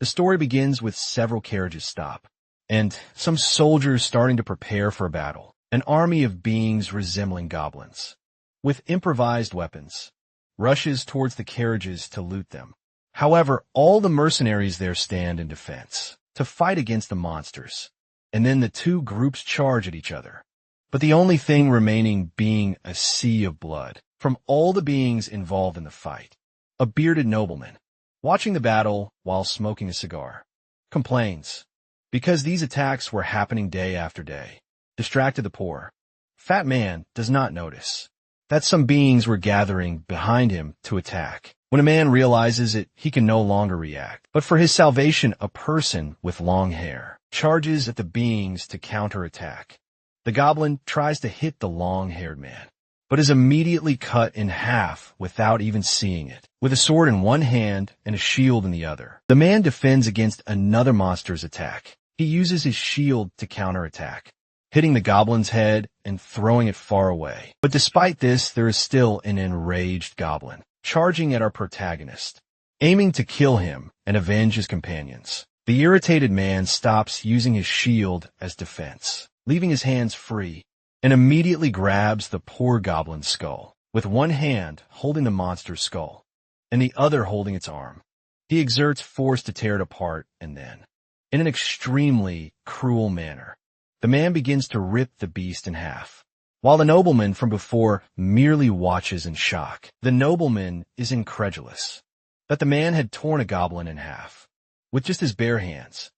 The story begins with several carriages stop, and some soldiers starting to prepare for a battle. An army of beings resembling goblins, with improvised weapons, rushes towards the carriages to loot them. However, all the mercenaries there stand in defense, to fight against the monsters, and then the two groups charge at each other. But the only thing remaining being a sea of blood from all the beings involved in the fight. A bearded nobleman, watching the battle while smoking a cigar, complains, because these attacks were happening day after day, distracted the poor. Fat man does not notice that some beings were gathering behind him to attack. When a man realizes it, he can no longer react. But for his salvation, a person with long hair charges at the beings to counterattack. The goblin tries to hit the long-haired man, but is immediately cut in half without even seeing it, with a sword in one hand and a shield in the other. The man defends against another monster's attack. He uses his shield to counterattack, hitting the goblin's head and throwing it far away. But despite this, there is still an enraged goblin, charging at our protagonist, aiming to kill him and avenge his companions. The irritated man stops using his shield as defense, leaving his hands free, and immediately grabs the poor goblin's skull, with one hand holding the monster's skull, and the other holding its arm. He exerts force to tear it apart, and then, in an extremely cruel manner, the man begins to rip the beast in half, while the nobleman from before merely watches in shock. The nobleman is incredulous that the man had torn a goblin in half, with just his bare hands,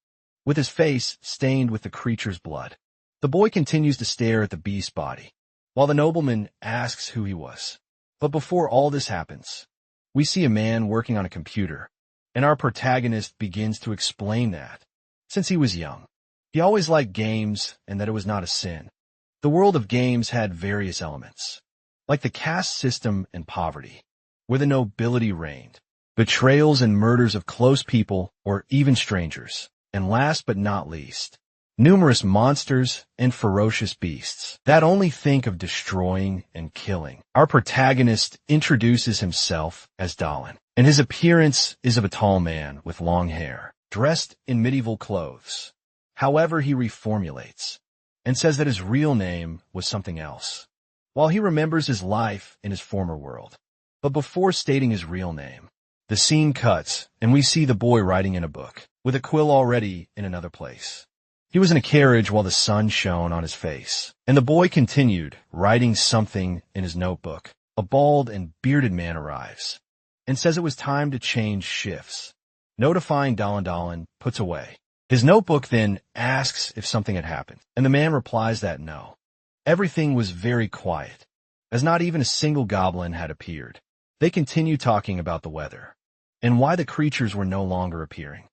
with his face stained with the creature's blood. The boy continues to stare at the beast's body, while the nobleman asks who he was. But before all this happens, we see a man working on a computer, and our protagonist begins to explain that, since he was young, he always liked games and that it was not a sin. The world of games had various elements, like the caste system and poverty, where the nobility reigned, betrayals and murders of close people or even strangers, and last but not least, numerous monsters and ferocious beasts that only think of destroying and killing. Our protagonist introduces himself as Dahlin, and his appearance is of a tall man with long hair, dressed in medieval clothes. However, he reformulates and says that his real name was something else, while he remembers his life in his former world. But before stating his real name, the scene cuts and we see the boy writing in a book, with a quill already in another place. He was in a carriage while the sun shone on his face, and the boy continued writing something in his notebook. A bald and bearded man arrives and says it was time to change shifts. Notifying Dahlin puts away his notebook, then asks if something had happened, and the man replies that no. Everything was very quiet, as not even a single goblin had appeared. They continue talking about the weather, and why the creatures were no longer appearing,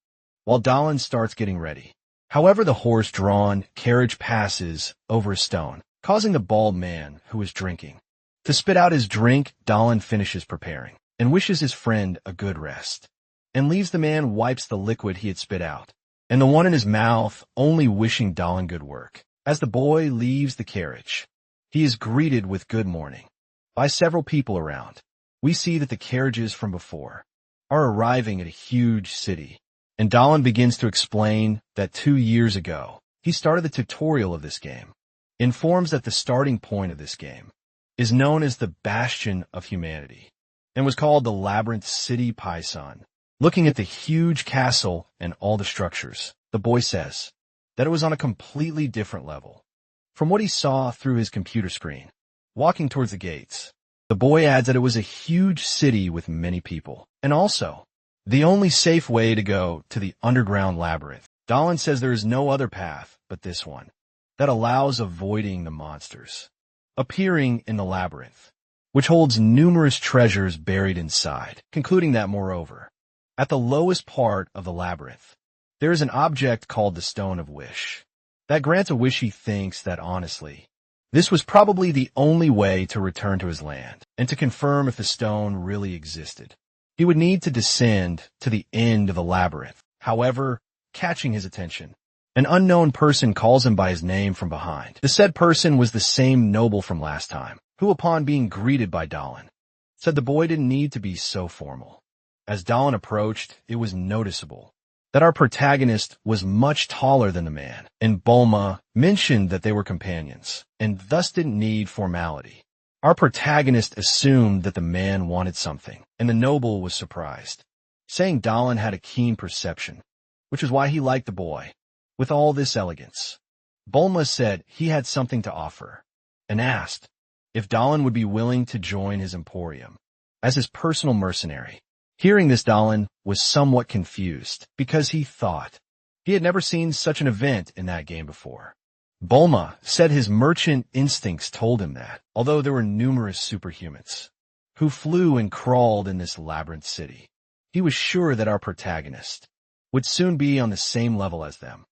while Dahlin starts getting ready. However, the horse-drawn carriage passes over a stone, causing the bald man, who was drinking, to spit out his drink. Dahlin finishes preparing, and wishes his friend a good rest, and leaves the man wipes the liquid he had spit out, and the one in his mouth, only wishing Dahlin good work. As the boy leaves the carriage, he is greeted with good morning by several people around. We see that the carriages from before are arriving at a huge city, and Dahlin begins to explain that 2 years ago, he started the tutorial of this game, informs that the starting point of this game is known as the Bastion of Humanity, and was called the Labyrinth City Paisan. Looking at the huge castle and all the structures, the boy says that it was on a completely different level from what he saw through his computer screen. Walking towards the gates, the boy adds that it was a huge city with many people, and also the only safe way to go to the underground labyrinth. Dahlin says there is no other path but this one that allows avoiding the monsters appearing in the labyrinth, which holds numerous treasures buried inside, concluding that, moreover, at the lowest part of the labyrinth, there is an object called the Stone of Wish that grants a wish. He thinks that, honestly, this was probably the only way to return to his land, and to confirm if the stone really existed, he would need to descend to the end of the labyrinth. However, catching his attention, an unknown person calls him by his name from behind. The said person was the same noble from last time, who, upon being greeted by Dahlin, said the boy didn't need to be so formal. As Dahlin approached, it was noticeable that our protagonist was much taller than the man, and Bulma mentioned that they were companions, and thus didn't need formality. Our protagonist assumed that the man wanted something, and the noble was surprised, saying Dahlin had a keen perception, which is why he liked the boy. With all this elegance, Bulma said he had something to offer, and asked if Dahlin would be willing to join his emporium as his personal mercenary. Hearing this, Dahlin was somewhat confused, because he thought he had never seen such an event in that game before. Bulma said his merchant instincts told him that, although there were numerous superhumans who flew and crawled in this labyrinth city, he was sure that our protagonist would soon be on the same level as them.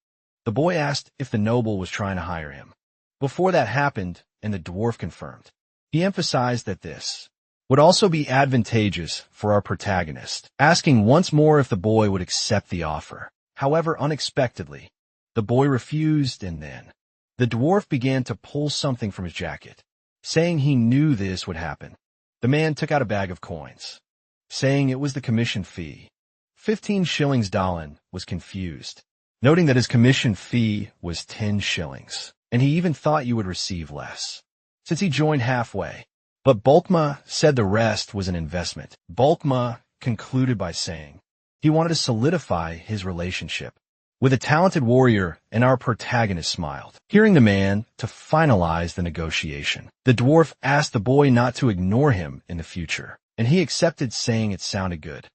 The boy asked if the noble was trying to hire him. Before that happened, and the dwarf confirmed, he emphasized that this would also be advantageous for our protagonist, asking once more if the boy would accept the offer. However, unexpectedly, the boy refused, and then the dwarf began to pull something from his jacket, saying he knew this would happen. The man took out a bag of coins, saying it was the commission fee. 15 shillings. Dahlin was confused, noting that his commission fee was 10 shillings, and he even thought you would receive less, since he joined halfway. But Bulma said the rest was an investment. Bulma concluded by saying he wanted to solidify his relationship with a talented warrior, and our protagonist smiled, hearing the man to finalize the negotiation. The dwarf asked the boy not to ignore him in the future, and he accepted, saying it sounded good.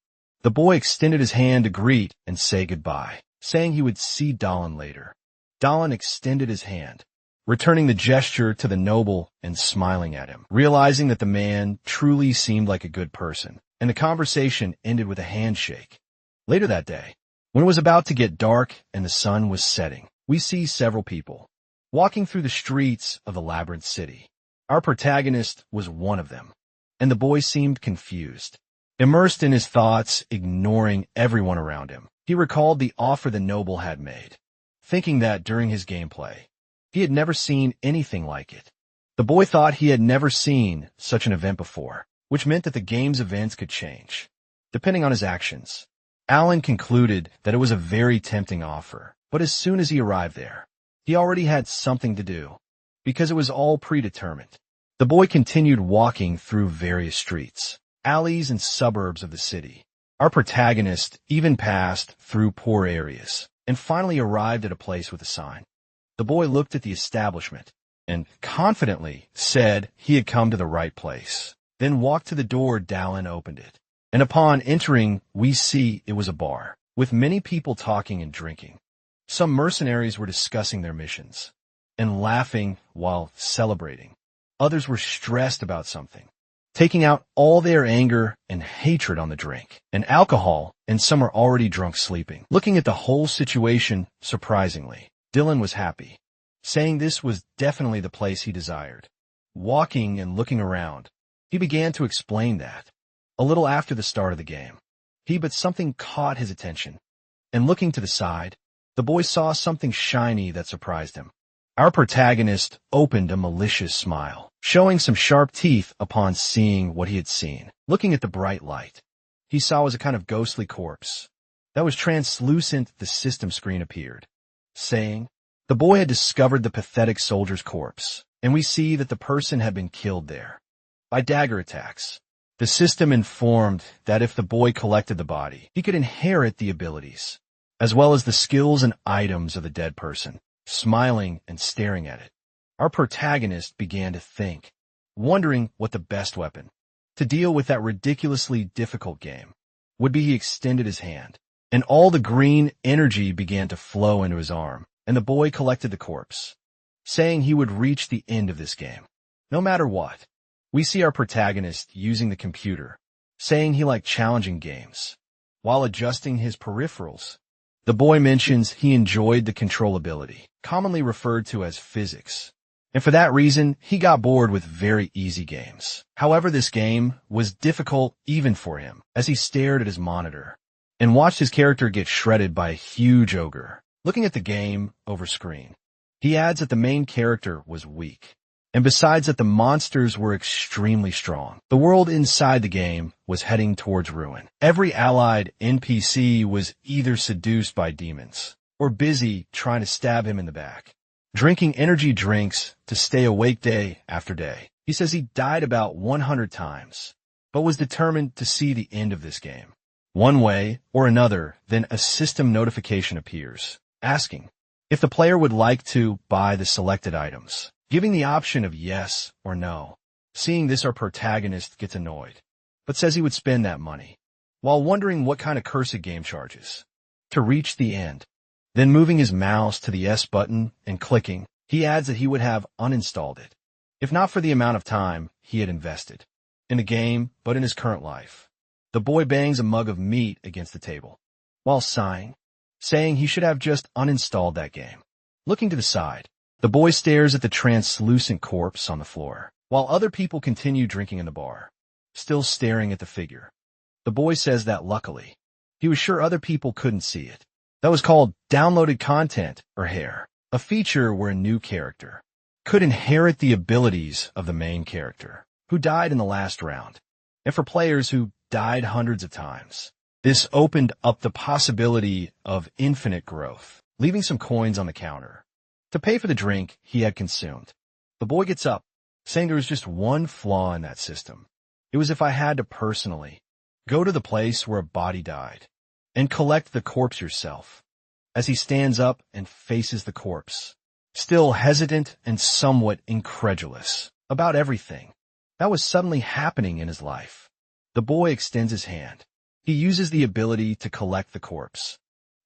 The boy extended his hand to greet and say goodbye, saying he would see Dahlin later. Dahlin extended his hand, returning the gesture to the noble and smiling at him, realizing that the man truly seemed like a good person, and the conversation ended with a handshake. Later that day, when it was about to get dark and the sun was setting, we see several people walking through the streets of the labyrinth city. Our protagonist was one of them, and the boy seemed confused, immersed in his thoughts, ignoring everyone around him. He recalled the offer the noble had made, thinking that during his gameplay, he had never seen anything like it. The boy thought he had never seen such an event before, which meant that the game's events could change, depending on his actions. Alan concluded that it was a very tempting offer, but as soon as he arrived there, he already had something to do, because it was all predetermined. The boy continued walking through various streets, alleys, and suburbs of the city. Our protagonist even passed through poor areas, and finally arrived at a place with a sign. The boy looked at the establishment, and confidently said he had come to the right place, then walked to the door. Dahlin opened it, and upon entering, we see it was a bar, with many people talking and drinking. Some mercenaries were discussing their missions, and laughing while celebrating. Others were stressed about something, taking out all their anger and hatred on the drink and alcohol, and some are already drunk sleeping. Looking at the whole situation, surprisingly, Dylan was happy, saying this was definitely the place he desired. Walking and looking around, he began to explain that a little after the start of the game, but something caught his attention, and looking to the side, the boy saw something shiny that surprised him. Our protagonist opened a malicious smile, showing some sharp teeth upon seeing what he had seen. Looking at the bright light, he saw was a kind of ghostly corpse that was translucent. The system screen appeared, saying the boy had discovered the pathetic soldier's corpse, and we see that the person had been killed there by dagger attacks. The system informed that if the boy collected the body, he could inherit the abilities, as well as the skills and items of the dead person. Smiling and staring at it, our protagonist began to think, wondering what the best weapon to deal with that ridiculously difficult game would be. He extended his hand, and all the green energy began to flow into his arm, and the boy collected the corpse, saying he would reach the end of this game, no matter what. We see our protagonist using the computer, saying he liked challenging games. While adjusting his peripherals, the boy mentions he enjoyed the controllability, commonly referred to as physics, and for that reason, he got bored with very easy games. However, this game was difficult even for him, as he stared at his monitor and watched his character get shredded by a huge ogre. Looking at the game over screen, he adds that the main character was weak, And besides that, the monsters were extremely strong. The world inside the game was heading towards ruin. Every allied NPC was either seduced by demons or busy trying to stab him in the back, drinking energy drinks to stay awake day after day. He says he died about 100 times, but was determined to see the end of this game. One way or another, then a system notification appears, asking if the player would like to buy the selected items, giving the option of yes or no. Seeing this, our protagonist gets annoyed, but says he would spend that money, while wondering what kind of cursed game charges to reach the end. Then moving his mouse to the S button and clicking, he adds that he would have uninstalled it, if not for the amount of time he had invested in the game, but in his current life. The boy bangs a mug of meat against the table, while sighing, saying he should have just uninstalled that game. Looking to the side, the boy stares at the translucent corpse on the floor, while other people continue drinking in the bar, still staring at the figure. The boy says that luckily, he was sure other people couldn't see it. That was called downloaded content, or hair, a feature where a new character could inherit the abilities of the main character, who died in the last round. And for players who died hundreds of times, this opened up the possibility of infinite growth, leaving some coins on the counter to pay for the drink he had consumed. The boy gets up, saying there was just one flaw in that system. It was if I had to personally go to the place where a body died and collect the corpse yourself. As he stands up and faces the corpse, still hesitant and somewhat incredulous about everything that was suddenly happening in his life, the boy extends his hand. He uses the ability to collect the corpse,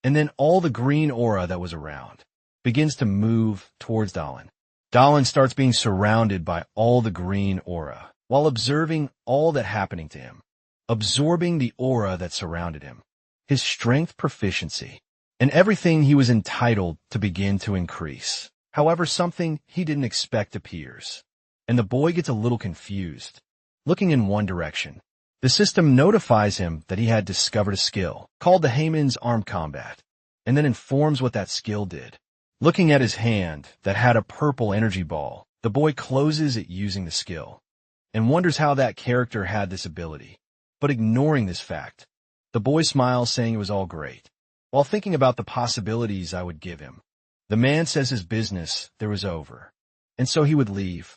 and then all the green aura that was around begins to move towards Dallin. Dallin starts being surrounded by all the green aura while observing all that happening to him, absorbing the aura that surrounded him. His strength, proficiency, and everything he was entitled to begin to increase. However, something he didn't expect appears, and the boy gets a little confused. Looking in one direction, the system notifies him that he had discovered a skill called the Hayman's Arm Combat, and then informs what that skill did. Looking at his hand that had a purple energy ball, the boy closes it using the skill, and wonders how that character had this ability. But ignoring this fact, the boy smiles, saying it was all great, while thinking about the possibilities I would give him. The man says his business there was over, and so he would leave.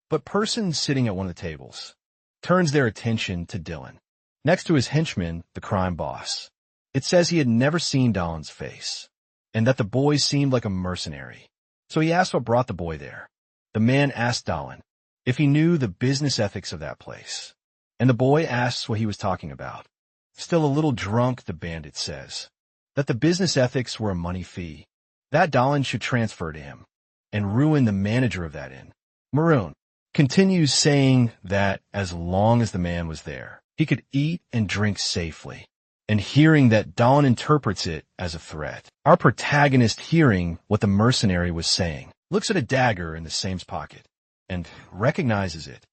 But person sitting at one of the tables turns their attention to Dylan, next to his henchman, the crime boss. It says he had never seen Dallin's face, and that the boy seemed like a mercenary. So he asked what brought the boy there. The man asked Dallin if he knew the business ethics of that place, and the boy asks what he was talking about. Still a little drunk, the bandit says that the business ethics were a money fee that Dallin should transfer to him and ruin the manager of that inn. Maroon continues, saying that as long as the man was there, he could eat and drink safely, and hearing that Dallin interprets it as a threat. Our protagonist, hearing what the mercenary was saying, looks at a dagger in the same's pocket and recognizes it,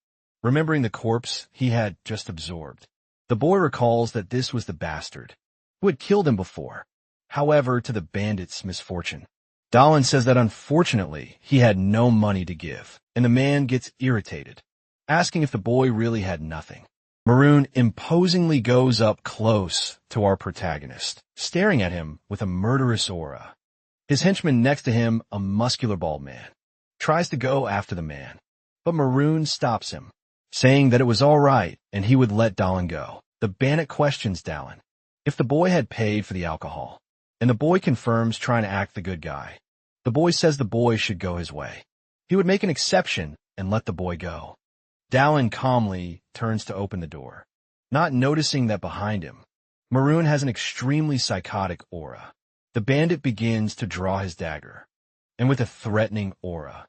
remembering the corpse he had just absorbed. The boy recalls that this was the bastard who had killed him before. However, to the bandit's misfortune, Dallin says that unfortunately he had no money to give, and the man gets irritated, asking if the boy really had nothing. Maroon imposingly goes up close to our protagonist, staring at him with a murderous aura. His henchman next to him, a muscular bald man, tries to go after the man, but Maroon stops him, saying that it was all right and he would let Dallin go. The bandit questions Dallin if the boy had paid for the alcohol, and the boy confirms, trying to act the good guy. The boy says the boy should go his way. He would make an exception and let the boy go. Dallin calmly turns to open the door, not noticing that behind him, Maroon has an extremely psychotic aura. The bandit begins to draw his dagger, and with a threatening aura,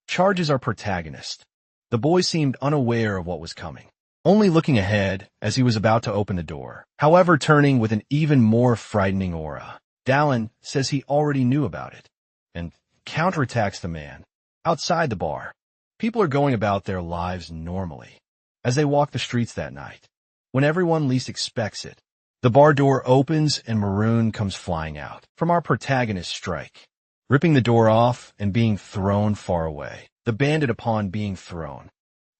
charges our protagonist. The boy seemed unaware of what was coming, only looking ahead as he was about to open the door, however turning with an even more frightening aura. Dallin says he already knew about it, and counterattacks the man outside the bar. People are going about their lives normally as they walk the streets that night. When everyone least expects it, the bar door opens and Maroon comes flying out from our protagonist's strike, ripping the door off and being thrown far away. The bandit, upon being thrown,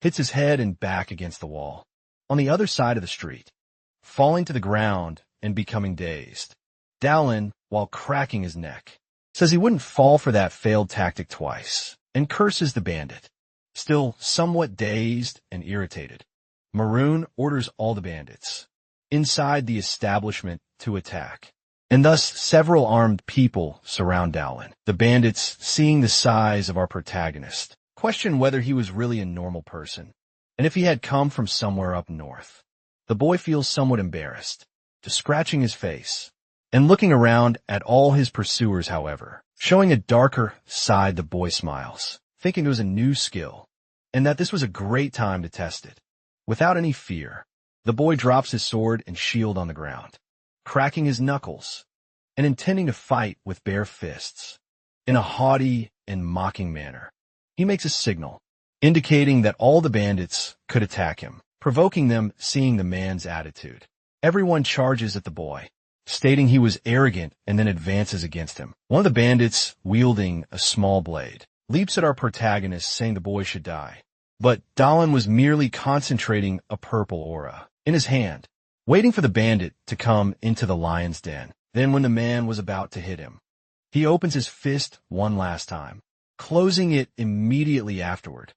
hits his head and back against the wall on the other side of the street, falling to the ground and becoming dazed. Dallin, while cracking his neck, says he wouldn't fall for that failed tactic twice and curses the bandit. Still somewhat dazed and irritated, Maroon orders all the bandits inside the establishment to attack, and thus several armed people surround Dallin. The bandits, seeing the size of our protagonist, question whether he was really a normal person, and if he had come from somewhere up north. The boy feels somewhat embarrassed, to scratching his face, and looking around at all his pursuers, however. Showing a darker side, the boy smiles, thinking it was a new skill, and that this was a great time to test it. Without any fear, the boy drops his sword and shield on the ground, cracking his knuckles, and intending to fight with bare fists. In a haughty and mocking manner, he makes a signal, indicating that all the bandits could attack him, provoking them. Seeing the man's attitude, everyone charges at the boy, stating he was arrogant, and then advances against him. One of the bandits, wielding a small blade, leaps at our protagonist, saying the boy should die. But Dallin was merely concentrating a purple aura in his hand, waiting for the bandit to come into the lion's den. Then when the man was about to hit him, he opens his fist one last time, closing it immediately afterward,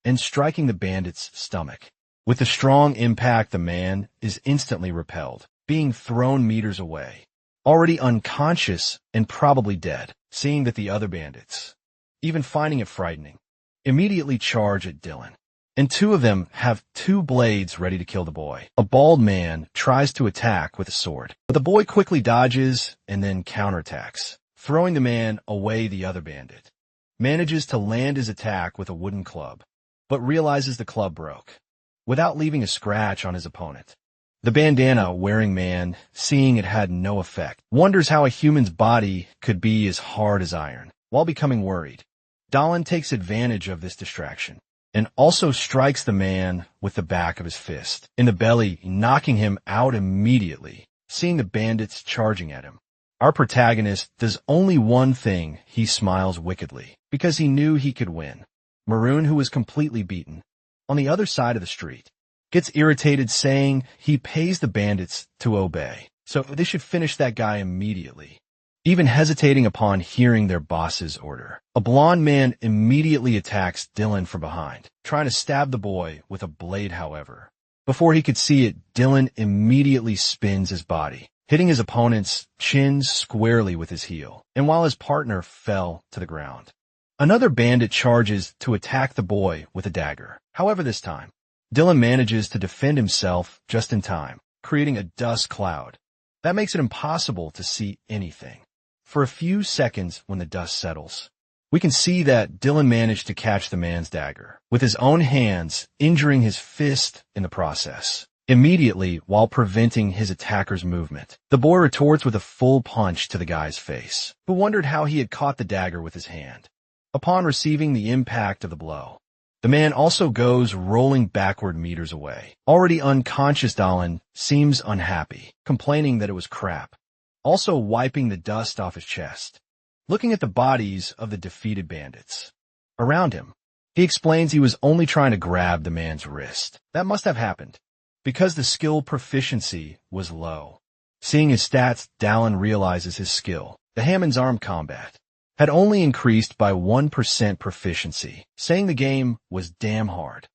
and striking the bandit's stomach. With the strong impact, the man is instantly repelled, being thrown meters away, already unconscious and probably dead. Seeing that the other bandits, even finding it frightening, immediately charge at Dallin, and two of them have two blades ready to kill the boy. A bald man tries to attack with a sword, but the boy quickly dodges and then counterattacks, throwing the man away. The other bandit manages to land his attack with a wooden club, but realizes the club broke, without leaving a scratch on his opponent. The bandana-wearing man, seeing it had no effect, wonders how a human's body could be as hard as iron. While becoming worried, Dallin takes advantage of this distraction and also strikes the man with the back of his fist in the belly, knocking him out immediately. Seeing the bandits charging at him, our protagonist does only one thing. He smiles wickedly, because he knew he could win. Maroon, who was completely beaten, on the other side of the street, gets irritated, saying he pays the bandits to obey, so they should finish that guy immediately, even hesitating upon hearing their boss's order. A blond man immediately attacks Dallin from behind, trying to stab the boy with a blade. However, before he could see it, Dallin immediately spins his body, hitting his opponent's chin squarely with his heel, and while his partner fell to the ground, another bandit charges to attack the boy with a dagger. However, this time, Dallin manages to defend himself just in time, creating a dust cloud that makes it impossible to see anything. For a few seconds, when the dust settles, we can see that Dallin managed to catch the man's dagger with his own hands, injuring his fist in the process, immediately while preventing his attacker's movement. The boy retorts with a full punch to the guy's face, who wondered how he had caught the dagger with his hand. Upon receiving the impact of the blow, the man also goes rolling backward meters away. Already unconscious, Dallin seems unhappy, complaining that it was crap, also wiping the dust off his chest. Looking at the bodies of the defeated bandits around him, he explains he was only trying to grab the man's wrist. That must have happened because the skill proficiency was low. Seeing his stats, Dallin realizes his skill, the Hammond's arm combat, had only increased by 1% proficiency, saying the game was damn hard.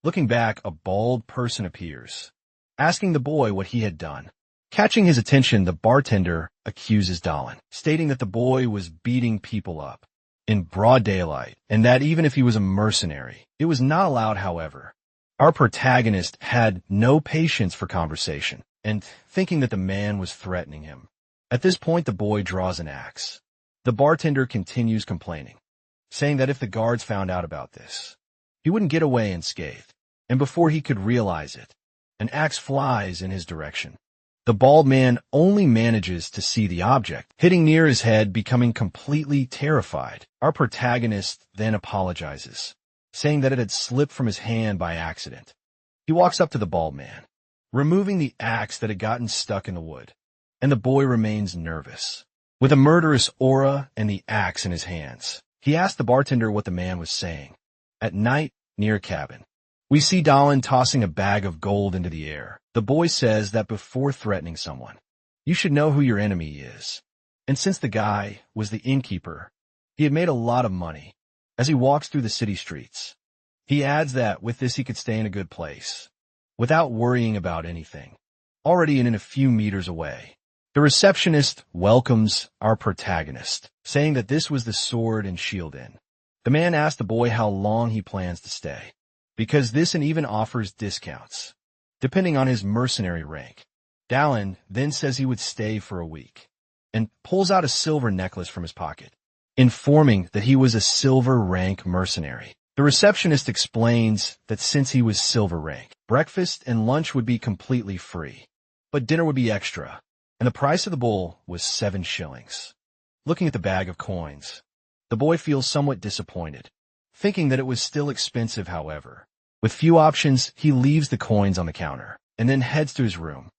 Looking back, a bald person appears, asking the boy what he had done. Catching his attention, the bartender accuses Dallin, stating that the boy was beating people up in broad daylight, and that even if he was a mercenary, it was not allowed. However, our protagonist had no patience for conversation, and thinking that the man was threatening him. At this point, the boy draws an axe. The bartender continues complaining, saying that if the guards found out about this, he wouldn't get away unscathed. And before he could realize it, an axe flies in his direction. The bald man only manages to see the object hitting near his head, becoming completely terrified. Our protagonist then apologizes, saying that it had slipped from his hand by accident. He walks up to the bald man, removing the axe that had gotten stuck in the wood, and the boy remains nervous. With a murderous aura and the axe in his hands, he asked the bartender what the man was saying, At night, near a cabin, we see Dalin tossing a bag of gold into the air. The boy says that before threatening someone, you should know who your enemy is. And since the guy was the innkeeper, he had made a lot of money as he walks through the city streets. He adds that with this he could stay in a good place, without worrying about anything, already in a few meters away. The receptionist welcomes our protagonist, saying that this was the Sword and Shield Inn. The man asks the boy how long he plans to stay, because this inn even offers discounts, depending on his mercenary rank. Dalin then says he would stay for a week, and pulls out a silver necklace from his pocket, informing that he was a silver rank mercenary. The receptionist explains that since he was silver rank, breakfast and lunch would be completely free, but dinner would be extra, and the price of the bowl was 7 shillings. Looking at the bag of coins, the boy feels somewhat disappointed, thinking that it was still expensive. However, with few options, he leaves the coins on the counter and then heads to his room.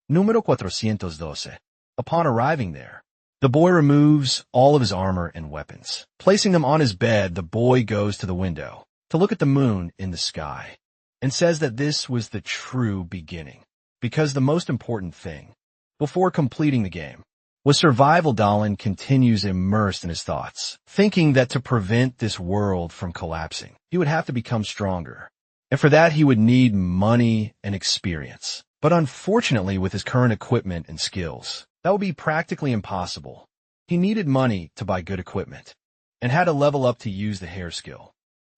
Número 412. Upon arriving there, the boy removes all of his armor and weapons. Placing them on his bed, the boy goes to the window to look at the moon in the sky and says that this was the true beginning, because the most important thing, before completing the game, was survival. Dalin continues immersed in his thoughts, thinking that to prevent this world from collapsing, he would have to become stronger. And for that, he would need money and experience. But unfortunately, with his current equipment and skills, that would be practically impossible. He needed money to buy good equipment, and had to level up to use the hair skill.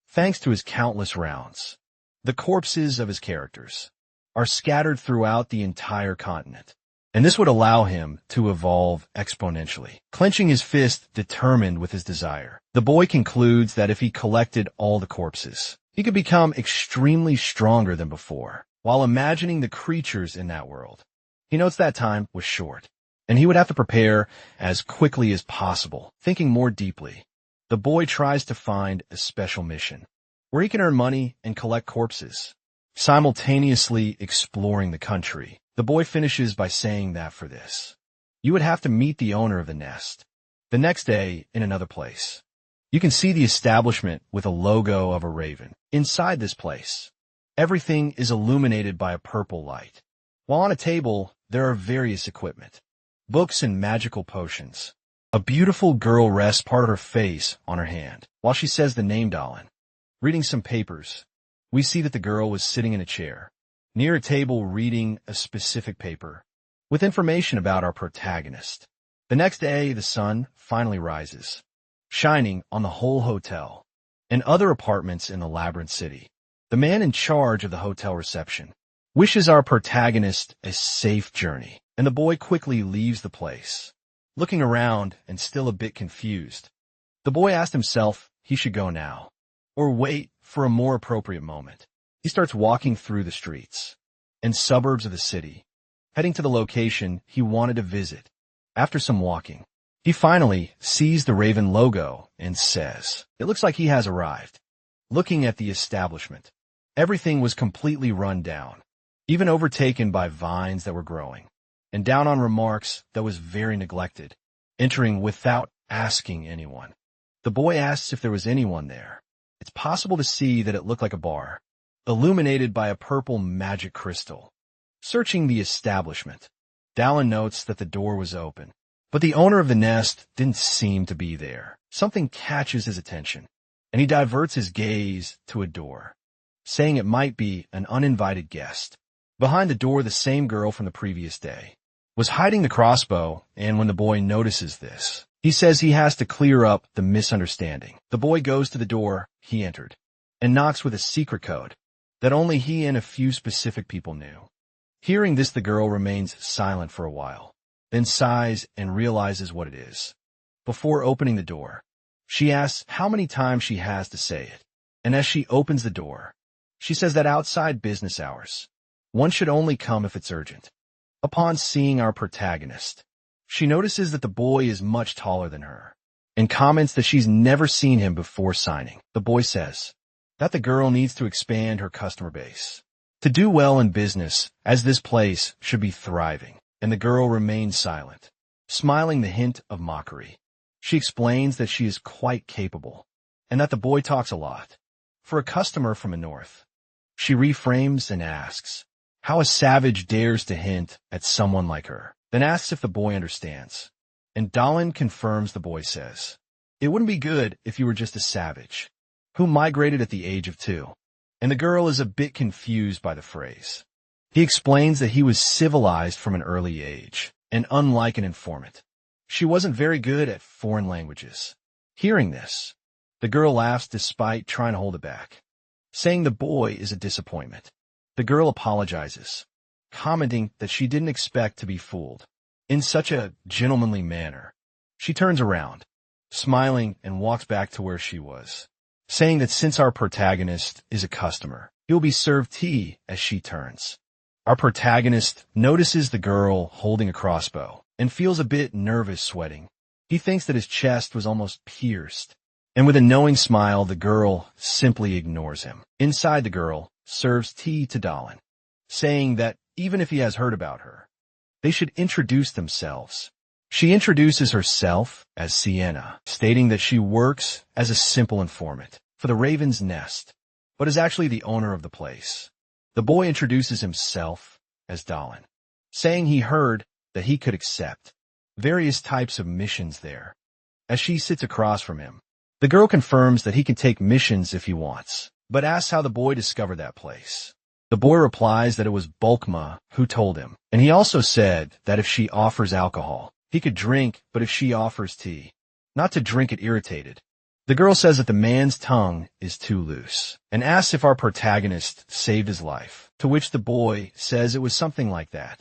Thanks to his countless rounds, the corpses of his characters are scattered throughout the entire continent, and this would allow him to evolve exponentially. Clenching his fist, determined with his desire, the boy concludes that if he collected all the corpses, he could become extremely stronger than before. While imagining the creatures in that world, he notes that time was short, and he would have to prepare as quickly as possible. Thinking more deeply, the boy tries to find a special mission where he can earn money and collect corpses. Simultaneously exploring the country, the boy finishes by saying that for this, you would have to meet the owner of the nest. The next day, in another place, you can see the establishment with a logo of a raven. Inside this place, everything is illuminated by a purple light, while on a table there are various equipment, books and magical potions. A beautiful girl rests part of her face on her hand while she says the name Dalin. Reading some papers, we see that the girl was sitting in a chair, near a table reading a specific paper, with information about our protagonist. The next day, the sun finally rises, shining on the whole hotel and other apartments in the Labyrinth City. The man in charge of the hotel reception wishes our protagonist a safe journey, and the boy quickly leaves the place. Looking around and still a bit confused, the boy asked himself he should go now, or wait for a more appropriate moment. He starts walking through the streets and suburbs of the city, heading to the location he wanted to visit. After some walking, he finally sees the Raven logo and says, "It looks like he has arrived." Looking at the establishment, everything was completely run down, even overtaken by vines that were growing, and down on remarks that was very neglected, entering without asking anyone. The boy asks if there was anyone there. It's possible to see that it looked like a bar, illuminated by a purple magic crystal. Searching the establishment, Dalin notes that the door was open, but the owner of the nest didn't seem to be there. Something catches his attention, and he diverts his gaze to a door, saying it might be an uninvited guest. Behind the door, the same girl from the previous day was hiding the crossbow, and when the boy notices this, he says he has to clear up the misunderstanding. The boy goes to the door he entered and knocks with a secret code that only he and a few specific people knew. Hearing this, the girl remains silent for a while, then sighs and realizes what it is. Before opening the door, she asks how many times she has to say it, and as she opens the door, she says that outside business hours, one should only come if it's urgent. Upon seeing our protagonist, she notices that the boy is much taller than her, and comments that she's never seen him before signing. The boy says that the girl needs to expand her customer base to do well in business, as this place should be thriving, and the girl remains silent, smiling the hint of mockery. She explains that she is quite capable, and that the boy talks a lot. for a customer from the north. She reframes and asks how a savage dares to hint at someone like her, then asks if the boy understands. And Dalin confirms the boy says, "It wouldn't be good if you were just a savage, who migrated at the age of 2. And the girl is a bit confused by the phrase. He explains that he was civilized from an early age, and unlike an informant, she wasn't very good at foreign languages. Hearing this, the girl laughs despite trying to hold it back, saying the boy is a disappointment. The girl apologizes, commenting that she didn't expect to be fooled in such a gentlemanly manner. She turns around, smiling, and walks back to where she was, saying that since our protagonist is a customer, he'll be served tea as she turns. Our protagonist notices the girl holding a crossbow and feels a bit nervous sweating. He thinks that his chest was almost pierced, and with a knowing smile, the girl simply ignores him. Inside, the girl serves tea to Dalin, saying that even if he has heard about her, they should introduce themselves. She introduces herself as Sienna, stating that she works as a simple informant for the Raven's Nest, but is actually the owner of the place. The boy introduces himself as Dalin, saying he heard that he could accept various types of missions there. As she sits across from him, the girl confirms that he can take missions if he wants, but asks how the boy discovered that place. The boy replies that it was Bulkma who told him, and he also said that if she offers alcohol, he could drink, but if she offers tea, not to drink it irritated. The girl says that the man's tongue is too loose, and asks if our protagonist saved his life, to which the boy says it was something like that.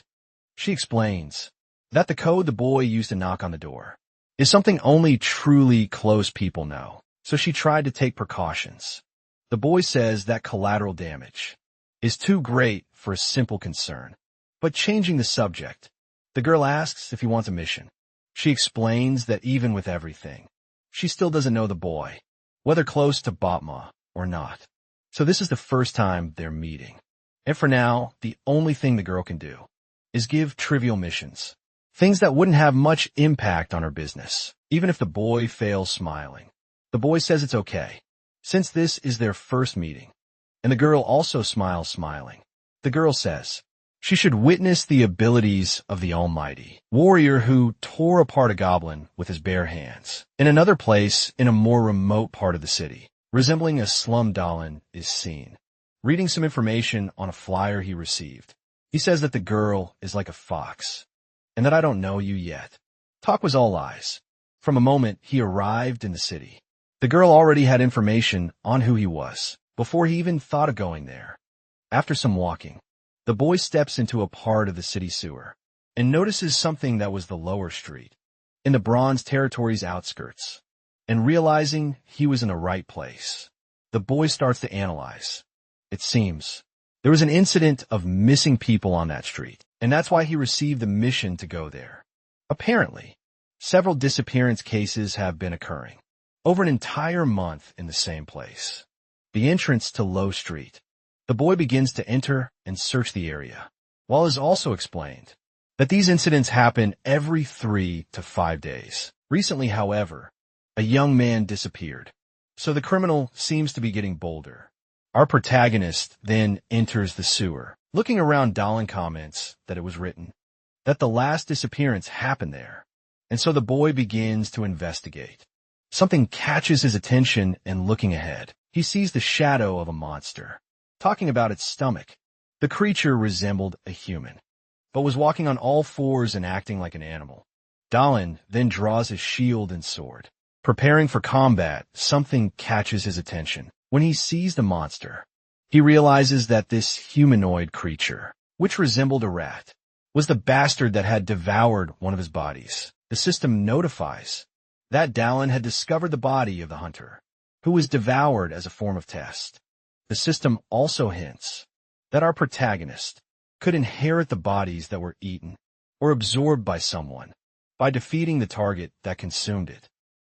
She explains that the code the boy used to knock on the door is something only truly close people know, so she tried to take precautions. The boy says that collateral damage is too great for a simple concern, but changing the subject, the girl asks if he wants a mission. She explains that even with everything, she still doesn't know the boy, whether close to Botma or not. So this is the first time they're meeting. And for now, the only thing the girl can do is give trivial missions, things that wouldn't have much impact on her business, even if the boy fails smiling. The boy says it's okay, since this is their first meeting, and the girl also smiles smiling. The girl says she should witness the abilities of the almighty warrior who tore apart a goblin with his bare hands. In another place, in a more remote part of the city, resembling a slum, Dalin is seen reading some information on a flyer he received. He says that the girl is like a fox, and that I don't know you yet. Talk was all lies. From the moment he arrived in the city, the girl already had information on who he was, before he even thought of going there. After some walking, the boy steps into a part of the city sewer and notices something that was the lower street, in the Bronze Territory's outskirts, and realizing he was in the right place, the boy starts to analyze. It seems there was an incident of missing people on that street, and that's why he received the mission to go there. Apparently, several disappearance cases have been occurring over an entire month in the same place, the entrance to Low Street. The boy begins to enter and search the area, while it is also explained that these incidents happen every 3 to 5 days. Recently, however, a young man disappeared, so the criminal seems to be getting bolder. Our protagonist then enters the sewer. Looking around, Dalin comments that it was written that the last disappearance happened there, and so the boy begins to investigate. Something catches his attention, and looking ahead, he sees the shadow of a monster. Talking about its stomach, the creature resembled a human, but was walking on all fours and acting like an animal. Dalin then draws his shield and sword. Preparing for combat, something catches his attention. When he sees the monster, he realizes that this humanoid creature, which resembled a rat, was the bastard that had devoured one of his bodies. The system notifies that Dalin had discovered the body of the hunter, who was devoured as a form of test. The system also hints that our protagonist could inherit the bodies that were eaten or absorbed by someone by defeating the target that consumed it.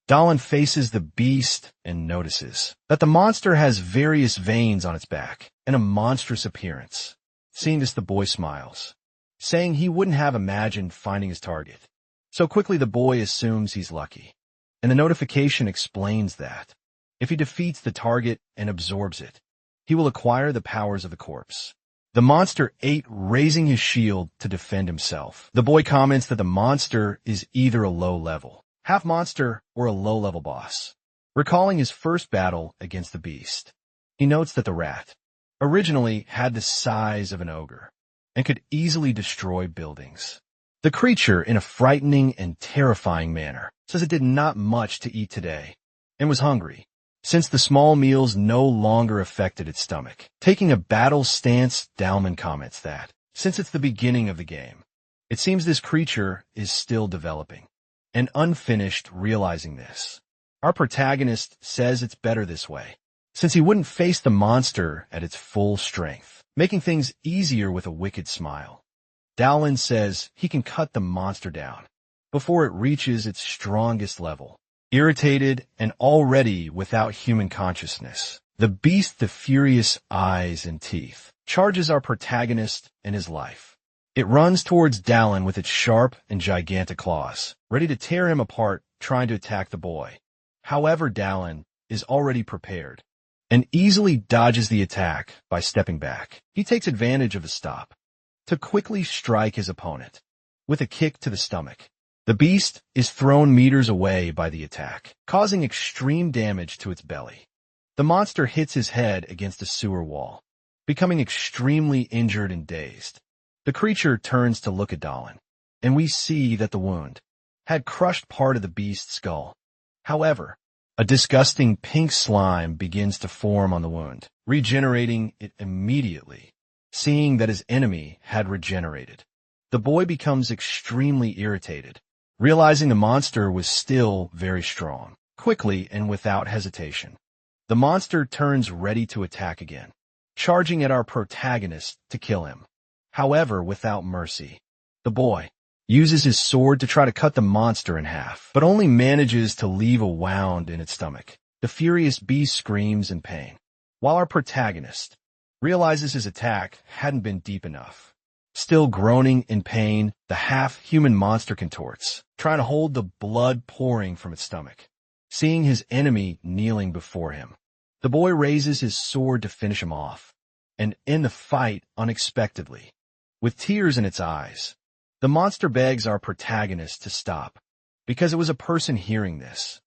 Dalin faces the beast and notices that the monster has various veins on its back and a monstrous appearance. Seeing this, the boy smiles, saying he wouldn't have imagined finding his target. So quickly the boy assumes he's lucky, and the notification explains that If he defeats the target and absorbs it, he will acquire the powers of the corpse. The monster ate, raising his shield to defend himself. The boy comments that the monster is either a low-level, half-monster, or a low-level boss. Recalling his first battle against the beast, he notes that the rat originally had the size of an ogre and could easily destroy buildings. The creature, in a frightening and terrifying manner, says it did not much to eat today and was hungry, since the small meals no longer affected its stomach. Taking a battle stance, Dalman comments that, since it's the beginning of the game, it seems this creature is still developing and unfinished. Realizing this, our protagonist says it's better this way, since he wouldn't face the monster at its full strength, making things easier with a wicked smile. Dowlin says he can cut the monster down before it reaches its strongest level. Irritated and already without human consciousness, the beast, the furious eyes and teeth, charges our protagonist and his life. It runs towards Dallin with its sharp and gigantic claws, ready to tear him apart, trying to attack the boy. However, Dallin is already prepared and easily dodges the attack by stepping back. He takes advantage of the stop to quickly strike his opponent with a kick to the stomach. The beast is thrown meters away by the attack, causing extreme damage to its belly. The monster hits his head against a sewer wall, becoming extremely injured and dazed. The creature turns to look at Dallin, and we see that the wound had crushed part of the beast's skull. However, a disgusting pink slime begins to form on the wound, regenerating it immediately. Seeing that his enemy had regenerated, the boy becomes extremely irritated, realizing the monster was still very strong. Quickly and without hesitation, the monster turns ready to attack again, charging at our protagonist to kill him. However, without mercy, the boy uses his sword to try to cut the monster in half, but only manages to leave a wound in its stomach. The furious beast screams in pain, while our protagonist realizes his attack hadn't been deep enough. Still groaning in pain, the half-human monster contorts, trying to hold the blood pouring from its stomach. Seeing his enemy kneeling before him, the boy raises his sword to finish him off, and end the fight unexpectedly. With tears in its eyes, the monster begs our protagonist to stop, because it was a person hearing this.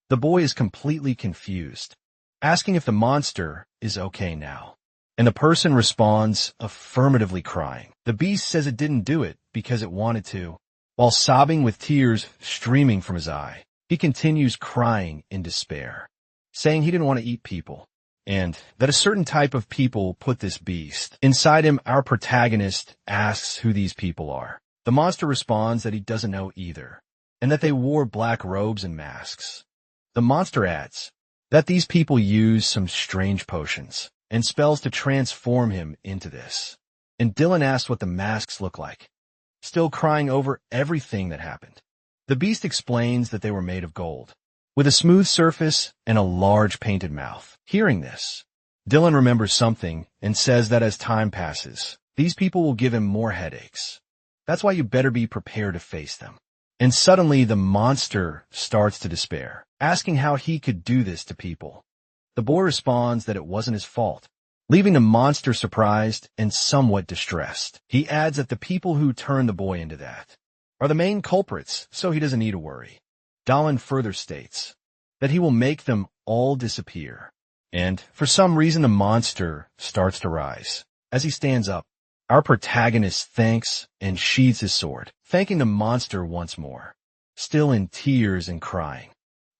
The boy is completely confused, asking if the monster is okay now. And the person responds, affirmatively crying. The beast says it didn't do it because it wanted to. While sobbing with tears streaming from his eye, he continues crying in despair, saying he didn't want to eat people, and that a certain type of people put this beast inside him. Our protagonist asks who these people are. The monster responds that he doesn't know either, and that they wore black robes and masks. The monster adds that these people use some strange potions and spells to transform him into this. And Dylan asked what the masks look like, still crying over everything that happened. The beast explains that they were made of gold, with a smooth surface and a large painted mouth. Hearing this, Dylan remembers something and says that as time passes, these people will give him more headaches. That's why you better be prepared to face them. And suddenly the monster starts to despair, asking how he could do this to people. The boy responds that it wasn't his fault, leaving the monster surprised and somewhat distressed. He adds that the people who turned the boy into that are the main culprits, so he doesn't need to worry. Dallin further states that he will make them all disappear, and for some reason the monster starts to rise. As he stands up, our protagonist thanks and sheathes his sword, thanking the monster once more, still in tears and crying.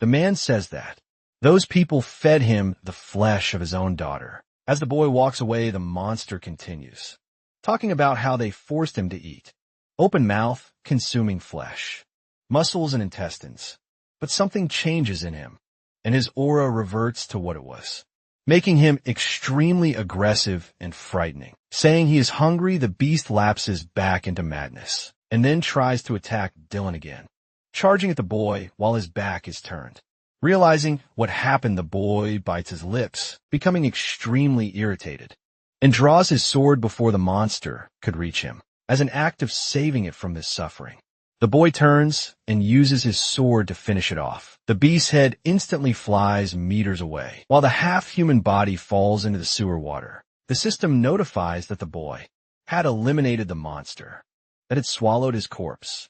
The man says that those people fed him the flesh of his own daughter. As the boy walks away, the monster continues, talking about how they forced him to eat, open mouth, consuming flesh, muscles and intestines. But something changes in him, and his aura reverts to what it was, making him extremely aggressive and frightening. Saying he is hungry, the beast lapses back into madness, and then tries to attack Dylan again, charging at the boy while his back is turned. Realizing what happened, the boy bites his lips, becoming extremely irritated, and draws his sword before the monster could reach him, as an act of saving it from this suffering. The boy turns and uses his sword to finish it off. The beast's head instantly flies meters away, while the half-human body falls into the sewer water. The system notifies that the boy had eliminated the monster, that had swallowed his corpse,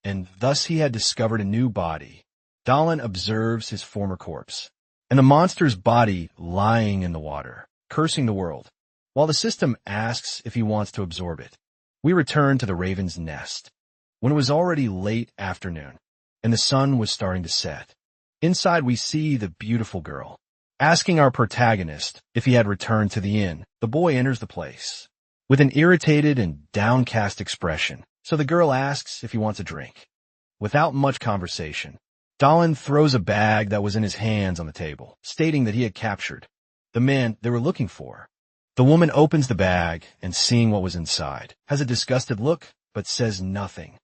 and thus he had discovered a new body. Dahlin observes his former corpse, and the monster's body lying in the water, cursing the world, while the system asks if he wants to absorb it. We return to the raven's nest, when it was already late afternoon, and the sun was starting to set. Inside we see the beautiful girl. Asking our protagonist if he had returned to the inn, the boy enters the place with an irritated and downcast expression, so the girl asks if he wants a drink. Without much conversation, Dahlin throws a bag that was in his hands on the table, stating that he had captured the man they were looking for. The woman opens the bag and, seeing what was inside, has a disgusted look but says nothing.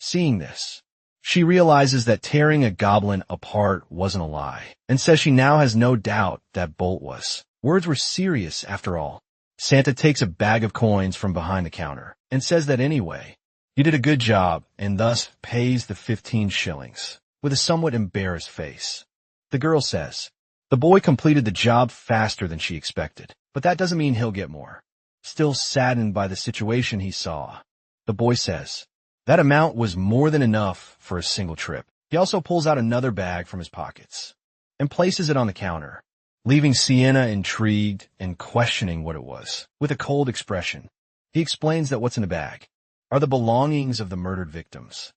Seeing this, she realizes that tearing a goblin apart wasn't a lie, and says she now has no doubt that Bolt was. Words were serious after all. Santa takes a bag of coins from behind the counter and says that anyway, you did a good job, and thus pays the 15 shillings, with a somewhat embarrassed face. The girl says, the boy completed the job faster than she expected, but that doesn't mean he'll get more. Still saddened by the situation he saw, the boy says, that amount was more than enough for a single trip. He also pulls out another bag from his pockets and places it on the counter, leaving Sienna intrigued and questioning what it was. With a cold expression, he explains that what's in the bag are the belongings of the murdered victims,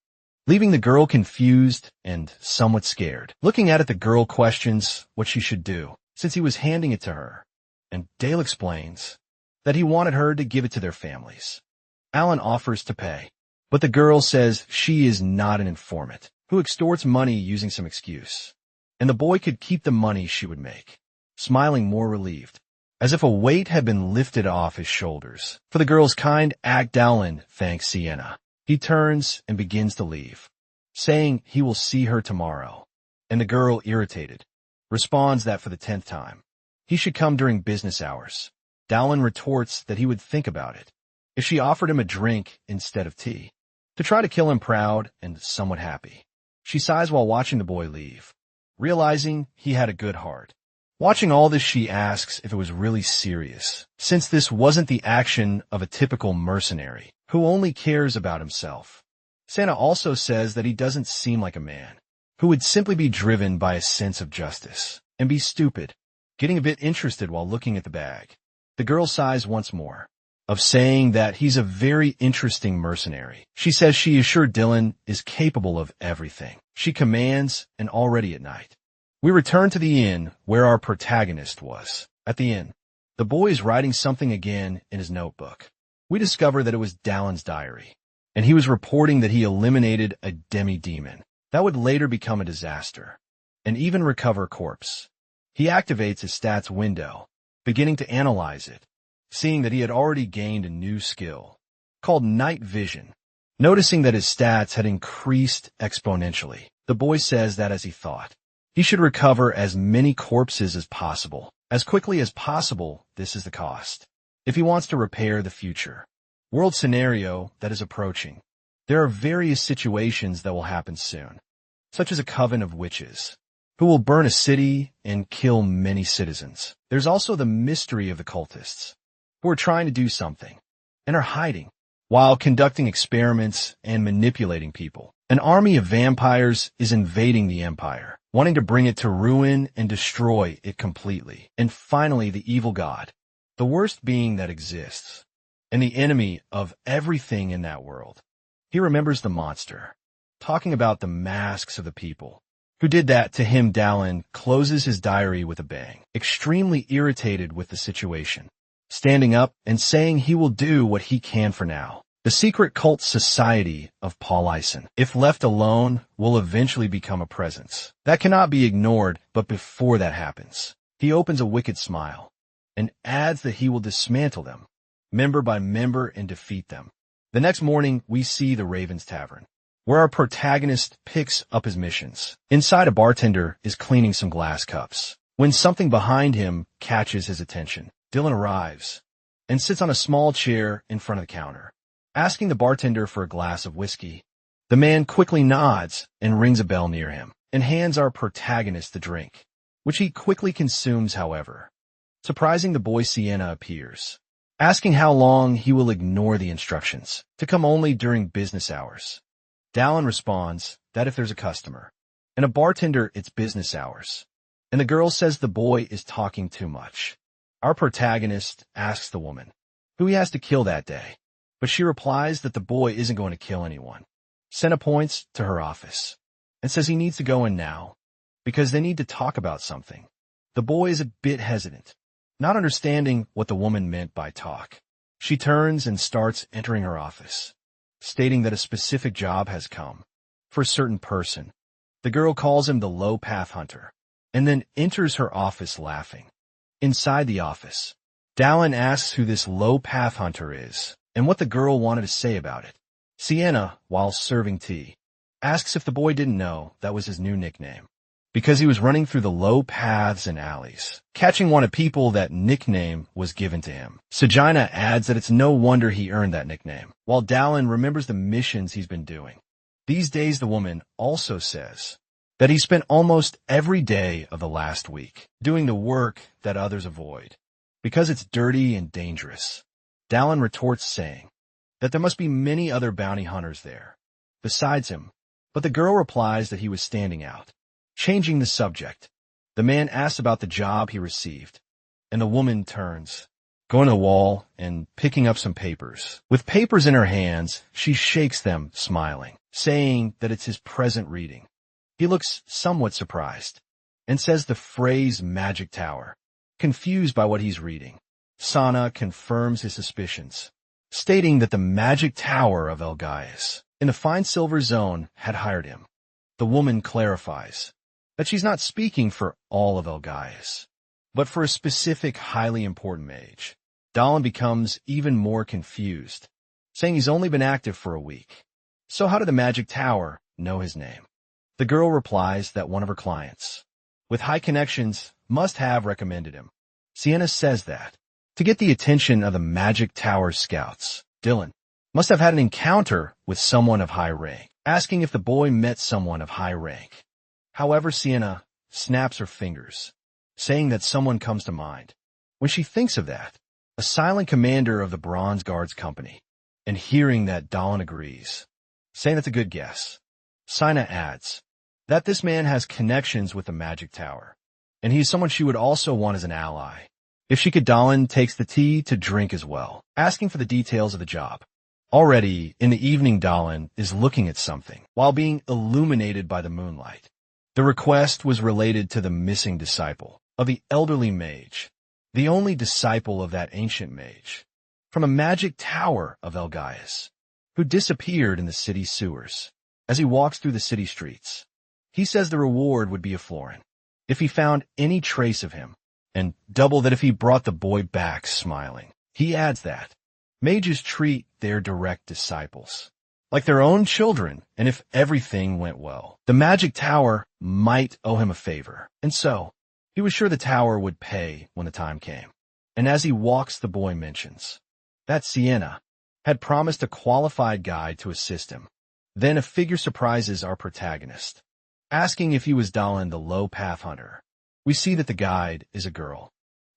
leaving the girl confused and somewhat scared. Looking at it, the girl questions what she should do, since he was handing it to her, and Dale explains that he wanted her to give it to their families. Alan offers to pay, but the girl says she is not an informant who extorts money using some excuse, and the boy could keep the money she would make. Smiling more relieved, as if a weight had been lifted off his shoulders. For the girl's kind act, Dahlin thanks Sienna. He turns and begins to leave, saying he will see her tomorrow, and the girl, irritated, responds that for the 10th time, he should come during business hours. Dahlin retorts that he would think about it if she offered him a drink instead of tea, to try to kill him proud and somewhat happy. She sighs while watching the boy leave, realizing he had a good heart. Watching all this, she asks if it was really serious, since this wasn't the action of a typical mercenary who only cares about himself. Santa also says that he doesn't seem like a man who would simply be driven by a sense of justice and be stupid, getting a bit interested while looking at the bag. The girl sighs once more, of saying that he's a very interesting mercenary. She says she is sure Dylan is capable of everything she commands, and already at night. We return to the inn where our protagonist was. At the inn, the boy is writing something again in his notebook. We discover that it was Dallin's diary, and he was reporting that he eliminated a demi-demon that would later become a disaster, and even recover a corpse. He activates his stats window, beginning to analyze it, seeing that he had already gained a new skill called night vision. Noticing that his stats had increased exponentially, the boy says that as he thought, he should recover as many corpses as possible. As quickly as possible, this is the cost, if he wants to repair the future world scenario that is approaching. There are various situations that will happen soon, such as a coven of witches, who will burn a city and kill many citizens. There's also the mystery of the cultists, who are trying to do something, and are hiding, while conducting experiments and manipulating people. An army of vampires is invading the Empire, wanting to bring it to ruin and destroy it completely. And finally, the evil god, the worst being that exists, and the enemy of everything in that world. He remembers the monster, talking about the masks of the people who did that to him. Dahlin closes his diary with a bang, extremely irritated with the situation, standing up and saying he will do what he can for now. The secret cult society of Paul Eisen, if left alone, will eventually become a presence that cannot be ignored. But before that happens, he opens a wicked smile and adds that he will dismantle them, member by member, and defeat them. The next morning, we see the Raven's Tavern, where our protagonist picks up his missions. Inside, a bartender is cleaning some glass cups, when something behind him catches his attention. Dylan arrives and sits on a small chair in front of the counter, asking the bartender for a glass of whiskey. The man quickly nods and rings a bell near him and hands our protagonist the drink, which he quickly consumes, however. Surprising the boy, Sienna appears, asking how long he will ignore the instructions to come only during business hours. Dallin responds that if there's a customer and a bartender, it's business hours, and the girl says the boy is talking too much. Our protagonist asks the woman who he has to kill that day, but she replies that the boy isn't going to kill anyone. Senna points to her office and says he needs to go in now because they need to talk about something. The boy is a bit hesitant, not understanding what the woman meant by talk. She turns and starts entering her office, stating that a specific job has come for a certain person. The girl calls him the Low Path Hunter and then enters her office laughing. Inside the office, Dallin asks who this Low Path Hunter is and what the girl wanted to say about it. Sienna, while serving tea, asks if the boy didn't know that was his new nickname, because he was running through the low paths and alleys, catching one of people. That nickname was given to him. Sajina adds that it's no wonder he earned that nickname, while Dallin remembers the missions he's been doing. These days, the woman also says that he spent almost every day of the last week doing the work that others avoid, because it's dirty and dangerous. Dallin retorts saying that there must be many other bounty hunters there besides him, but the girl replies that he was standing out. Changing the subject, the man asks about the job he received, and the woman turns, going to the wall and picking up some papers. With papers in her hands, she shakes them, smiling, saying that it's his present reading. He looks somewhat surprised and says the phrase magic tower, confused by what he's reading. Sana confirms his suspicions, stating that the magic tower of El Gaius in the fine silver zone had hired him. The woman clarifies that she's not speaking for all of El Gaius, but for a specific highly important mage. Dallin becomes even more confused, saying he's only been active for a week. So how did the magic tower know his name? The girl replies that one of her clients, with high connections, must have recommended him. Sienna says that to get the attention of the magic tower scouts, Dylan must have had an encounter with someone of high rank, asking if the boy met someone of high rank. However, Sienna snaps her fingers, saying that someone comes to mind. When she thinks of that, a silent commander of the Bronze Guards Company, and hearing that, Dallin agrees, saying that's a good guess. Sina adds that this man has connections with the magic tower, and he's someone she would also want as an ally. If she could, Dallin takes the tea to drink as well, asking for the details of the job. Already in the evening, Dallin is looking at something while being illuminated by the moonlight. The request was related to the missing disciple of the elderly mage, the only disciple of that ancient mage, from a magic tower of El Gaius, who disappeared in the city sewers. As he walks through the city streets, he says the reward would be a florin if he found any trace of him, and double that if he brought the boy back smiling. He adds that mages treat their direct disciples like their own children, and if everything went well, the magic tower might owe him a favor, and so he was sure the tower would pay when the time came. And as he walks, the boy mentions that Sienna had promised a qualified guide to assist him. Then a figure surprises our protagonist, asking if he was Dallin the Low Path Hunter. We see that the guide is a girl,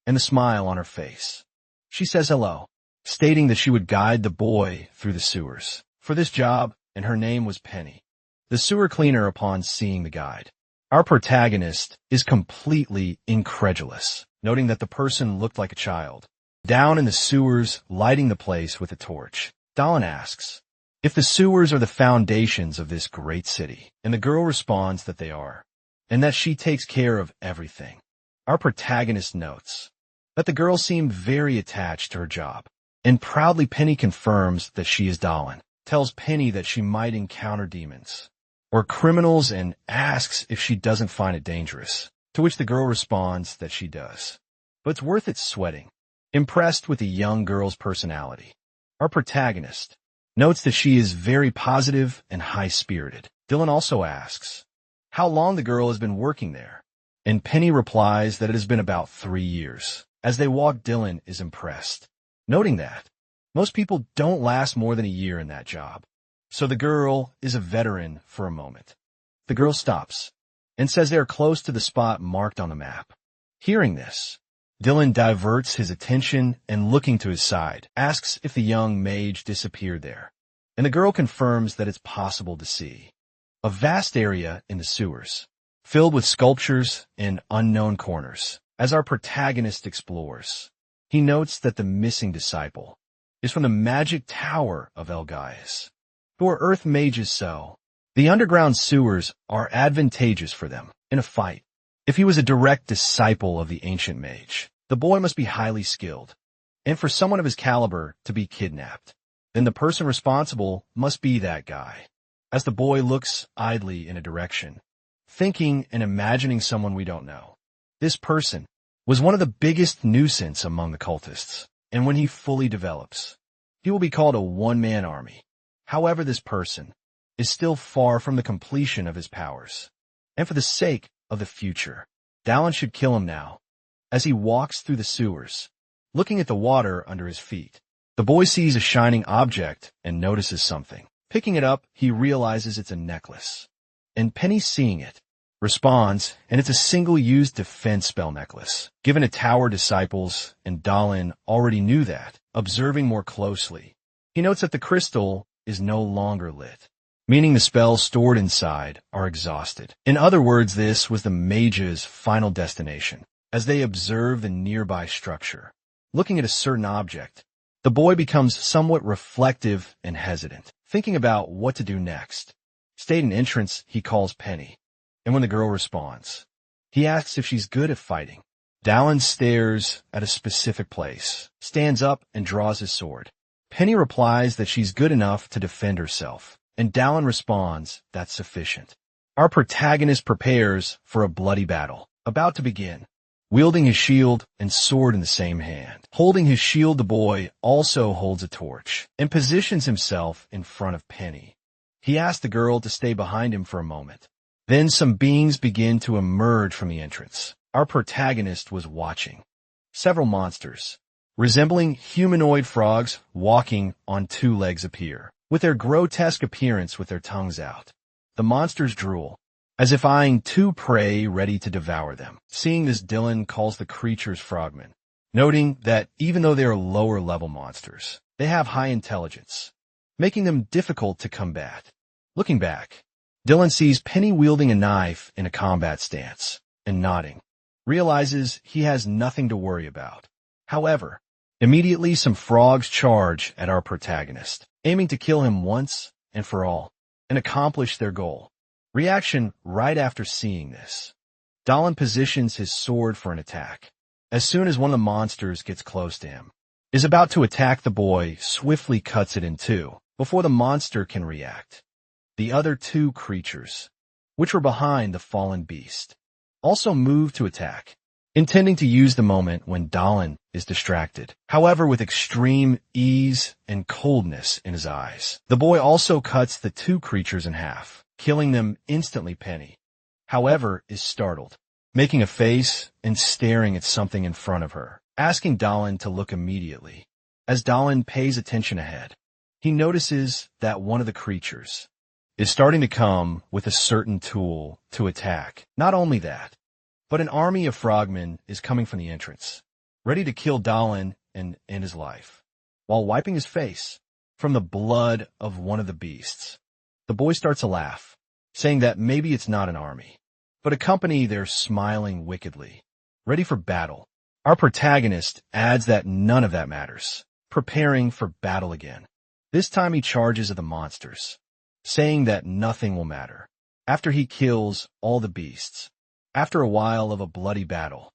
and a smile on her face. She says hello, stating that she would guide the boy through the sewers for this job, and her name was Penny, the sewer cleaner. Upon seeing the guide, our protagonist is completely incredulous, noting that the person looked like a child. Down in the sewers, lighting the place with a torch, Dallin asks if the sewers are the foundations of this great city, and the girl responds that they are, and that she takes care of everything. Our protagonist notes that the girl seemed very attached to her job, and proudly Penny confirms that she is Dallin, tells Penny that she might encounter demons or criminals, and asks if she doesn't find it dangerous, to which the girl responds that she does, but it's worth it sweating. Impressed with the young girl's personality, our protagonist notes that she is very positive and high-spirited. Dylan also asks how long the girl has been working there, and Penny replies that it has been about 3 years. As they walk, Dylan is impressed, noting that most people don't last more than a year in that job. So the girl is a veteran for a moment. The girl stops and says they are close to the spot marked on the map. Hearing this, Dylan diverts his attention and looking to his side, asks if the young mage disappeared there. And the girl confirms that it's possible to see a vast area in the sewers, filled with sculptures and unknown corners. As our protagonist explores, he notes that the missing disciple is from the magic tower of Elgais. Who are earth mages, so the underground sewers are advantageous for them in a fight. If he was a direct disciple of the ancient mage, the boy must be highly skilled, and for someone of his caliber to be kidnapped, then the person responsible must be that guy. As the boy looks idly in a direction, thinking and imagining someone we don't know, this person was one of the biggest nuisance among the cultists, and when he fully develops, he will be called a one-man army. However, this person is still far from the completion of his powers, and for the sake of the future, Dallin should kill him now. As he walks through the sewers, looking at the water under his feet, the boy sees a shining object and notices something. Picking it up, he realizes it's a necklace. And Penny, seeing it, responds, and it's a single-use defense spell necklace, given to tower disciples, and Dallin already knew that. Observing more closely, he notes that the crystal is no longer lit, meaning the spells stored inside are exhausted. In other words, this was the mage's final destination. As they observe the nearby structure, looking at a certain object, the boy becomes somewhat reflective and hesitant, thinking about what to do next. Stayed an entrance, he calls Penny, and when the girl responds, he asks if she's good at fighting. Dallin stares at a specific place, stands up, and draws his sword. Penny replies that she's good enough to defend herself, and Dallin responds that's sufficient. Our protagonist prepares for a bloody battle, about to begin, wielding his shield and sword in the same hand. Holding his shield, the boy also holds a torch and positions himself in front of Penny. He asks the girl to stay behind him for a moment. Then some beings begin to emerge from the entrance. Our protagonist was watching. Several monsters, resembling humanoid frogs walking on two legs, appear, with their grotesque appearance with their tongues out. The monsters drool, as if eyeing two prey ready to devour them. Seeing this, Dylan calls the creatures frogmen, noting that even though they are lower-level monsters, they have high intelligence, making them difficult to combat. Looking back, Dylan sees Penny wielding a knife in a combat stance, and nodding, realizes he has nothing to worry about. However, immediately some frogs charge at our protagonist, aiming to kill him once and for all, and accomplish their goal. Reaction right after seeing this. Dallin positions his sword for an attack. As soon as one of the monsters gets close to him, is about to attack, the boy swiftly cuts it in two before the monster can react. The other two creatures, which were behind the fallen beast, also move to attack, intending to use the moment when Dallin is distracted. However, with extreme ease and coldness in his eyes, the boy also cuts the two creatures in half, killing them instantly. Penny, however, is startled, making a face and staring at something in front of her, asking Dallin to look immediately. As Dallin pays attention ahead, he notices that one of the creatures is starting to come with a certain tool to attack. Not only that, but an army of frogmen is coming from the entrance, ready to kill Dallin and end his life. While wiping his face from the blood of one of the beasts, the boy starts to laugh, saying that maybe it's not an army, but a company there smiling wickedly, ready for battle. Our protagonist adds that none of that matters, preparing for battle again. This time he charges at the monsters, saying that nothing will matter after he kills all the beasts. After a while of a bloody battle,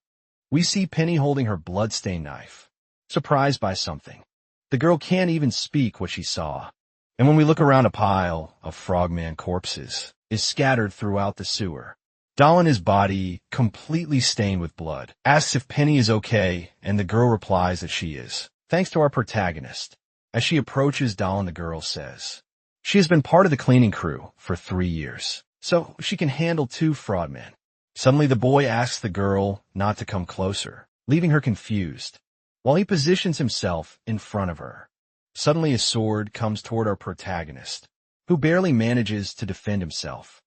we see Penny holding her blood-stained knife, surprised by something. The girl can't even speak what she saw, and when we look around, a pile of frogman corpses is scattered throughout the sewer. Dallin, his body completely stained with blood, asks if Penny is okay, and the girl replies that she is, thanks to our protagonist. As she approaches Dallin, the girl says she has been part of the cleaning crew for 3 years, so she can handle 2 frogmen. Suddenly, the boy asks the girl not to come closer, leaving her confused, while he positions himself in front of her. Suddenly, a sword comes toward our protagonist, who barely manages to defend himself.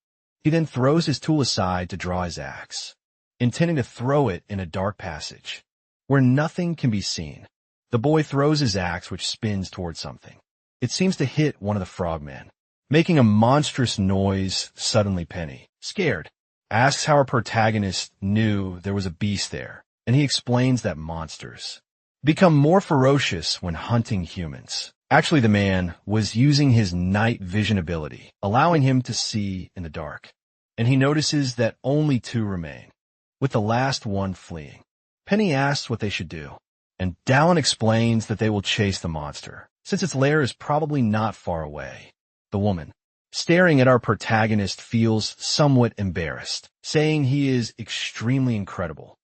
He then throws his tool aside to draw his axe, intending to throw it in a dark passage, where nothing can be seen. The boy throws his axe, which spins towards something. It seems to hit one of the frogmen, making a monstrous noise. Suddenly Penny, scared, asks how our protagonist knew there was a beast there, and he explains that monsters become more ferocious when hunting humans. Actually, the man was using his night vision ability, allowing him to see in the dark, and he notices that only 2 remain, with the last one fleeing. Penny asks what they should do, and Dallin explains that they will chase the monster, since its lair is probably not far away. The woman, staring at our protagonist, feels somewhat embarrassed, saying he is extremely incredible.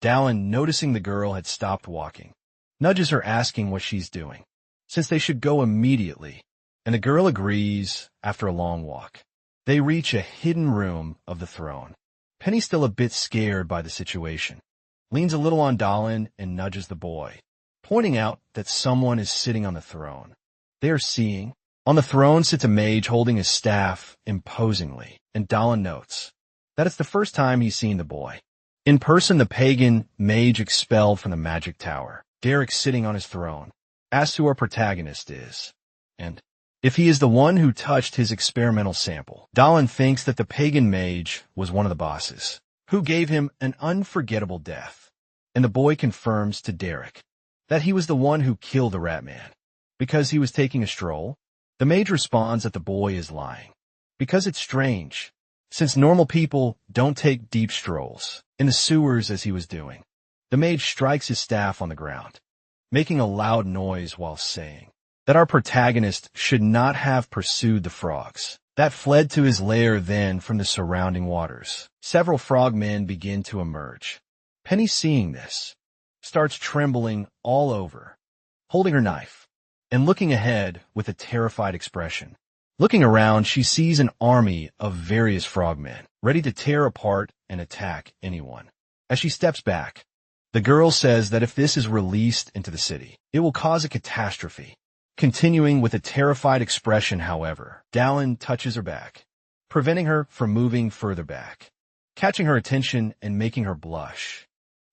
Dallin, noticing the girl had stopped walking, nudges her, asking what she's doing, since they should go immediately, and the girl agrees. After a long walk, they reach a hidden room of the throne. Penny, still a bit scared by the situation, leans a little on Dallin and nudges the boy, pointing out that someone is sitting on the throne. They are seeing. On the throne sits a mage holding his staff imposingly, and Dallin notes that it's the first time he's seen the boy in person. The pagan mage expelled from the magic tower. Derek, sitting on his throne, asks who our protagonist is, and if he is the one who touched his experimental sample. Dallin thinks that the pagan mage was one of the bosses, who gave him an unforgettable death, and the boy confirms to Derek that he was the one who killed the rat man because he was taking a stroll. The mage responds that the boy is lying, because it's strange, since normal people don't take deep strolls in the sewers as he was doing. The mage strikes his staff on the ground, making a loud noise while saying that our protagonist should not have pursued the frogs that fled to his lair then from the surrounding waters. Several frogmen begin to emerge. Penny, seeing this, starts trembling all over, holding her knife and looking ahead with a terrified expression. Looking around, she sees an army of various frogmen, ready to tear apart and attack anyone. As she steps back, the girl says that if this is released into the city, it will cause a catastrophe. Continuing with a terrified expression, however, Dallin touches her back, preventing her from moving further back, catching her attention and making her blush.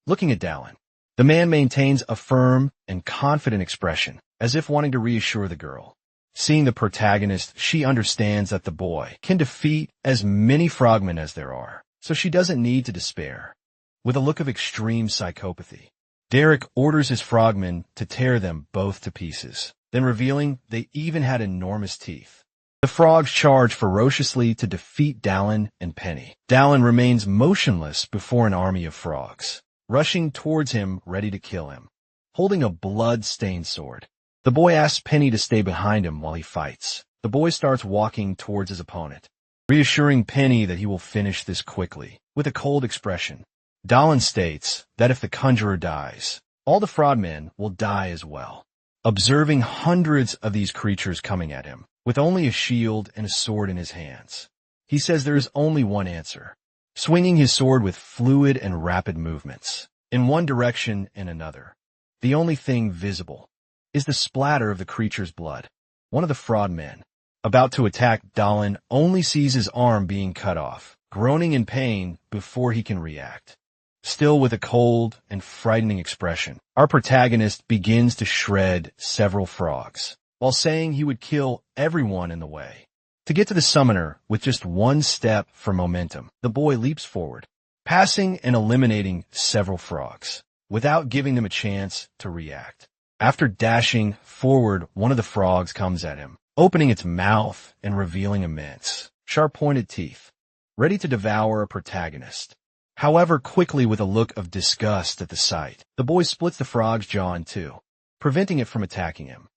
Looking at Dallin, the man maintains a firm and confident expression, as if wanting to reassure the girl. Seeing the protagonist, she understands that the boy can defeat as many frogmen as there are, so she doesn't need to despair. With a look of extreme psychopathy, Derek orders his frogmen to tear them both to pieces, then revealing they even had enormous teeth. The frogs charge ferociously to defeat Dallin and Penny. Dallin remains motionless before an army of frogs, rushing towards him ready to kill him, holding a blood-stained sword. The boy asks Penny to stay behind him while he fights. The boy starts walking towards his opponent, reassuring Penny that he will finish this quickly. With a cold expression, Dallin states that if the conjurer dies, all the frogmen will die as well. Observing hundreds of these creatures coming at him, with only a shield and a sword in his hands, he says there is only one answer, swinging his sword with fluid and rapid movements, in one direction and another. The only thing visible is the splatter of the creature's blood. One of the frogmen, about to attack Dallin, only sees his arm being cut off, groaning in pain before he can react. Still with a cold and frightening expression, our protagonist begins to shred several frogs, while saying he would kill everyone in the way. To get to the summoner with just one step for momentum, the boy leaps forward, passing and eliminating several frogs, without giving them a chance to react. After dashing forward, one of the frogs comes at him, opening its mouth and revealing immense, sharp-pointed teeth, ready to devour a protagonist. However, quickly, with a look of disgust at the sight, the boy splits the frog's jaw in two, preventing it from attacking him.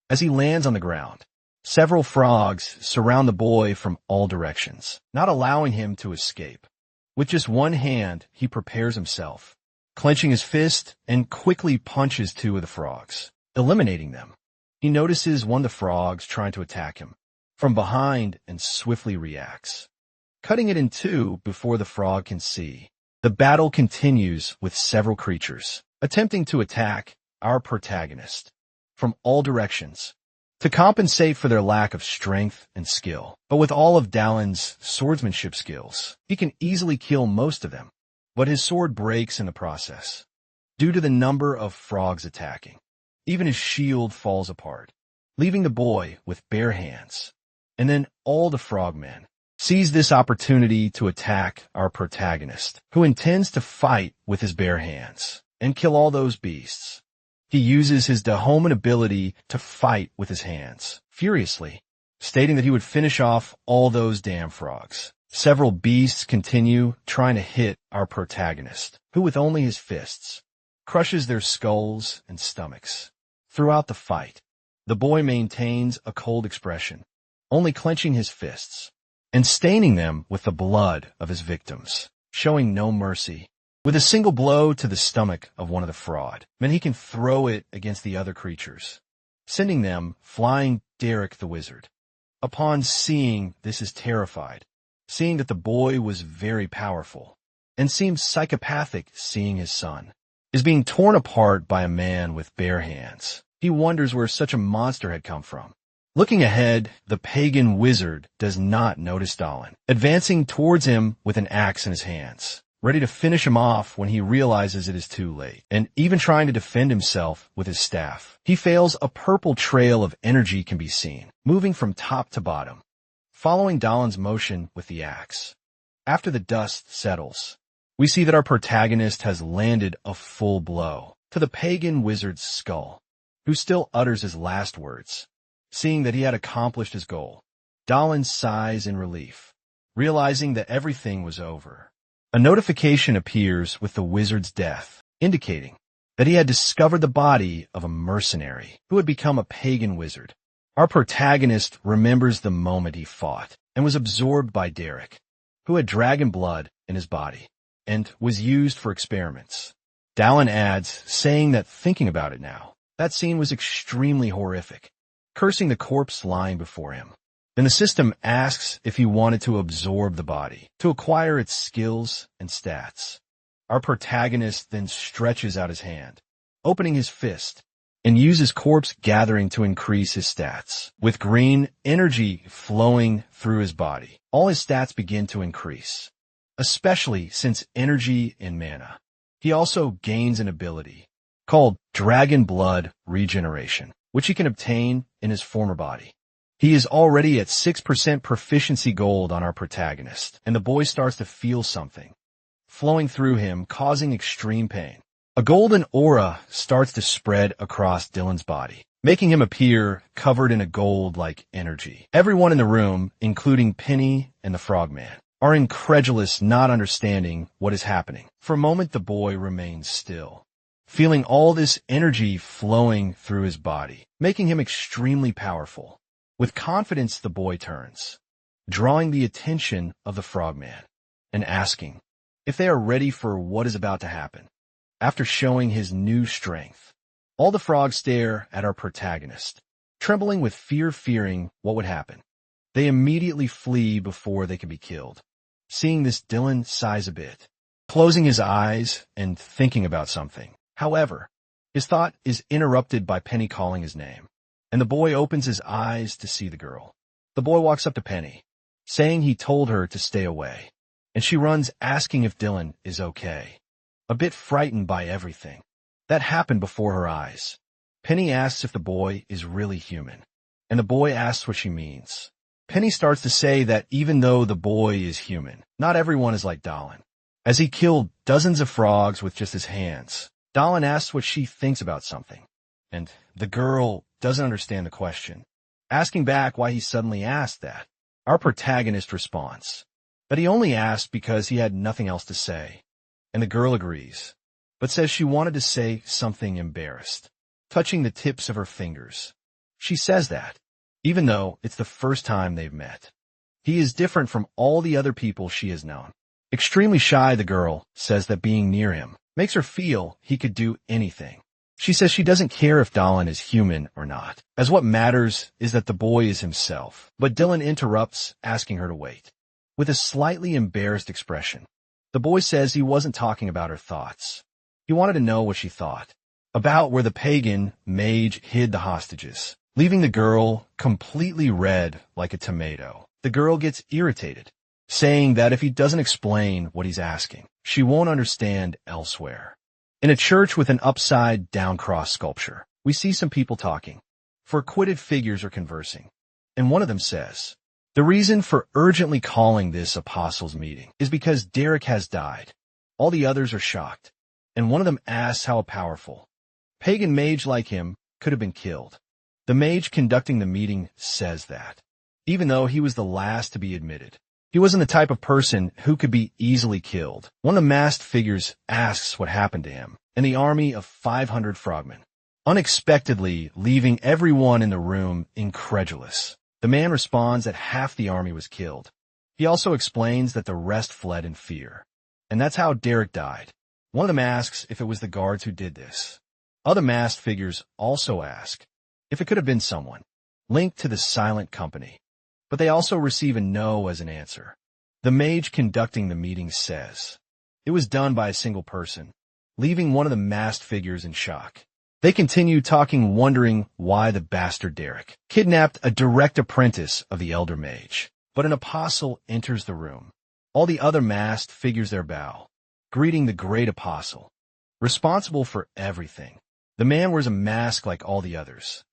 As he lands on the ground, several frogs surround the boy from all directions, not allowing him to escape. With just one hand, he prepares himself, clenching his fist, and quickly punches 2 of the frogs, eliminating them. He notices one of the frogs trying to attack him from behind and swiftly reacts, cutting it in 2 before the frog can see. The battle continues with several creatures attempting to attack our protagonist from all directions. to compensate for their lack of strength and skill. But with all of Dalin's swordsmanship skills, he can easily kill most of them. But his sword breaks in the process, due to the number of frogs attacking. Even his shield falls apart, leaving the boy with bare hands. And then all the frogmen seize this opportunity to attack our protagonist, who intends to fight with his bare hands and kill all those beasts. He uses his Dahoman ability to fight with his hands, furiously, stating that he would finish off all those damn frogs. Several beasts continue trying to hit our protagonist, who with only his fists crushes their skulls and stomachs. Throughout the fight, the boy maintains a cold expression, only clenching his fists and staining them with the blood of his victims, showing no mercy. With a single blow to the stomach of one of the frogmen, he can throw it against the other creatures, sending them flying. Derek the wizard, upon seeing this, is terrified, seeing that the boy was very powerful, and seems psychopathic seeing his son is being torn apart by a man with bare hands. He wonders where such a monster had come from. Looking ahead, the pagan wizard does not notice Dalin, advancing towards him with an axe in his hands, ready to finish him off when he realizes it is too late, and even trying to defend himself with his staff. He fails. A purple trail of energy can be seen, moving from top to bottom, following Dalin's motion with the axe. After the dust settles, we see that our protagonist has landed a full blow to the pagan wizard's skull, who still utters his last words. Seeing that he had accomplished his goal, Dalin sighs in relief, realizing that everything was over. A notification appears with the wizard's death, indicating that he had discovered the body of a mercenary who had become a pagan wizard. Our protagonist remembers the moment he fought and was absorbed by Derek, who had dragon blood in his body and was used for experiments. Dalin adds, saying that thinking about it now, that scene was extremely horrific, cursing the corpse lying before him. Then the system asks if he wanted to absorb the body to acquire its skills and stats. Our protagonist then stretches out his hand, opening his fist, and uses corpse gathering to increase his stats. With green energy flowing through his body, all his stats begin to increase, especially since energy and mana. He also gains an ability called Dragon Blood Regeneration, which he can obtain in his former body. He is already at 6% proficiency gold on our protagonist, and the boy starts to feel something flowing through him, causing extreme pain. A golden aura starts to spread across Dylan's body, making him appear covered in a gold-like energy. Everyone in the room, including Penny and the Frogman, are incredulous, not understanding what is happening. For a moment, the boy remains still, feeling all this energy flowing through his body, making him extremely powerful. With confidence, the boy turns, drawing the attention of the Frogman and asking if they are ready for what is about to happen. After showing his new strength, all the frogs stare at our protagonist, trembling with fear, fearing what would happen. They immediately flee before they can be killed. Seeing this, Dylan sighs a bit, closing his eyes and thinking about something. However, his thought is interrupted by Penny calling his name, and the boy opens his eyes to see the girl. The boy walks up to Penny, saying he told her to stay away, and she runs asking if Dylan is okay. A bit frightened by everything that happened before her eyes, Penny asks if the boy is really human, and the boy asks what she means. Penny starts to say that even though the boy is human, not everyone is like Dalin, as he killed dozens of frogs with just his hands. Dalin asks what she thinks about something, and the girl doesn't understand the question, asking back why he suddenly asked that. Our protagonist responds that he only asked because he had nothing else to say, and the girl agrees, but says she wanted to say something embarrassed, touching the tips of her fingers. She says that, even though it's the first time they've met, he is different from all the other people she has known. Extremely shy, the girl says that being near him makes her feel he could do anything. She says she doesn't care if Dalin is human or not, as what matters is that the boy is himself. But Dylan interrupts, asking her to wait. With a slightly embarrassed expression, the boy says he wasn't talking about her thoughts. He wanted to know what she thought about where the pagan mage hid the hostages. leaving the girl completely red like a tomato. The girl gets irritated, saying that if he doesn't explain what he's asking, she won't understand elsewhere. In a church with an upside-down cross sculpture, we see some people talking. Four acquitted figures are conversing, and one of them says, "The reason for urgently calling this apostles' meeting is because Derek has died." All the others are shocked, and one of them asks how a powerful, pagan mage like him could have been killed. The mage conducting the meeting says that, even though he was the last to be admitted, he wasn't the type of person who could be easily killed. One of the masked figures asks what happened to him and the army of 500 frogmen, unexpectedly leaving everyone in the room incredulous. The man responds that half the army was killed. He also explains that the rest fled in fear. And that's how Derek died. One of them asks if it was the guards who did this. Other masked figures also ask if it could have been someone linked to the silent company. But they also receive a no as an answer. The mage conducting the meeting says it was done by a single person, leaving one of the masked figures in shock. They continue talking, wondering why the bastard Derek kidnapped a direct apprentice of the elder mage. But an apostle enters the room. All the other masked figures their bow, greeting the great apostle, responsible for everything. The man wears a mask like all the others,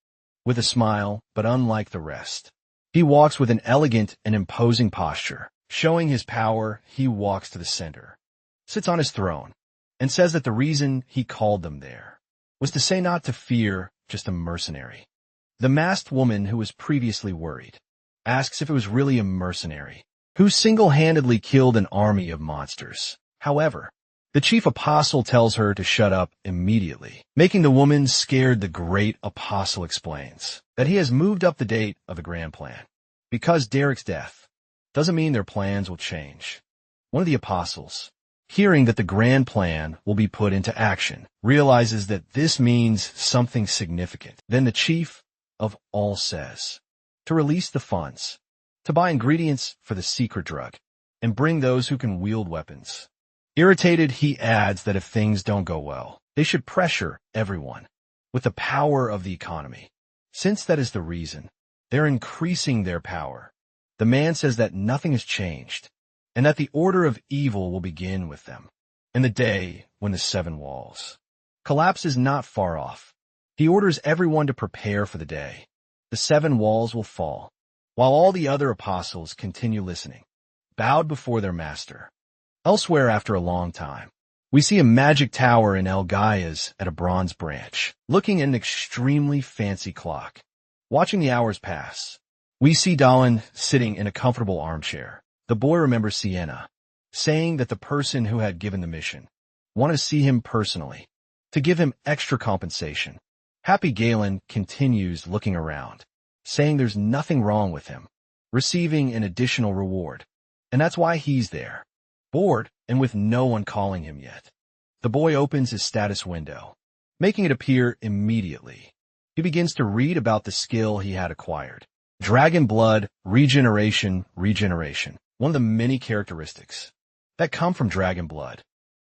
with a smile, but unlike the rest. He walks with an elegant and imposing posture. Showing his power, he walks to the center, sits on his throne, and says that the reason he called them there was to say not to fear, just a mercenary. The masked woman, who was previously worried, asks if it was really a mercenary who single-handedly killed an army of monsters. However, the chief apostle tells her to shut up immediately. Making the woman scared, the great apostle explains that he has moved up the date of the grand plan. Because Derek's death doesn't mean their plans will change. One of the apostles, hearing that the grand plan will be put into action, realizes that this means something significant. Then the chief of all says to release the funds, to buy ingredients for the secret drug, and bring those who can wield weapons. Irritated, he adds that if things don't go well, they should pressure everyone with the power of the economy. Since that is the reason, they're increasing their power. The man says that nothing has changed, and that the order of evil will begin with them. And the day when the 7 walls collapse is not far off. He orders everyone to prepare for the day. The 7 walls will fall, while all the other apostles continue listening, bowed before their master. Elsewhere, after a long time, we see a magic tower in El Gaia's at a bronze branch, looking at an extremely fancy clock. Watching the hours pass, we see Dahlin sitting in a comfortable armchair. The boy remembers Sienna, saying that the person who had given the mission wanted to see him personally, to give him extra compensation. Happy Galen continues looking around, saying there's nothing wrong with him, receiving an additional reward, and that's why he's there. Bored, and with no one calling him yet, the boy opens his status window, making it appear immediately. He begins to read about the skill he had acquired. Dragon blood, regeneration. One of the many characteristics that come from dragon blood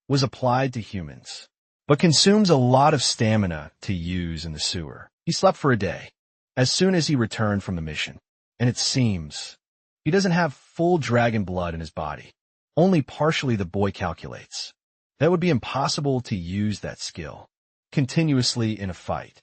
was applied to humans, but consumes a lot of stamina to use in the sewer. He slept for a day as soon as he returned from the mission, and it seems he doesn't have full dragon blood in his body. Only partially, the boy calculates. That would be impossible to use that skill continuously in a fight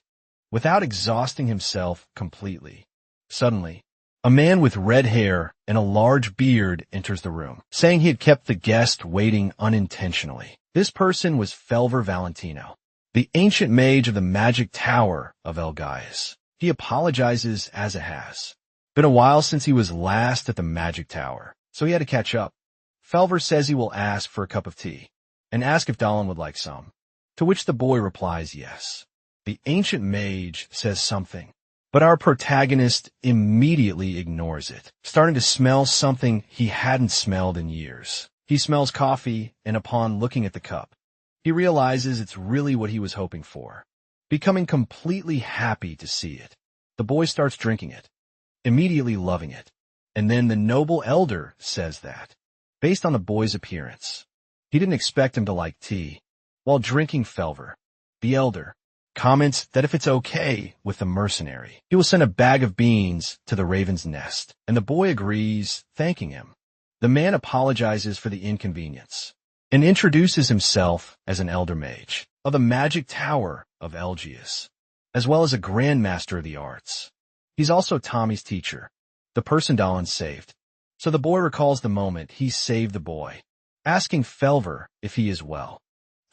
without exhausting himself completely. Suddenly, a man with red hair and a large beard enters the room, saying he had kept the guest waiting unintentionally. This person was Felver Valentino, the ancient mage of the magic tower of El Gaius. He apologizes as it has been a while since he was last at the magic tower, so he had to catch up. Felver says he will ask for a cup of tea and ask if Dahlin would like some, to which the boy replies yes. The ancient mage says something, but our protagonist immediately ignores it, starting to smell something he hadn't smelled in years. He smells coffee, and upon looking at the cup, he realizes it's really what he was hoping for, becoming completely happy to see it. The boy starts drinking it, immediately loving it, and then the noble elder says that, based on the boy's appearance, he didn't expect him to like tea. While drinking Felver, the elder comments that if it's okay with the mercenary, he will send a bag of beans to the raven's nest, and the boy agrees, thanking him. The man apologizes for the inconvenience and introduces himself as an elder mage of the magic tower of Elgius, as well as a grandmaster of the arts. He's also Tommy's teacher, the person Dallin saved. So the boy recalls the moment he saved the boy, asking Felver if he is well.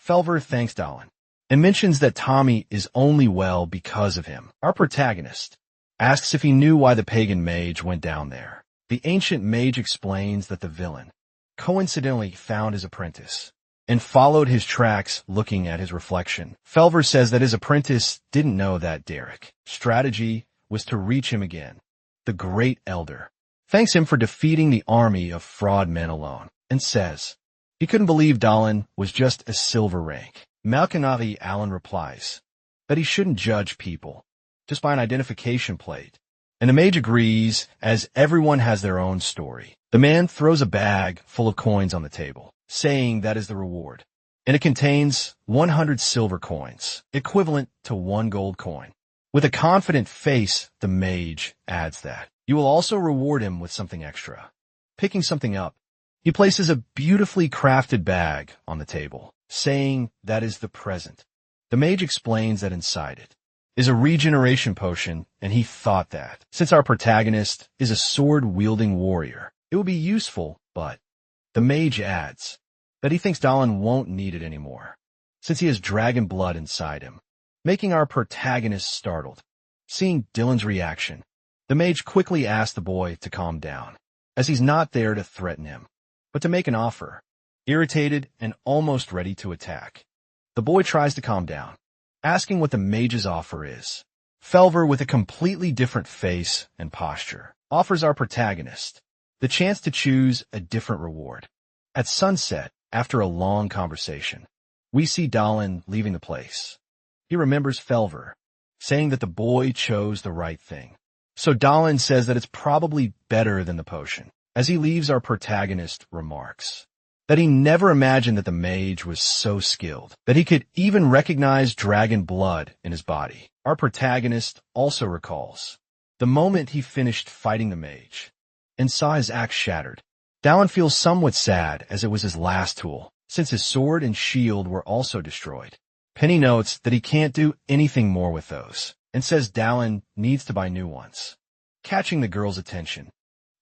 Felver thanks Dallin and mentions that Tommy is only well because of him. Our protagonist asks if he knew why the pagan mage went down there. The ancient mage explains that the villain coincidentally found his apprentice and followed his tracks looking at his reflection. Felver says that his apprentice didn't know that Derek's strategy was to reach him again. The great elder thanks him for defeating the army of fraud men alone and says he couldn't believe Dallin was just a silver rank. Malkanavi Allen replies that he shouldn't judge people just by an identification plate, and the mage agrees as everyone has their own story. The man throws a bag full of coins on the table, saying that is the reward, and it contains 100 silver coins, equivalent to 1 gold coin. With a confident face, the mage adds that you will also reward him with something extra. Picking something up, he places a beautifully crafted bag on the table, saying that is the present. The mage explains that inside it is a regeneration potion, and he thought that, since our protagonist is a sword-wielding warrior, it would be useful, but the mage adds that he thinks Dallin won't need it anymore, since he has dragon blood inside him, making our protagonist startled. Seeing Dylan's reaction, the mage quickly asks the boy to calm down, as he's not there to threaten him, but to make an offer. Irritated and almost ready to attack, the boy tries to calm down, asking what the mage's offer is. Felver, with a completely different face and posture, offers our protagonist the chance to choose a different reward. At sunset, after a long conversation, we see Dallin leaving the place. He remembers Felver, saying that the boy chose the right thing. So Dallin says that it's probably better than the potion. As he leaves, our protagonist remarks that he never imagined that the mage was so skilled, that he could even recognize dragon blood in his body. Our protagonist also recalls the moment he finished fighting the mage and saw his axe shattered. Dallin feels somewhat sad as it was his last tool, since his sword and shield were also destroyed. Penny notes that he can't do anything more with those, and says Dallin needs to buy new ones. Catching the girl's attention,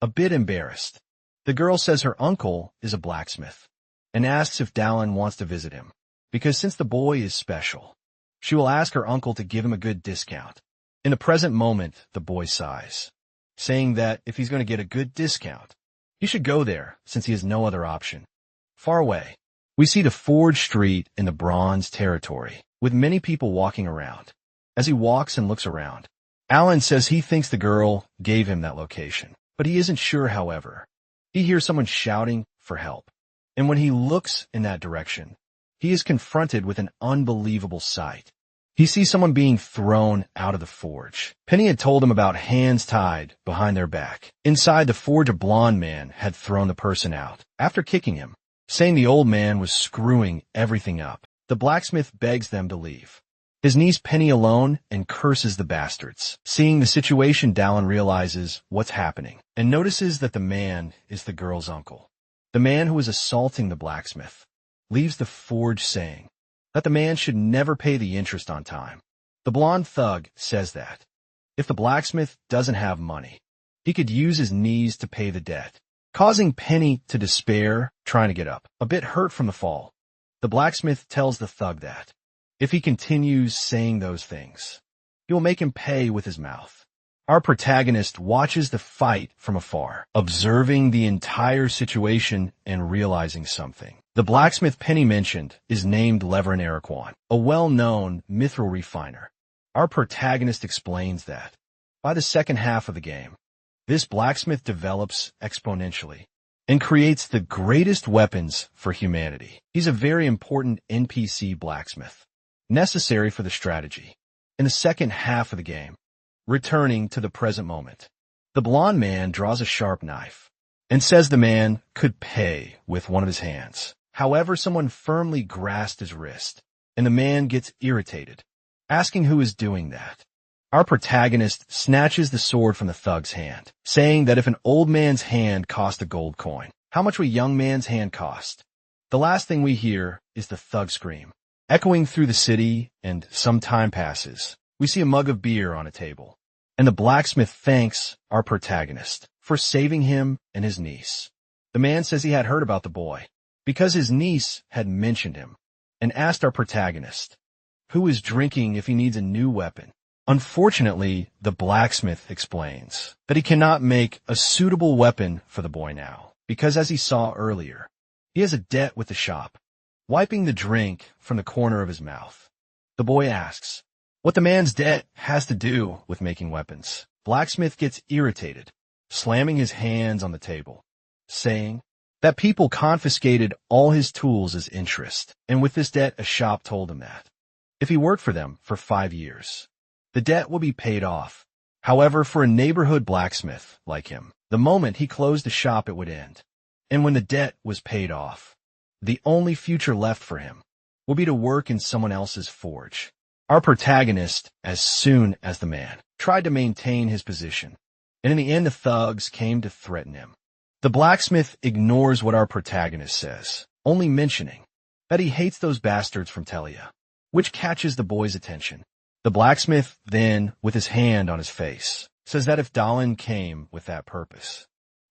a bit embarrassed, the girl says her uncle is a blacksmith and asks if Dallin wants to visit him, because since the boy is special, she will ask her uncle to give him a good discount. In the present moment, the boy sighs, saying that if he's going to get a good discount, he should go there since he has no other option. Far away, we see the Forge Street in the Bronze territory, with many people walking around. As he walks and looks around, Alan says he thinks the girl gave him that location, but he isn't sure. However, he hears someone shouting for help, and when he looks in that direction, he is confronted with an unbelievable sight. He sees someone being thrown out of the forge. Penny had told him about hands tied behind their back. Inside the forge, a blonde man had thrown the person out after kicking him, saying the old man was screwing everything up. The blacksmith begs them to leave. His niece Penny alone and curses the bastards. Seeing the situation, Dallin realizes what's happening and notices that the man is the girl's uncle. The man who is assaulting the blacksmith leaves the forge, saying that the man should never pay the interest on time. The blonde thug says that if the blacksmith doesn't have money, he could use his knees to pay the debt, causing Penny to despair, trying to get up. A bit hurt from the fall, the blacksmith tells the thug that if he continues saying those things, he will make him pay with his mouth. Our protagonist watches the fight from afar, observing the entire situation and realizing something. The blacksmith Penny mentioned is named Leverin Araquan, a well-known mithril refiner. Our protagonist explains that by the second half of the game, this blacksmith develops exponentially and creates the greatest weapons for humanity. He's a very important NPC blacksmith, necessary for the strategy. In the second half of the game, returning to the present moment, the blonde man draws a sharp knife and says the man could pay with one of his hands. However, someone firmly grasped his wrist, and the man gets irritated asking who is doing that. Our protagonist snatches the sword from the thug's hand, saying that if an old man's hand cost a gold coin, how much would a young man's hand cost? The last thing we hear is the thug scream, echoing through the city, and some time passes. We see a mug of beer on a table, and the blacksmith thanks our protagonist for saving him and his niece. The man says he had heard about the boy because his niece had mentioned him, and asked our protagonist who is drinking if he needs a new weapon. Unfortunately, the blacksmith explains that he cannot make a suitable weapon for the boy now, because as he saw earlier, he has a debt with the shop. Wiping the drink from the corner of his mouth, the boy asks what the man's debt has to do with making weapons. Blacksmith gets irritated, slamming his hands on the table, saying that people confiscated all his tools as interest, and with this debt a shop told him that if he worked for them for 5 years, the debt will be paid off. However, for a neighborhood blacksmith like him, the moment he closed the shop it would end. And when the debt was paid off, the only future left for him will be to work in someone else's forge. Our protagonist, as soon as the man tried to maintain his position, and in the end the thugs came to threaten him. The blacksmith ignores what our protagonist says, only mentioning that he hates those bastards from Telia, which catches the boy's attention. The blacksmith then, with his hand on his face, says that if Dahlin came with that purpose,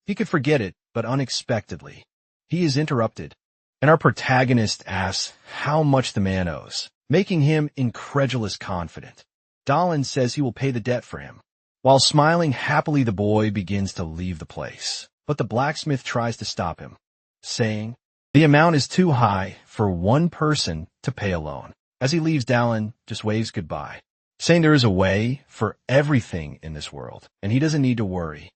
he could forget it, but unexpectedly, he is interrupted, and our protagonist asks how much the man owes, making him incredulous confident. Dahlin says he will pay the debt for him. While smiling happily, the boy begins to leave the place, but the blacksmith tries to stop him, saying the amount is too high for one person to pay alone. As he leaves, Dahlin just waves goodbye, saying there is a way for everything in this world, and he doesn't need to worry.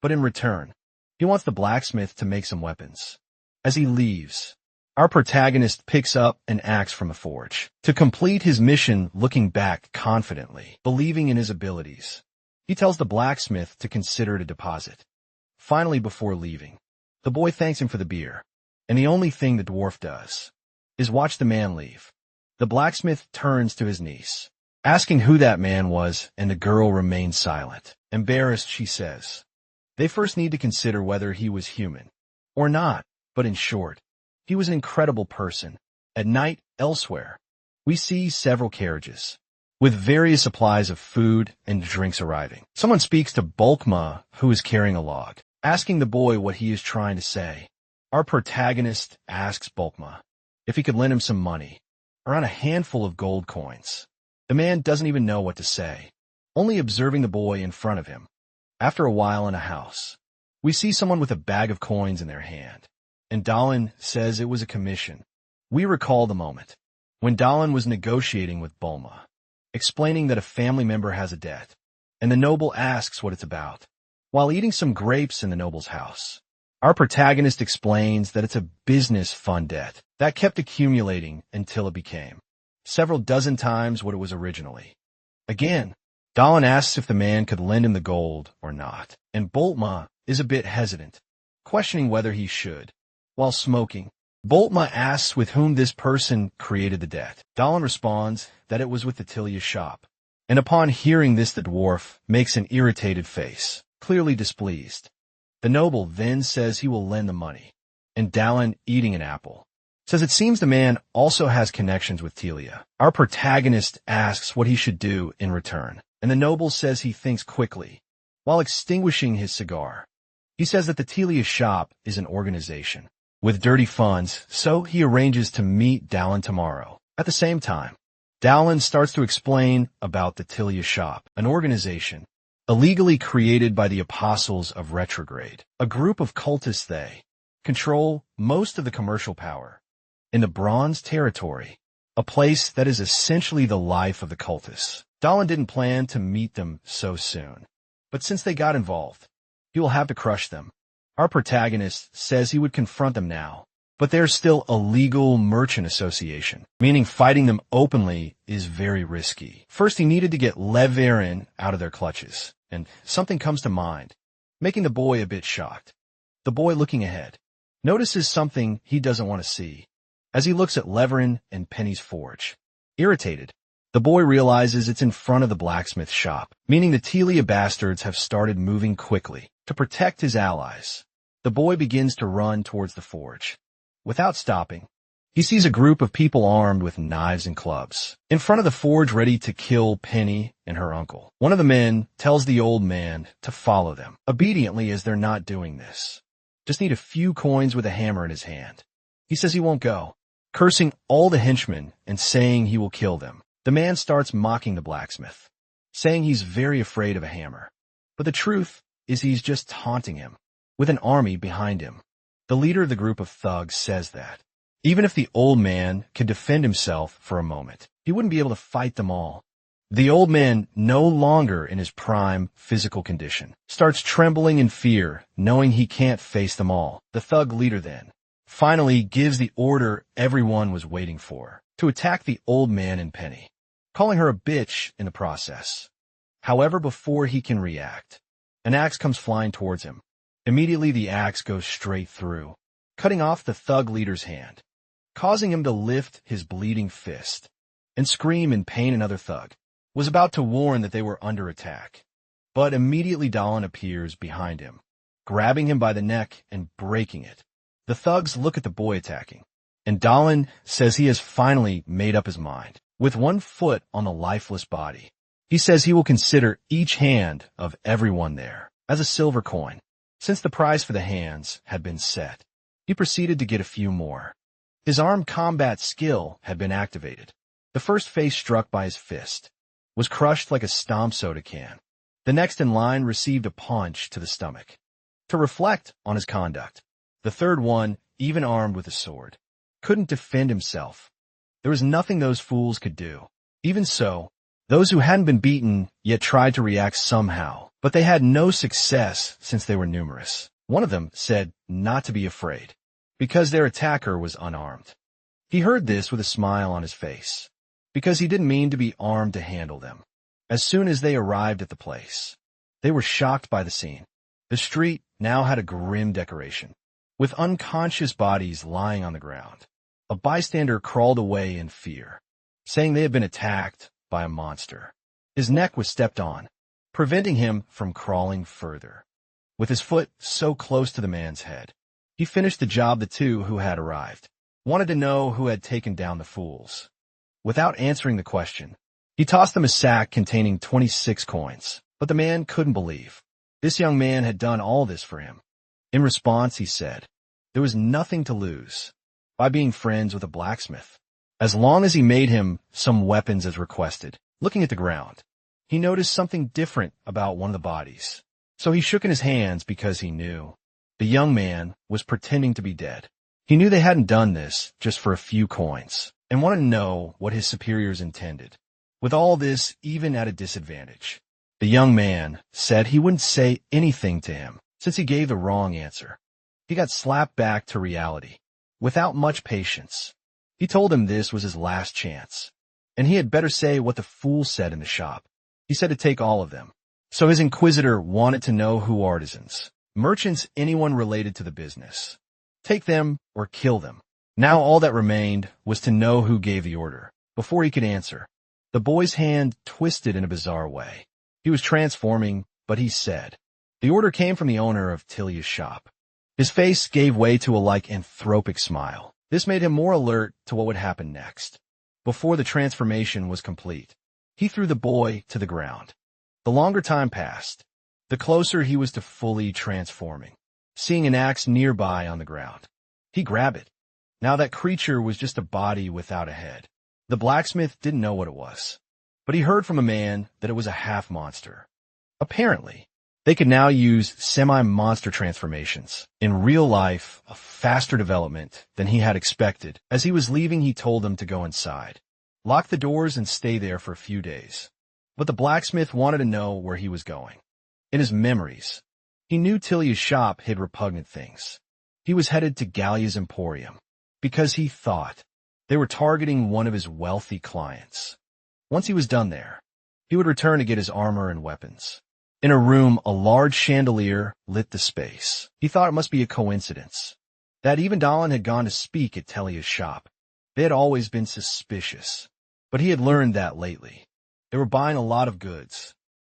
But in return, he wants the blacksmith to make some weapons. As he leaves, our protagonist picks up an axe from a forge to complete his mission, looking back confidently, believing in his abilities. He tells the blacksmith to consider it a deposit. Finally, before leaving, the boy thanks him for the beer, and the only thing the dwarf does is watch the man leave. The blacksmith turns to his niece, asking who that man was, and the girl remains silent. Embarrassed, she says they first need to consider whether he was human or not, but in short, he was an incredible person. At night, elsewhere, we see several carriages with various supplies of food and drinks arriving. Someone speaks to Bulkma, who is carrying a log, asking the boy what he is trying to say. Our protagonist asks Bulkma if he could lend him some money, around a handful of gold coins. The man doesn't even know what to say, only observing the boy in front of him. After a while in a house, we see someone with a bag of coins in their hand, and Dahlin says it was a commission. We recall the moment when Dahlin was negotiating with Bulma, explaining that a family member has a debt, and the noble asks what it's about. While eating some grapes in the noble's house, our protagonist explains that it's a business fund debt that kept accumulating until it became several dozen times what it was originally. Again, Dahlin asks if the man could lend him the gold or not, and Bulma is a bit hesitant, questioning whether he should. While smoking, Bulma asks with whom this person created the debt. Dahlin responds that it was with the Tilia shop, and upon hearing this the dwarf makes an irritated face, clearly displeased. The noble then says he will lend the money, and Dahlin, eating an apple, says it seems the man also has connections with Telia. Our protagonist asks what he should do in return, and the noble says he thinks quickly, while extinguishing his cigar. He says that the Telia shop is an organization with dirty funds, so he arranges to meet Dahlin tomorrow. At the same time, Dahlin starts to explain about the Telia shop, an organization illegally created by the Apostles of Retrograde, a group of cultists. They control most of the commercial power in the Bronze Territory, a place that is essentially the life of the cultists. Dahlin didn't plan to meet them so soon, but since they got involved, he will have to crush them. Our protagonist says he would confront them now, but there's still a legal merchant association, meaning fighting them openly is very risky. First, he needed to get Leverin out of their clutches, and something comes to mind, making the boy a bit shocked. The boy, looking ahead, notices something he doesn't want to see as he looks at Leverin and Penny's forge. Irritated, The boy realizes it's in front of the blacksmith shop, meaning the Telia bastards have started moving quickly to protect his allies. The boy begins to run towards the forge. Without stopping, he sees a group of people armed with knives and clubs in front of the forge, ready to kill Penny and her uncle. One of the men tells the old man to follow them obediently, as they're not doing this. Just need a few coins with a hammer in his hand. He says he won't go, cursing all the henchmen and saying he will kill them. The man starts mocking the blacksmith, saying he's very afraid of a hammer. But the truth is he's just taunting him, with an army behind him. The leader of the group of thugs says that even if the old man could defend himself for a moment, he wouldn't be able to fight them all. The old man, no longer in his prime physical condition, starts trembling in fear, knowing he can't face them all. The thug leader then finally gives the order everyone was waiting for, to attack the old man and Penny, calling her a bitch in the process. However, before he can react, an axe comes flying towards him. Immediately, the axe goes straight through, cutting off the thug leader's hand, causing him to lift his bleeding fist and scream in pain. Another thug was about to warn that they were under attack, but immediately Dahlin appears behind him, grabbing him by the neck and breaking it. The thugs look at the boy attacking, and Dahlin says he has finally made up his mind. With one foot on the lifeless body, he says he will consider each hand of everyone there as a silver coin. Since the price for the hands had been set, he proceeded to get a few more. His armed combat skill had been activated. The first face struck by his fist was crushed like a stomp soda can. The next in line received a punch to the stomach. To reflect on his conduct, the third one, even armed with a sword, couldn't defend himself. There was nothing those fools could do. Even so, those who hadn't been beaten yet tried to react somehow, but they had no success since they were numerous. One of them said not to be afraid, because their attacker was unarmed. He heard this with a smile on his face, because he didn't mean to be armed to handle them. As soon as they arrived at the place, they were shocked by the scene. The street now had a grim decoration, with unconscious bodies lying on the ground. A bystander crawled away in fear, saying they had been attacked by a monster. His neck was stepped on, preventing him from crawling further. With his foot so close to the man's head, he finished the job. The two who had arrived wanted to know who had taken down the fools. Without answering the question, he tossed them a sack containing 26 coins, but the man couldn't believe this young man had done all this for him. In response, he said there was nothing to lose by being friends with a blacksmith, as long as he made him some weapons as requested. Looking at the ground, he noticed something different about one of the bodies, so he shook in his hands because he knew the young man was pretending to be dead. He knew they hadn't done this just for a few coins, and wanted to know what his superiors intended. With all this, even at a disadvantage, the young man said he wouldn't say anything to him since he gave the wrong answer. He got slapped back to reality. Without much patience, he told him this was his last chance, and he had better say what the fool said in the shop. He said to take all of them. So his inquisitor wanted to know who artisans, merchants, anyone related to the business. Take them or kill them. Now all that remained was to know who gave the order. Before he could answer, the boy's hand twisted in a bizarre way. He was transforming, but he said the order came from the owner of Tilia's shop. His face gave way to a lycanthropic smile. This made him more alert to what would happen next. Before the transformation was complete, he threw the boy to the ground. The longer time passed, the closer he was to fully transforming. Seeing an axe nearby on the ground, he grabbed it. Now that creature was just a body without a head. The blacksmith didn't know what it was, but he heard from a man that it was a half-monster. Apparently, they could now use semi-monster transformations. In real life, a faster development than he had expected. As he was leaving, he told them to go inside, lock the doors, and stay there for a few days. But the blacksmith wanted to know where he was going. In his memories, he knew Tilia's shop hid repugnant things. He was headed to Gallia's Emporium because he thought they were targeting one of his wealthy clients. Once he was done there, he would return to get his armor and weapons. In a room, a large chandelier lit the space. He thought it must be a coincidence that even Dahlin had gone to speak at Tilia's shop. They had always been suspicious But he had learned that lately. They were buying a lot of goods.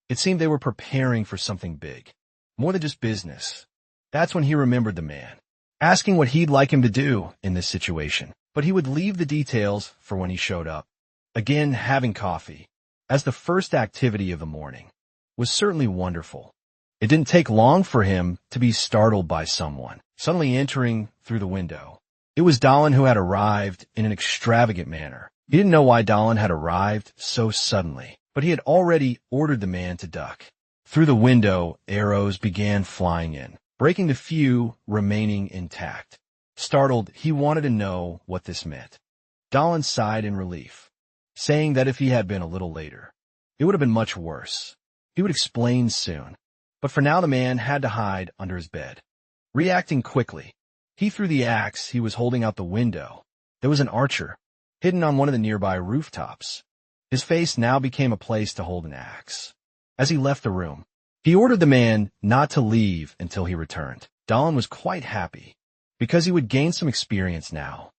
It seemed they were preparing for something big, more than just business. That's when he remembered the man, asking what he'd like him to do in this situation. But he would leave the details for when he showed up. Again, having coffee, as the first activity of the morning, was certainly wonderful. It didn't take long for him to be startled by someone suddenly entering through the window. It was Dahlin, who had arrived in an extravagant manner. He didn't know why Dahlin had arrived so suddenly, but he had already ordered the man to duck. Through the window, arrows began flying in, breaking the few remaining intact. Startled, he wanted to know what this meant. Dahlin sighed in relief, saying that if he had been a little later, it would have been much worse. He would explain soon. But for now the man had to hide under his bed. Reacting quickly, he threw the axe he was holding out the window. There was an archer, hidden on one of the nearby rooftops. His face now became a place to hold an axe. As he left the room, he ordered the man not to leave until he returned. Dahlin was quite happy, because he would gain some experience now.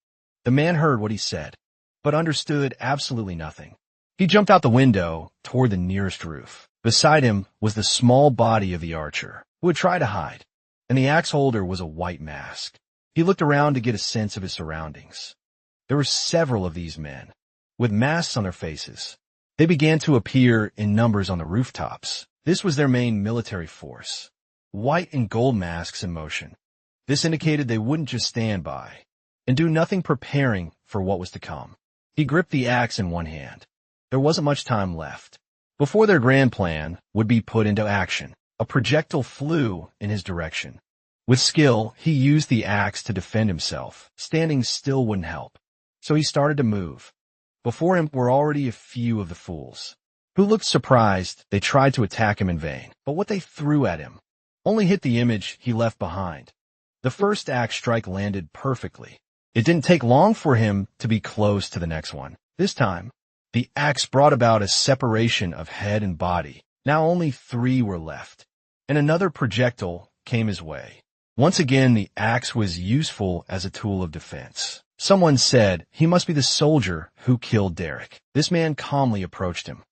The man heard what he said, but understood absolutely nothing. He jumped out the window toward the nearest roof. Beside him was the small body of the archer, who had tried to hide, and the axe holder was a white mask. He looked around to get a sense of his surroundings. There were several of these men, with masks on their faces. They began to appear in numbers on the rooftops. This was their main military force. White and gold masks in motion. This indicated they wouldn't just stand by and do nothing, preparing for what was to come. He gripped the axe in one hand. There wasn't much time left before their grand plan would be put into action. A projectile flew in his direction. With skill, he used the axe to defend himself. Standing still wouldn't help, so he started to move. Before him were already a few of the fools, who looked surprised. They tried to attack him in vain, but what they threw at him only hit the image he left behind. The first axe strike landed perfectly. It didn't take long for him to be close to the next one. This time, the axe brought about a separation of head and body. Now only 3 were left, and another projectile came his way. Once again, the axe was useful as a tool of defense. Someone said he must be the soldier who killed Derek. This man calmly approached him.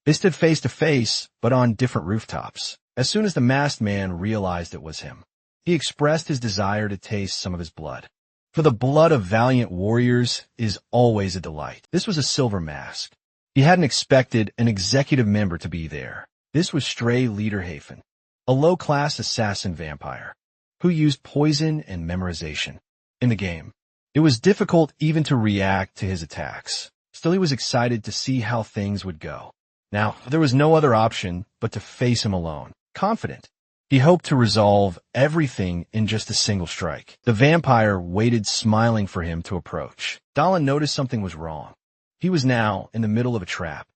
They stood face to face, but on different rooftops. As soon as the masked man realized it was him, he expressed his desire to taste some of his blood. For the blood of valiant warriors is always a delight. This was a silver mask. He hadn't expected an executive member to be there. This was Stray Lederhafen, a low-class assassin vampire, who used poison and memorization. In the game, it was difficult even to react to his attacks. Still, he was excited to see how things would go. Now, there was no other option but to face him alone. Confident, he hoped to resolve everything in just a single strike. The vampire waited, smiling for him to approach. Dahlin noticed something was wrong. He was now in the middle of a trap.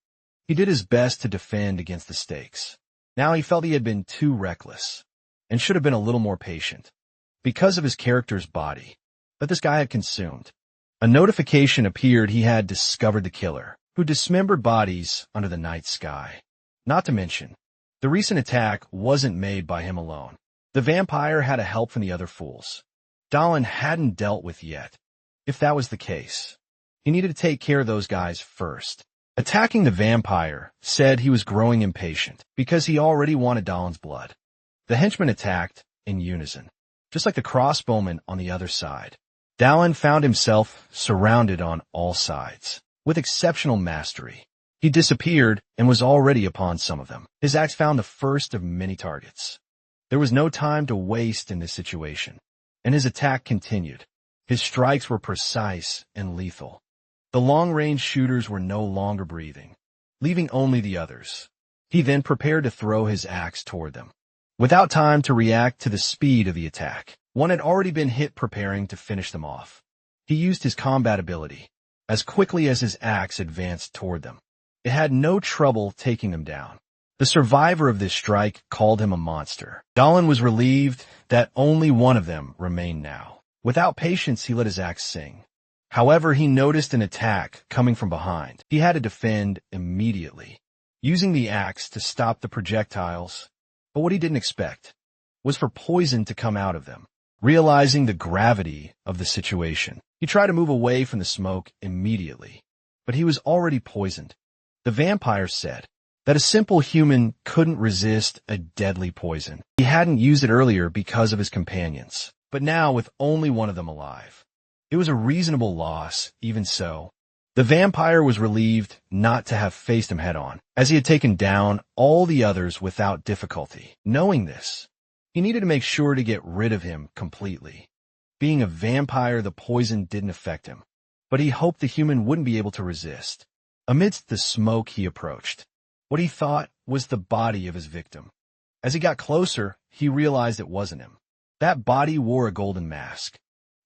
He did his best to defend against the stakes. Now he felt he had been too reckless and should have been a little more patient because of his character's body that this guy had consumed. A notification appeared he had discovered the killer, who dismembered bodies under the night sky. Not to mention, the recent attack wasn't made by him alone. The vampire had a help from the other fools Dahlin hadn't dealt with yet. If that was the case, he needed to take care of those guys first. Attacking the vampire said he was growing impatient because he already wanted Dahlin's blood. The henchmen attacked in unison, just like the crossbowmen on the other side. Dahlin found himself surrounded on all sides. With exceptional mastery, he disappeared and was already upon some of them. His axe found the first of many targets. There was no time to waste in this situation, and his attack continued. His strikes were precise and lethal. The long-range shooters were no longer breathing, leaving only the others. He then prepared to throw his axe toward them. Without time to react to the speed of the attack, one had already been hit, preparing to finish them off. He used his combat ability as quickly as his axe advanced toward them. It had no trouble taking them down. The survivor of this strike called him a monster. Dahlin was relieved that only one of them remained now. Without patience, he let his axe sing. However, he noticed an attack coming from behind. He had to defend immediately, using the axe to stop the projectiles. But what he didn't expect was for poison to come out of them. Realizing the gravity of the situation, he tried to move away from the smoke immediately. but he was already poisoned. The vampire said that a simple human couldn't resist a deadly poison. He hadn't used it earlier because of his companions, but now with only one of them alive. It was a reasonable loss, even so. The vampire was relieved not to have faced him head-on, as he had taken down all the others without difficulty. Knowing this, he needed to make sure to get rid of him completely. Being a vampire, the poison didn't affect him, but he hoped the human wouldn't be able to resist. Amidst the smoke he approached what he thought was the body of his victim. As he got closer, he realized it wasn't him. That body wore a golden mask.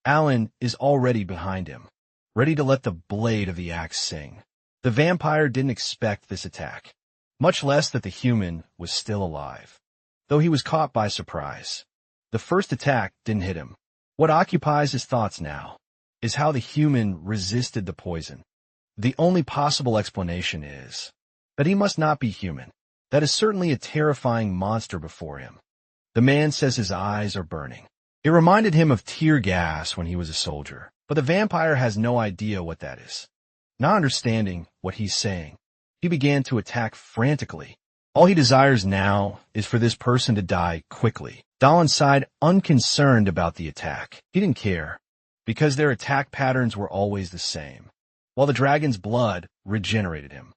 Alan is already behind him, ready to let the blade of the axe sing. The vampire didn't expect this attack, much less that the human was still alive, though he was caught by surprise. The first attack didn't hit him. What occupies his thoughts now is how the human resisted the poison. The only possible explanation is that he must not be human. That is certainly a terrifying monster before him. The man says his eyes are burning. It reminded him of tear gas when he was a soldier, but the vampire has no idea what that is. Not understanding what he's saying, he began to attack frantically. All he desires now is for this person to die quickly. Dallin sighed, unconcerned about the attack. He didn't care, because their attack patterns were always the same, while the dragon's blood regenerated him.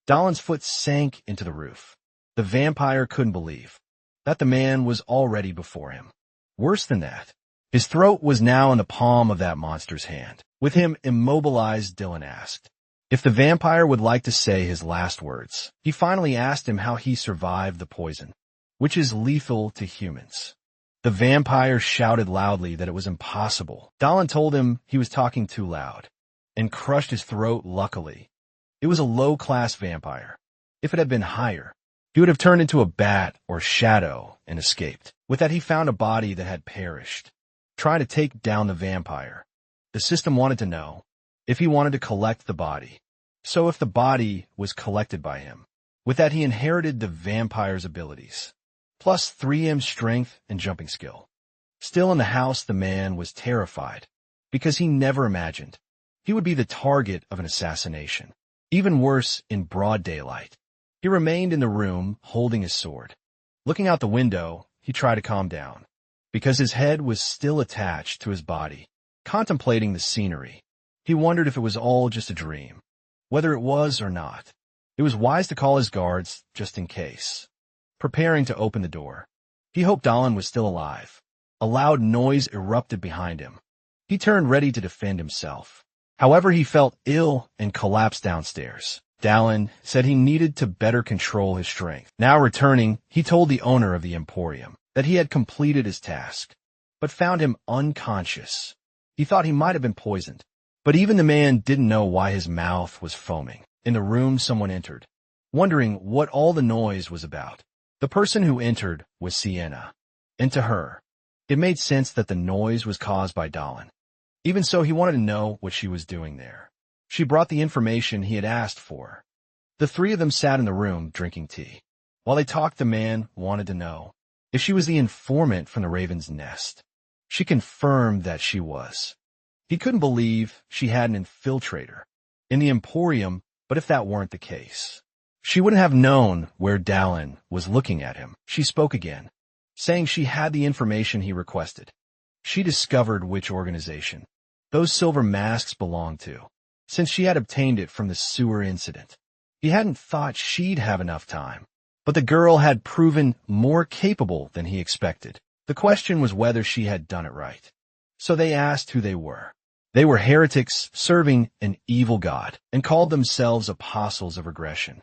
Dallin's foot sank into the roof. The vampire couldn't believe that the man was already before him. Worse than that, his throat was now in the palm of that monster's hand. With him immobilized, Dylan asked if the vampire would like to say his last words. He finally asked him how he survived the poison, which is lethal to humans. The vampire shouted loudly that it was impossible. Dallin told him he was talking too loud and crushed his throat luckily. It was a low-class vampire. If it had been higher, he would have turned into a bat or shadow and escaped. With that, he found a body that had perished, trying to take down the vampire. The system wanted to know if he wanted to collect the body. So if the body was collected by him, with that he inherited the vampire's abilities, plus 3M strength and jumping skill. Still in the house, the man was terrified, because he never imagined he would be the target of an assassination. Even worse, in broad daylight. He remained in the room, holding his sword. Looking out the window, he tried to calm down, because his head was still attached to his body. Contemplating the scenery, he wondered if it was all just a dream. Whether it was or not, it was wise to call his guards just in case. Preparing to open the door, he hoped Dallin was still alive. A loud noise erupted behind him. He turned ready to defend himself. However, he felt ill and collapsed downstairs. Dallin said he needed to better control his strength. Now returning, he told the owner of the Emporium that he had completed his task, but found him unconscious. He thought he might have been poisoned, but even the man didn't know why his mouth was foaming. In the room, someone entered, wondering what all the noise was about. The person who entered was Sienna, and to her, it made sense that the noise was caused by Dallin. Even so, he wanted to know what she was doing there. She brought the information he had asked for. The three of them sat in the room drinking tea. While they talked, the man wanted to know if she was the informant from the Raven's Nest. She confirmed that she was. He couldn't believe she had an infiltrator in the Emporium, but if that weren't the case, she wouldn't have known where Dallin was looking at him. She spoke again, saying she had the information he requested. She discovered which organization those silver masks belonged to, since she had obtained it from the sewer incident. He hadn't thought she'd have enough time, but the girl had proven more capable than he expected. The question was whether she had done it right. So they asked who they were. They were heretics serving an evil god and called themselves apostles of regression.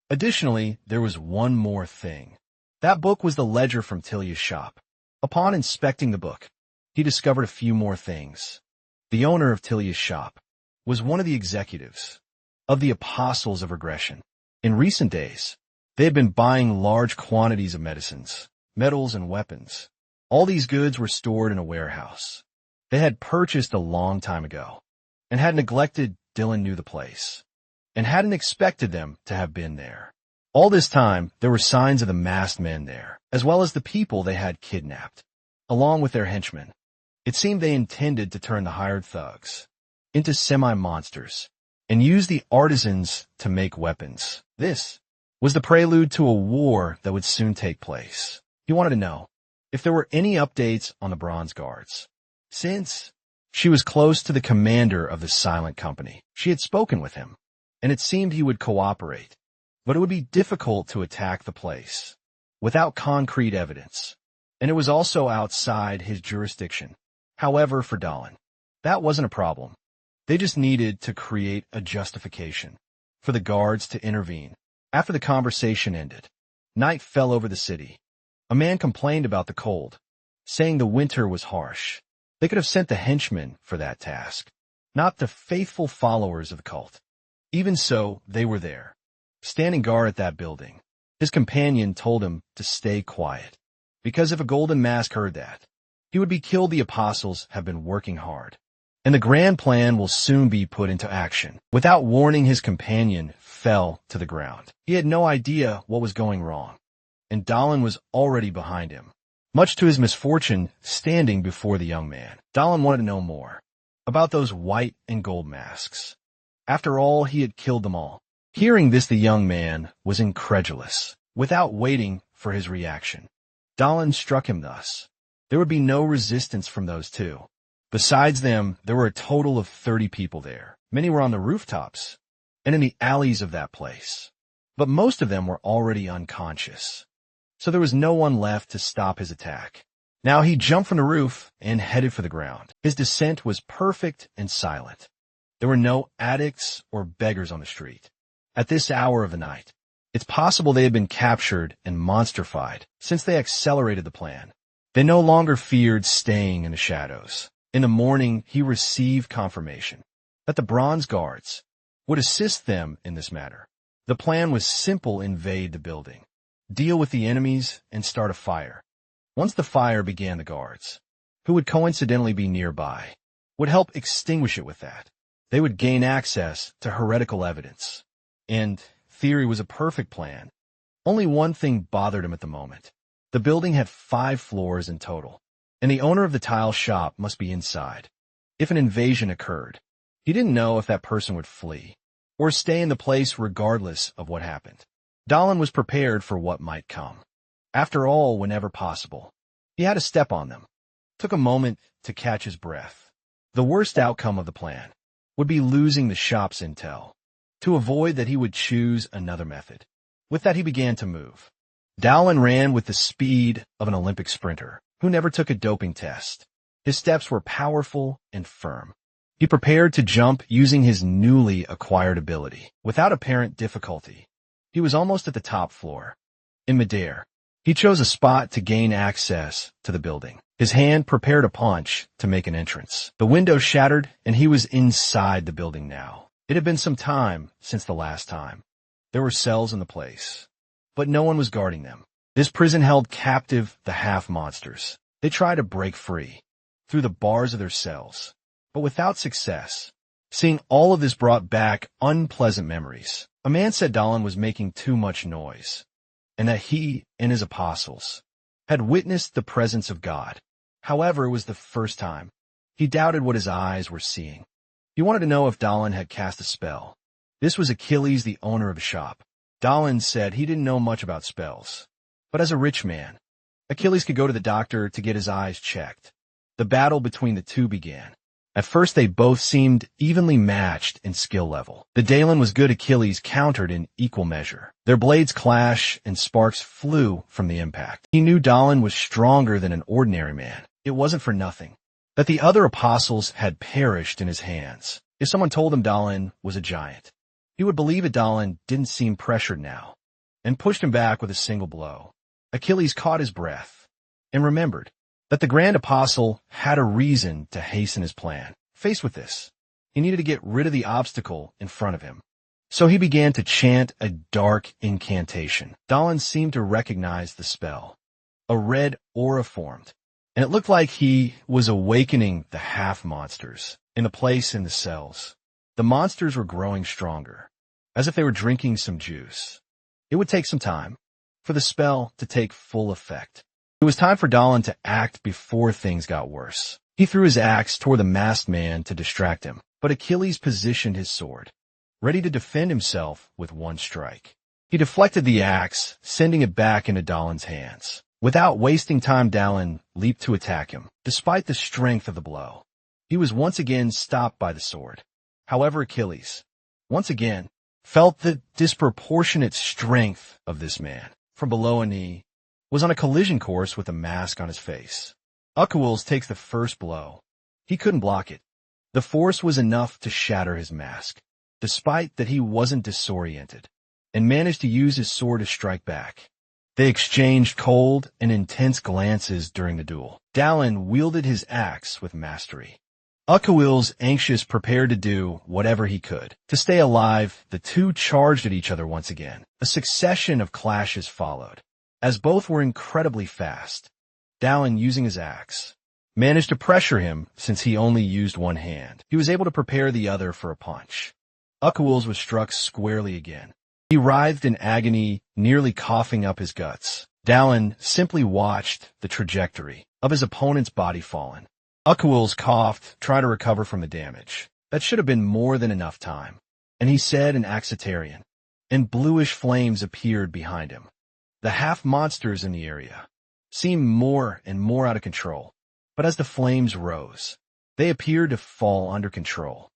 Additionally, there was one more thing. That book was the ledger from Tilia's shop. Upon inspecting the book, he discovered a few more things. The owner of Tilia's shop was one of the executives of the Apostles of Regression. In recent days, they had been buying large quantities of medicines, metals, and weapons. All these goods were stored in a warehouse they had purchased a long time ago and had neglected. Dylan knew the place and hadn't expected them to have been there. All this time, there were signs of the masked men there, as well as the people they had kidnapped, along with their henchmen. It seemed they intended to turn the hired thugs into semi-monsters. and use the artisans to make weapons. This was the prelude to a war that would soon take place. He wanted to know if there were any updates on the Bronze Guards. Since she was close to the commander of the Silent Company, she had spoken with him, and it seemed he would cooperate. But it would be difficult to attack the place without concrete evidence, and it was also outside his jurisdiction. However, for Dahlin, that wasn't a problem. They just needed to create a justification for the guards to intervene. After the conversation ended, night fell over the city. A man complained about the cold, saying the winter was harsh. They could have sent the henchmen for that task, not the faithful followers of the cult. Even so, they were there, standing guard at that building. His companion told him to stay quiet, because if a golden mask heard that, he would be killed. The apostles have been working hard, and the grand plan will soon be put into action. Without warning, his companion fell to the ground. He had no idea what was going wrong, and Dahlin was already behind him, much to his misfortune, standing before the young man. Dahlin wanted to know more about those white and gold masks. After all, he had killed them all. Hearing this, the young man was incredulous. Without waiting for his reaction, Dahlin struck him thus. There would be no resistance from those two. Besides them, there were a total of 30 people there. Many were on the rooftops and in the alleys of that place, but most of them were already unconscious, so there was no one left to stop his attack. Now he jumped from the roof and headed for the ground. His descent was perfect and silent. There were no addicts or beggars on the street. At this hour of the night, it's possible they had been captured and monstrified since they accelerated the plan. They no longer feared staying in the shadows. In the morning, he received confirmation that the Bronze Guards would assist them in this matter. The plan was simple: invade the building, deal with the enemies, and start a fire. Once the fire began, the guards, who would coincidentally be nearby, would help extinguish it with that. They would gain access to heretical evidence. And theory was a perfect plan. Only one thing bothered him at the moment. The building had 5 floors in total, and the owner of the tile shop must be inside. If an invasion occurred, he didn't know if that person would flee or stay in the place regardless of what happened. Dahlin was prepared for what might come. After all, whenever possible, he had to step on them. Took a moment to catch his breath. The worst outcome of the plan would be losing the shop's intel. To avoid that, he would choose another method. With that, he began to move. Dahlin ran with the speed of an Olympic sprinter who never took a doping test. His steps were powerful and firm. He prepared to jump using his newly acquired ability. Without apparent difficulty, he was almost at the top floor. In midair, he chose a spot to gain access to the building. His hand prepared a punch to make an entrance. The window shattered, and he was inside the building now. It had been some time since the last time. There were cells in the place, but no one was guarding them. This prison held captive the half-monsters. They tried to break free through the bars of their cells, but without success. Seeing all of this brought back unpleasant memories. A man said Dahlin was making too much noise, and that he and his apostles had witnessed the presence of God. However, it was the first time. He doubted what his eyes were seeing. He wanted to know if Dahlin had cast a spell. This was Achilles, the owner of the shop. Dahlin said he didn't know much about spells, but as a rich man, Achilles could go to the doctor to get his eyes checked. The battle between the two began. At first, they both seemed evenly matched in skill level. The Dahlin was good, Achilles countered in equal measure. Their blades clashed and sparks flew from the impact. He knew Dahlin was stronger than an ordinary man. It wasn't for nothing that the other apostles had perished in his hands. If someone told him Dahlin was a giant, he would believe it. Dahlin didn't seem pressured now and pushed him back with a single blow. Achilles caught his breath and remembered that the grand apostle had a reason to hasten his plan. Faced with this, he needed to get rid of the obstacle in front of him. So he began to chant a dark incantation. Dahlin seemed to recognize the spell. A red aura formed, and it looked like he was awakening the half-monsters in the place in the cells. The monsters were growing stronger, as if they were drinking some juice. It would take some time for the spell to take full effect. It was time for Dahlin to act before things got worse. He threw his axe toward the masked man to distract him, but Achilles positioned his sword ready to defend himself with one strike. He deflected the axe, sending it back into Dalin's hands. Without wasting time, Dalin leaped to attack him. Despite the strength of the blow, he was once again stopped by the sword. However, Achilles, once again, felt the disproportionate strength of this man. From below a knee, was on a collision course with a mask on his face. Achilles takes the first blow. He couldn't block it. The force was enough to shatter his mask, despite that he wasn't disoriented, and managed to use his sword to strike back. They exchanged cold and intense glances during the duel. Dalin wielded his axe with mastery. Achilles, anxious, prepared to do whatever he could. To stay alive, the two charged at each other once again. A succession of clashes followed, as both were incredibly fast. Dalin, using his axe, managed to pressure him since he only used one hand. He was able to prepare the other for a punch. Achilles was struck squarely again. He writhed in agony, nearly coughing up his guts. Dalin simply watched the trajectory of his opponent's body fallen. Achilles coughed, trying to recover from the damage. That should have been more than enough time. And he said in Axitarian, and bluish flames appeared behind him. The half-monsters in the area seemed more and more out of control. But as the flames rose, they appeared to fall under control.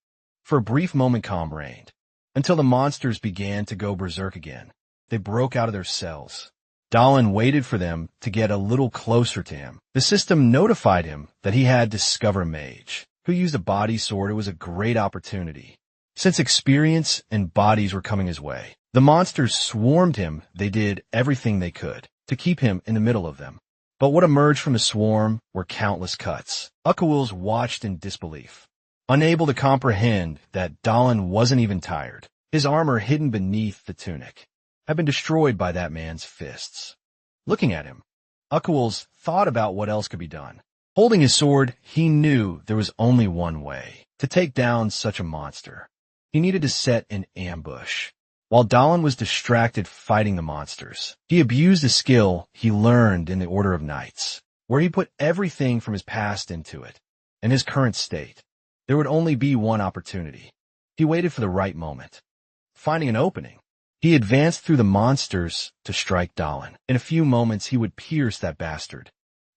For a brief moment, calm reigned, until the monsters began to go berserk again. They broke out of their cells. Dalin waited for them to get a little closer to him. The system notified him that he had discovered a mage who used a body sword. It was a great opportunity, since experience and bodies were coming his way. The monsters swarmed him. They did everything they could to keep him in the middle of them. But what emerged from the swarm were countless cuts. Achilles watched in disbelief, unable to comprehend that Dalin wasn't even tired. His armor, hidden beneath the tunic, had been destroyed by that man's fists. Looking at him, Achilles thought about what else could be done. Holding his sword, he knew there was only one way to take down such a monster. He needed to set an ambush. While Dalin was distracted fighting the monsters, he abused a skill he learned in the Order of Knights, where he put everything from his past into it. In his current state, there would only be one opportunity. He waited for the right moment. Finding an opening, he advanced through the monsters to strike Dalin. In a few moments, he would pierce that bastard.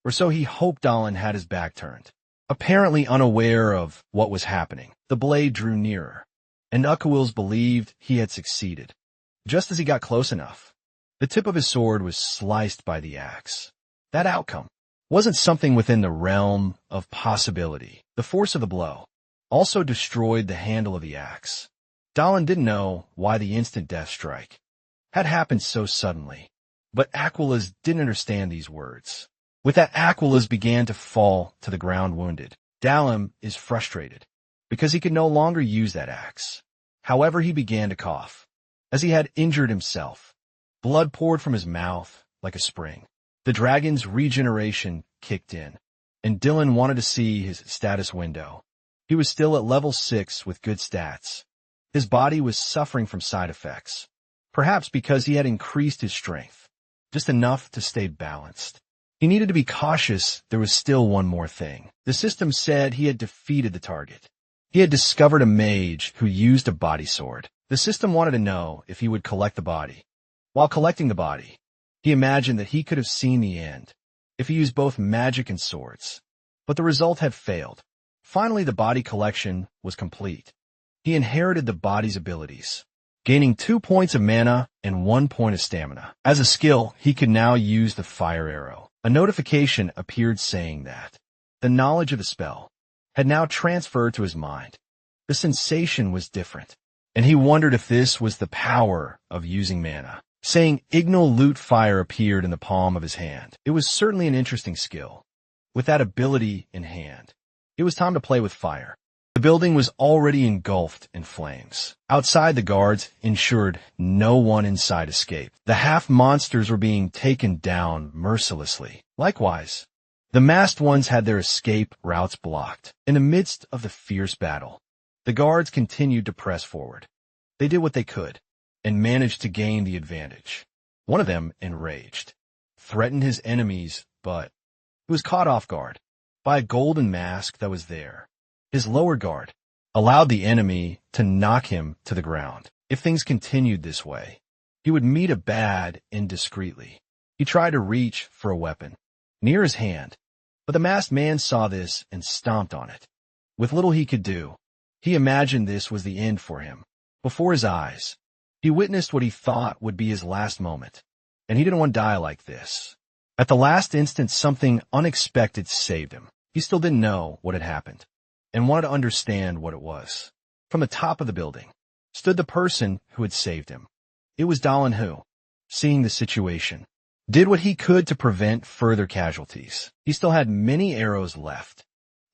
Or so he hoped. Dalin had his back turned, apparently unaware of what was happening. The blade drew nearer, and Achilles believed he had succeeded. Just as he got close enough, the tip of his sword was sliced by the axe. That outcome wasn't something within the realm of possibility. The force of the blow also destroyed the handle of the axe. Dalin didn't know why the instant death strike had happened so suddenly, but Achilles didn't understand these words. With that, Achilles began to fall to the ground wounded. Dalin is frustrated because he could no longer use that axe. However, he began to cough, as he had injured himself. Blood poured from his mouth like a spring. The dragon's regeneration kicked in, and Dylan wanted to see his status window. He was still at level 6 with good stats. His body was suffering from side effects, perhaps because he had increased his strength, just enough to stay balanced. He needed to be cautious. There was still one more thing. The system said he had defeated the target. He had discovered a mage who used a body sword. The system wanted to know if he would collect the body. While collecting the body, he imagined that he could have seen the end if he used both magic and swords. But the result had failed. Finally, the body collection was complete. He inherited the body's abilities, gaining 2 points of mana and 1 point of stamina. As a skill, he could now use the fire arrow. A notification appeared saying that the knowledge of the spell had now transferred to his mind. The sensation was different, and he wondered if this was the power of using mana. Saying Ignal Loot Fire appeared in the palm of his hand. It was certainly an interesting skill. With that ability in hand, it was time to play with fire. The building was already engulfed in flames. Outside, the guards ensured no one inside escaped. The half-monsters were being taken down mercilessly. Likewise, the masked ones had their escape routes blocked. In the midst of the fierce battle, the guards continued to press forward. They did what they could and managed to gain the advantage. One of them, enraged, threatened his enemies, but he was caught off guard by a golden mask that was there. His lower guard allowed the enemy to knock him to the ground. If things continued this way, he would meet a bad indiscreetly. He tried to reach for a weapon near his hand, but the masked man saw this and stomped on it. With little he could do, he imagined this was the end for him. Before his eyes, he witnessed what he thought would be his last moment, and he didn't want to die like this. At the last instant, something unexpected saved him. He still didn't know what had happened, and wanted to understand what it was. From the top of the building stood the person who had saved him. It was Dahlin who, seeing the situation, did what he could to prevent further casualties. He still had many arrows left.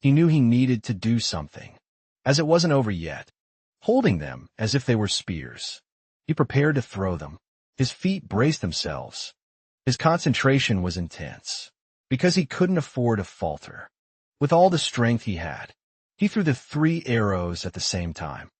He knew he needed to do something, as it wasn't over yet. Holding them as if they were spears, he prepared to throw them. His feet braced themselves. His concentration was intense, because he couldn't afford to falter. With all the strength he had, he threw the 3 arrows at the same time.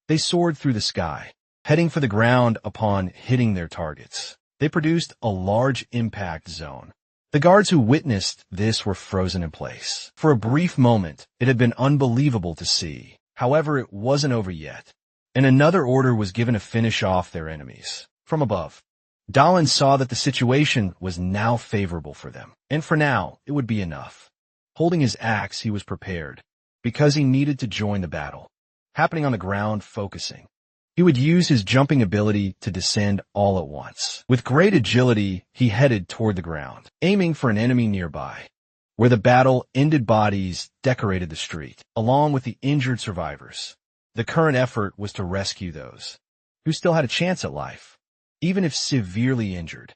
They soared through the sky, heading for the ground upon hitting their targets. They produced a large impact zone. The guards who witnessed this were frozen in place. For a brief moment, it had been unbelievable to see. However, it wasn't over yet, and another order was given to finish off their enemies. From above, Dahlin saw that the situation was now favorable for them, and for now, it would be enough. Holding his axe, he was prepared, because he needed to join the battle. Happening on the ground, focusing. He would use his jumping ability to descend all at once. With great agility, he headed toward the ground, aiming for an enemy nearby. Where the battle ended, bodies decorated the street, along with the injured survivors. The current effort was to rescue those who still had a chance at life, even if severely injured.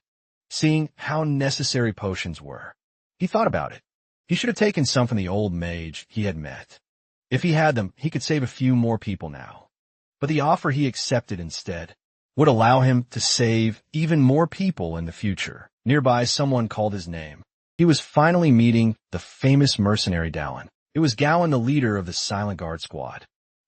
Seeing how necessary potions were, he thought about it. He should have taken some from the old mage he had met. If he had them, he could save a few more people now. But the offer he accepted instead would allow him to save even more people in the future. Nearby, someone called his name. He was finally meeting the famous mercenary Dahlin. It was Gowan, the leader of the Silent Guard squad.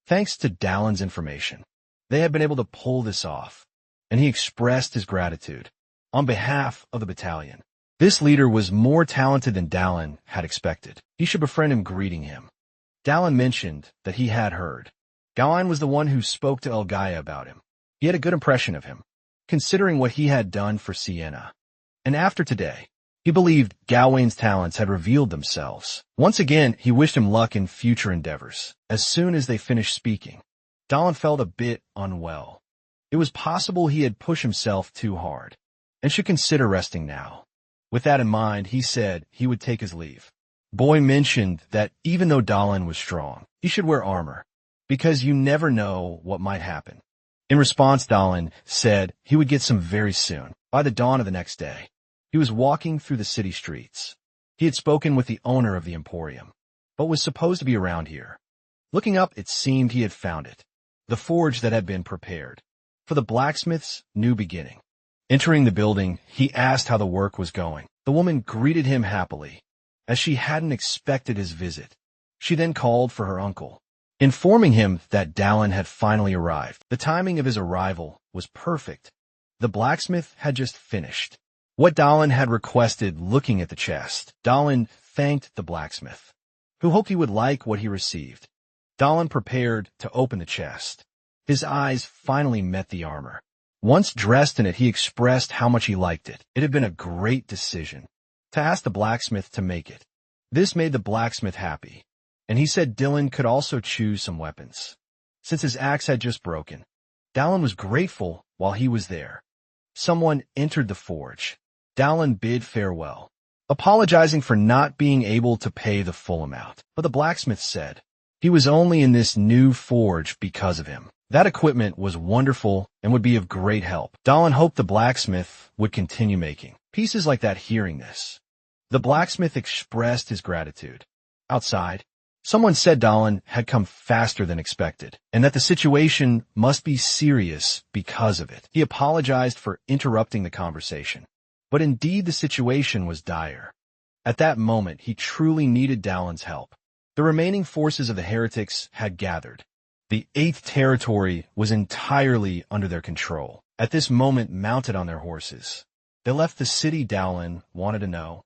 Thanks to Dahlin's information, they had been able to pull this off, and he expressed his gratitude on behalf of the battalion. This leader was more talented than Dahlin had expected. He should befriend him, greeting him. Dahlin mentioned that he had heard. Gawain was the one who spoke to Elgaya about him. He had a good impression of him, considering what he had done for Sienna. And after today, he believed Gawain's talents had revealed themselves. Once again, he wished him luck in future endeavors. As soon as they finished speaking, Dahlin felt a bit unwell. It was possible he had pushed himself too hard, and should consider resting now. With that in mind, he said he would take his leave. Boy mentioned that even though Dahlin was strong, he should wear armor, because you never know what might happen. In response, Dahlin said he would get some very soon. By the dawn of the next day, he was walking through the city streets. He had spoken with the owner of the Emporium, but was supposed to be around here. Looking up, it seemed he had found it, the forge that had been prepared for the blacksmith's new beginning. Entering the building, he asked how the work was going. The woman greeted him happily, as she hadn't expected his visit. She then called for her uncle, informing him that Dahlin had finally arrived. The timing of his arrival was perfect. The blacksmith had just finished what Dahlin had requested. Looking at the chest, Dahlin thanked the blacksmith, who hoped he would like what he received. Dahlin prepared to open the chest. His eyes finally met the armor. Once dressed in it, he expressed how much he liked it. It had been a great decision to ask the blacksmith to make it. This made the blacksmith happy, and he said Dylan could also choose some weapons, since his axe had just broken. Dahlin was grateful while he was there. Someone entered the forge. Dahlin bid farewell, apologizing for not being able to pay the full amount. But the blacksmith said he was only in this new forge because of him. That equipment was wonderful and would be of great help. Dahlin hoped the blacksmith would continue making pieces like that. Hearing this, the blacksmith expressed his gratitude. Outside, someone said Dahlin had come faster than expected, and that the situation must be serious because of it. He apologized for interrupting the conversation, but indeed the situation was dire. At that moment, he truly needed Dahlin's help. The remaining forces of the heretics had gathered. The 8th Territory was entirely under their control. At this moment, mounted on their horses, they left the city. Dahlin wanted to know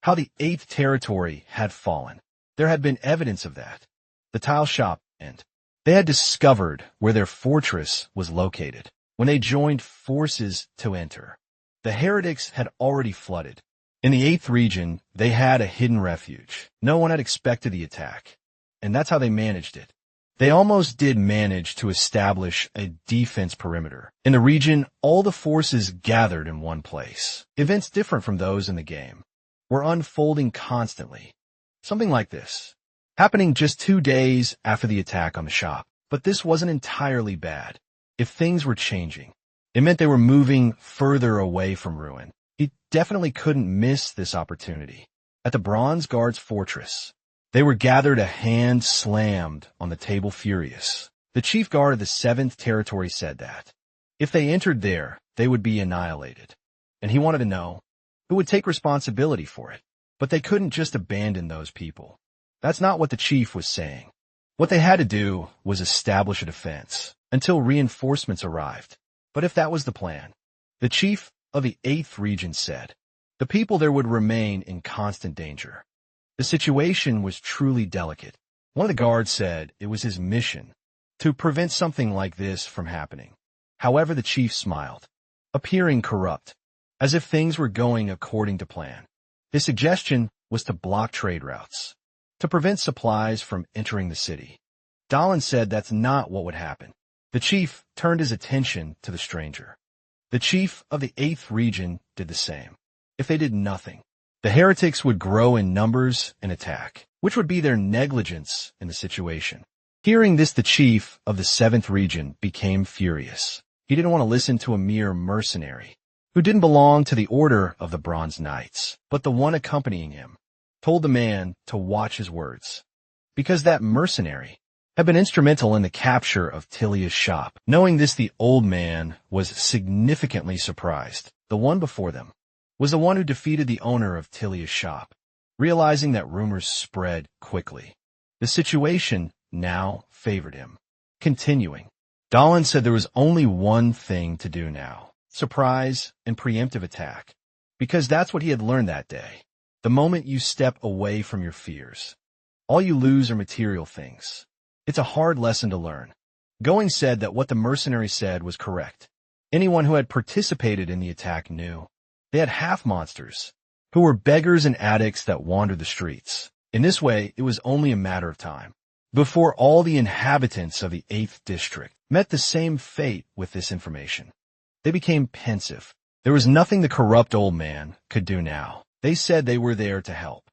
how the 8th Territory had fallen. There had been evidence of that. The tile shop and They had discovered where their fortress was located when they joined forces to enter. The heretics had already flooded. In the 8th region, they had a hidden refuge. No one had expected the attack, and that's how they managed it. They almost did manage to establish a defense perimeter. In the region, all the forces gathered in one place. Events different from those in the game were unfolding constantly. Something like this, happening just 2 days after the attack on the shop. But this wasn't entirely bad. If things were changing, it meant they were moving further away from ruin. He definitely couldn't miss this opportunity. At the Bronze Guard's fortress, they were gathered, a hand slammed on the table, furious. The chief guard of the 7th territory said that if they entered there, they would be annihilated. And he wanted to know who would take responsibility for it. But they couldn't just abandon those people. That's not what the chief was saying. What they had to do was establish a defense until reinforcements arrived. But if that was the plan, the chief of the 8th region said, the people there would remain in constant danger. The situation was truly delicate. One of the guards said it was his mission to prevent something like this from happening. However, the chief smiled, appearing corrupt, as if things were going according to plan. His suggestion was to block trade routes, to prevent supplies from entering the city. Dahlin said that's not what would happen. The chief turned his attention to the stranger. The chief of the 8th region did the same. If they did nothing, the heretics would grow in numbers and attack, which would be their negligence in the situation. Hearing this, the chief of the 7th region became furious. He didn't want to listen to a mere mercenary who didn't belong to the order of the Bronze Knights, but the one accompanying him told the man to watch his words, because that mercenary had been instrumental in the capture of Tilia's shop. Knowing this, the old man was significantly surprised. The one before them was the one who defeated the owner of Tilia's shop. Realizing that rumors spread quickly, the situation now favored him. Continuing, Dahlin said there was only one thing to do now: surprise and preemptive attack, because that's what he had learned that day. The moment you step away from your fears, all you lose are material things. It's a hard lesson to learn. Going said that what the mercenary said was correct. Anyone who had participated in the attack knew. They had half-monsters, who were beggars and addicts that wandered the streets. In this way, it was only a matter of time before all the inhabitants of the 8th district met the same fate with this information. They became pensive. There was nothing the corrupt old man could do now. They said they were there to help,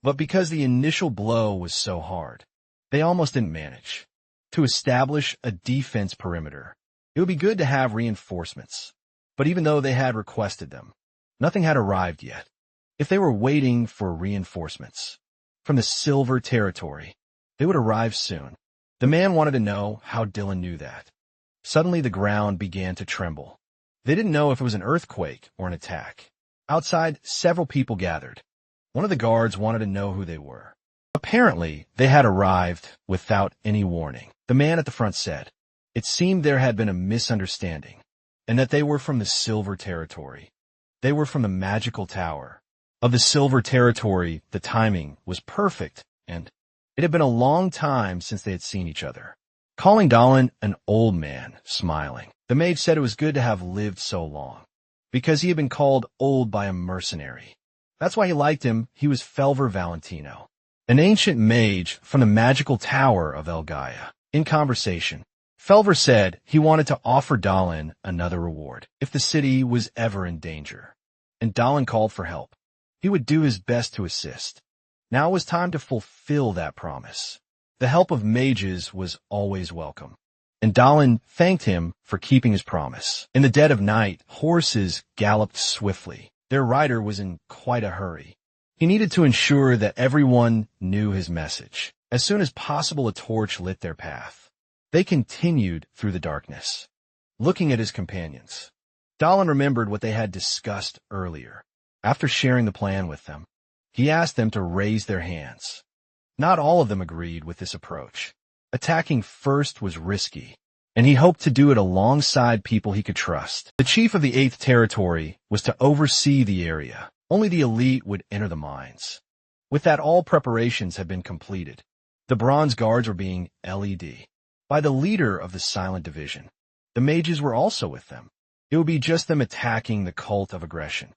but because the initial blow was so hard, they almost didn't manage to establish a defense perimeter. It would be good to have reinforcements, but even though they had requested them, nothing had arrived yet. If they were waiting for reinforcements from the Silver Territory, they would arrive soon. The man wanted to know how Dylan knew that. Suddenly the ground began to tremble. They didn't know if it was an earthquake or an attack. Outside, several people gathered. One of the guards wanted to know who they were. Apparently, they had arrived without any warning. The man at the front said it seemed there had been a misunderstanding, and that they were from the Silver Territory. They were from the magical tower of the Silver Territory. The timing was perfect, and it had been a long time since they had seen each other. Calling Dahlin an old man, smiling, the mage said it was good to have lived so long, because he had been called old by a mercenary. That's why he liked him. He was Felver Valentino, an ancient mage from the magical tower of El Gaia. In conversation, Felver said he wanted to offer Dahlin another reward if the city was ever in danger, and Dahlin called for help. He would do his best to assist. Now it was time to fulfill that promise. The help of mages was always welcome, and Dahlin thanked him for keeping his promise. In the dead of night, horses galloped swiftly. Their rider was in quite a hurry. He needed to ensure that everyone knew his message. As soon as possible, a torch lit their path. They continued through the darkness, looking at his companions. Dahlin remembered what they had discussed earlier. After sharing the plan with them, he asked them to raise their hands. Not all of them agreed with this approach. Attacking first was risky, and he hoped to do it alongside people he could trust. The chief of the 8th Territory was to oversee the area. Only the elite would enter the mines. With that, all preparations had been completed. The Bronze Guards were being led. by the leader of the Silent Division. The mages were also with them. It would be just them attacking the cult of aggression.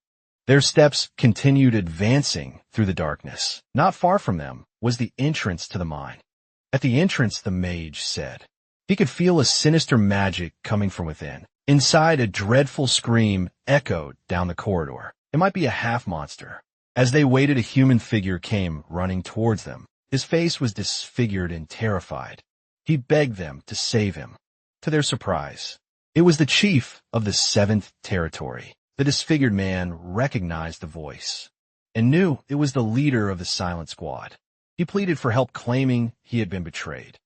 Their steps continued advancing through the darkness. Not far from them was the entrance to the mine. At the entrance, the mage said. He could feel a sinister magic coming from within. Inside, a dreadful scream echoed down the corridor. It might be a half-monster. As they waited, a human figure came running towards them. His face was disfigured and terrified. He begged them to save him. To their surprise, it was the chief of the 7th Territory. The disfigured man recognized the voice and knew it was the leader of the Silent Squad. He pleaded for help, claiming he had been betrayed.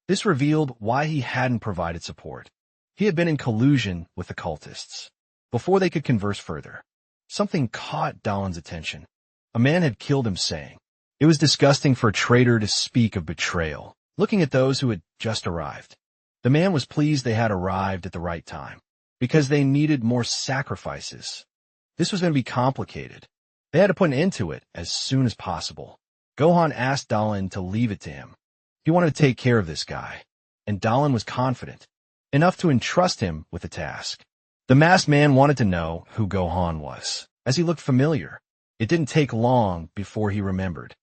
This revealed why he hadn't provided support. He had been in collusion with the cultists. Before they could converse further, something caught Dalin's attention. A man had killed him, saying, "It was disgusting for a traitor to speak of betrayal." Looking at those who had just arrived, the man was pleased they had arrived at the right time, because they needed more sacrifices. This was going to be complicated. They had to put an end to it as soon as possible. Gohan asked Dalin to leave it to him. He wanted to take care of this guy, and Dalin was confident enough to entrust him with the task. The masked man wanted to know who Gohan was, as he looked familiar. It didn't take long before he remembered.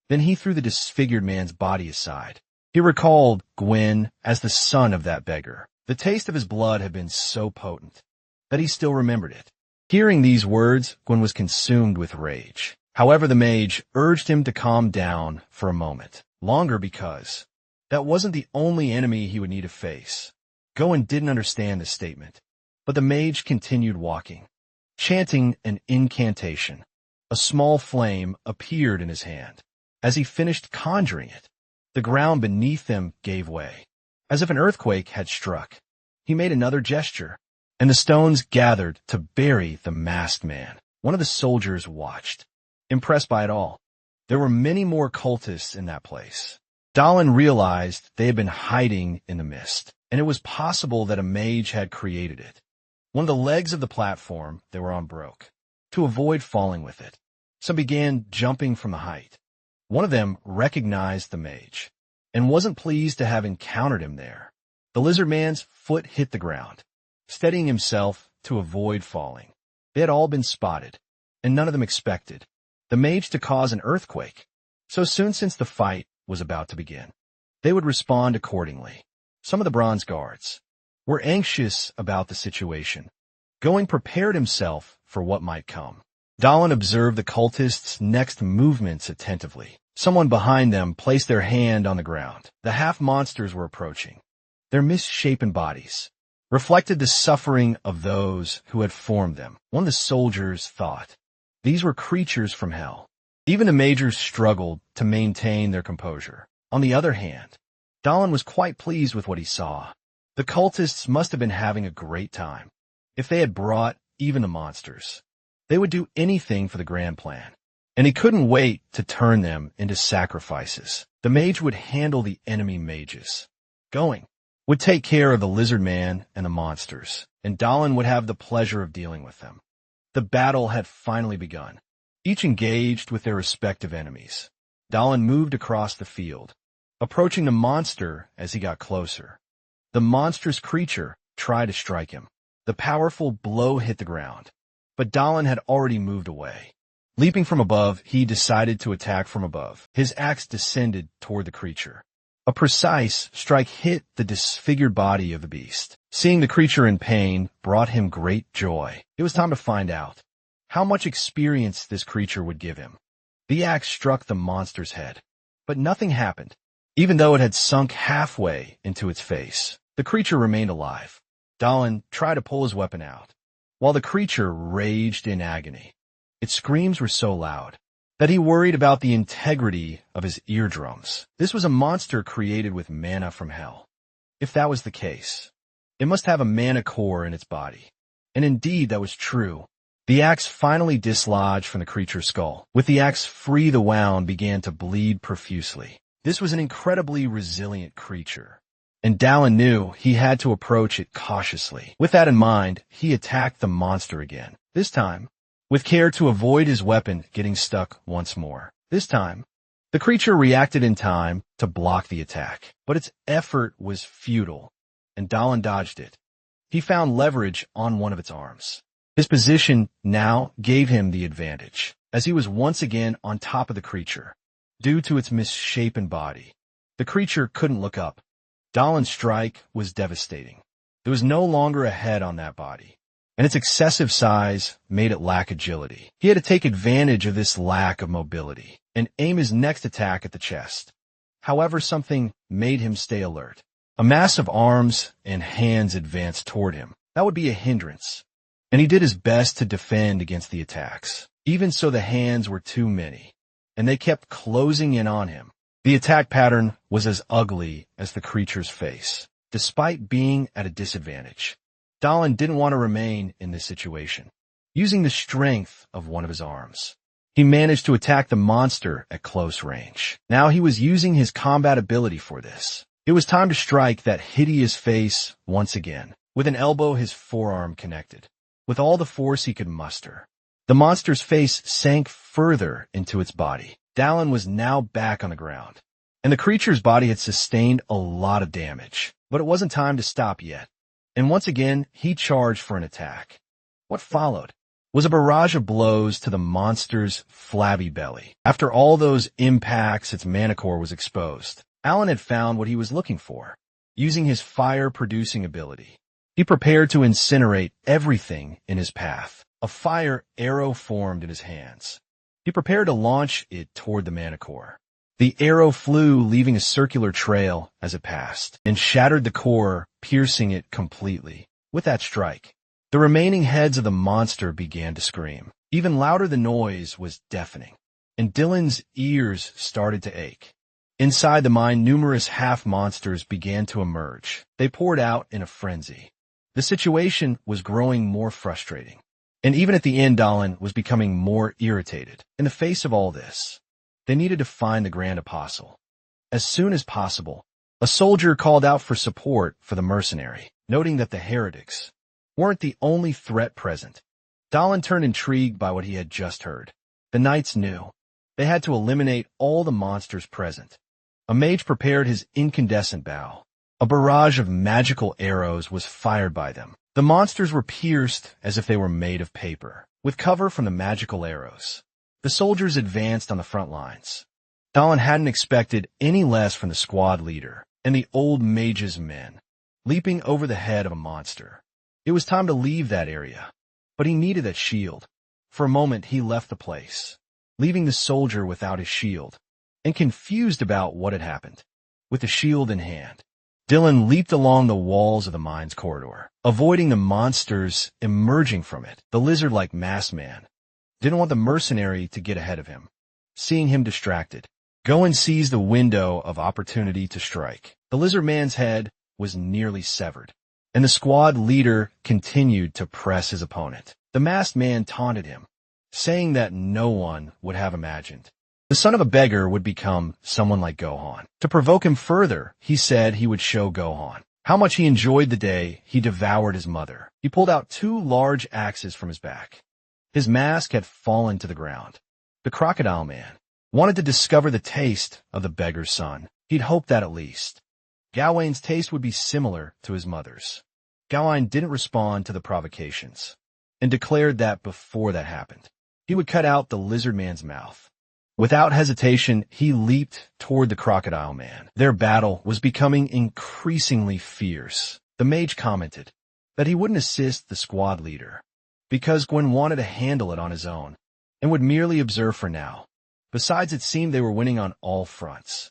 Then he threw the disfigured man's body aside. He recalled Gwen as the son of that beggar. The taste of his blood had been so potent that he still remembered it. Hearing these words, Gwen was consumed with rage. However, the mage urged him to calm down for a moment longer, because that wasn't the only enemy he would need to face. Gohan didn't understand this statement, but the mage continued walking, chanting an incantation. A small flame appeared in his hand. As he finished conjuring it, the ground beneath them gave way, as if an earthquake had struck. He made another gesture, and the stones gathered to bury the masked man. One of the soldiers watched, impressed by it all. There were many more cultists in that place. Dalin realized they had been hiding in the mist, and it was possible that a mage had created it. One of the legs of the platform they were on broke. To avoid falling with it, some began jumping from the height. One of them recognized the mage, and wasn't pleased to have encountered him there. The lizard man's foot hit the ground, steadying himself to avoid falling. They had all been spotted, and none of them expected the mage to cause an earthquake so soon, since the fight was about to begin. They would respond accordingly. Some of the bronze guards were anxious about the situation. Gohan prepared himself for what might come. Dalin observed the cultists' next movements attentively. Someone behind them placed their hand on the ground. The half-monsters were approaching. Their misshapen bodies reflected the suffering of those who had formed them. One of the soldiers thought these were creatures from hell. Even the mages struggled to maintain their composure. On the other hand, Dalin was quite pleased with what he saw. The cultists must have been having a great time. If they had brought even the monsters, they would do anything for the grand plan, and he couldn't wait to turn them into sacrifices. The mage would handle the enemy mages. Gohan would take care of the lizard man and the monsters, and Dalin would have the pleasure of dealing with them. The battle had finally begun. Each engaged with their respective enemies. Dalin moved across the field, approaching the monster as he got closer. The monstrous creature tried to strike him. The powerful blow hit the ground, but Dalin had already moved away. Leaping from above, he decided to attack from above. His axe descended toward the creature. A precise strike hit the disfigured body of the beast. Seeing the creature in pain brought him great joy. It was time to find out how much experience this creature would give him. The axe struck the monster's head, but nothing happened. Even though it had sunk halfway into its face, the creature remained alive. Dalin tried to pull his weapon out, while the creature raged in agony. Its screams were so loud that he worried about the integrity of his eardrums. This was a monster created with mana from hell. If that was the case, it must have a mana core in its body. And indeed, that was true. The axe finally dislodged from the creature's skull. With the axe free, the wound began to bleed profusely. This was an incredibly resilient creature, and Dalin knew he had to approach it cautiously. With that in mind, he attacked the monster again, this time with care to avoid his weapon getting stuck once more. This time, The creature reacted in time to block the attack, but its effort was futile, and Dahlin dodged it. He found leverage on one of its arms. His position now gave him the advantage, as he was once again on top of the creature. Due to its misshapen body, the creature couldn't look up. Dahlin's strike was devastating. There was no longer a head on that body, and its excessive size made it lack agility. He had to take advantage of this lack of mobility and aim his next attack at the chest. However, something made him stay alert. A mass of arms and hands advanced toward him. That would be a hindrance, and he did his best to defend against the attacks. Even so, the hands were too many, and they kept closing in on him. The attack pattern was as ugly as the creature's face. Despite being at a disadvantage, Dahlin didn't want to remain in this situation. Using the strength of one of his arms, he managed to attack the monster at close range. Now he was using his combat ability for this. It was time to strike that hideous face once again. With an elbow, his forearm connected. With all the force he could muster, the monster's face sank further into its body. Dahlin was now back on the ground, and the creature's body had sustained a lot of damage. But it wasn't time to stop yet, and once again he charged for an attack. What followed was a barrage of blows to the monster's flabby belly. After all those impacts, its manicore was exposed. Alan had found what he was looking for. Using his fire-producing ability, he prepared to incinerate everything in his path. A fire arrow formed in his hands. He prepared to launch it toward the manicore. The arrow flew, leaving a circular trail as it passed, and shattered the core, piercing it completely. With that strike, the remaining heads of the monster began to scream. Even louder, the noise was deafening, and Dylan's ears started to ache. Inside the mine, numerous half-monsters began to emerge. They poured out in a frenzy. The situation was growing more frustrating, and even at the end, Dahlin was becoming more irritated. In the face of all this, they needed to find the Grand Apostle. As soon as possible, a soldier called out for support for the mercenary, noting that the heretics weren't the only threat present. Dahlin turned intrigued by what he had just heard. The knights knew they had to eliminate all the monsters present. A mage prepared his incandescent bow. A barrage of magical arrows was fired by them. The monsters were pierced as if they were made of paper. With cover from the magical arrows, the soldiers advanced on the front lines. Dahlin hadn't expected any less from the squad leader and the old mage's men, leaping over the head of a monster. It was time to leave that area, but he needed that shield. For a moment, he left the place, leaving the soldier without his shield, and confused about what had happened. With the shield in hand, Dylan leaped along the walls of the mine's corridor, avoiding the monsters emerging from it. The lizard-like masked man didn't want the mercenary to get ahead of him. Seeing him distracted, Goen seized the window of opportunity to strike. The lizard man's head was nearly severed, and the squad leader continued to press his opponent. The masked man taunted him, saying that no one would have imagined the son of a beggar would become someone like Gohan. To provoke him further, he said he would show Gohan how much he enjoyed the day he devoured his mother. He pulled out 2 large axes from his back. His mask had fallen to the ground. The crocodile man wanted to discover the taste of the beggar's son. He'd hoped that at least Gawain's taste would be similar to his mother's. Gawain didn't respond to the provocations, and declared that before that happened, he would cut out the lizard man's mouth. Without hesitation, he leaped toward the crocodile man. Their battle was becoming increasingly fierce. The mage commented that he wouldn't assist the squad leader because Gwen wanted to handle it on his own and would merely observe for now. Besides, it seemed they were winning on all fronts.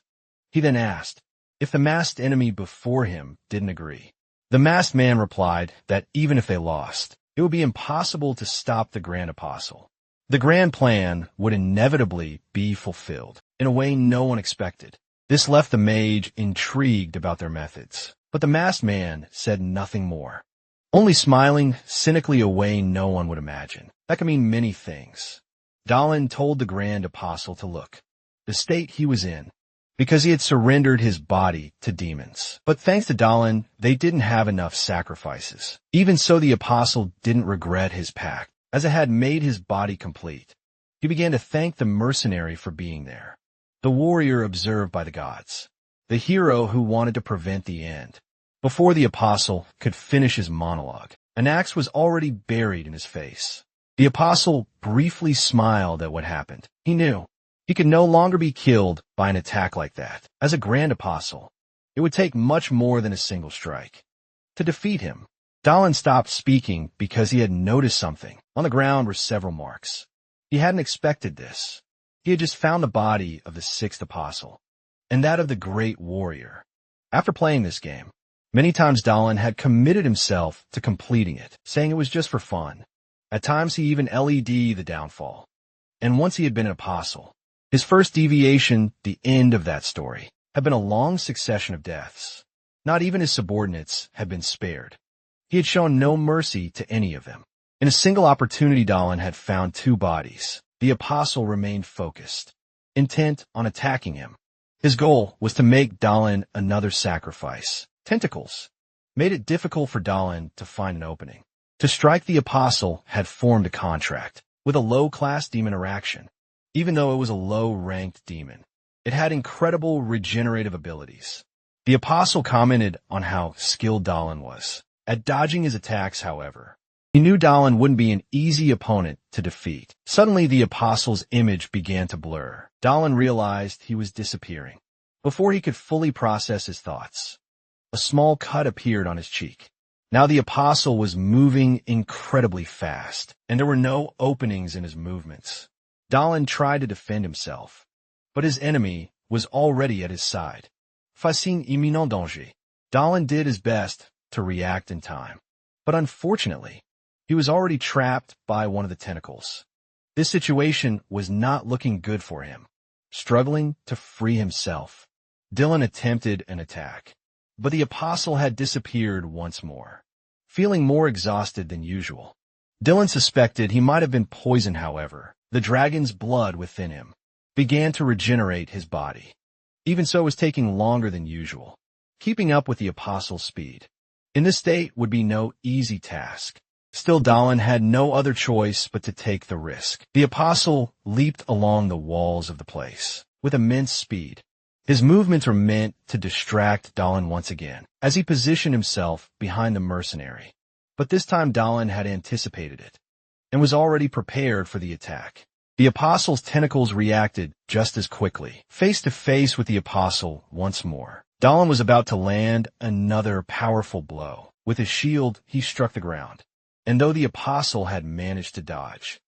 He then asked if the masked enemy before him didn't agree. The masked man replied that even if they lost, it would be impossible to stop the Grand Apostle. The grand plan would inevitably be fulfilled in a way no one expected. This left the mage intrigued about their methods, but the masked man said nothing more, only smiling cynically a way no one would imagine. That could mean many things. Dahlin told the Grand Apostle to look, the state he was in, because he had surrendered his body to demons. But thanks to Dahlin, they didn't have enough sacrifices. Even so, the Apostle didn't regret his pact, as it had made his body complete. He began to thank the mercenary for being there. the warrior observed by the gods, the hero who wanted to prevent the end. Before the apostle could finish his monologue, an axe was already buried in his face. The apostle briefly smiled at what happened. He knew he could no longer be killed by an attack like that. As a grand apostle, it would take much more than a single strike to defeat him. Dahlin stopped speaking because he had noticed something. On the ground were several marks. He hadn't expected this. He had just found the body of the sixth apostle, and that of the great warrior. After playing this game, many times Dahlin had committed himself to completing it, saying it was just for fun. At times he even LED'd the downfall. And once he had been an apostle, his first deviation, the end of that story, had been a long succession of deaths. Not even his subordinates had been spared. He had shown no mercy to any of them. In a single opportunity, Dahlin had found 2 bodies. The apostle remained focused, intent on attacking him. His goal was to make Dahlin another sacrifice. Tentacles made it difficult for Dahlin to find an opening. To strike the apostle had formed a contract with a low-class demon interaction. Even though it was a low-ranked demon, it had incredible regenerative abilities. The apostle commented on how skilled Dahlin was at dodging his attacks, however. He knew Dahlin wouldn't be an easy opponent to defeat. Suddenly, the apostle's image began to blur. Dahlin realized he was disappearing. Before he could fully process his thoughts, a small cut appeared on his cheek. Now the apostle was moving incredibly fast, and there were no openings in his movements. Dahlin tried to defend himself, but his enemy was already at his side. Facing imminent danger, Dahlin did his best to react in time, but unfortunately, he was already trapped by one of the tentacles. This situation was not looking good for him. Struggling to free himself, Dylan attempted an attack, but the apostle had disappeared once more. Feeling more exhausted than usual, Dylan suspected he might have been poisoned. However, the dragon's blood within him began to regenerate his body. Even so, it was taking longer than usual, keeping up with the apostle's speed. In this state would be no easy task. Still, Dahlin had no other choice but to take the risk. The apostle leaped along the walls of the place with immense speed. His movements were meant to distract Dahlin once again, as he positioned himself behind the mercenary. But this time Dahlin had anticipated it, and was already prepared for the attack. The apostle's tentacles reacted just as quickly. Face to face with the apostle once more, Dahlin was about to land another powerful blow. With his shield, he struck the ground. And though the apostle had managed to dodge,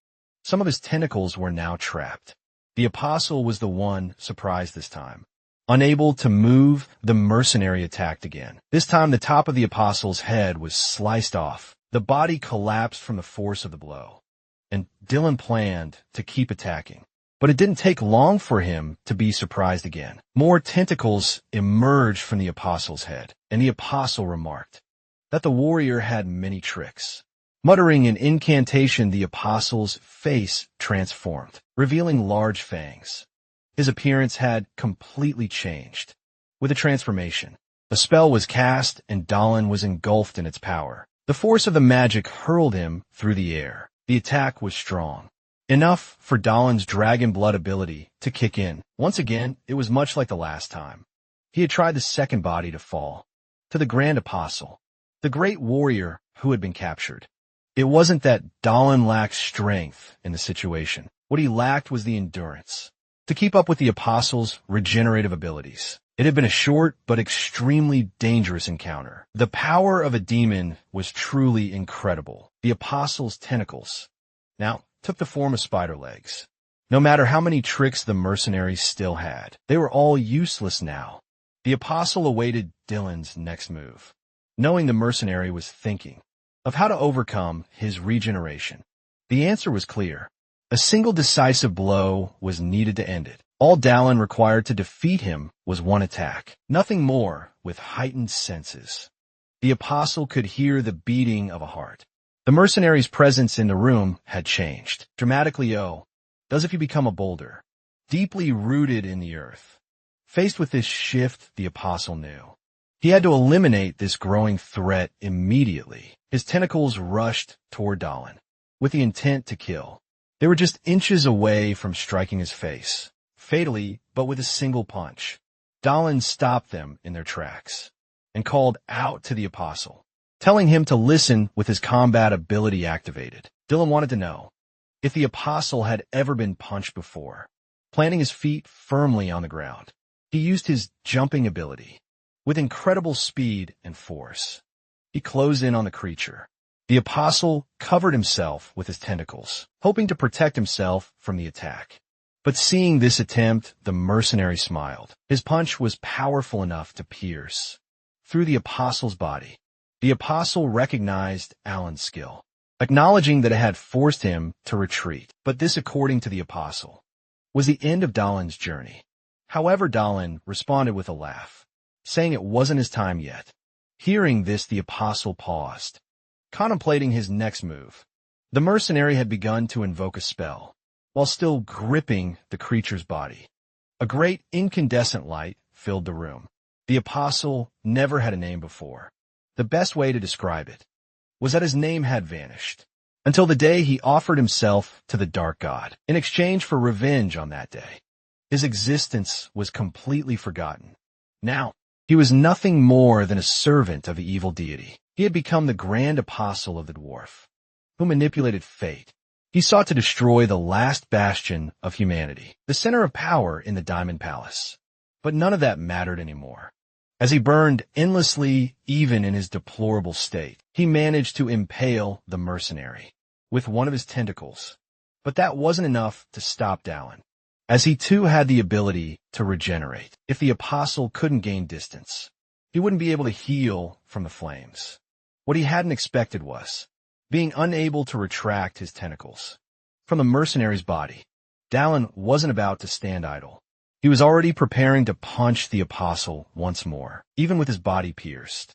some of his tentacles were now trapped. The apostle was the one surprised this time. Unable to move, the mercenary attacked again. This time the top of the apostle's head was sliced off. The body collapsed from the force of the blow. And Dylan planned to keep attacking. But it didn't take long for him to be surprised again. More tentacles emerged from the apostle's head, and the apostle remarked that the warrior had many tricks. Muttering an incantation, the apostle's face transformed, revealing large fangs. His appearance had completely changed. With the transformation, a spell was cast and Dahlin was engulfed in its power. The force of the magic hurled him through the air. The attack was strong, enough for Dahlin's dragon blood ability to kick in. Once again, it was much like the last time. He had tried the second body to fall, to the grand apostle, the great warrior who had been captured. It wasn't that Dahlin lacked strength in the situation. What he lacked was the endurance to keep up with the apostle's regenerative abilities. It had been a short but extremely dangerous encounter. The power of a demon was truly incredible. The apostle's tentacles now took the form of spider legs. No matter how many tricks the mercenaries still had, they were all useless now. The apostle awaited Dylan's next move, knowing the mercenary was thinking of how to overcome his regeneration. The answer was clear. A single decisive blow was needed to end it. All Dahlin required to defeat him was one attack. Nothing more with heightened senses. The apostle could hear the beating of a heart. The mercenary's presence in the room had changed. Dramatically, as if he become a boulder, deeply rooted in the earth. Faced with this shift, the apostle knew he had to eliminate this growing threat immediately. His tentacles rushed toward Dahlin with the intent to kill. They were just inches away from striking his face. Fatally, but with a single punch, Dalin stopped them in their tracks and called out to the apostle, telling him to listen with his combat ability activated. Dylan wanted to know if the apostle had ever been punched before. Planting his feet firmly on the ground, he used his jumping ability with incredible speed and force. He closed in on the creature. The apostle covered himself with his tentacles, hoping to protect himself from the attack. But seeing this attempt, the mercenary smiled. His punch was powerful enough to pierce through the apostle's body. The apostle recognized Alan's skill, acknowledging that it had forced him to retreat. But this, according to the apostle, was the end of Dalin's journey. However, Dalin responded with a laugh, saying it wasn't his time yet. Hearing this, the apostle paused, contemplating his next move. The mercenary had begun to invoke a spell, while still gripping the creature's body. A great incandescent light filled the room. The apostle never had a name before. The best way to describe it was that his name had vanished, until the day he offered himself to the dark god in exchange for revenge on that day. His existence was completely forgotten. Now, he was nothing more than a servant of the evil deity. He had become the grand apostle of the dwarf, who manipulated fate. He sought to destroy the last bastion of humanity, the center of power in the Diamond Palace. But none of that mattered anymore. As he burned endlessly, even in his deplorable state, he managed to impale the mercenary with one of his tentacles. But that wasn't enough to stop Dalin, as he too had the ability to regenerate. If the apostle couldn't gain distance, he wouldn't be able to heal from the flames. What he hadn't expected was being unable to retract his tentacles from the mercenary's body. Dalin wasn't about to stand idle. He was already preparing to punch the apostle once more, even with his body pierced.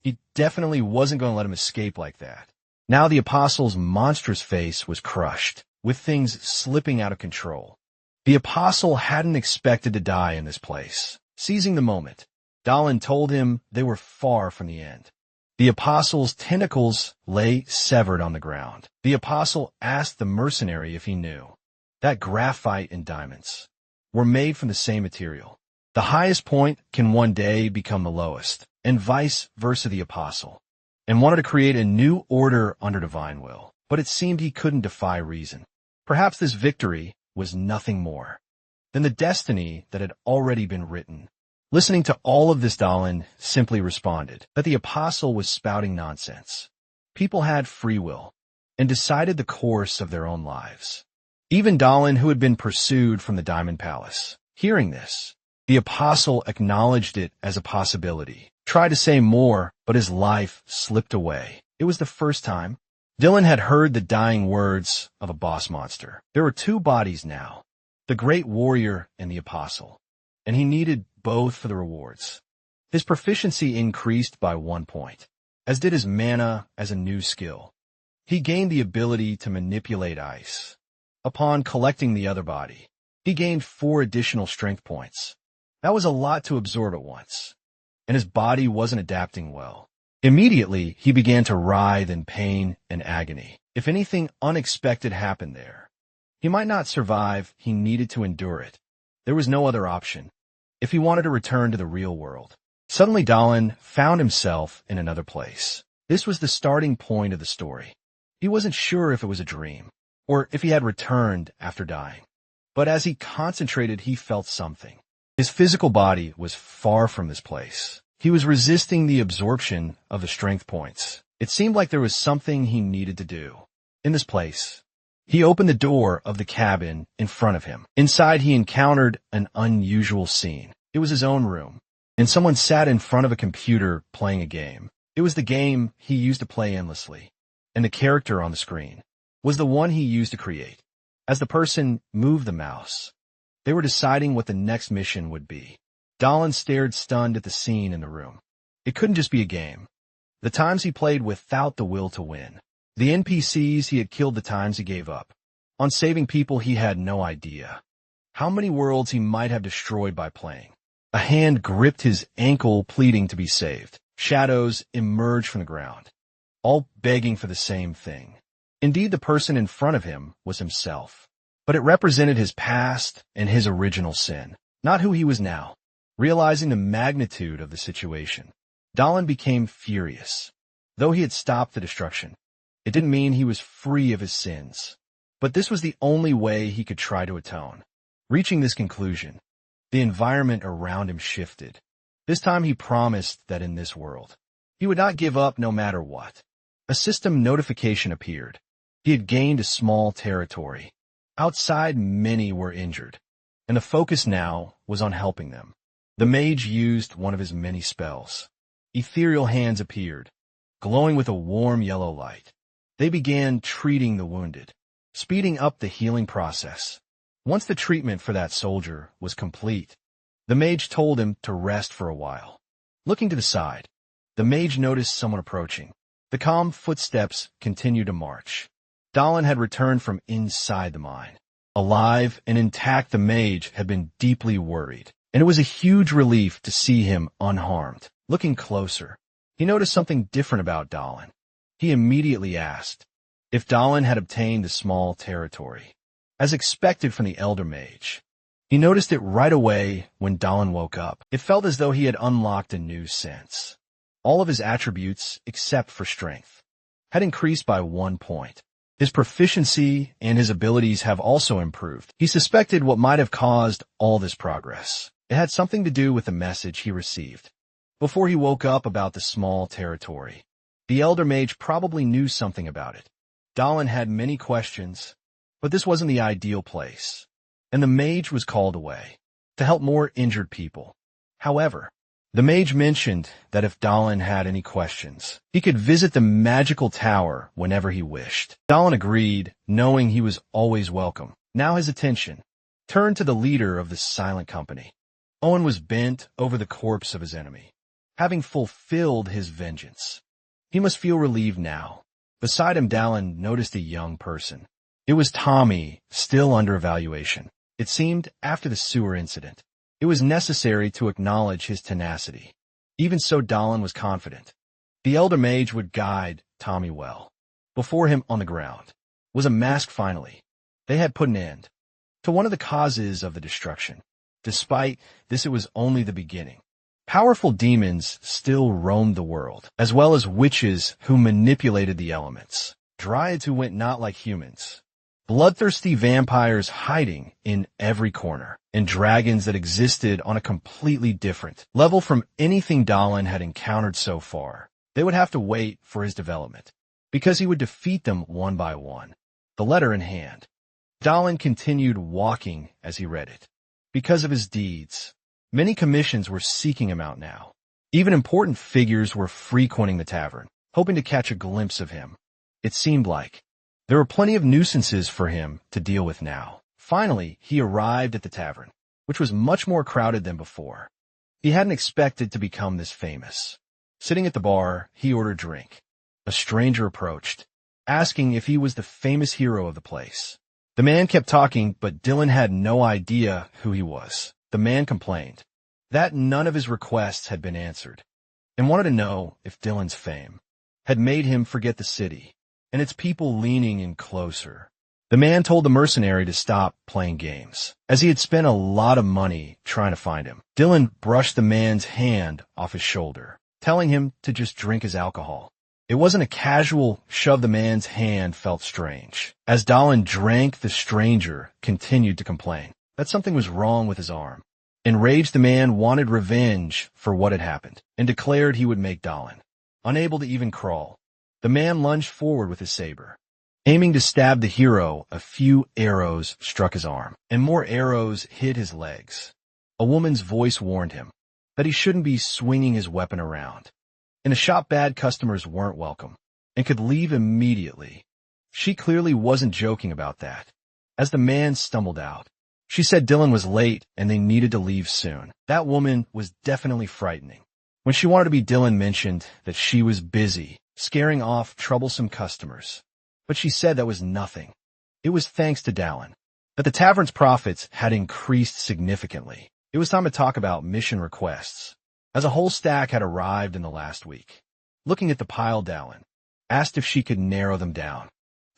He definitely wasn't going to let him escape like that. Now the apostle's monstrous face was crushed, with things slipping out of control. The apostle hadn't expected to die in this place. Seizing the moment, Dalin told him they were far from the end. The apostle's tentacles lay severed on the ground. The apostle asked the mercenary if he knew that graphite and diamonds were made from the same material. The highest point can one day become the lowest, and vice versa. The apostle and wanted to create a new order under divine will, but it seemed he couldn't defy reason. Perhaps this victory was nothing more than the destiny that had already been written. Listening to all of this, Dalin simply responded that the apostle was spouting nonsense. People had free will and decided the course of their own lives. Even Dalin, who had been pursued from the Diamond Palace. Hearing this, the apostle acknowledged it as a possibility, tried to say more, but his life slipped away. It was the first time Dylan had heard the dying words of a boss monster. There were two bodies now, the great warrior and the apostle, and he needed both for the rewards. His proficiency increased by 1 point, as did his mana as a new skill. He gained the ability to manipulate ice. Upon collecting the other body, he gained 4 additional strength points. That was a lot to absorb at once, and his body wasn't adapting well. Immediately, he began to writhe in pain and agony. If anything unexpected happened there, he might not survive. He needed to endure it. There was no other option if he wanted to return to the real world. Suddenly, Dalin found himself in another place. This was the starting point of the story. He wasn't sure if it was a dream, or if he had returned after dying. But as he concentrated, he felt something. His physical body was far from this place. He was resisting the absorption of the strength points. It seemed like there was something he needed to do. In this place, he opened the door of the cabin in front of him. Inside, he encountered an unusual scene. It was his own room, and someone sat in front of a computer playing a game. It was the game he used to play endlessly, and the character on the screen was the one he used to create. As the person moved the mouse, they were deciding what the next mission would be. Dalin stared stunned at the scene in the room. It couldn't just be a game. The times he played without the will to win. The NPCs he had killed, the times he gave up on saving people, he had no idea how many worlds he might have destroyed by playing. A hand gripped his ankle, pleading to be saved. Shadows emerged from the ground, all begging for the same thing. Indeed, the person in front of him was himself, but it represented his past and his original sin. not who he was now. Realizing the magnitude of the situation, Dahlin became furious. Though he had stopped the destruction, it didn't mean he was free of his sins. But this was the only way he could try to atone. Reaching this conclusion, the environment around him shifted. This time he promised that in this world, he would not give up no matter what. A system notification appeared. He had gained a small territory. Outside, many were injured, and the focus now was on helping them. The mage used one of his many spells. Ethereal hands appeared, glowing with a warm yellow light. They began treating the wounded, speeding up the healing process. Once the treatment for that soldier was complete, the mage told him to rest for a while. Looking to the side, the mage noticed someone approaching. The calm footsteps continued to march. Dahlin had returned from inside the mine. Alive and intact, the mage had been deeply worried, and it was a huge relief to see him unharmed. Looking closer, he noticed something different about Dahlin. He immediately asked if Dahlin had obtained the small territory. As expected from the elder mage, he noticed it right away when Dahlin woke up. It felt as though he had unlocked a new sense. All of his attributes, except for strength, had increased by 1 point. His proficiency and his abilities have also improved. He suspected what might have caused all this progress. It had something to do with the message he received. Before he woke up about the small territory, the elder mage probably knew something about it. Dahlin had many questions, but this wasn't the ideal place, and the mage was called away to help more injured people. However, the mage mentioned that if Dahlin had any questions, he could visit the magical tower whenever he wished. Dahlin agreed, knowing he was always welcome. Now his attention turned to the leader of the silent company. Owen was bent over the corpse of his enemy, having fulfilled his vengeance. He must feel relieved now. Beside him, Dahlin noticed a young person. It was Tommy, still under evaluation. It seemed after the sewer incident, it was necessary to acknowledge his tenacity. Even so, Dahlin was confident. The elder mage would guide Tommy well. Before him on the ground was a mask finally. They had put an end to one of the causes of the destruction. Despite this, it was only the beginning. Powerful demons still roamed the world, as well as witches who manipulated the elements, dryads who went not like humans, bloodthirsty vampires hiding in every corner, and dragons that existed on a completely different level from anything Dahlin had encountered so far. They would have to wait for his development, because he would defeat them one by one, the letter in hand. Dahlin continued walking as he read it. Because of his deeds, many commissions were seeking him out now. Even important figures were frequenting the tavern, hoping to catch a glimpse of him. It seemed like there were plenty of nuisances for him to deal with now. Finally, he arrived at the tavern, which was much more crowded than before. He hadn't expected to become this famous. Sitting at the bar, he ordered a drink. A stranger approached, asking if he was the famous hero of the place. The man kept talking, but Dylan had no idea who he was. The man complained that none of his requests had been answered, and wanted to know if Dylan's fame had made him forget the city and its people leaning in closer. The man told the mercenary to stop playing games, as he had spent a lot of money trying to find him. Dylan brushed the man's hand off his shoulder, telling him to just drink his alcohol. It wasn't a casual shove. The man's hand felt strange. As Dahlin drank, the stranger continued to complain that something was wrong with his arm. Enraged, the man wanted revenge for what had happened and declared he would make Dahlin unable to even crawl. The man lunged forward with his saber, aiming to stab the hero. A few arrows struck his arm, and more arrows hit his legs. A woman's voice warned him that he shouldn't be swinging his weapon around. In a shop, bad customers weren't welcome and could leave immediately. She clearly wasn't joking about that. As the man stumbled out, she said Dylan was late and they needed to leave soon. That woman was definitely frightening. When she wanted to be, Dylan mentioned that she was busy scaring off troublesome customers. But she said that was nothing. It was thanks to Dahlin that the tavern's profits had increased significantly. It was time to talk about mission requests, as a whole stack had arrived in the last week. Looking at the pile, Dahlin asked if she could narrow them down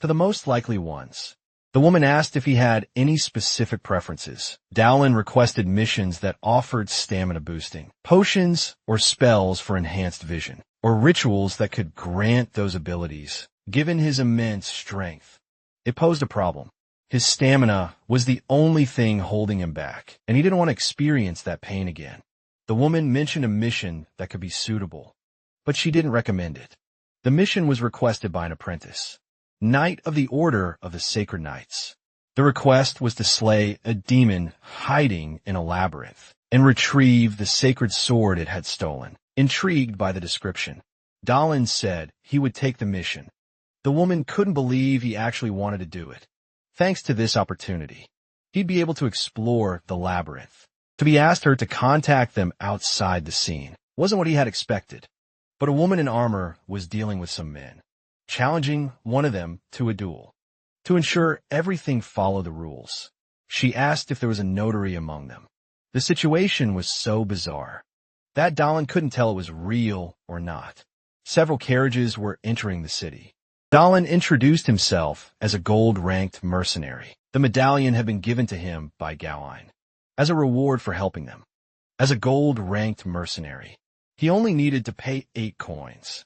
to the most likely ones. The woman asked if he had any specific preferences. Dowlin requested missions that offered stamina boosting, potions or spells for enhanced vision, or rituals that could grant those abilities. Given his immense strength, it posed a problem. His stamina was the only thing holding him back, and he didn't want to experience that pain again. The woman mentioned a mission that could be suitable, but she didn't recommend it. The mission was requested by an apprentice, Knight of the Order of the Sacred Knights. The request was to slay a demon hiding in a labyrinth and retrieve the sacred sword it had stolen. Intrigued by the description, Dowlin said he would take the mission. The woman couldn't believe he actually wanted to do it. Thanks to this opportunity, he'd be able to explore the labyrinth. To be asked her to contact them outside the scene wasn't what he had expected. But a woman in armor was dealing with some men, challenging one of them to a duel. To ensure everything followed the rules, she asked if there was a notary among them. The situation was so bizarre that Dowlin couldn't tell it was real or not. Several carriages were entering the city. Dowlin introduced himself as a gold-ranked mercenary. The medallion had been given to him by Gawain as a reward for helping them. As a gold-ranked mercenary, he only needed to pay 8 coins.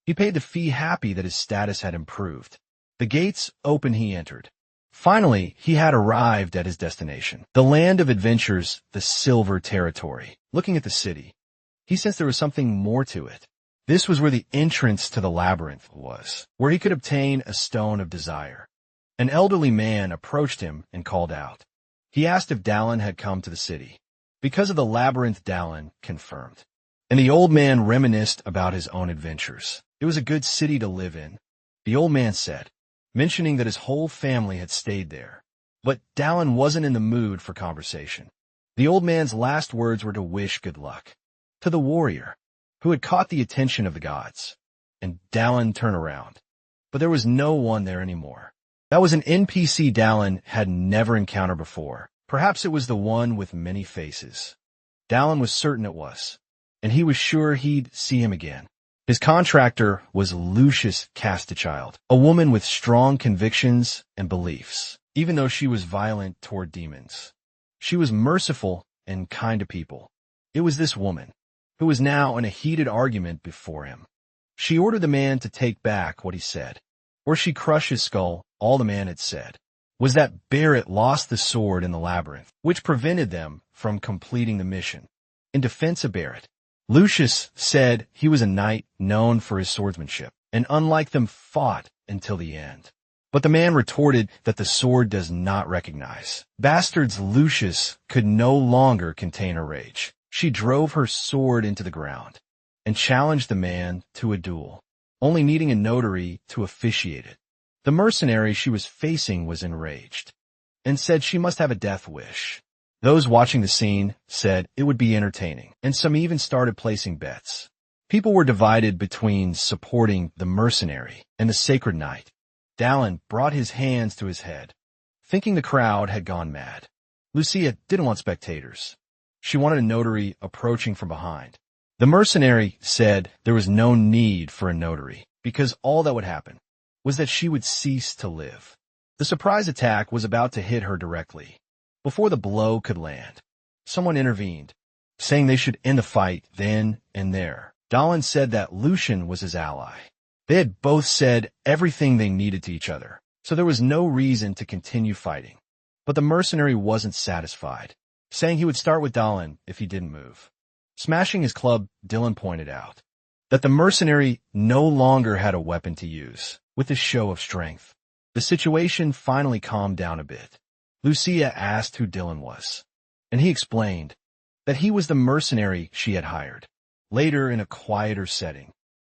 He paid the fee happy that his status had improved. The gates open, he entered. Finally, he had arrived at his destination, the land of adventures, the Silver Territory. Looking at the city, he sensed there was something more to it. This was where the entrance to the labyrinth was, where he could obtain a stone of desire. An elderly man approached him and called out. He asked if Dowlin had come to the city. Because of the labyrinth, Dowlin confirmed. And the old man reminisced about his own adventures. It was a good city to live in, the old man said, mentioning that his whole family had stayed there. But Dowlin wasn't in the mood for conversation. The old man's last words were to wish good luck to the warrior who had caught the attention of the gods. And Dowlin turned around, but there was no one there anymore. That was an NPC Dowlin had never encountered before. Perhaps it was the one with many faces. Dowlin was certain it was, and he was sure he'd see him again. His contractor was Lucius Castichild, a woman with strong convictions and beliefs, even though she was violent toward demons. She was merciful and kind to people. It was this woman who was now in a heated argument before him. She ordered the man to take back what he said, or she crushed his skull. All the man had said was that Barrett lost the sword in the labyrinth, which prevented them from completing the mission. In defense of Barrett, Lucius said he was a knight known for his swordsmanship, and unlike them fought until the end. But the man retorted that the sword does not recognize. Bastard's Lucius could no longer contain her rage. She drove her sword into the ground and challenged the man to a duel, only needing a notary to officiate it. The mercenary she was facing was enraged and said she must have a death wish. Those watching the scene said it would be entertaining, and some even started placing bets. People were divided between supporting the mercenary and the sacred knight. Dowlin brought his hands to his head, thinking the crowd had gone mad. Lucia didn't want spectators. She wanted a notary approaching from behind. The mercenary said there was no need for a notary, because all that would happen was that she would cease to live. The surprise attack was about to hit her directly. Before the blow could land, someone intervened, saying they should end the fight then and there. Dowlin said that Lucian was his ally. They had both said everything they needed to each other, so there was no reason to continue fighting. But the mercenary wasn't satisfied, saying he would start with Dowlin if he didn't move. Smashing his club, Dylan pointed out that the mercenary no longer had a weapon to use. With a show of strength, the situation finally calmed down a bit. Lucia asked who Dylan was, and he explained that he was the mercenary she had hired. Later, in a quieter setting,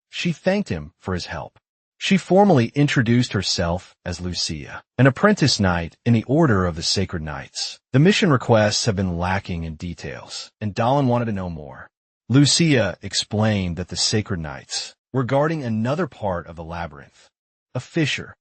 she thanked him for his help. She formally introduced herself as Lucia, an apprentice knight in the Order of the Sacred Knights. The mission requests have been lacking in details, and Dowlin wanted to know more. Lucia explained that the Sacred Knights were guarding another part of the labyrinth, a fissure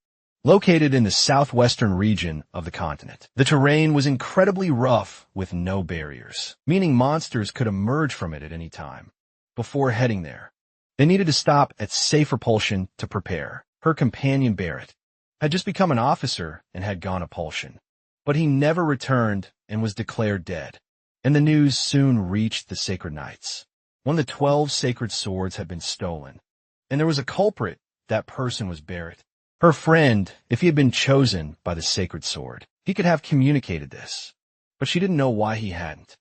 located in the southwestern region of the continent. The terrain was incredibly rough with no barriers, meaning monsters could emerge from it at any time. Before heading there, they needed to stop at safe repulsion to prepare. Her companion Barrett had just become an officer and had gone Appulsion. But he never returned and was declared dead. And the news soon reached the Sacred Knights. One of the 12 sacred swords had been stolen, and there was a culprit. That person was Barrett. Her friend, if he had been chosen by the sacred sword, he could have communicated this. But she didn't know why he hadn't.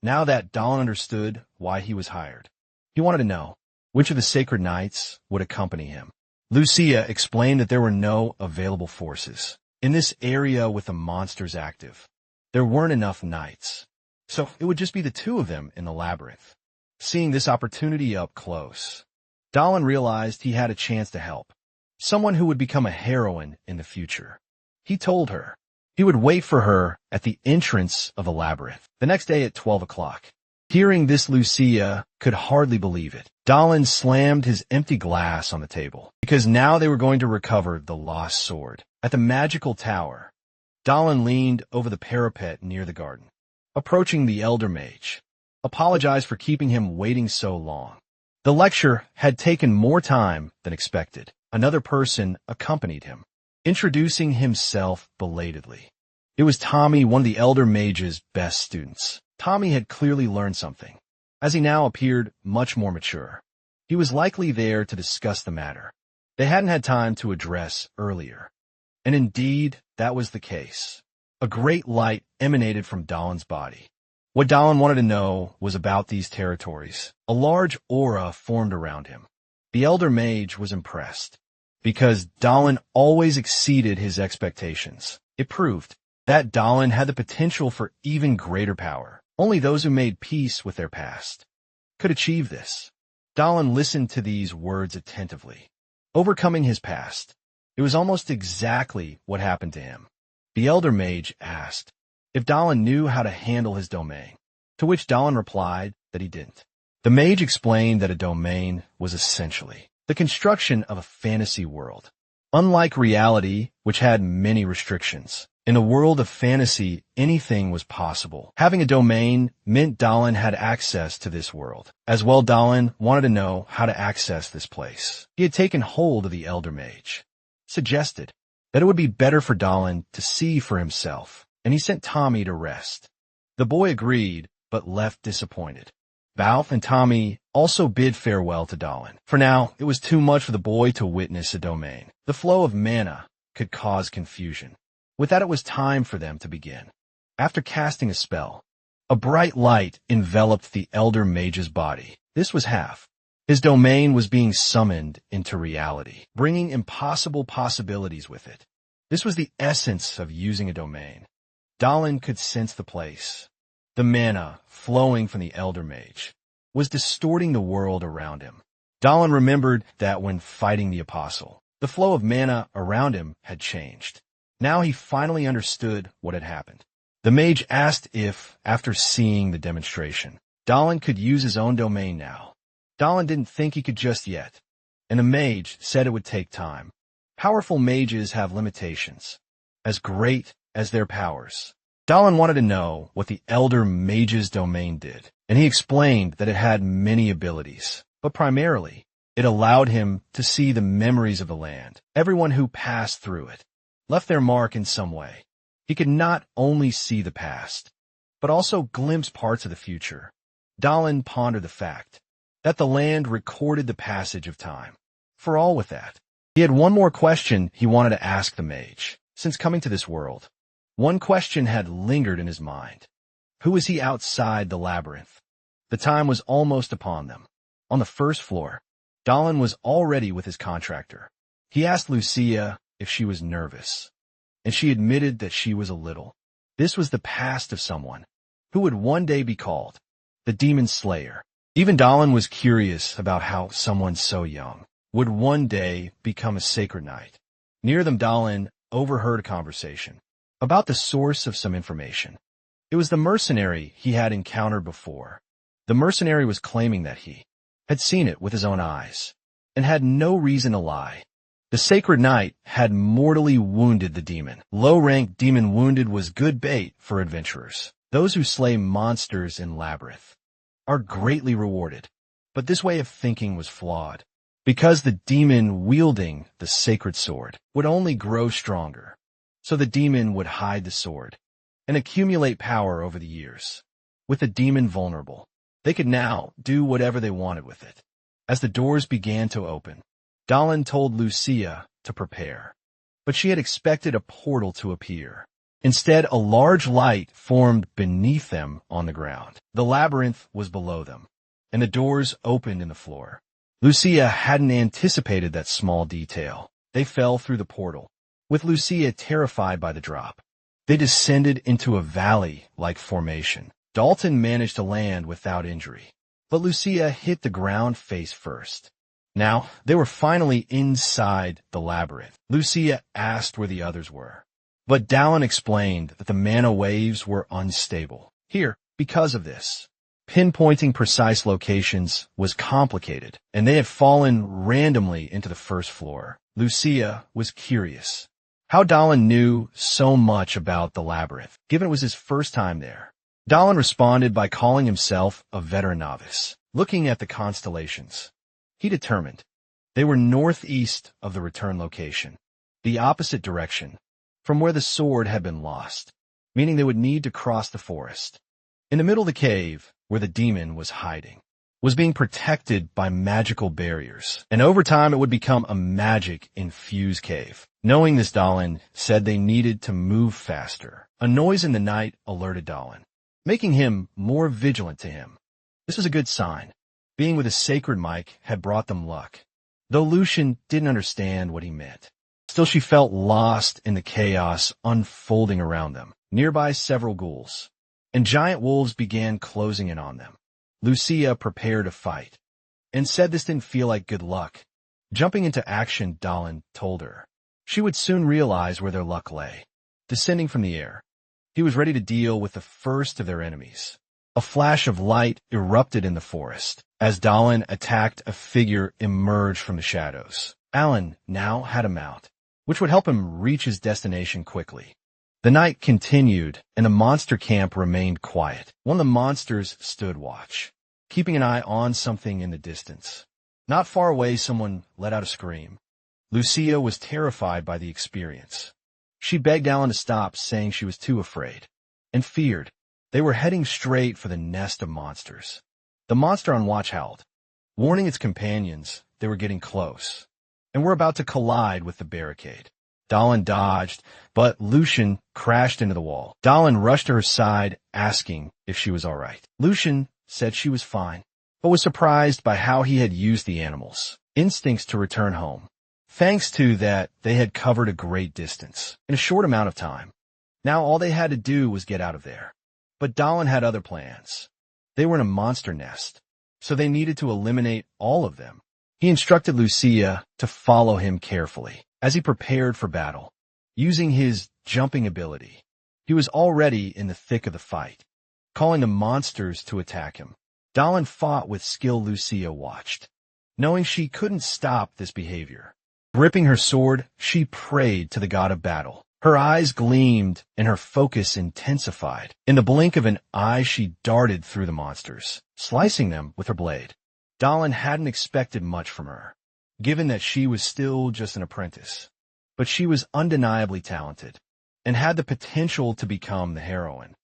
Now that Dallin understood why he was hired, he wanted to know which of the sacred knights would accompany him. Lucia explained that there were no available forces. In this area with the monsters active, there weren't enough knights. So it would just be the two of them in the labyrinth. Seeing this opportunity up close, Dallin realized he had a chance to help. Someone who would become a heroine in the future. He told her he would wait for her at the entrance of the labyrinth the next day at 12 o'clock. Hearing this, Lucia could hardly believe it. Dallin slammed his empty glass on the table, because now they were going to recover the lost sword. At the magical tower, Dallin leaned over the parapet near the garden. Approaching the elder mage, apologized for keeping him waiting so long. The lecture had taken more time than expected. Another person accompanied him, introducing himself belatedly. It was Tommy, one of the elder mage's best students. Tommy had clearly learned something, as he now appeared much more mature. He was likely there to discuss the matter they hadn't had time to address earlier. And indeed, that was the case. A great light emanated from Dallin's body. What Dallin wanted to know was about these territories. A large aura formed around him. The elder mage was impressed, because Dallin always exceeded his expectations. It proved that Dallin had the potential for even greater power. Only those who made peace with their past could achieve this. Dallin listened to these words attentively. Overcoming his past. It was almost exactly what happened to him. The elder mage asked if Dallin knew how to handle his domain, to which Dallin replied that he didn't. The mage explained that a domain was essentially the construction of a fantasy world. Unlike reality, which had many restrictions, in a world of fantasy, anything was possible. Having a domain meant Dallin had access to this world. As well, Dallin wanted to know how to access this place. He had taken hold of the elder mage, suggested that it would be better for Dallin to see for himself, and he sent Tommy to rest. The boy agreed, but left disappointed. Balf and Tommy also bid farewell to Dallin. For now, it was too much for the boy to witness a domain. The flow of mana could cause confusion. With that, it was time for them to begin. After casting a spell, a bright light enveloped the elder mage's body. This was half. His domain was being summoned into reality, bringing impossible possibilities with it. This was the essence of using a domain. Dallin could sense the place. The mana flowing from the elder mage was distorting the world around him. Dallin remembered that when fighting the apostle, the flow of mana around him had changed. Now he finally understood what had happened. The mage asked if, after seeing the demonstration, Dallin could use his own domain now. Dallin didn't think he could just yet, and the mage said it would take time. Powerful mages have limitations, as great as their powers. Dallin wanted to know what the elder mage's domain did, and he explained that it had many abilities, but primarily, it allowed him to see the memories of the land. Everyone who passed through it left their mark in some way. He could not only see the past, but also glimpse parts of the future. Dallin pondered the fact that the land recorded the passage of time. For all with that, he had one more question he wanted to ask the mage. Since coming to this world, one question had lingered in his mind. Who was he outside the labyrinth? The time was almost upon them. On the first floor, Dallin was already with his contractor. He asked Lucia if she was nervous, and she admitted that she was a little. This was the past of someone who would one day be called the Demon Slayer. Even Dallin was curious about how someone so young would one day become a sacred knight. Near them, Dallin overheard a conversation about the source of some information. It was the mercenary he had encountered before. The mercenary was claiming that he had seen it with his own eyes and had no reason to lie. The sacred knight had mortally wounded the demon. Low-ranked demon wounded was good bait for adventurers. Those who slay monsters in labyrinth are greatly rewarded. But this way of thinking was flawed. because the demon wielding the sacred sword would only grow stronger. So the demon would hide the sword and accumulate power over the years. With the demon vulnerable, they could now do whatever they wanted with it. As the doors began to open, Dalin told Lucia to prepare, but she had expected a portal to appear. Instead, a large light formed beneath them on the ground. The labyrinth was below them, and the doors opened in the floor. Lucia hadn't anticipated that small detail. They fell through the portal, with Lucia terrified by the drop. They descended into a valley-like formation. Dalton managed to land without injury, but Lucia hit the ground face first. Now, they were finally inside the labyrinth. Lucia asked where the others were, but Dalin explained that the mana waves were unstable. Here, because of this, pinpointing precise locations was complicated, and they had fallen randomly into the first floor. Lucia was curious how Dalin knew so much about the labyrinth, given it was his first time there. Dalin responded by calling himself a veteran novice. Looking at the constellations, he determined they were northeast of the return location, the opposite direction from where the sword had been lost, meaning they would need to cross the forest. In the middle of the cave, where the demon was hiding, was being protected by magical barriers, and over time it would become a magic-infused cave. Knowing this, Dalin said they needed to move faster. A noise in the night alerted Dalin, making him more vigilant to him. This was a good sign. Being with a sacred mic had brought them luck, though Lucian didn't understand what he meant. Still, she felt lost in the chaos unfolding around them. Nearby, several ghouls and giant wolves began closing in on them. Lucia prepared to fight, and said this didn't feel like good luck. Jumping into action, Dalin told her she would soon realize where their luck lay. Descending from the air, he was ready to deal with the first of their enemies. A flash of light erupted in the forest as Dalin attacked. A figure emerged from the shadows. Alan now had a mount, which would help him reach his destination quickly. The night continued, and the monster camp remained quiet. One of the monsters stood watch, keeping an eye on something in the distance. Not far away, someone let out a scream. Lucia was terrified by the experience. She begged Alan to stop, saying she was too afraid, and feared they were heading straight for the nest of monsters. The monster on watch howled, warning its companions they were getting close, and were about to collide with the barricade. Dalin dodged, but Lucian crashed into the wall. Dalin rushed to her side, asking if she was all right. Lucian said she was fine, but was surprised by how he had used the animals' instincts to return home. Thanks to that, they had covered a great distance in a short amount of time. Now all they had to do was get out of there. But Dalin had other plans. They were in a monster nest, so they needed to eliminate all of them. He instructed Lucia to follow him carefully as he prepared for battle. Using his jumping ability, he was already in the thick of the fight, calling the monsters to attack him. Dalin fought with skill. Lucia watched, knowing she couldn't stop this behavior. Gripping her sword, she prayed to the god of battle. Her eyes gleamed and her focus intensified. In the blink of an eye, she darted through the monsters, slicing them with her blade. Dalin hadn't expected much from her, given that she was still just an apprentice. But she was undeniably talented, and had the potential to become the heroine.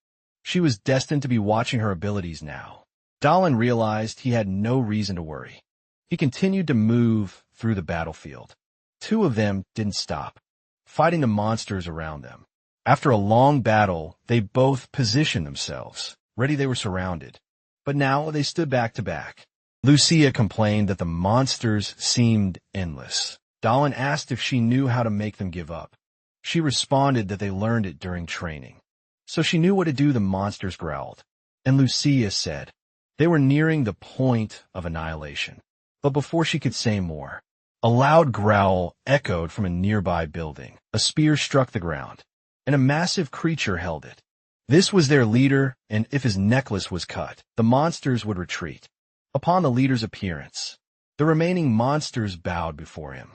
She was destined to be watching her abilities now. Dalin realized he had no reason to worry. He continued to move through the battlefield. Two of them didn't stop, fighting the monsters around them. After a long battle, they both positioned themselves. Ready, they were surrounded. But now they stood back to back. Lucia complained that the monsters seemed endless. Dalin asked if she knew how to make them give up. She responded that they learned it during training. So she knew what to do. The monsters growled, and Lucia said they were nearing the point of annihilation. But before she could say more, a loud growl echoed from a nearby building. A spear struck the ground, and a massive creature held it. This was their leader, and if his necklace was cut, the monsters would retreat. Upon the leader's appearance, the remaining monsters bowed before him.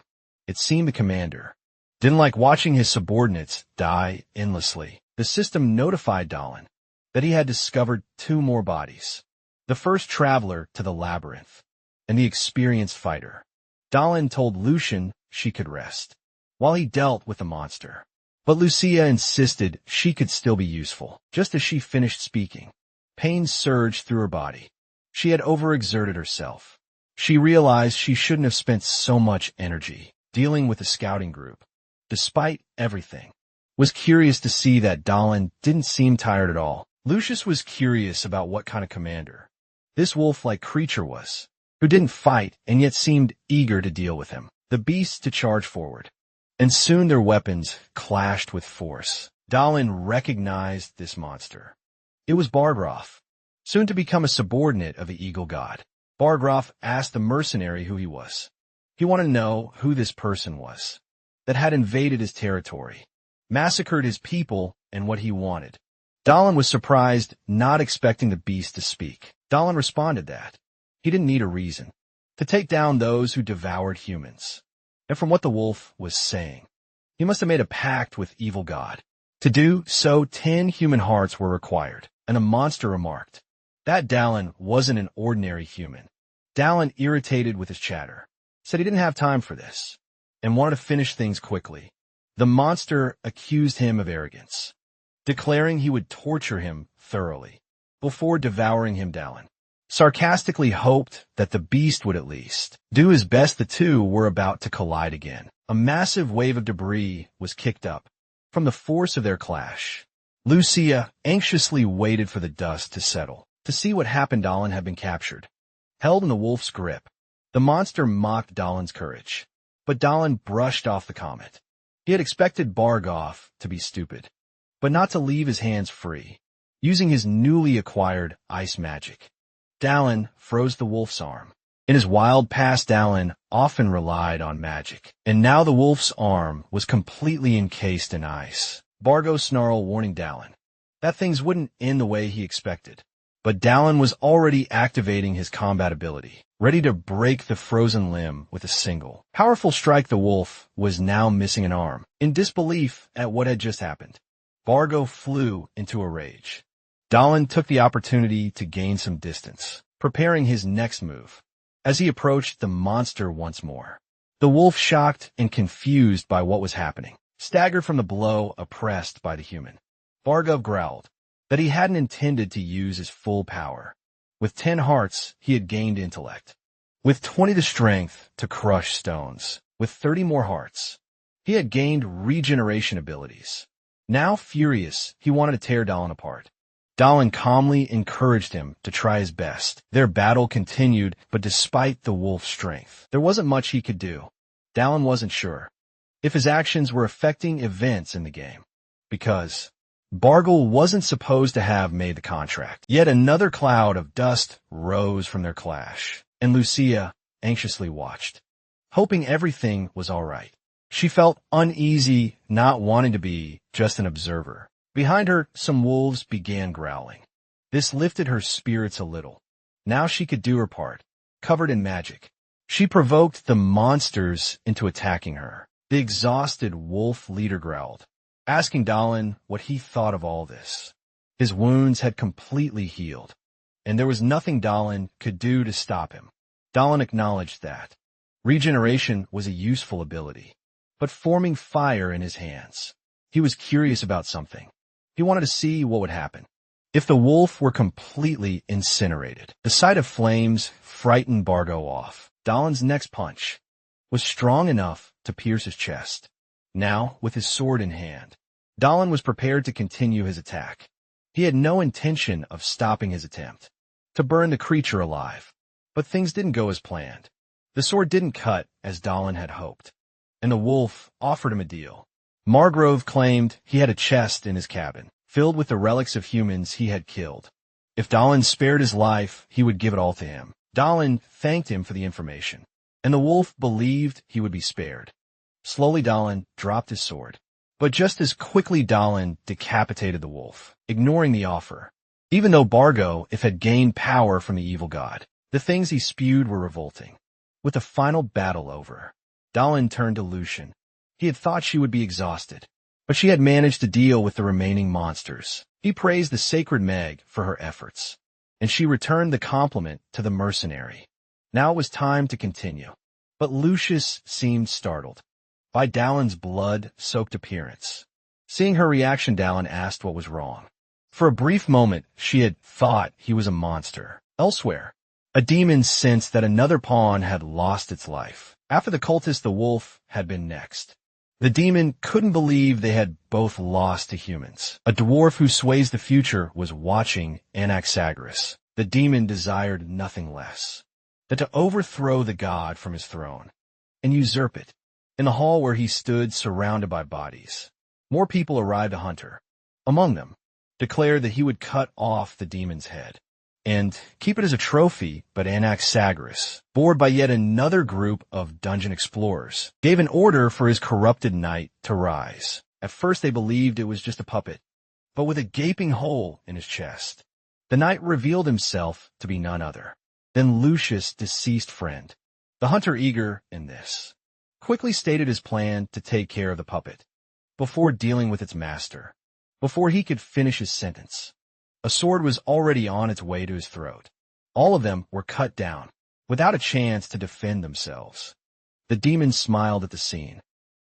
It seemed the commander didn't like watching his subordinates die endlessly. The system notified Dalin that he had discovered two more bodies, the first traveler to the labyrinth and the experienced fighter. Dalin told Lucian she could rest, while he dealt with the monster. But Lucia insisted she could still be useful. Just as she finished speaking, pain surged through her body. She had overexerted herself. She realized she shouldn't have spent so much energy dealing with the scouting group. Despite everything, was curious to see that Dalin didn't seem tired at all. Lucius was curious about what kind of commander this wolf-like creature was, who didn't fight and yet seemed eager to deal with him. The beasts to charge forward, and soon their weapons clashed with force. Dalin recognized this monster. It was Bargroth, soon to become a subordinate of the Eagle God. Bargroth asked the mercenary who he was. He wanted to know who this person was that had invaded his territory, massacred his people, and what he wanted. Dalin was surprised, not expecting the beast to speak. Dalin responded that he didn't need a reason to take down those who devoured humans. And from what the wolf was saying, he must have made a pact with Evil God. To do so, 10 human hearts were required, and a monster remarked that Dalin wasn't an ordinary human. Dalin, irritated with his chatter, said he didn't have time for this and wanted to finish things quickly. The monster accused him of arrogance, declaring he would torture him thoroughly before devouring him. Dalin sarcastically hoped that the beast would at least do his best. The two were about to collide again. A massive wave of debris was kicked up from the force of their clash. Lucia anxiously waited for the dust to settle to see what happened. Dalin had been captured, held in the wolf's grip. The monster mocked Dalin's courage, but Dalin brushed off the comment. He had expected Bargoth to be stupid, but not to leave his hands free. Using his newly acquired ice magic, Dalin froze the wolf's arm. In his wild past, Dalin often relied on magic, and now the wolf's arm was completely encased in ice. Bargo snarled, warning Dalin that things wouldn't end the way he expected. But Dalin was already activating his combat ability, ready to break the frozen limb with a single powerful strike. The wolf was now missing an arm. In disbelief at what had just happened, Bargo flew into a rage. Dalin took the opportunity to gain some distance, preparing his next move. As he approached the monster once more, the wolf, shocked and confused by what was happening, staggered from the blow, oppressed by the human. Bargo growled that he hadn't intended to use his full power. With 10 hearts, he had gained intellect. With 20 the strength to crush stones. With 30 more hearts, he had gained regeneration abilities. Now furious, he wanted to tear Dalin apart. Dalin calmly encouraged him to try his best. Their battle continued, but despite the wolf's strength, there wasn't much he could do. Dalin wasn't sure if his actions were affecting events in the game, because Bargle wasn't supposed to have made the contract. Yet another cloud of dust rose from their clash, and Lucia anxiously watched, hoping everything was all right. She felt uneasy, not wanting to be just an observer. Behind her, some wolves began growling. This lifted her spirits a little. Now she could do her part, covered in magic. She provoked the monsters into attacking her. The exhausted wolf leader growled, asking Dalin what he thought of all this. His wounds had completely healed, and there was nothing Dalin could do to stop him. Dalin acknowledged that regeneration was a useful ability, but forming fire in his hands, he was curious about something. He wanted to see what would happen if the wolf were completely incinerated. The sight of flames frightened Bargo off. Dalin's next punch was strong enough to pierce his chest. Now, with his sword in hand, Dalin was prepared to continue his attack. He had no intention of stopping his attempt to burn the creature alive. But things didn't go as planned. The sword didn't cut as Dalin had hoped, and the wolf offered him a deal. Margrove claimed he had a chest in his cabin, filled with the relics of humans he had killed. If Dalin spared his life, he would give it all to him. Dalin thanked him for the information, and the wolf believed he would be spared. Slowly Dalin dropped his sword, but just as quickly Dalin decapitated the wolf, ignoring the offer. Even though Bargo, if had gained power from the evil god, the things he spewed were revolting. With the final battle over, Dalin turned to Lucian. He had thought she would be exhausted, but she had managed to deal with the remaining monsters. He praised the sacred Meg for her efforts, and she returned the compliment to the mercenary. Now it was time to continue. But Lucius seemed startled by Dallin's blood-soaked appearance. Seeing her reaction, Dallin asked what was wrong. For a brief moment, she had thought he was a monster. Elsewhere, a demon sensed that another pawn had lost its life. After the cultist, the wolf had been next. The demon couldn't believe they had both lost to humans. A dwarf who sways the future was watching Anaxagoras. The demon desired nothing less than to overthrow the god from his throne and usurp it. In the hall where he stood surrounded by bodies, more people arrived. A hunter, among them, declared that he would cut off the demon's head and keep it as a trophy, but Anaxagoras, bored by yet another group of dungeon explorers, gave an order for his corrupted knight to rise. At first they believed it was just a puppet, but with a gaping hole in his chest. The knight revealed himself to be none other than Lucius' deceased friend. The hunter, eager in this, quickly stated his plan to take care of the puppet before dealing with its master. Before he could finish his sentence, a sword was already on its way to his throat. All of them were cut down, without a chance to defend themselves. The demon smiled at the scene.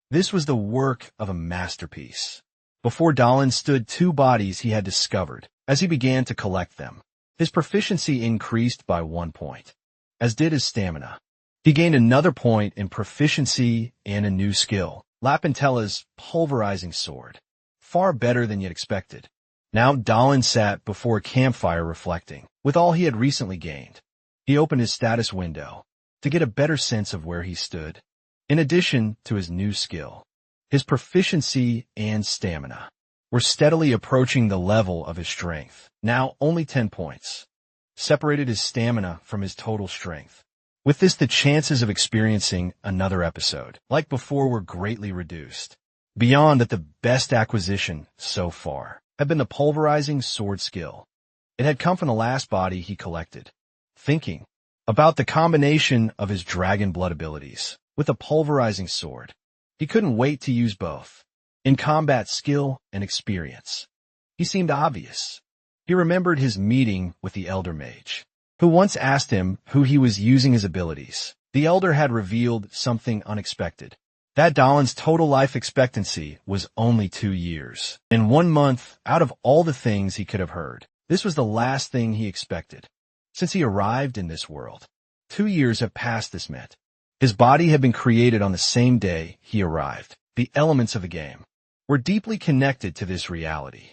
This was the work of a masterpiece. Before Dallin stood two bodies he had discovered. As he began to collect them, his proficiency increased by 1 point, as did his stamina. He gained another point in proficiency and a new skill, Lapentella's pulverizing sword. Far better than yet expected. Now Dallin sat before a campfire reflecting. With all he had recently gained, he opened his status window to get a better sense of where he stood. In addition to his new skill, his proficiency and stamina were steadily approaching the level of his strength. Now only 10 points separated his stamina from his total strength. With this, the chances of experiencing another episode like before were greatly reduced. Beyond that, the best acquisition so far had been the pulverizing sword skill. It had come from the last body he collected. Thinking about the combination of his dragon blood abilities with the pulverizing sword, he couldn't wait to use both. In combat skill and experience, he seemed obvious. He remembered his meeting with the Elder Mage, who once asked him who he was using his abilities. The Elder had revealed something unexpected. That Dallin's total life expectancy was only 2 years. In 1 month, out of all the things he could have heard, this was the last thing he expected. Since he arrived in this world, 2 years have passed. This meant his body had been created on the same day he arrived. The elements of the game were deeply connected to this reality,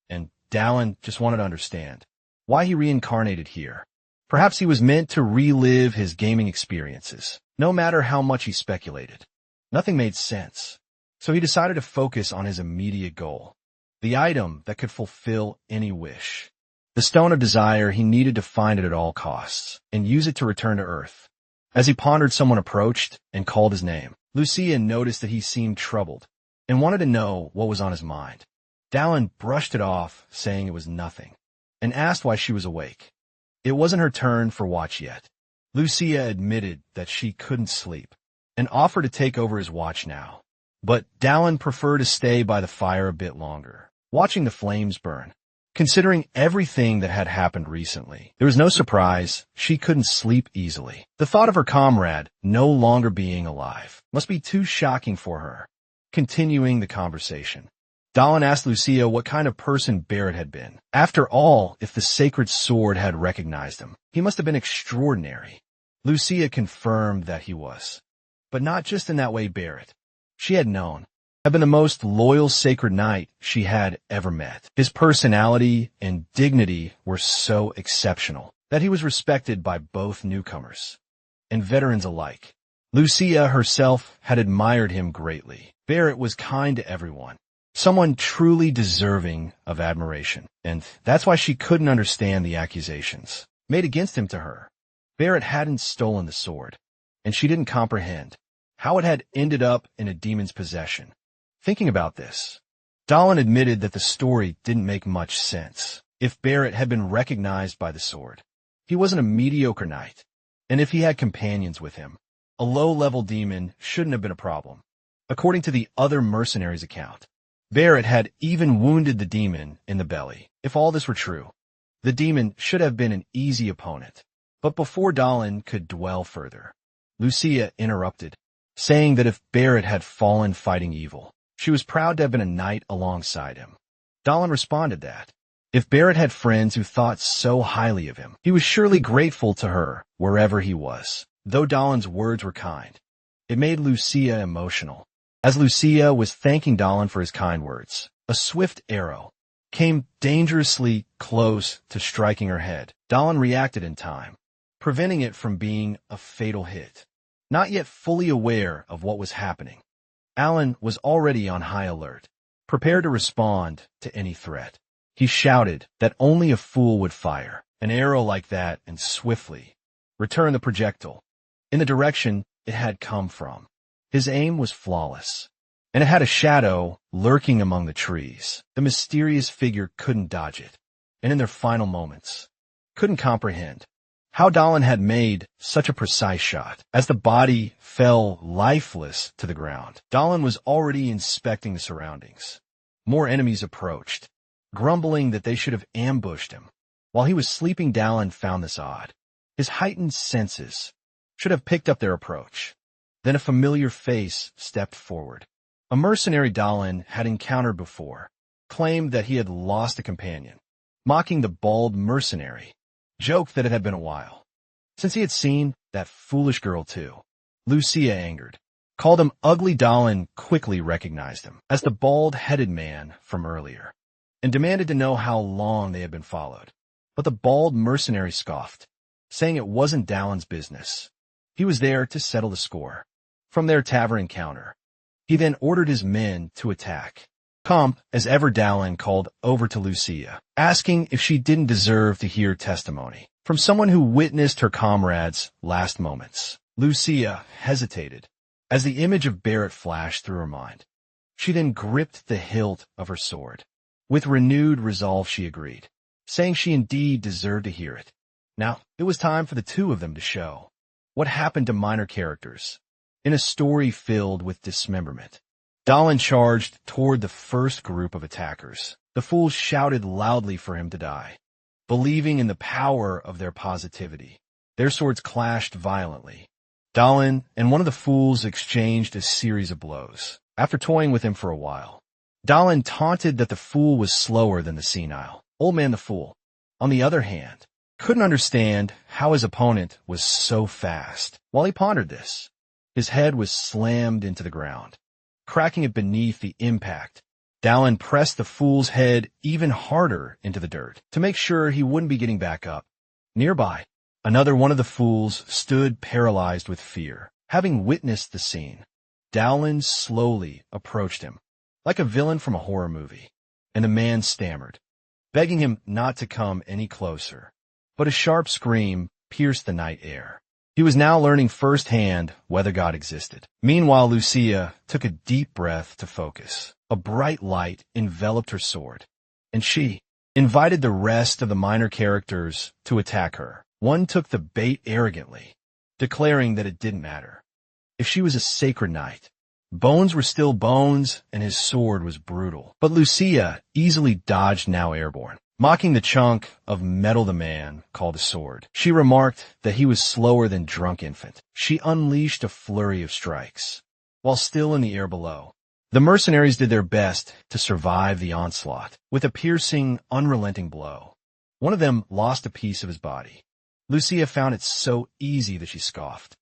and Dallin just wanted to understand why he reincarnated here. Perhaps he was meant to relive his gaming experiences. No matter how much he speculated, nothing made sense. So he decided to focus on his immediate goal, the item that could fulfill any wish. The Stone of Desire. He needed to find it at all costs and use it to return to Earth. As he pondered, someone approached and called his name. Lucia noticed that he seemed troubled and wanted to know what was on his mind. Dallin brushed it off, saying it was nothing, and asked why she was awake. It wasn't her turn for watch yet. Lucia admitted that she couldn't sleep and offered to take over his watch now. But Dallin preferred to stay by the fire a bit longer, watching the flames burn. Considering everything that had happened recently, there was no surprise she couldn't sleep easily. The thought of her comrade no longer being alive must be too shocking for her. Continuing the conversation, Dallin asked Lucia what kind of person Barrett had been. After all, if the sacred sword had recognized him, he must have been extraordinary. Lucia confirmed that he was, but not just in that way. Barrett, she had known, had been the most loyal sacred knight she had ever met. His personality and dignity were so exceptional that he was respected by both newcomers and veterans alike. Lucia herself had admired him greatly. Barrett was kind to everyone, someone truly deserving of admiration, and that's why she couldn't understand the accusations made against him to her. Barrett hadn't stolen the sword, and she didn't comprehend how it had ended up in a demon's possession. Thinking about this, Dallin admitted that the story didn't make much sense. If Barrett had been recognized by the sword, he wasn't a mediocre knight, and if he had companions with him, a low-level demon shouldn't have been a problem. According to the other mercenaries' account, Barrett had even wounded the demon in the belly. If all this were true, the demon should have been an easy opponent. But before Dallin could dwell further, Lucia interrupted, saying that if Barrett had fallen fighting evil, she was proud to have been a knight alongside him. Dallin responded that, if Barrett had friends who thought so highly of him, he was surely grateful to her wherever he was. Though Dallin's words were kind, it made Lucia emotional. As Lucia was thanking Dallin for his kind words, a swift arrow came dangerously close to striking her head. Dallin reacted in time, preventing it from being a fatal hit. Not yet fully aware of what was happening, Alan was already on high alert, prepared to respond to any threat. He shouted that only a fool would fire an arrow like that and swiftly return the projectile in the direction it had come from. His aim was flawless, and it had a shadow lurking among the trees. The mysterious figure couldn't dodge it, and in their final moments, couldn't comprehend how Dallin had made such a precise shot. As the body fell lifeless to the ground, Dallin was already inspecting the surroundings. More enemies approached, grumbling that they should have ambushed him. While he was sleeping, Dallin found this odd. His heightened senses should have picked up their approach. Then a familiar face stepped forward. A mercenary Dallin had encountered before claimed that he had lost a companion, mocking the bald mercenary, joked that it had been a while since he had seen that foolish girl too. Lucia, angered, called him ugly. Dallin quickly recognized him as the bald-headed man from earlier and demanded to know how long they had been followed. But the bald mercenary scoffed, saying it wasn't Dallin's business. He was there to settle the score from their tavern encounter. He then ordered his men to attack. Comp, as ever, Dallin called over to Lucia, asking if she didn't deserve to hear testimony from someone who witnessed her comrade's last moments. Lucia hesitated as the image of Barrett flashed through her mind. She then gripped the hilt of her sword. With renewed resolve, she agreed, saying she indeed deserved to hear it. Now, it was time for the two of them to show what happened to minor characters in a story filled with dismemberment. Dallin charged toward the first group of attackers. The fools shouted loudly for him to die, believing in the power of their positivity. Their swords clashed violently. Dallin and one of the fools exchanged a series of blows. After toying with him for a while, Dallin taunted that the fool was slower than the senile. Old Man the Fool, on the other hand, couldn't understand how his opponent was so fast. While he pondered this, his head was slammed into the ground, cracking it beneath the impact. Dallin pressed the fool's head even harder into the dirt to make sure he wouldn't be getting back up. Nearby, another one of the fools stood paralyzed with fear. Having witnessed the scene, Dallin slowly approached him, like a villain from a horror movie, and the man stammered, begging him not to come any closer. But a sharp scream pierced the night air. He was now learning firsthand whether God existed. Meanwhile, Lucia took a deep breath to focus. A bright light enveloped her sword, and she invited the rest of the minor characters to attack her. One took the bait arrogantly, declaring that it didn't matter. If she was a sacred knight, bones were still bones, and his sword was brutal. But Lucia easily dodged now airborne, mocking the chunk of metal the man called a sword. She remarked that he was slower than drunk infant. She unleashed a flurry of strikes. While still in the air below, the mercenaries did their best to survive the onslaught. With a piercing, unrelenting blow, one of them lost a piece of his body. Lucia found it so easy that she scoffed,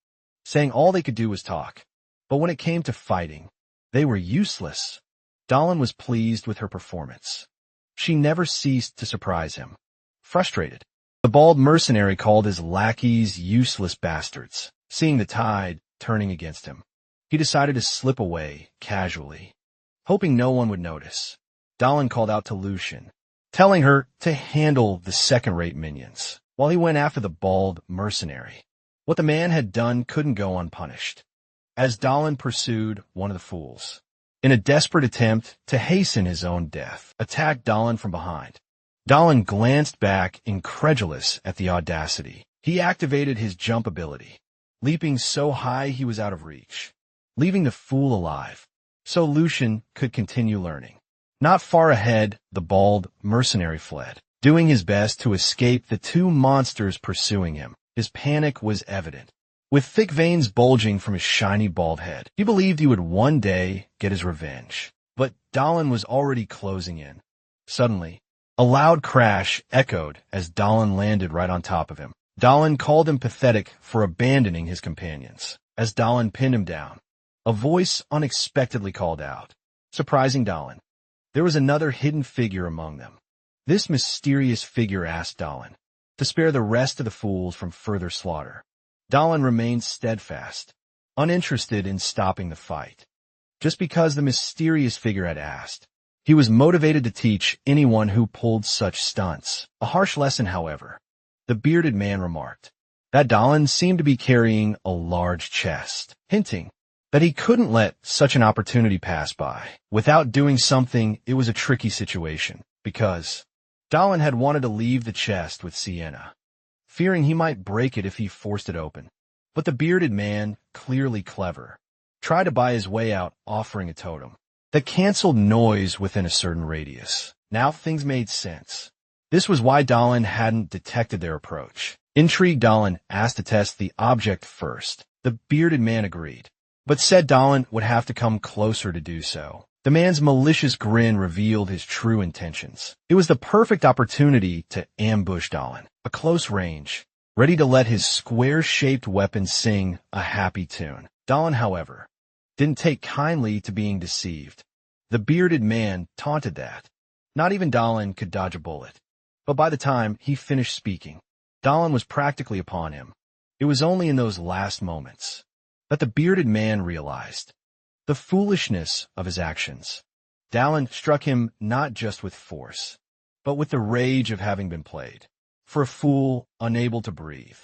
saying all they could do was talk. But when it came to fighting, they were useless. Dallin was pleased with her performance. She never ceased to surprise him. Frustrated, the bald mercenary called his lackeys useless bastards. Seeing the tide turning against him, he decided to slip away casually, hoping no one would notice. Dallin called out to Lucian, telling her to handle the second-rate minions, while he went after the bald mercenary. What the man had done couldn't go unpunished, as Dallin pursued one of the fools. In a desperate attempt to hasten his own death, attacked Dallin from behind. Dallin glanced back, incredulous at the audacity. He activated his jump ability, leaping so high he was out of reach, leaving the fool alive, so Lucian could continue learning. Not far ahead, the bald mercenary fled, doing his best to escape the two monsters pursuing him. His panic was evident, with thick veins bulging from his shiny bald head. He believed he would one day get his revenge. But Dahlin was already closing in. Suddenly, a loud crash echoed as Dahlin landed right on top of him. Dahlin called him pathetic for abandoning his companions. As Dahlin pinned him down, a voice unexpectedly called out, surprising Dahlin. There was another hidden figure among them. This mysterious figure asked Dahlin to spare the rest of the fools from further slaughter. Dahlin remained steadfast, uninterested in stopping the fight. Just because the mysterious figure had asked, he was motivated to teach anyone who pulled such stunts. A harsh lesson, however. The bearded man remarked that Dahlin seemed to be carrying a large chest, hinting that he couldn't let such an opportunity pass by. Without doing something, it was a tricky situation, because Dahlin had wanted to leave the chest with Sienna, fearing he might break it if he forced it open. But the bearded man, clearly clever, tried to buy his way out, offering a totem that canceled noise within a certain radius. Now things made sense. This was why Dahlin hadn't detected their approach. Intrigued, Dahlin asked to test the object first. The bearded man agreed, but said Dahlin would have to come closer to do so. The man's malicious grin revealed his true intentions. It was the perfect opportunity to ambush Dahlin, a close range, ready to let his square-shaped weapon sing a happy tune. Dahlin, however, didn't take kindly to being deceived. The bearded man taunted that not even Dahlin could dodge a bullet. But by the time he finished speaking, Dahlin was practically upon him. It was only in those last moments that the bearded man realized the foolishness of his actions. Dahlin struck him not just with force, but with the rage of having been played for a fool unable to breathe.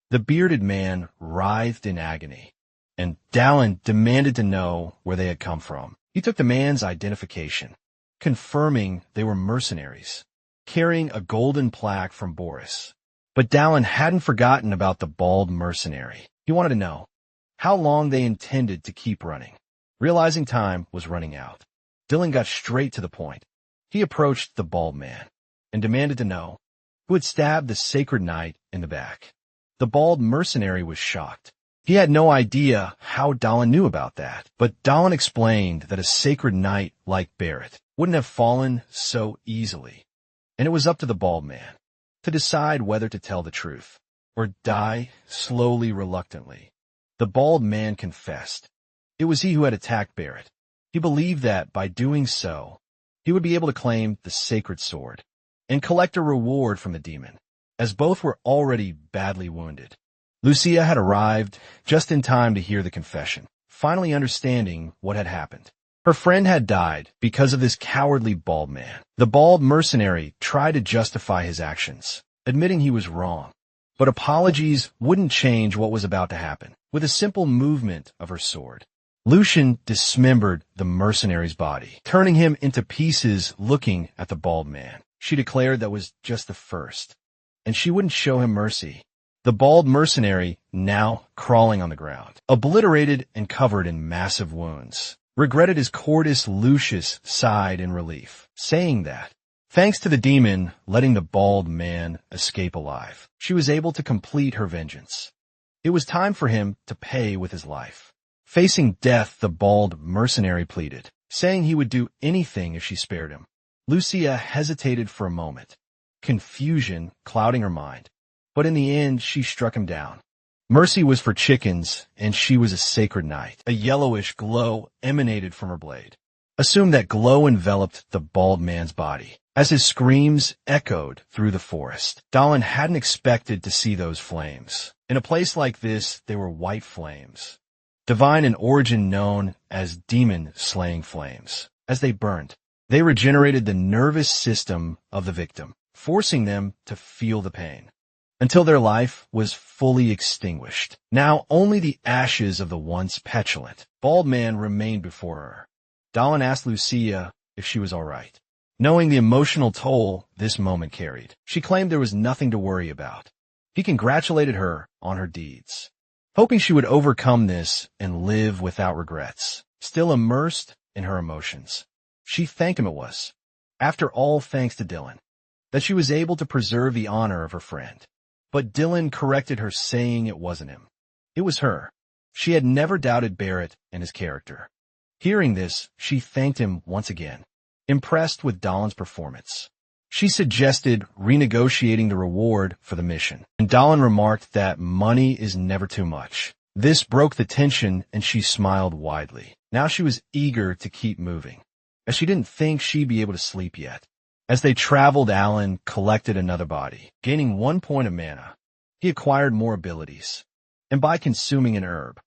The bearded man writhed in agony, and Dahlin demanded to know where they had come from. He took the man's identification, confirming they were mercenaries, carrying a golden plaque from Boris. But Dahlin hadn't forgotten about the bald mercenary. He wanted to know how long they intended to keep running. Realizing time was running out, Dylan got straight to the point. He approached the bald man and demanded to know who had stabbed the sacred knight in the back. The bald mercenary was shocked. He had no idea how Dahlin knew about that, but Dahlin explained that a sacred knight like Barrett wouldn't have fallen so easily, and it was up to the bald man to decide whether to tell the truth or die slowly, reluctantly. The bald man confessed. It was he who had attacked Barrett. He believed that by doing so, he would be able to claim the sacred sword and collect a reward from the demon, as both were already badly wounded. Lucia had arrived just in time to hear the confession, finally understanding what had happened. Her friend had died because of this cowardly bald man. The bald mercenary tried to justify his actions, admitting he was wrong. But apologies wouldn't change what was about to happen. With a simple movement of her sword, Lucian dismembered the mercenary's body, turning him into pieces. Looking at the bald man, she declared that was just the first, and she wouldn't show him mercy. The bald mercenary, now crawling on the ground, obliterated and covered in massive wounds, regretted his courteous. Lucius sighed in relief, saying that, thanks to the demon letting the bald man escape alive, she was able to complete her vengeance. It was time for him to pay with his life. Facing death, the bald mercenary pleaded, saying he would do anything if she spared him. Lucia hesitated for a moment, confusion clouding her mind. But in the end, she struck him down. Mercy was for chickens, and she was a sacred knight. A yellowish glow emanated from her blade. Assume that glow enveloped the bald man's body. As his screams echoed through the forest, Dahlin hadn't expected to see those flames. In a place like this, they were white flames, divine in origin, known as demon-slaying flames. As they burned, they regenerated the nervous system of the victim, forcing them to feel the pain, until their life was fully extinguished. Now only the ashes of the once petulant bald man remained before her. Dahlin asked Lucia if she was all right, knowing the emotional toll this moment carried. She claimed there was nothing to worry about. He congratulated her on her deeds, hoping she would overcome this and live without regrets. Still immersed in her emotions, she thanked him. It was, after all, thanks to Dylan, that she was able to preserve the honor of her friend. But Dylan corrected her, saying it wasn't him. It was her. She had never doubted Barrett and his character. Hearing this, she thanked him once again, impressed with Dahlon's performance. She suggested renegotiating the reward for the mission, and Dahlon remarked that money is never too much. This broke the tension, and she smiled widely. Now she was eager to keep moving, as she didn't think she'd be able to sleep yet. As they traveled, Alan collected another body, gaining 1 point of mana. He acquired more abilities, and by consuming an herb,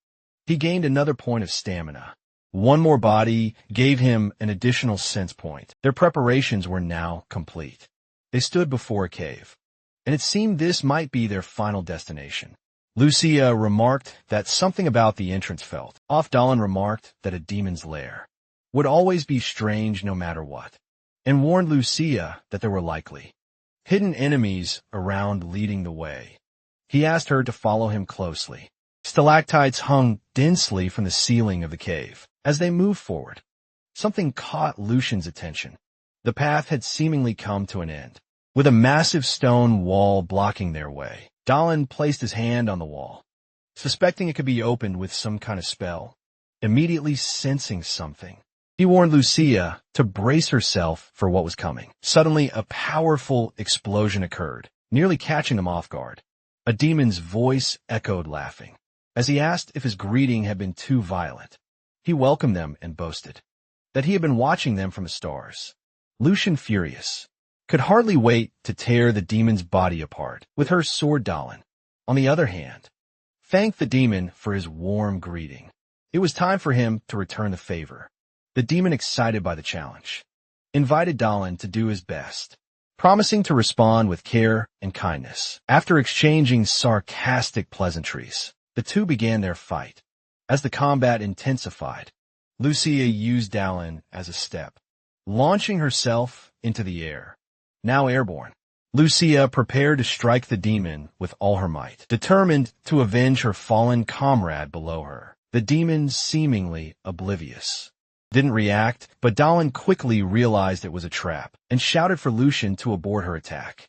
he gained another point of stamina. One more body gave him an additional sense point. Their preparations were now complete. They stood before a cave, and it seemed this might be their final destination. Lucia remarked that something about the entrance felt off. Dahlon remarked that a demon's lair would always be strange no matter what, and warned Lucia that there were likely hidden enemies around leading the way. He asked her to follow him closely. Stalactites hung densely from the ceiling of the cave. As they moved forward, something caught Lucian's attention. The path had seemingly come to an end, with a massive stone wall blocking their way. Dahlon placed his hand on the wall, suspecting it could be opened with some kind of spell. Immediately sensing something, he warned Lucia to brace herself for what was coming. Suddenly, a powerful explosion occurred, nearly catching them off guard. A demon's voice echoed, laughing, as he asked if his greeting had been too violent. He welcomed them and boasted that he had been watching them from the stars. Lucian, furious, could hardly wait to tear the demon's body apart with her sword. Dahlon, on the other hand, thanked the demon for his warm greeting. It was time for him to return the favor. The demon, excited by the challenge, invited Dahlon to do his best, promising to respond with care and kindness. After exchanging sarcastic pleasantries, the two began their fight. As the combat intensified, Lucia used Dahlon as a step, launching herself into the air. Now airborne, Lucia prepared to strike the demon with all her might, determined to avenge her fallen comrade below her. The demon, seemingly oblivious, didn't react, but Dahlon quickly realized it was a trap and shouted for Lucian to abort her attack.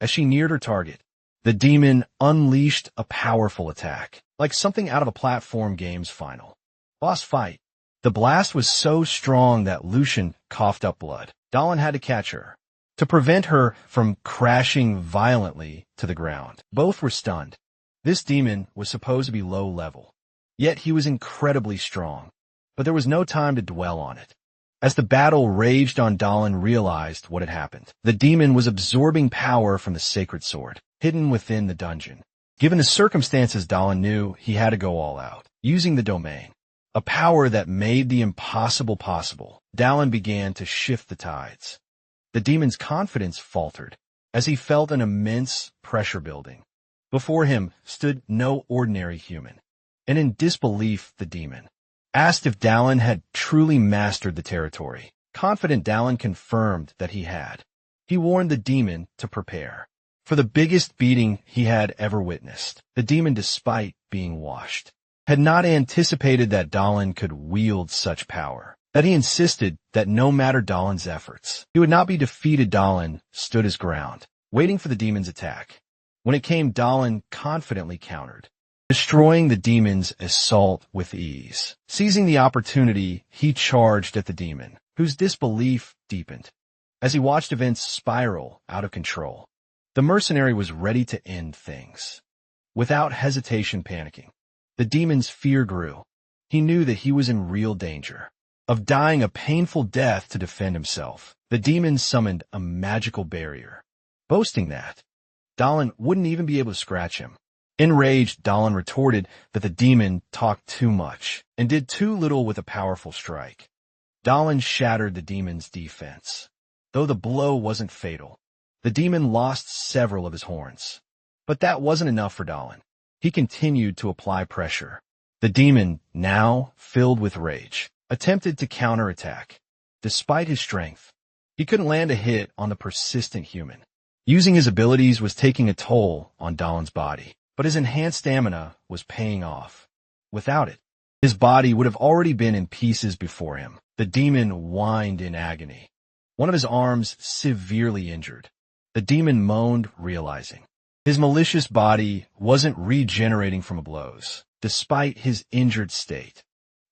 As she neared her target, the demon unleashed a powerful attack, like something out of a platform game's final boss fight. The blast was so strong that Lucian coughed up blood. Dahlon had to catch her, to prevent her from crashing violently to the ground. Both were stunned. This demon was supposed to be low level, yet he was incredibly strong. But there was no time to dwell on it. As the battle raged on, Dahlon realized what had happened. The demon was absorbing power from the sacred sword, hidden within the dungeon. Given the circumstances, Dahlon knew he had to go all out, using the domain, a power that made the impossible possible. Dahlon began to shift the tides. The demon's confidence faltered as he felt an immense pressure building. Before him stood no ordinary human, and in disbelief the demon asked if Dahlon had truly mastered the territory. Confident, Dahlon confirmed that he had. He warned the demon to prepare for the biggest beating he had ever witnessed. The demon, despite being washed, had not anticipated that Dahlon could wield such power, that he insisted that no matter Dahlon's efforts, he would not be defeated. Dahlon stood his ground, waiting for the demon's attack. When it came, Dahlon confidently countered, destroying the demon's assault with ease. Seizing the opportunity, he charged at the demon, whose disbelief deepened as he watched events spiral out of control. The mercenary was ready to end things, without hesitation. Panicking, the demon's fear grew. He knew that he was in real danger of dying a painful death to defend himself. The demon summoned a magical barrier, boasting that Dahlon wouldn't even be able to scratch him. Enraged, Dahlon retorted that the demon talked too much and did too little with a powerful strike. Dahlon shattered the demon's defense. Though the blow wasn't fatal, the demon lost several of his horns. But that wasn't enough for Dahlon. He continued to apply pressure. The demon, now filled with rage, attempted to counterattack. Despite his strength, he couldn't land a hit on the persistent human. Using his abilities was taking a toll on Dahlon's body, but his enhanced stamina was paying off. Without it, his body would have already been in pieces before him. The demon whined in agony, one of his arms severely injured. The demon moaned, realizing his malicious body wasn't regenerating from blows. Despite his injured state,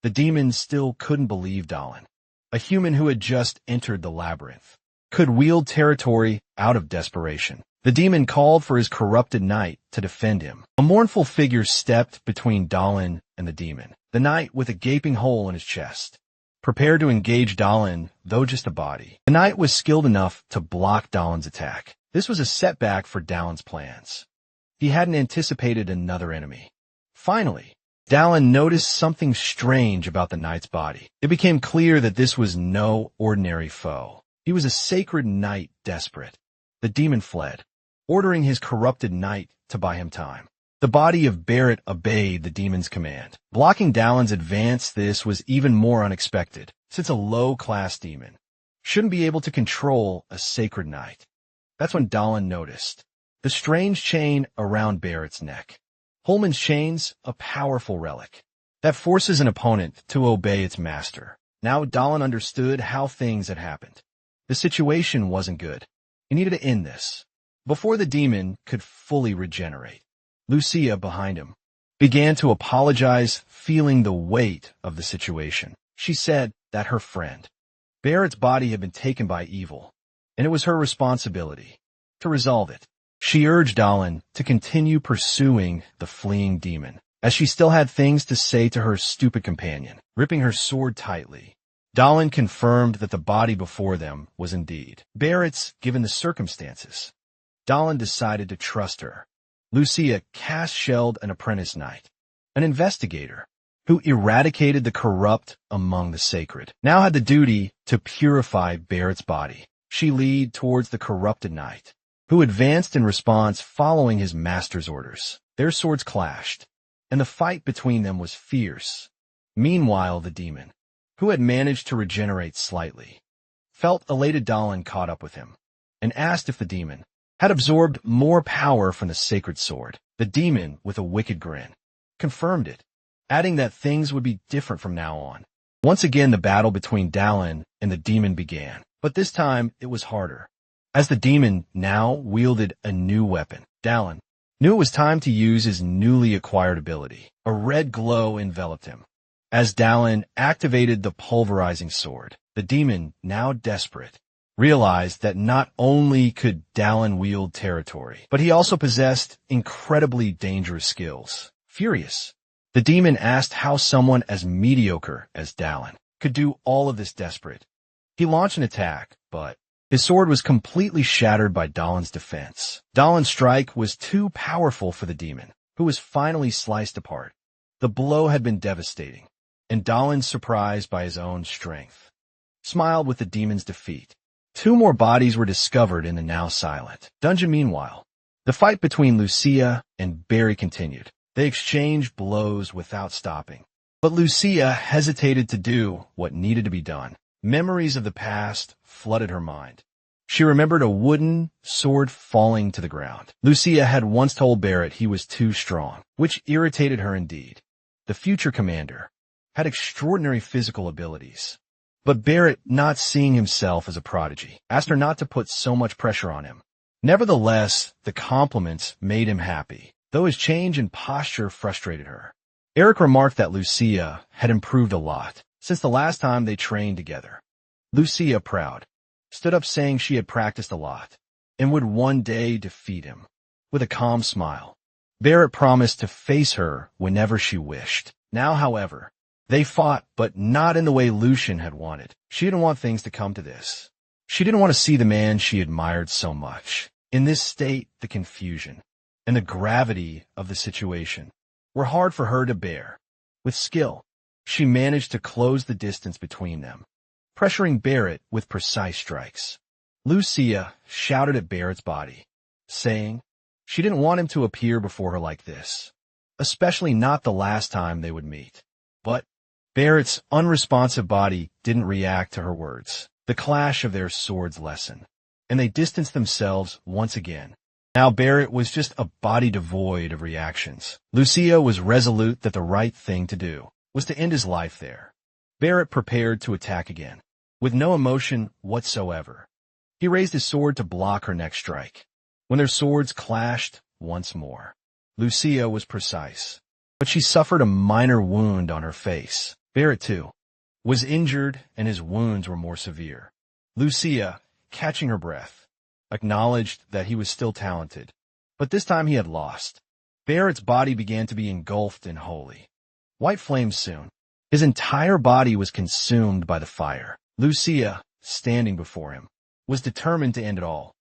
the demon still couldn't believe Dahlin, a human who had just entered the labyrinth, could wield territory out of desperation. The demon called for his corrupted knight to defend him. A mournful figure stepped between Dahlin and the demon, the knight with a gaping hole in his chest, prepared to engage Dahlin, though just a body. The knight was skilled enough to block Dahlin's attack. This was a setback for Dahlin's plans. He hadn't anticipated another enemy. Finally, Dahlin noticed something strange about the knight's body. It became clear that this was no ordinary foe. He was a sacred knight desperate. The demon fled, ordering his corrupted knight to buy him time. The body of Barrett obeyed the demon's command. Blocking Dahlin's advance, this was even more unexpected, since a low-class demon shouldn't be able to control a sacred knight. That's when Dahlin noticed the strange chain around Barrett's neck. Holman's chain's a powerful relic that forces an opponent to obey its master. Now Dahlin understood how things had happened. The situation wasn't good. He needed to end this before the demon could fully regenerate. Lucia, behind him, began to apologize, feeling the weight of the situation. She said that her friend Barrett's body had been taken by evil, and it was her responsibility to resolve it. She urged Dahlin to continue pursuing the fleeing demon, as she still had things to say to her stupid companion. Gripping her sword tightly, Dahlin confirmed that the body before them was indeed Barrett's, given the circumstances. Dahlin decided to trust her. Lucia cast-shelled an apprentice knight, an investigator, who eradicated the corrupt among the sacred, now had the duty to purify Barrett's body. She led towards the corrupted knight, who advanced in response following his master's orders. Their swords clashed, and the fight between them was fierce. Meanwhile, the demon, who had managed to regenerate slightly, felt elated. Dahlin caught up with him and asked if the demon had absorbed more power from the sacred sword. The demon, with a wicked grin, confirmed it, adding that things would be different from now on. Once again, the battle between Dahlin and the demon began, but this time it was harder, as the demon now wielded a new weapon. Dahlin knew it was time to use his newly acquired ability. A red glow enveloped him. As Dahlin activated the pulverizing sword, the demon, now desperate, realized that not only could Dahlin wield territory, but he also possessed incredibly dangerous skills. Furious, the demon asked how someone as mediocre as Dahlin could do all of this desperate. He launched an attack, but his sword was completely shattered by Dahlin's defense. Dahlin's strike was too powerful for the demon, who was finally sliced apart. The blow had been devastating, and Dahlin, surprised by his own strength, smiled with the demon's defeat. 2 more bodies were discovered in the now silent dungeon. Meanwhile, the fight between Lucia and Barry continued. They exchanged blows without stopping, but Lucia hesitated to do what needed to be done. Memories of the past flooded her mind. She remembered a wooden sword falling to the ground. Lucia had once told Barrett he was too strong, which irritated her indeed. The future commander had extraordinary physical abilities, but Barrett, not seeing himself as a prodigy, asked her not to put so much pressure on him. Nevertheless, the compliments made him happy, though his change in posture frustrated her. Eric remarked that Lucia had improved a lot since the last time they trained together. Lucia, proud, stood up, saying she had practiced a lot and would one day defeat him. With a calm smile, Barrett promised to face her whenever she wished. Now, however, they fought, but not in the way Lucian had wanted. She didn't want things to come to this. She didn't want to see the man she admired so much in this state. The confusion and the gravity of the situation were hard for her to bear. With skill, she managed to close the distance between them, pressuring Barrett with precise strikes. Lucia shouted at Barrett's body, saying she didn't want him to appear before her like this, especially not the last time they would meet. But Barrett's unresponsive body didn't react to her words. The clash of their swords lessened, and they distanced themselves once again. Now Barrett was just a body devoid of reactions. Lucia was resolute that the right thing to do was to end his life there. Barrett prepared to attack again, with no emotion whatsoever. He raised his sword to block her next strike. When their swords clashed once more, Lucia was precise. but she suffered a minor wound on her face. Barrett, too, was injured, and his wounds were more severe. Lucia, catching her breath, acknowledged that he was still talented, but this time he had lost. Barrett's body began to be engulfed in holy white flames soon. His entire body was consumed by the fire. Lucia, standing before him, was determined to end it all.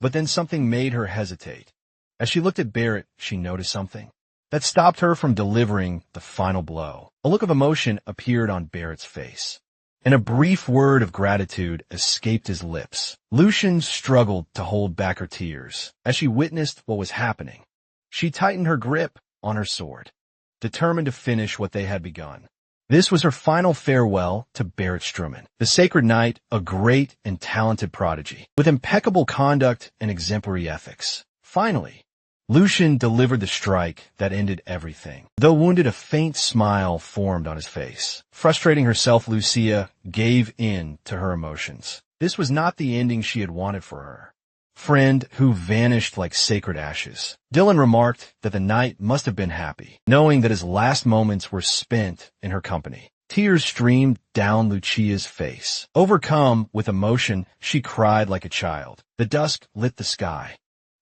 But then something made her hesitate. As she looked at Barrett, she noticed something that stopped her from delivering the final blow. A look of emotion appeared on Barrett's face, and a brief word of gratitude escaped his lips. Lucian struggled to hold back her tears as she witnessed what was happening. She tightened her grip on her sword, determined to finish what they had begun. This was her final farewell to Barrett Struman, the Sacred Knight, a great and talented prodigy, with impeccable conduct and exemplary ethics. Finally, Lucian delivered the strike that ended everything. Though wounded, a faint smile formed on his face. Frustrating herself, Lucia gave in to her emotions. This was not the ending she had wanted for her friend, who vanished like sacred ashes. Dylan remarked that the knight must have been happy, knowing that his last moments were spent in her company. Tears streamed down Lucia's face. Overcome with emotion, she cried like a child. The dusk lit the sky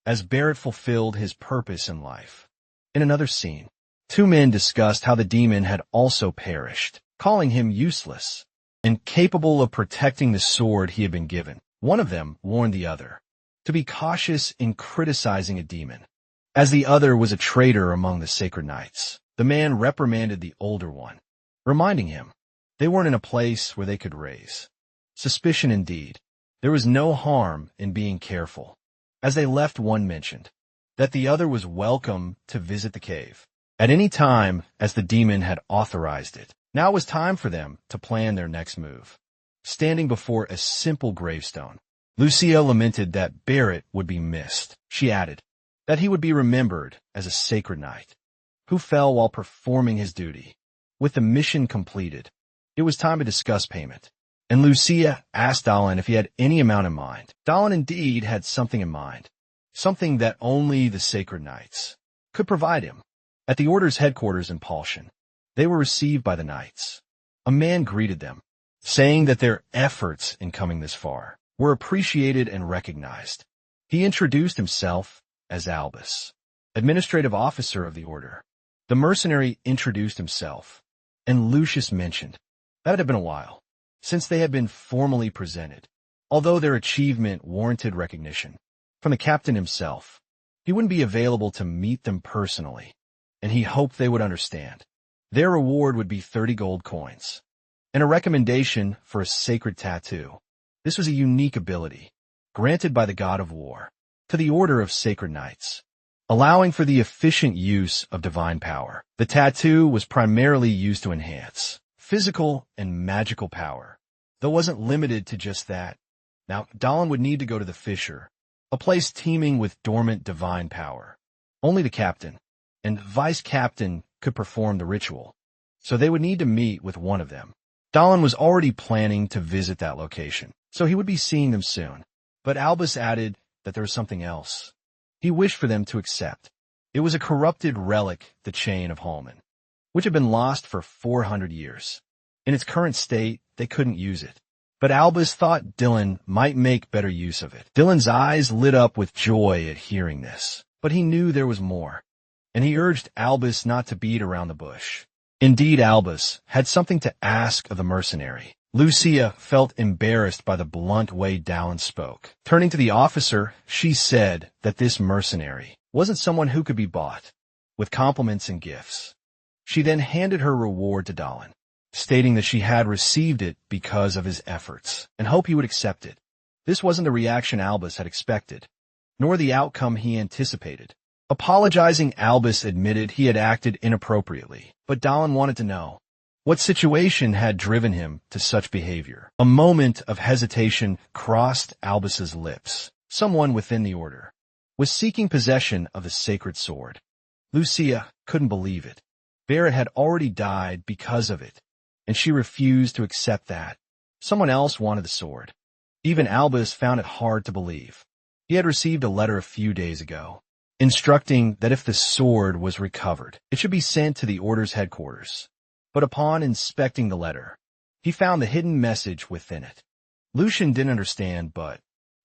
as Barrett fulfilled his purpose in life. In another scene, two men discussed how the demon had also perished, calling him useless, incapable of protecting the sword he had been given. One of them warned the other to be cautious in criticizing a demon, as the other was a traitor among the sacred knights. The man reprimanded the older one, reminding him they weren't in a place where they could raise suspicion. Indeed, there was no harm in being careful. As they left, one mentioned that the other was welcome to visit the cave at any time, as the demon had authorized it. Now it was time for them to plan their next move. Standing before a simple gravestone, Lucia lamented that Barrett would be missed. She added that he would be remembered as a sacred knight who fell while performing his duty. With the mission completed, it was time to discuss payment, and Lucia asked Dahlin if he had any amount in mind. Dahlin indeed had something in mind, something that only the sacred knights could provide him. At the Order's headquarters in Paulschen, they were received by the knights. A man greeted them, saying that their efforts in coming this far were appreciated and recognized. He introduced himself as Albus, administrative officer of the Order. The mercenary introduced himself, and Lucius mentioned that it had been a while since they had been formally presented. Although their achievement warranted recognition from the captain himself, he wouldn't be available to meet them personally, and he hoped they would understand. Their reward would be 30 gold coins, and a recommendation for a sacred tattoo. This was a unique ability, granted by the god of war to the Order of Sacred Knights, allowing for the efficient use of divine power. The tattoo was primarily used to enhance physical and magical power, though wasn't limited to just that. Now, Dahlin would need to go to the Fissure, a place teeming with dormant divine power. Only the captain and vice captain could perform the ritual, so they would need to meet with one of them. Dahlin was already planning to visit that location, so he would be seeing them soon. But Albus added that there was something else he wished for them to accept. It was a corrupted relic, the Chain of Holman, which had been lost for 400 years. In its current state, they couldn't use it. But Albus thought Dylan might make better use of it. Dylan's eyes lit up with joy at hearing this, but he knew there was more, and he urged Albus not to beat around the bush. Indeed, Albus had something to ask of the mercenary. Lucia felt embarrassed by the blunt way Dahlin spoke. Turning to the officer, she said that this mercenary wasn't someone who could be bought with compliments and gifts. She then handed her reward to Dahlin, stating that she had received it because of his efforts and hoped he would accept it. This wasn't the reaction Albus had expected, nor the outcome he anticipated. Apologizing, Albus admitted he had acted inappropriately, but Dahlin wanted to know what situation had driven him to such behavior. A moment of hesitation crossed Albus's lips. Someone within the Order was seeking possession of the sacred sword. Lucia couldn't believe it. Barrett had already died because of it, and she refused to accept that someone else wanted the sword. Even Albus found it hard to believe. He had received a letter a few days ago, instructing that if the sword was recovered, it should be sent to the order's headquarters. But upon inspecting the letter, he found the hidden message within it. Lucian didn't understand, but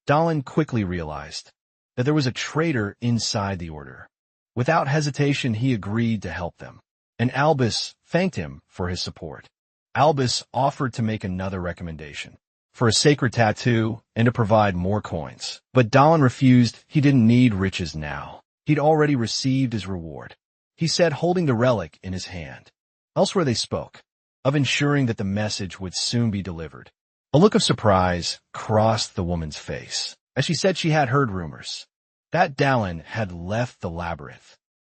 Dalin quickly realized that there was a traitor inside the order. Without hesitation, he agreed to help them, and Albus thanked him for his support. Albus offered to make another recommendation for a sacred tattoo and to provide more coins. But Dalin refused. He didn't need riches now. He'd already received his reward, he said, holding the relic in his hand. Elsewhere they spoke of ensuring that the message would soon be delivered. A look of surprise crossed the woman's face as she said she had heard rumors that Dalin had left the labyrinth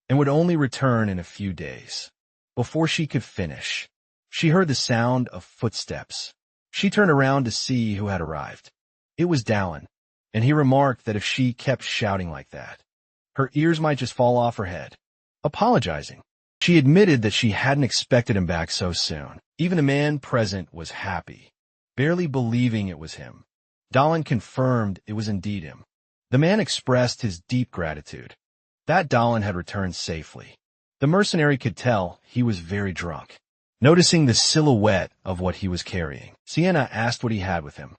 and would only return in a few days. Before she could finish, she heard the sound of footsteps. She turned around to see who had arrived. It was Dalin, and he remarked that if she kept shouting like that, her ears might just fall off her head. Apologizing, she admitted that she hadn't expected him back so soon. Even the man present was happy, barely believing it was him. Dalin confirmed it was indeed him. The man expressed his deep gratitude that Dalin had returned safely. The mercenary could tell he was very drunk. Noticing the silhouette of what he was carrying, Sienna asked what he had with him.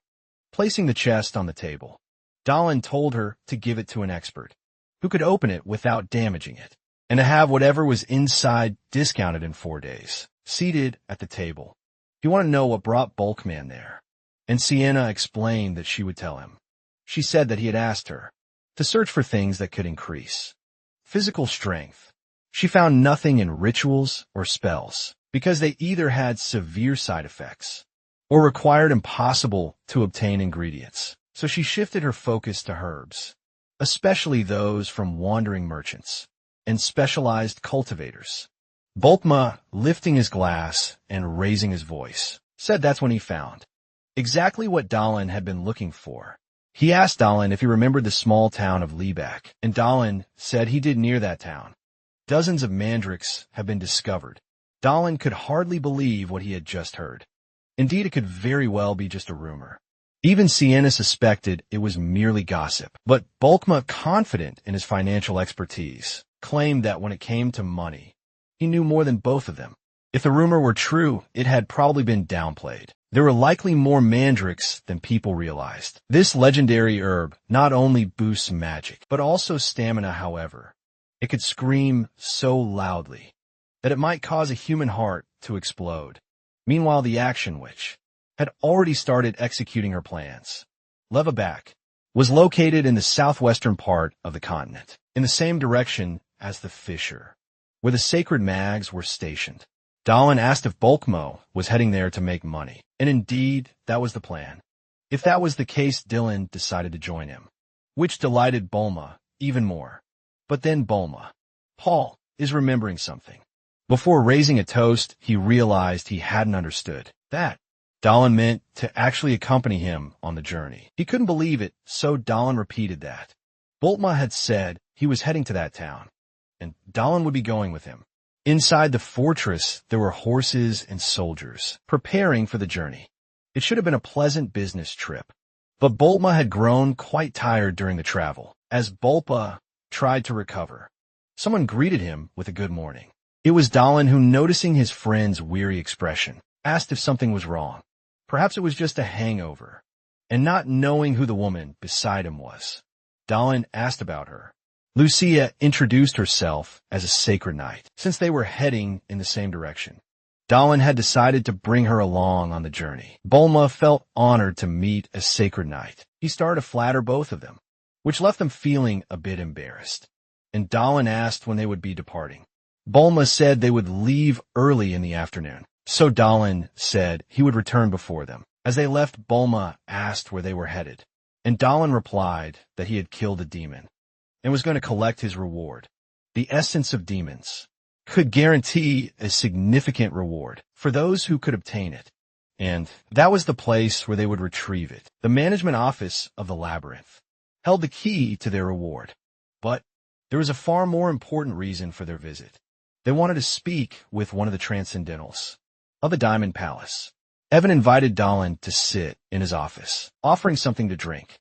Placing the chest on the table, Dalin told her to give it to an expert who could open it without damaging it, and to have whatever was inside discounted in 4 days. Seated at the table, he wanted to know what brought Bulkman there, and Sienna explained that she would tell him. She said that he had asked her to search for things that could increase physical strength. She found nothing in rituals or spells, because they either had severe side effects or required impossible to obtain ingredients. So she shifted her focus to herbs, especially those from wandering merchants and specialized cultivators. Bulkma, lifting his glass and raising his voice, said that's when he found exactly what Dalin had been looking for. He asked Dalin if he remembered the small town of Leibach, and Dalin said he did near that town. Dozens of mandrakes have been discovered. Dalin could hardly believe what he had just heard. Indeed, it could very well be just a rumor. Even Sienna suspected it was merely gossip. But Bulkma, confident in his financial expertise, claimed that when it came to money, he knew more than both of them. If the rumor were true, it had probably been downplayed. There were likely more mandrakes than people realized. This legendary herb not only boosts magic, but also stamina. However, it could scream so loudly that it might cause a human heart to explode. Meanwhile, the Action Witch had already started executing her plans. Leibach was located in the southwestern part of the continent, in the same direction as the fissure, where the sacred mags were stationed. Dalin asked if Bulkmo was heading there to make money, and indeed, that was the plan. If that was the case, Dylan decided to join him, which delighted Bulma even more. But then Paul is remembering something. Before raising a toast, he realized he hadn't understood that Dalin meant to actually accompany him on the journey. He couldn't believe it, so Dalin repeated that Bulma had said he was heading to that town, and Dalin would be going with him. Inside the fortress, there were horses and soldiers preparing for the journey. It should have been a pleasant business trip, but Bulma had grown quite tired during the travel. As Bulma tried to recover, someone greeted him with a good morning. It was Dalin who, noticing his friend's weary expression, asked if something was wrong. Perhaps it was just a hangover. And not knowing who the woman beside him was, Dalin asked about her. Lucia introduced herself as a sacred knight, since they were heading in the same direction. Dalin had decided to bring her along on the journey. Bulma felt honored to meet a sacred knight. He started to flatter both of them, which left them feeling a bit embarrassed. And Dalin asked when they would be departing. Bulma said they would leave early in the afternoon, so Dalin said he would return before them. As they left, Bulma asked where they were headed, and Dalin replied that he had killed a demon and was going to collect his reward. The essence of demons could guarantee a significant reward for those who could obtain it, and that was the place where they would retrieve it. The management office of the labyrinth held the key to their reward, but there was a far more important reason for their visit. They wanted to speak with one of the Transcendentals of the Diamond Palace. Evan invited Dalin to sit in his office, offering something to drink.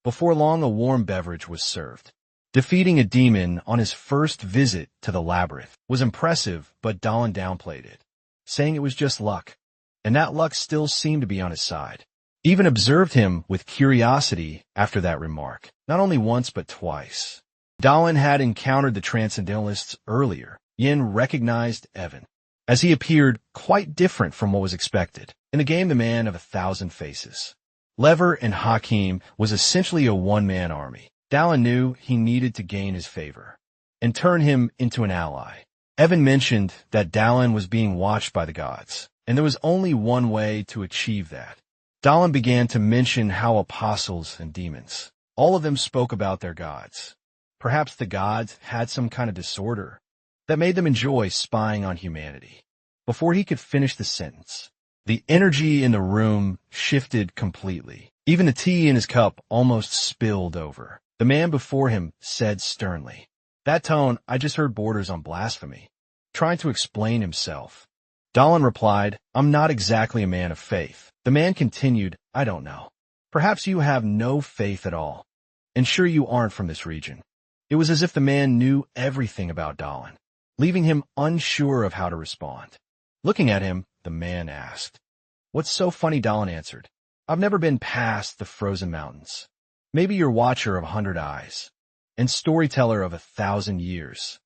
Before long, a warm beverage was served. Defeating a demon on his first visit to the labyrinth was impressive, but Dahlin downplayed it, saying it was just luck, and that luck still seemed to be on his side. He even observed him with curiosity after that remark, not only once but twice. Dahlin had encountered the Transcendentalists earlier. Yin recognized Evan, as he appeared quite different from what was expected. In the game, the man of 1,000 faces, Lever and Hakim was essentially a one-man army. Dahlin knew he needed to gain his favor and turn him into an ally. Evan mentioned that Dahlin was being watched by the gods, and there was only one way to achieve that. Dahlin began to mention how apostles and demons, all of them spoke about their gods. Perhaps the gods had some kind of disorder that made them enjoy spying on humanity. Before he could finish the sentence, the energy in the room shifted completely. Even the tea in his cup almost spilled over. The man before him said sternly, "That tone, I just heard borders on blasphemy." Trying to explain himself, Dahlin replied, "I'm not exactly a man of faith." The man continued, "I don't know. Perhaps you have no faith at all. And sure you aren't from this region." It was as if the man knew everything about Dahlin, leaving him unsure of how to respond. Looking at him, the man asked, "What's so funny?" Dahlin answered, "I've never been past the frozen mountains. Maybe you're watcher of 100 eyes and storyteller of 1,000 years.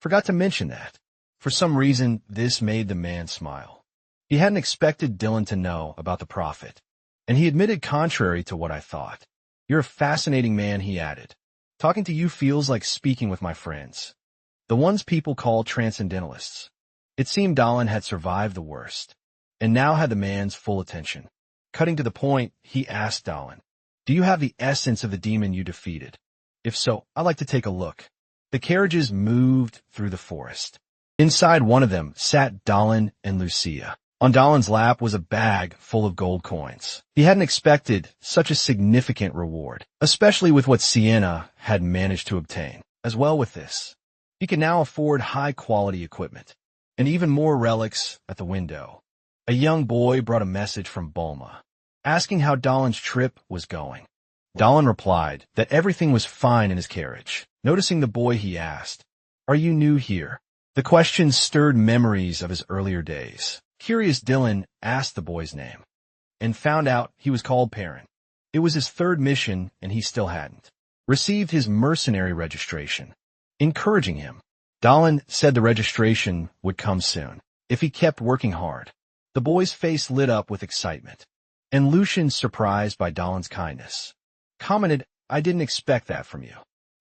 Forgot to mention that." For some reason, this made the man smile. He hadn't expected Dylan to know about the prophet, and he admitted, "Contrary to what I thought. You're a fascinating man," he added. "Talking to you feels like speaking with my friends, the ones people call transcendentalists." It seemed Dahlin had survived the worst, and now had the man's full attention. Cutting to the point, he asked Dahlin, "Do you have the essence of the demon you defeated? If so, I'd like to take a look." The carriages moved through the forest. Inside one of them sat Dahlin and Lucia. On Dahlin's lap was a bag full of gold coins. He hadn't expected such a significant reward, especially with what Sienna had managed to obtain. As well with this, he could now afford high-quality equipment, and even more relics at the window. A young boy brought a message from Bulma, asking how Dahlin's trip was going. Dahlin replied that everything was fine in his carriage. Noticing the boy, he asked, "Are you new here?" The question stirred memories of his earlier days. Curious, Dylan asked the boy's name, and found out he was called Perrin. It was his third mission, and he still hadn't received his mercenary registration. Encouraging him, Dahlin said the registration would come soon, if he kept working hard. The boy's face lit up with excitement, and Lucian, surprised by Dahlin's kindness, commented, "I didn't expect that from you."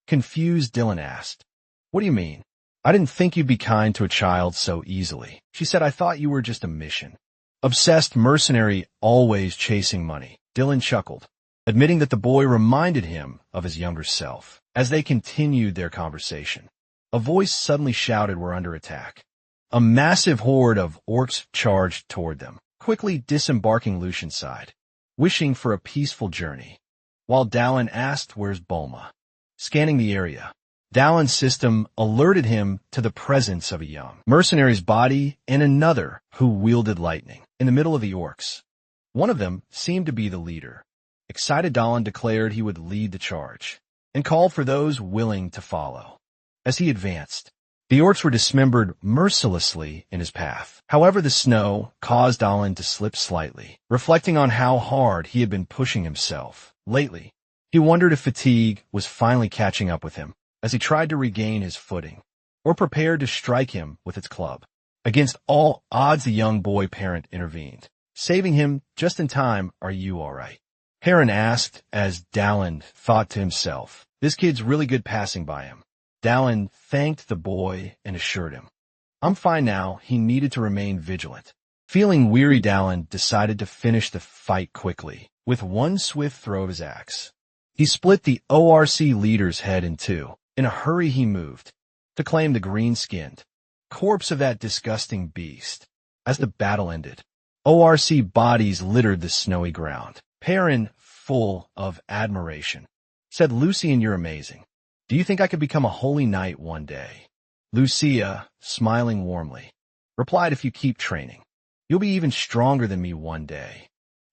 Confused, Dylan asked, "What do you mean?" "I didn't think you'd be kind to a child so easily." She said, "I thought you were just a mission. Obsessed mercenary, always chasing money." Dylan chuckled, admitting that the boy reminded him of his younger self. As they continued their conversation, a voice suddenly shouted, "We're under attack." A massive horde of orcs charged toward them, quickly disembarking Lucian's side, wishing for a peaceful journey, while Dahlin asked, "Where's Bulma?" Scanning the area, Dahlin's system alerted him to the presence of a young mercenary's body and another who wielded lightning in the middle of the orcs. One of them seemed to be the leader. Excited, Dahlin declared he would lead the charge and called for those willing to follow. As he advanced, the orcs were dismembered mercilessly in his path. However, the snow caused Dahlin to slip slightly, reflecting on how hard he had been pushing himself lately. He wondered if fatigue was finally catching up with him as he tried to regain his footing, or prepared to strike him with its club. Against all odds, the young boy parent intervened, saving him just in time. "Are you all right?" Perrin asked as Dahlin thought to himself, "This kid's really good passing by him." Dahlin thanked the boy and assured him, "I'm fine now." He needed to remain vigilant. Feeling weary, Dahlin decided to finish the fight quickly with one swift throw of his axe. He split the ORC leader's head in two. In a hurry, he moved to claim the green-skinned corpse of that disgusting beast. As the battle ended, ORC bodies littered the snowy ground. Perrin, full of admiration, said, "Lucian, you're amazing. Do you think I could become a holy knight one day?" Lucia, smiling warmly, replied, "If you keep training, you'll be even stronger than me one day.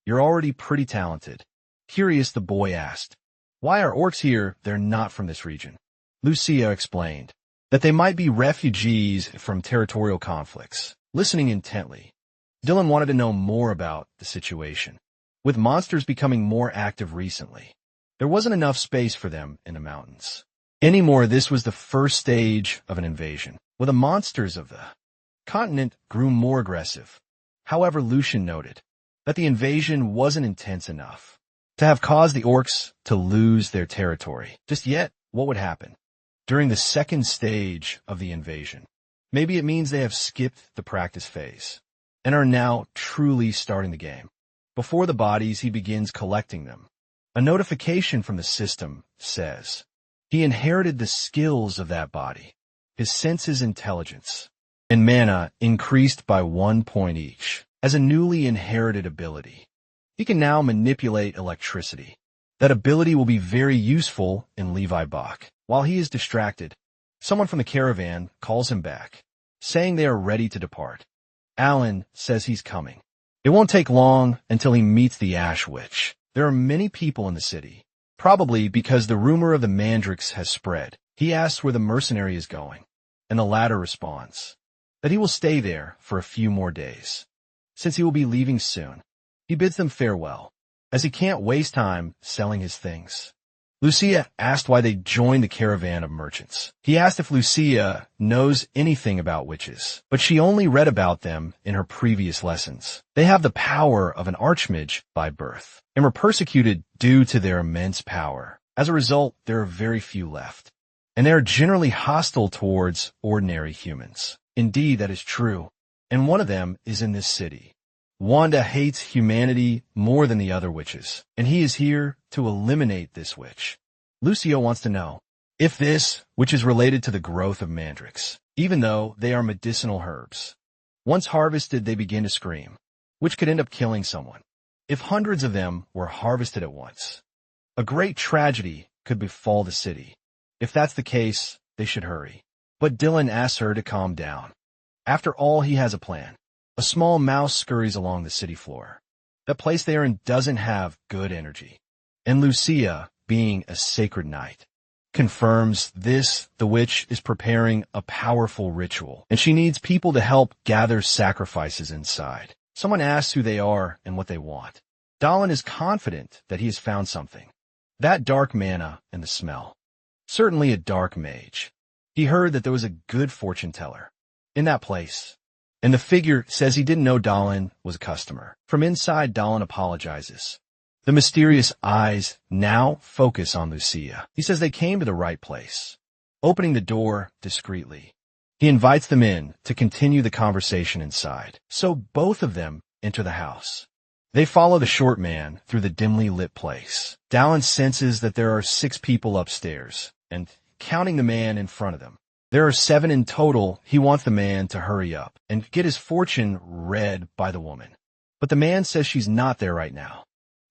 You're already pretty talented." Curious, the boy asked, "Why are orcs here? They're not from this region." Lucia explained that they might be refugees from territorial conflicts. Listening intently, Dylan wanted to know more about the situation. With monsters becoming more active recently, there wasn't enough space for them in the mountains. Anymore, this was the first stage of an invasion, where the monsters of the continent grew more aggressive. However, Lucian noted that the invasion wasn't intense enough to have caused the orcs to lose their territory. Just yet, what would happen during the second stage of the invasion? Maybe it means they have skipped the practice phase and are now truly starting the game. Before the bodies, he begins collecting them. A notification from the system says he inherited the skills of that body. His senses, intelligence, and mana increased by 1 point each as a newly inherited ability. He can now manipulate electricity. That ability will be very useful in Levi Bach. While he is distracted, someone from the caravan calls him back, saying they are ready to depart. Alan says he's coming. It won't take long until he meets the Ash Witch. There are many people in the city, probably because the rumor of the Mandrix has spread. He asks where the mercenary is going, and the latter responds that he will stay there for a few more days, since he will be leaving soon. He bids them farewell, as he can't waste time selling his things. Lucia asked why they joined the caravan of merchants. He asked if Lucia knows anything about witches, but she only read about them in her previous lessons. They have the power of an archmage by birth, and were persecuted due to their immense power. As a result, there are very few left, and they are generally hostile towards ordinary humans. Indeed, that is true, and one of them is in this city. Wanda hates humanity more than the other witches, and he is here to eliminate this witch. Lucio wants to know if this witch is related to the growth of mandrakes, even though they are medicinal herbs. Once harvested, they begin to scream, which could end up killing someone. If hundreds of them were harvested at once, a great tragedy could befall the city. If that's the case, they should hurry. But Dylan asks her to calm down. After all, he has a plan. A small mouse scurries along the city floor. The place they are in doesn't have good energy. And Lucia, being a sacred knight, confirms this. The witch is preparing a powerful ritual, and she needs people to help gather sacrifices inside. Someone asks who they are and what they want. Dallin is confident that he has found something. That dark mana and the smell. Certainly a dark mage. He heard that there was a good fortune teller in that place, and the figure says he didn't know Dallin was a customer. From inside, Dallin apologizes. The mysterious eyes now focus on Lucia. He says they came to the right place. Opening the door discreetly, he invites them in to continue the conversation inside. So both of them enter the house. They follow the short man through the dimly lit place. Dallin senses that there are 6 people upstairs, and counting the man in front of them, there are 7 in total. He wants the man to hurry up and get his fortune read by the woman. But the man says she's not there right now,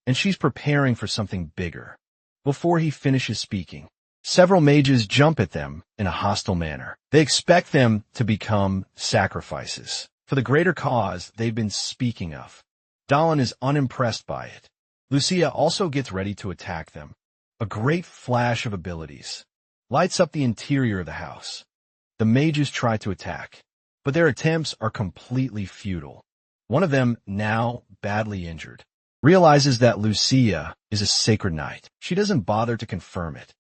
and she's preparing for something bigger. Before he finishes speaking, several mages jump at them in a hostile manner. They expect them to become sacrifices for the greater cause they've been speaking of. Dallin is unimpressed by it. Lucia also gets ready to attack them. A great flash of abilities lights up the interior of the house. The mages try to attack, but their attempts are completely futile. One of them, now badly injured, realizes that Lucia is a sacred knight. She doesn't bother to confirm it,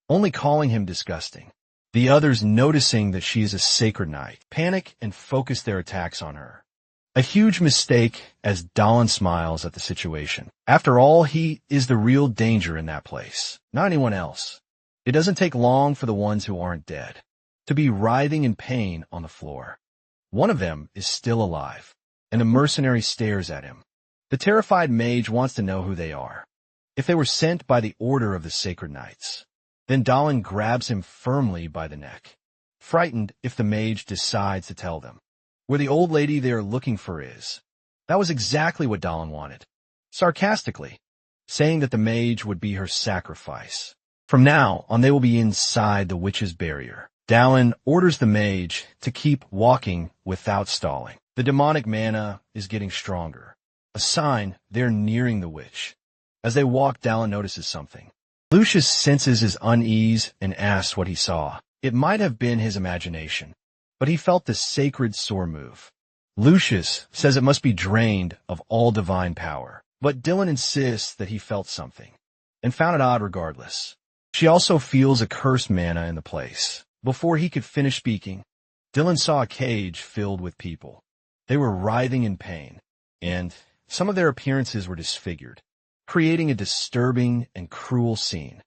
only calling him disgusting. The others, noticing that she is a sacred knight, panic and focus their attacks on her. A huge mistake, as Dallin smiles at the situation. After all, he is the real danger in that place, not anyone else. It doesn't take long for the ones who aren't dead to be writhing in pain on the floor. One of them is still alive, and the mercenary stares at him. The terrified mage wants to know who they are. If they were sent by the order of the sacred knights, then Dallin grabs him firmly by the neck, frightened if the mage decides to tell them where the old lady they are looking for is. That was exactly what Dallin wanted, sarcastically, saying that the mage would be her sacrifice. From now on, they will be inside the witch's barrier. Dallin orders the mage to keep walking without stalling. The demonic mana is getting stronger, a sign they're nearing the witch. As they walk, Dallin notices something. Lucius senses his unease and asks what he saw. It might have been his imagination, but he felt the sacred sword move. Lucius says it must be drained of all divine power, but Dylan insists that he felt something, and found it odd regardless. She also feels a cursed mana in the place. Before he could finish speaking, Dylan saw a cage filled with people. They were writhing in pain, and some of their appearances were disfigured, creating a disturbing and cruel scene.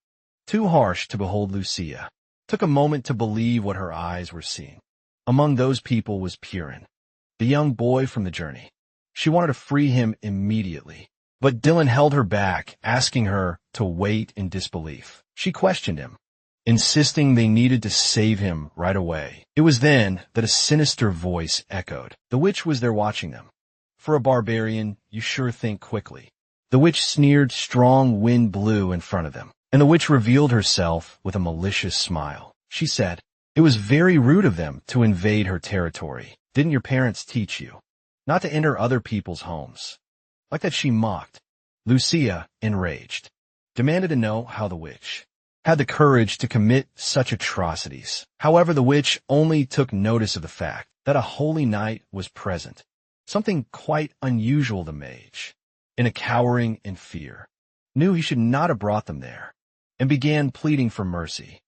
Too harsh to behold, Lucia took a moment to believe what her eyes were seeing. Among those people was Purin, the young boy from the journey. She wanted to free him immediately, but Dylan held her back, asking her to wait in disbelief. She questioned him, insisting they needed to save him right away. It was then that a sinister voice echoed. The witch was there watching them. For a barbarian, you sure think quickly. The witch sneered. Strong wind blew in front of them, and the witch revealed herself with a malicious smile. She said, "It was very rude of them to invade her territory. Didn't your parents teach you not to enter other people's homes?" Like that, she mocked. Lucia, enraged, demanded to know how the witch had the courage to commit such atrocities. However, the witch only took notice of the fact that a holy knight was present, something quite unusual. The mage, in a cowering in fear, knew he should not have brought them there, and began pleading for mercy,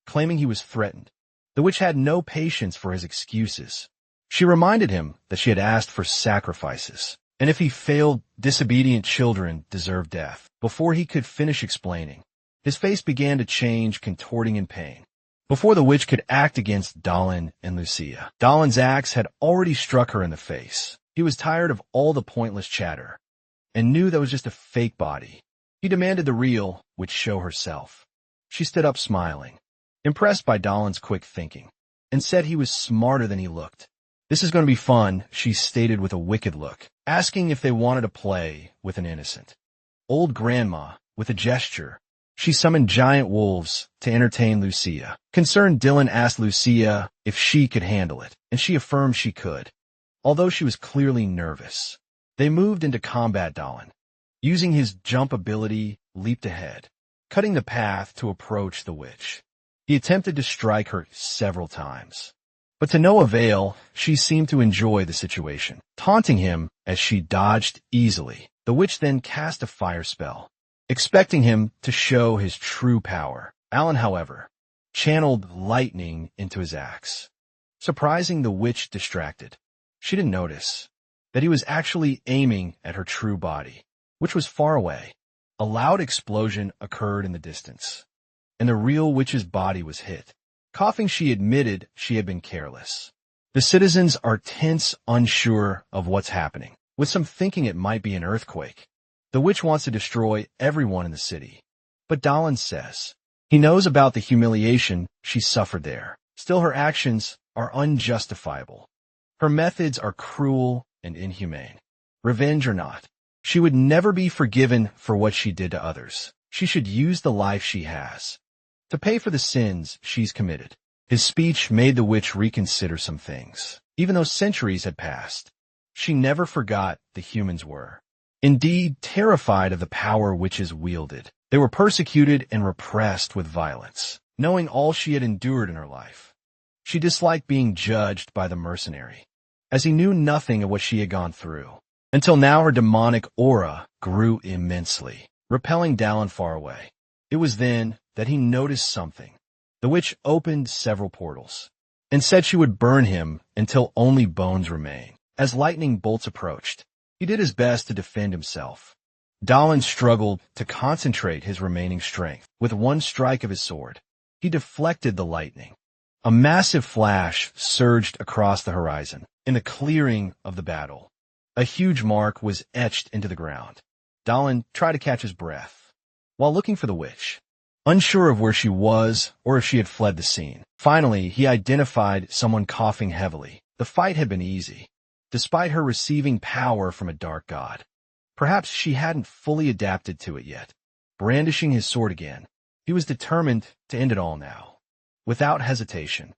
claiming he was threatened. The witch had no patience for his excuses. She reminded him that she had asked for sacrifices, and if he failed, disobedient children deserved death. Before he could finish explaining, his face began to change, contorting in pain. Before the witch could act against Dalin and Lucia, Dalin's axe had already struck her in the face. He was tired of all the pointless chatter, and knew that was just a fake body. He demanded the real, which show herself. She stood up smiling, impressed by Dalin's quick thinking, and said he was smarter than he looked. "This is going to be fun," she stated with a wicked look, asking if they wanted to play with an innocent old grandma. With a gesture, she summoned giant wolves to entertain Lucia. Concerned, Dylan asked Lucia if she could handle it, and she affirmed she could, although she was clearly nervous. They moved into combat. Dylan, using his jump ability, leaped ahead, cutting the path to approach the witch. He attempted to strike her several times, but to no avail. She seemed to enjoy the situation, taunting him as she dodged easily. The witch then cast a fire spell, expecting him to show his true power. Alan, however, channeled lightning into his axe, surprising the witch distracted. She didn't notice that he was actually aiming at her true body, which was far away. A loud explosion occurred in the distance, and the real witch's body was hit. Coughing, she admitted she had been careless. The citizens are tense, unsure of what's happening, with some thinking it might be an earthquake. The witch wants to destroy everyone in the city, but Dalin says he knows about the humiliation she suffered there. Still, her actions are unjustifiable. Her methods are cruel and inhumane. Revenge or not, she would never be forgiven for what she did to others. She should use the life she has to pay for the sins she's committed. His speech made the witch reconsider some things. Even though centuries had passed, she never forgot the humans were, indeed, terrified of the power witches wielded. They were persecuted and repressed with violence. Knowing all she had endured in her life, she disliked being judged by the mercenary, as he knew nothing of what she had gone through. Until now, her demonic aura grew immensely, repelling Dalin far away. It was then that he noticed something. The witch opened several portals, and said she would burn him until only bones remained. As lightning bolts approached, he did his best to defend himself. Dalin struggled to concentrate his remaining strength. With one strike of his sword, he deflected the lightning. A massive flash surged across the horizon. In the clearing of the battle, a huge mark was etched into the ground. Dalin tried to catch his breath while looking for the witch, unsure of where she was or if she had fled the scene. Finally, he identified someone coughing heavily. The fight had been easy, despite her receiving power from a dark god. Perhaps she hadn't fully adapted to it yet. Brandishing his sword again, he was determined to end it all now. Without hesitation,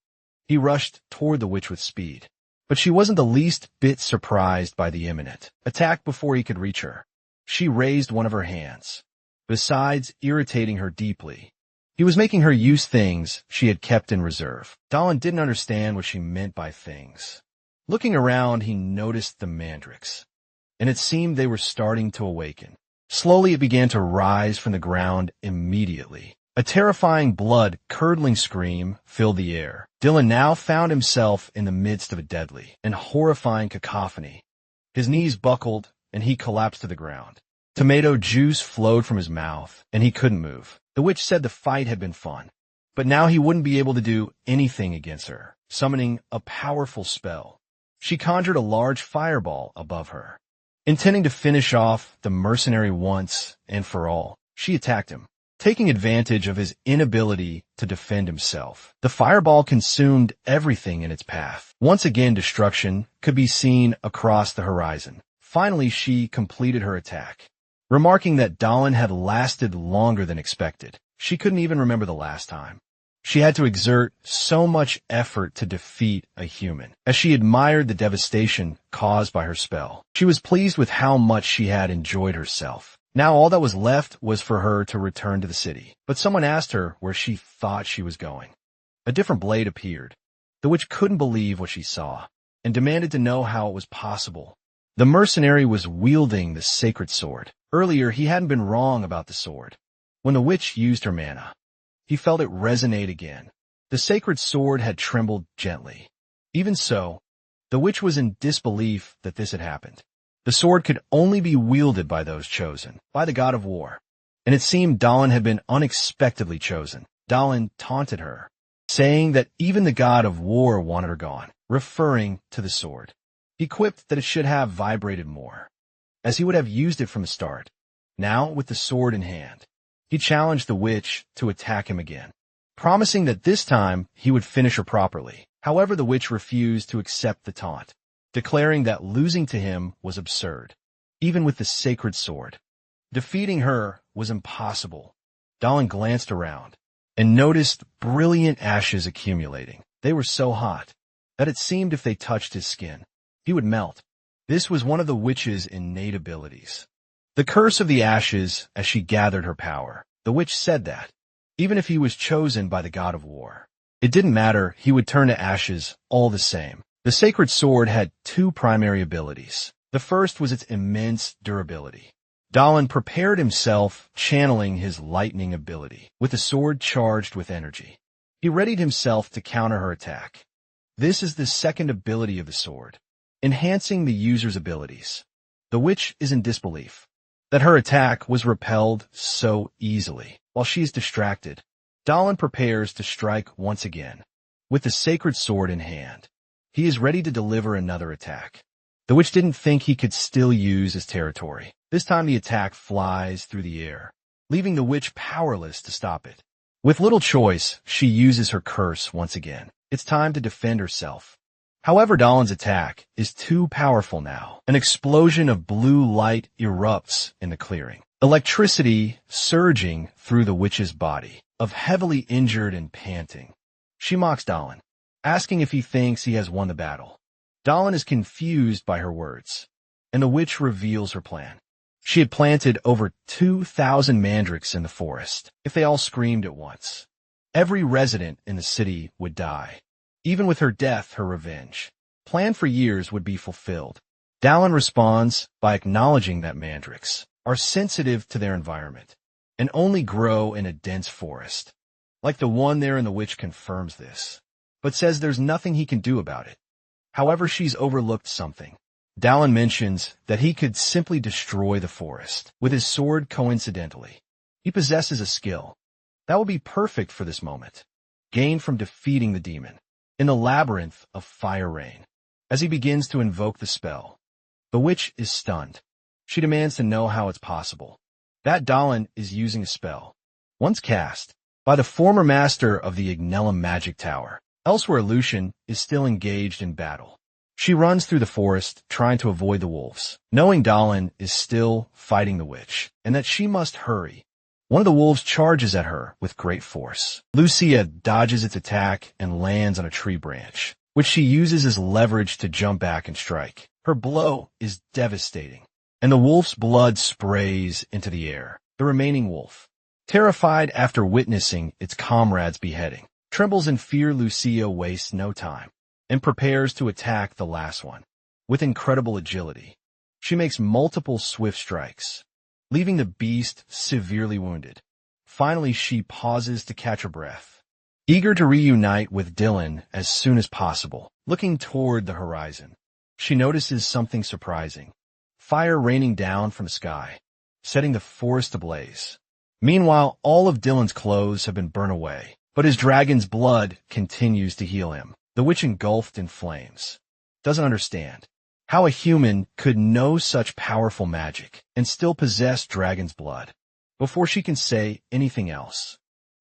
he rushed toward the witch with speed. But she wasn't the least bit surprised by the imminent attack. Before he could reach her, she raised one of her hands, besides irritating her deeply. He was making her use things she had kept in reserve. Dahlin didn't understand what she meant by things. Looking around, he noticed the mandrakes, and it seemed they were starting to awaken. Slowly it began to rise from the ground immediately. A terrifying blood-curdling scream filled the air. Dylan now found himself in the midst of a deadly and horrifying cacophony. His knees buckled, and he collapsed to the ground. Tomato juice flowed from his mouth, and he couldn't move. The witch said the fight had been fun, but now he wouldn't be able to do anything against her, summoning a powerful spell. She conjured a large fireball above her. Intending to finish off the mercenary once and for all, she attacked him, taking advantage of his inability to defend himself. The fireball consumed everything in its path. Once again, destruction could be seen across the horizon. Finally, she completed her attack. Remarking that Dahlin had lasted longer than expected, she couldn't even remember the last time. She had to exert so much effort to defeat a human. As she admired the devastation caused by her spell, she was pleased with how much she had enjoyed herself. Now all that was left was for her to return to the city. But someone asked her where she thought she was going. A different blade appeared. The witch couldn't believe what she saw, and demanded to know how it was possible. The mercenary was wielding the sacred sword. Earlier, he hadn't been wrong about the sword. When the witch used her mana, he felt it resonate again. The sacred sword had trembled gently. Even so, the witch was in disbelief that this had happened. The sword could only be wielded by those chosen, by the god of war. And it seemed Dahlin had been unexpectedly chosen. Dahlin taunted her, saying that even the god of war wanted her gone, referring to the sword. He quipped that it should have vibrated more, as he would have used it from the start. Now, with the sword in hand, he challenged the witch to attack him again, promising that this time he would finish her properly. However, the witch refused to accept the taunt, declaring that losing to him was absurd, even with the sacred sword. Defeating her was impossible. Dahlin glanced around and noticed brilliant ashes accumulating. They were so hot that it seemed if they touched his skin, he would melt. This was one of the witch's innate abilities. The curse of the ashes as she gathered her power. The witch said that, even if he was chosen by the god of war, it didn't matter, he would turn to ashes all the same. The sacred sword had two primary abilities. The first was its immense durability. Dahlin prepared himself, channeling his lightning ability, with the sword charged with energy. He readied himself to counter her attack. This is the second ability of the sword, enhancing the user's abilities. The witch is in disbelief that her attack was repelled so easily. While she is distracted, Dahlin prepares to strike once again. With the sacred sword in hand, he is ready to deliver another attack. The witch didn't think he could still use his territory. This time the attack flies through the air, leaving the witch powerless to stop it. With little choice, she uses her curse once again. It's time to defend herself. However, Dahlin's attack is too powerful now. An explosion of blue light erupts in the clearing, electricity surging through the witch's body. Of heavily injured and panting, she mocks Dahlin, asking if he thinks he has won the battle. Dahlin is confused by her words, and the witch reveals her plan. She had planted over 2,000 mandrakes in the forest. If they all screamed at once, every resident in the city would die. Even with her death, her revenge, planned for years, would be fulfilled. Dahlin responds by acknowledging that mandrakes are sensitive to their environment and only grow in a dense forest. Like the one there, and the witch confirms this, but says there's nothing he can do about it. However, she's overlooked something. Dahlin mentions that he could simply destroy the forest with his sword coincidentally. He possesses a skill that would be perfect for this moment, gained from defeating the demon in the labyrinth of fire rain. As he begins to invoke the spell, the witch is stunned. She demands to know how it's possible that Dahlin is using a spell once cast by the former master of the Ignellum magic tower. Elsewhere, Lucian is still engaged in battle. She runs through the forest, trying to avoid the wolves, knowing Dahlin is still fighting the witch, and that she must hurry. One of the wolves charges at her with great force. Lucia dodges its attack and lands on a tree branch, which she uses as leverage to jump back and strike. Her blow is devastating, and the wolf's blood sprays into the air. The remaining wolf, terrified after witnessing its comrade's beheading, trembles in fear. Lucia wastes no time and prepares to attack the last one. With incredible agility, she makes multiple swift strikes, leaving the beast severely wounded. Finally, she pauses to catch her breath, eager to reunite with Dylan as soon as possible. Looking toward the horizon, she notices something surprising: fire raining down from the sky, setting the forest ablaze. Meanwhile, all of Dylan's clothes have been burned away, but his dragon's blood continues to heal him. The witch, engulfed in flames, doesn't understand how a human could know such powerful magic and still possess dragon's blood. Before she can say anything else,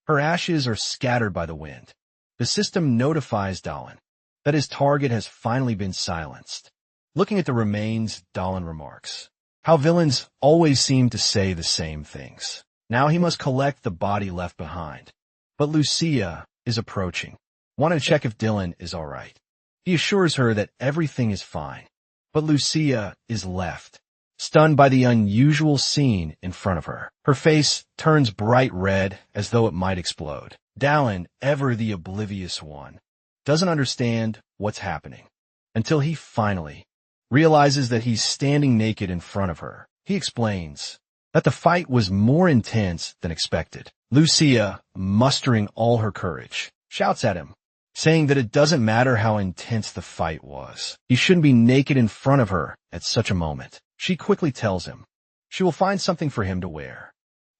her ashes are scattered by the wind. The system notifies Dahlin that his target has finally been silenced. Looking at the remains, Dahlin remarks how villains always seem to say the same things. Now he must collect the body left behind. But Lucia is approaching, wanting to check if Dylan is all right. He assures her that everything is fine, but Lucia is left, stunned by the unusual scene in front of her. Her face turns bright red as though it might explode. Dahlin, ever the oblivious one, doesn't understand what's happening until he finally realizes that he's standing naked in front of her. He explains that the fight was more intense than expected. Lucia, mustering all her courage, shouts at him, saying that it doesn't matter how intense the fight was. He shouldn't be naked in front of her at such a moment. She quickly tells him she will find something for him to wear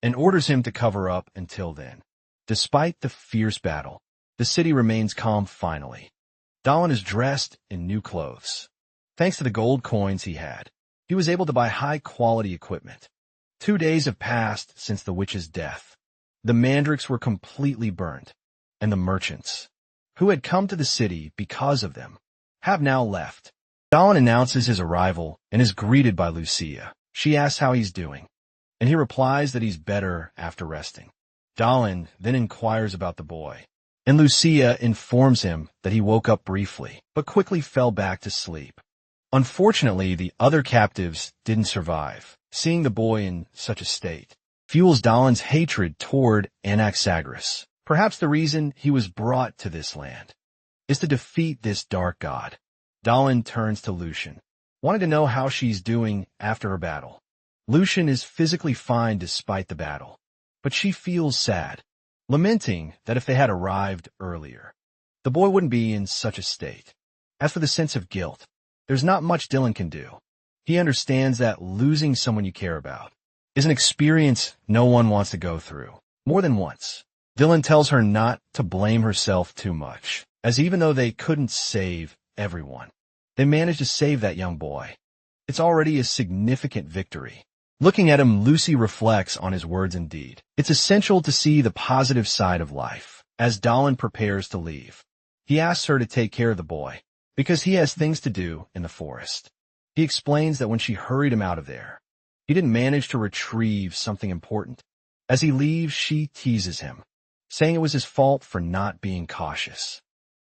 and orders him to cover up until then. Despite the fierce battle, the city remains calm finally. Dahlin is dressed in new clothes. Thanks to the gold coins he had, he was able to buy high-quality equipment. 2 days have passed since the witch's death. The mandrakes were completely burned, and the merchants, who had come to the city because of them, have now left. Dahlin announces his arrival and is greeted by Lucia. She asks how he's doing, and he replies that he's better after resting. Dahlin then inquires about the boy, and Lucia informs him that he woke up briefly, but quickly fell back to sleep. Unfortunately, the other captives didn't survive. Seeing the boy in such a state fuels Dahlin's hatred toward Anaxagoras. Perhaps the reason he was brought to this land is to defeat this dark god. Dahlin turns to Lucian, wanting to know how she's doing after her battle. Lucian is physically fine despite the battle, but she feels sad, lamenting that if they had arrived earlier, the boy wouldn't be in such a state. As for the sense of guilt, there's not much Dylan can do. He understands that losing someone you care about is an experience no one wants to go through. More than once, Dylan tells her not to blame herself too much, as even though they couldn't save everyone, they managed to save that young boy. It's already a significant victory. Looking at him, Lucy reflects on his words indeed. It's essential to see the positive side of life. As Dahlin prepares to leave, he asks her to take care of the boy, because he has things to do in the forest. He explains that when she hurried him out of there, he didn't manage to retrieve something important. As he leaves, she teases him, saying it was his fault for not being cautious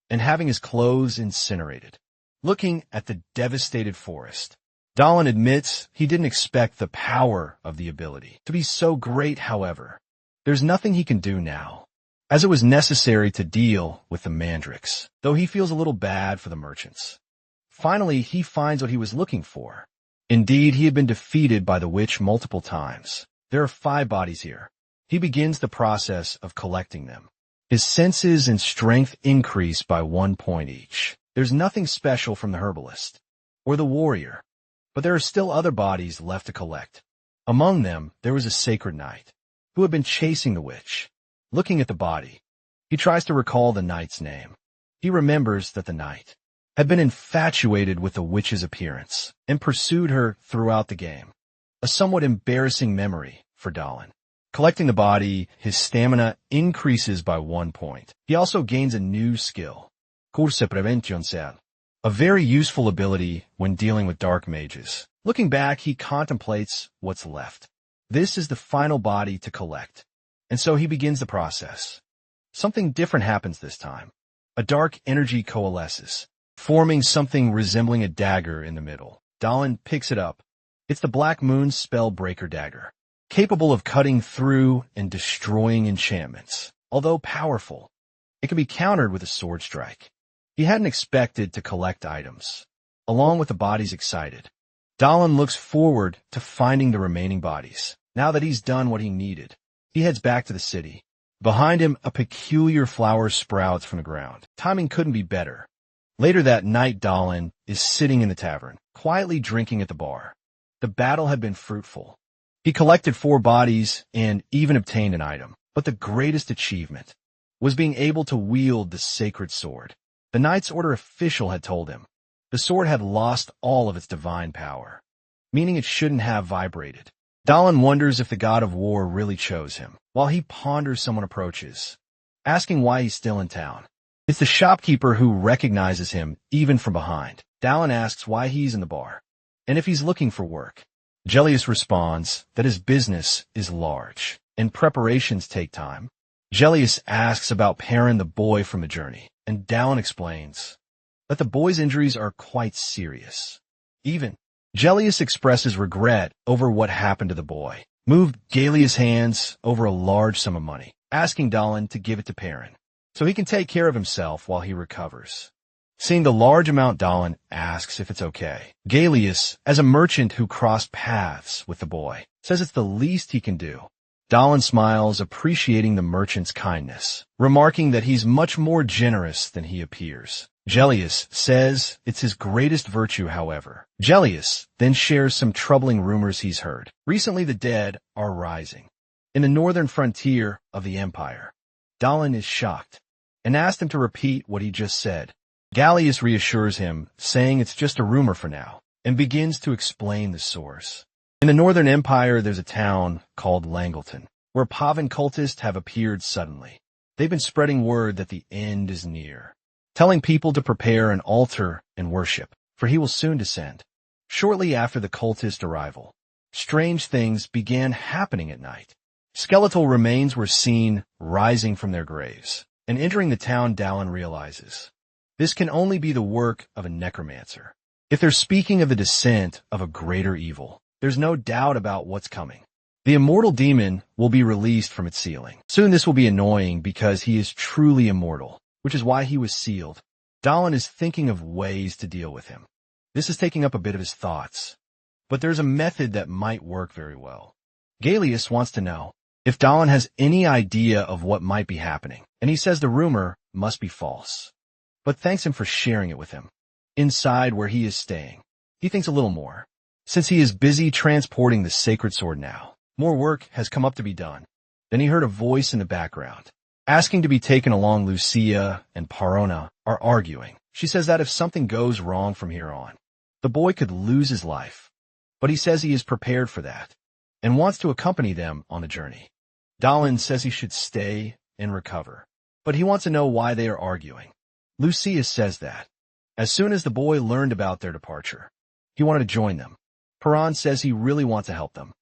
and having his clothes incinerated. Looking at the devastated forest, Dahlin admits he didn't expect the power of the ability to be so great. However, there's nothing he can do now, as it was necessary to deal with the mandrakes, though he feels a little bad for the merchants. Finally, he finds what he was looking for. Indeed, he had been defeated by the witch multiple times. There are 5 bodies here. He begins the process of collecting them. His senses and strength increase by 1 point each. There's nothing special from the herbalist or the warrior, but there are still other bodies left to collect. Among them, there was a sacred knight who had been chasing the witch. Looking at the body, he tries to recall the knight's name. He remembers that the knight had been infatuated with the witch's appearance and pursued her throughout the game. A somewhat embarrassing memory for Dahlin. Collecting the body, his stamina increases by 1 point. He also gains a new skill, Curse Prevention, a very useful ability when dealing with dark mages. Looking back, he contemplates what's left. This is the final body to collect, and so he begins the process. Something different happens this time. A dark energy coalesces, forming something resembling a dagger in the middle. Dahlin picks it up. It's the Black Moon Spellbreaker dagger. capable of cutting through and destroying enchantments. Although powerful, it can be countered with a sword strike. He hadn't expected to collect items. Along with the bodies excited, Dahlin looks forward to finding the remaining bodies. Now that he's done what he needed, he heads back to the city. Behind him, a peculiar flower sprouts from the ground. Timing couldn't be better. Later that night, Dahlin is sitting in the tavern, quietly drinking at the bar. The battle had been fruitful. He collected 4 bodies and even obtained an item. But the greatest achievement was being able to wield the sacred sword. The Knight's Order official had told him the sword had lost all of its divine power, meaning it shouldn't have vibrated. Dahlin wonders if the god of war really chose him. While he ponders, someone approaches, asking why he's still in town. It's the shopkeeper who recognizes him even from behind. Dahlin asks why he's in the bar, and if he's looking for work. Gellius responds that his business is large, and preparations take time. Gellius asks about Perrin, the boy from the journey, and Dahlin explains that the boy's injuries are quite serious. Even Gellius expresses regret over what happened to the boy, moved Gallius' hands over a large sum of money, asking Dahlin to give it to Perrin, so he can take care of himself while he recovers. Seeing the large amount, Dahlin asks if it's okay. Gallius, as a merchant who crossed paths with the boy, says it's the least he can do. Dahlin smiles, appreciating the merchant's kindness, remarking that he's much more generous than he appears. Gellius says it's his greatest virtue, however. Gellius then shares some troubling rumors he's heard. Recently, the dead are rising in the northern frontier of the empire. Dahlin is shocked and asks him to repeat what he just said. Gallius reassures him, saying it's just a rumor for now, and begins to explain the source. In the northern empire, there's a town called Langleton, where Pavan cultists have appeared suddenly. They've been spreading word that the end is near, telling people to prepare an altar and worship, for he will soon descend. Shortly after the cultist arrival, strange things began happening at night. Skeletal remains were seen rising from their graves, and entering the town, Dahlin realizes this can only be the work of a necromancer. If they're speaking of the descent of a greater evil, there's no doubt about what's coming. The immortal demon will be released from its sealing. Soon this will be annoying because he is truly immortal, which is why he was sealed. Dahlin is thinking of ways to deal with him. This is taking up a bit of his thoughts, but there's a method that might work very well. Gallius wants to know if Dahlin has any idea of what might be happening, and he says the rumor must be false, but thanks him for sharing it with him. Inside where he is staying, he thinks a little more, since he is busy transporting the sacred sword now. More work has come up to be done. Then he heard a voice in the background, asking to be taken along. Lucia and Parona are arguing. She says that if something goes wrong from here on, the boy could lose his life, but he says he is prepared for that, and wants to accompany them on the journey. Dahlin says he should stay and recover, but he wants to know why they are arguing. Lucia says that as soon as the boy learned about their departure, he wanted to join them. Paran says he really wants to help them.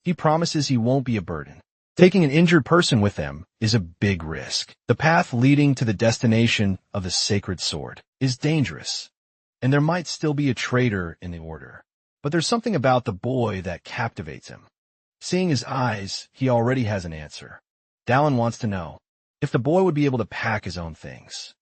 He promises he won't be a burden. Taking an injured person with them is a big risk. The path leading to the destination of the sacred sword is dangerous, and there might still be a traitor in the order. But there's something about the boy that captivates him. Seeing his eyes, he already has an answer. Dahlin wants to know if the boy would be able to pack his own things.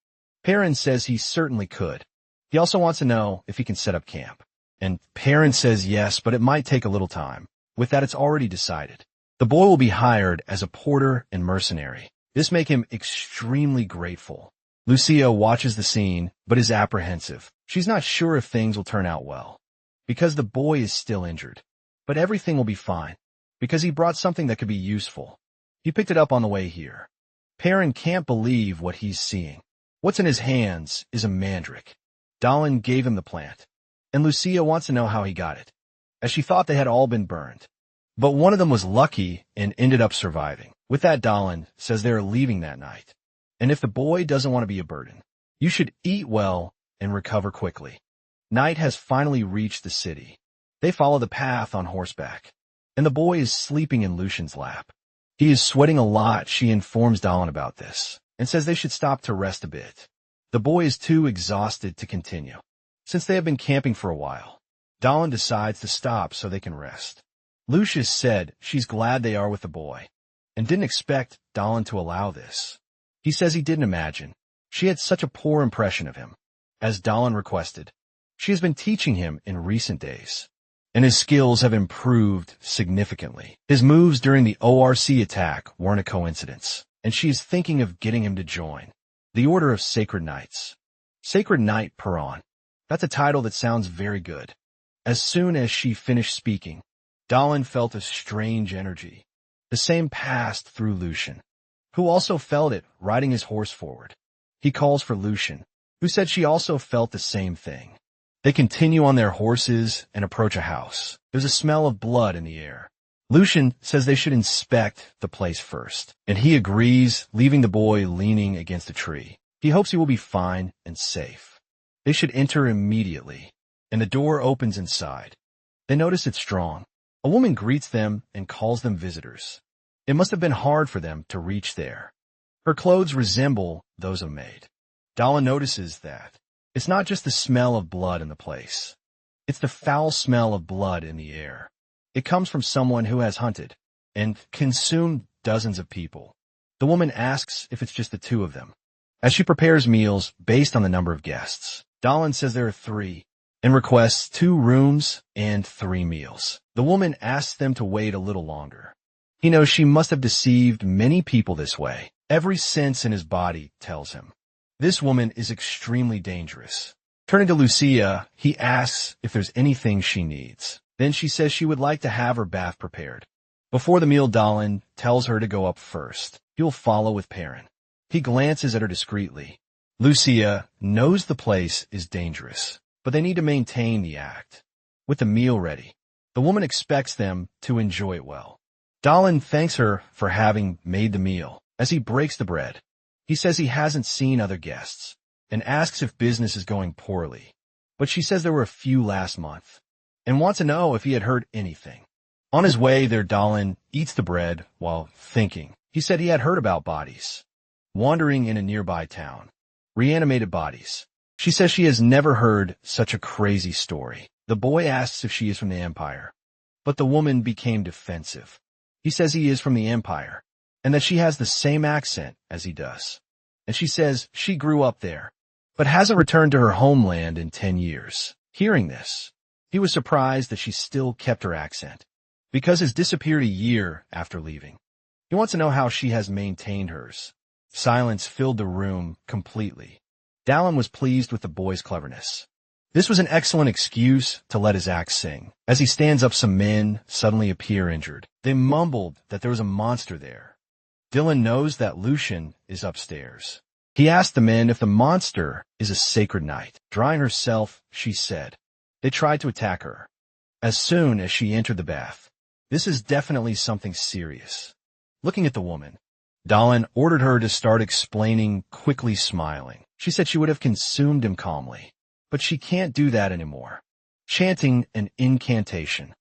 Perrin says he certainly could. He also wants to know if he can set up camp. And Perrin says yes, but it might take a little time. With that, it's already decided. The boy will be hired as a porter and mercenary. This makes him extremely grateful. Lucia watches the scene, but is apprehensive. She's not sure if things will turn out well, because the boy is still injured. But everything will be fine, because he brought something that could be useful. He picked it up on the way here. Perrin can't believe what he's seeing. What's in his hands is a mandrake. Dahlin gave him the plant, and Lucia wants to know how he got it, as she thought they had all been burned. But one of them was lucky and ended up surviving. With that, Dahlin says they are leaving that night. And if the boy doesn't want to be a burden, you should eat well and recover quickly. Night has finally reached the city. They follow the path on horseback, and the boy is sleeping in Lucian's lap. He is sweating a lot. She informs Dahlin about this, and says they should stop to rest a bit. The boy is too exhausted to continue, since they have been camping for a while. Dahlin decides to stop so they can rest. Lucius said she's glad they are with the boy, and didn't expect Dahlin to allow this. He says he didn't imagine. She had such a poor impression of him. As Dahlin requested, she has been teaching him in recent days, and his skills have improved significantly. His moves during the ORC attack weren't a coincidence, and she is thinking of getting him to join the Order of Sacred Knights. Sacred Knight Perron. That's a title that sounds very good. As soon as she finished speaking, Dahlin felt a strange energy. The same passed through Lucian, who also felt it riding his horse forward. He calls for Lucian, who said she also felt the same thing. They continue on their horses and approach a house. There's a smell of blood in the air. Lucian says they should inspect the place first, and he agrees, leaving the boy leaning against a tree. He hopes he will be fine and safe. They should enter immediately, and the door opens inside. They notice it's strong. A woman greets them and calls them visitors. It must have been hard for them to reach there. Her clothes resemble those of a maid. Dahlin notices that it's not just the smell of blood in the place. It's the foul smell of blood in the air. It comes from someone who has hunted and consumed dozens of people. The woman asks if it's just the two of them, as she prepares meals based on the number of guests. Dahlin says there are 3 and requests 2 rooms and 3 meals. The woman asks them to wait a little longer. He knows she must have deceived many people this way. Every sense in his body tells him this woman is extremely dangerous. Turning to Lucia, he asks if there's anything she needs. Then she says she would like to have her bath prepared. Before the meal, Dahlin tells her to go up first. He'll follow with Perrin. He glances at her discreetly. Lucia knows the place is dangerous, but they need to maintain the act. With the meal ready, the woman expects them to enjoy it well. Dahlin thanks her for having made the meal. As he breaks the bread, he says he hasn't seen other guests and asks if business is going poorly. But she says there were a few last month and wants to know if he had heard anything. On his way there, Dahlin eats the bread while thinking. He said he had heard about bodies wandering in a nearby town. Reanimated bodies. She says she has never heard such a crazy story. The boy asks if she is from the Empire, but the woman became defensive. He says he is from the Empire, and that she has the same accent as he does. And she says she grew up there, but hasn't returned to her homeland in 10 years. Hearing this, he was surprised that she still kept her accent, because has disappeared a year after leaving. He wants to know how she has maintained hers. Silence filled the room completely. Dahlin was pleased with the boy's cleverness. This was an excellent excuse to let his axe sing. As he stands up, some men suddenly appear injured. They mumbled that there was a monster there. Dylan knows that Lucian is upstairs. He asked the men if the monster is a sacred knight. Drying herself, she said. They tried to attack her. As soon as she entered the bath, this is definitely something serious. Looking at the woman, Dahlin ordered her to start explaining, quickly smiling. She said she would have consumed him calmly, but she can't do that anymore. Chanting an incantation,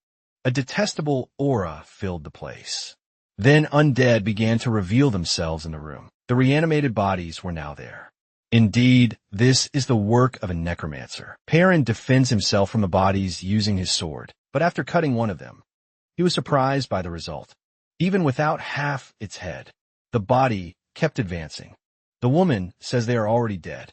a detestable aura filled the place. Then undead began to reveal themselves in the room. The reanimated bodies were now there. Indeed, this is the work of a necromancer. Perrin defends himself from the bodies using his sword, but after cutting one of them, he was surprised by the result. Even without half its head, the body kept advancing. The woman says they are already dead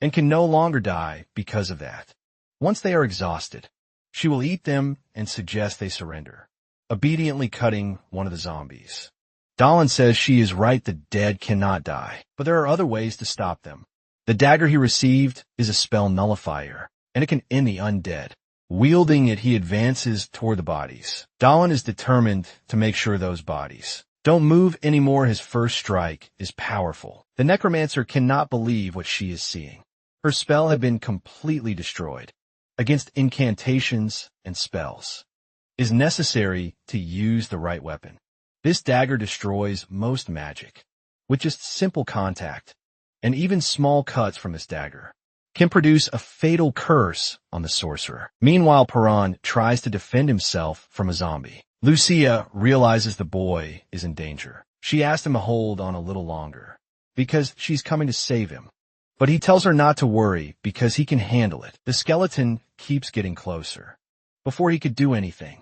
and can no longer die because of that. Once they are exhausted, she will eat them and suggest they surrender, obediently cutting one of the zombies. Dahlin says she is right, the dead cannot die, but there are other ways to stop them. The dagger he received is a spell nullifier, and it can end the undead. Wielding it, he advances toward the bodies. Dahlin is determined to make sure those bodies don't move anymore. His first strike is powerful. The necromancer cannot believe what she is seeing. Her spell had been completely destroyed. Against incantations and spells, it is necessary to use the right weapon. This dagger destroys most magic with just simple contact, and even small cuts from this dagger can produce a fatal curse on the sorcerer. Meanwhile, Perron tries to defend himself from a zombie. Lucia realizes the boy is in danger. She asks him to hold on a little longer, because she's coming to save him. But he tells her not to worry, because he can handle it. The skeleton keeps getting closer. Before he could do anything,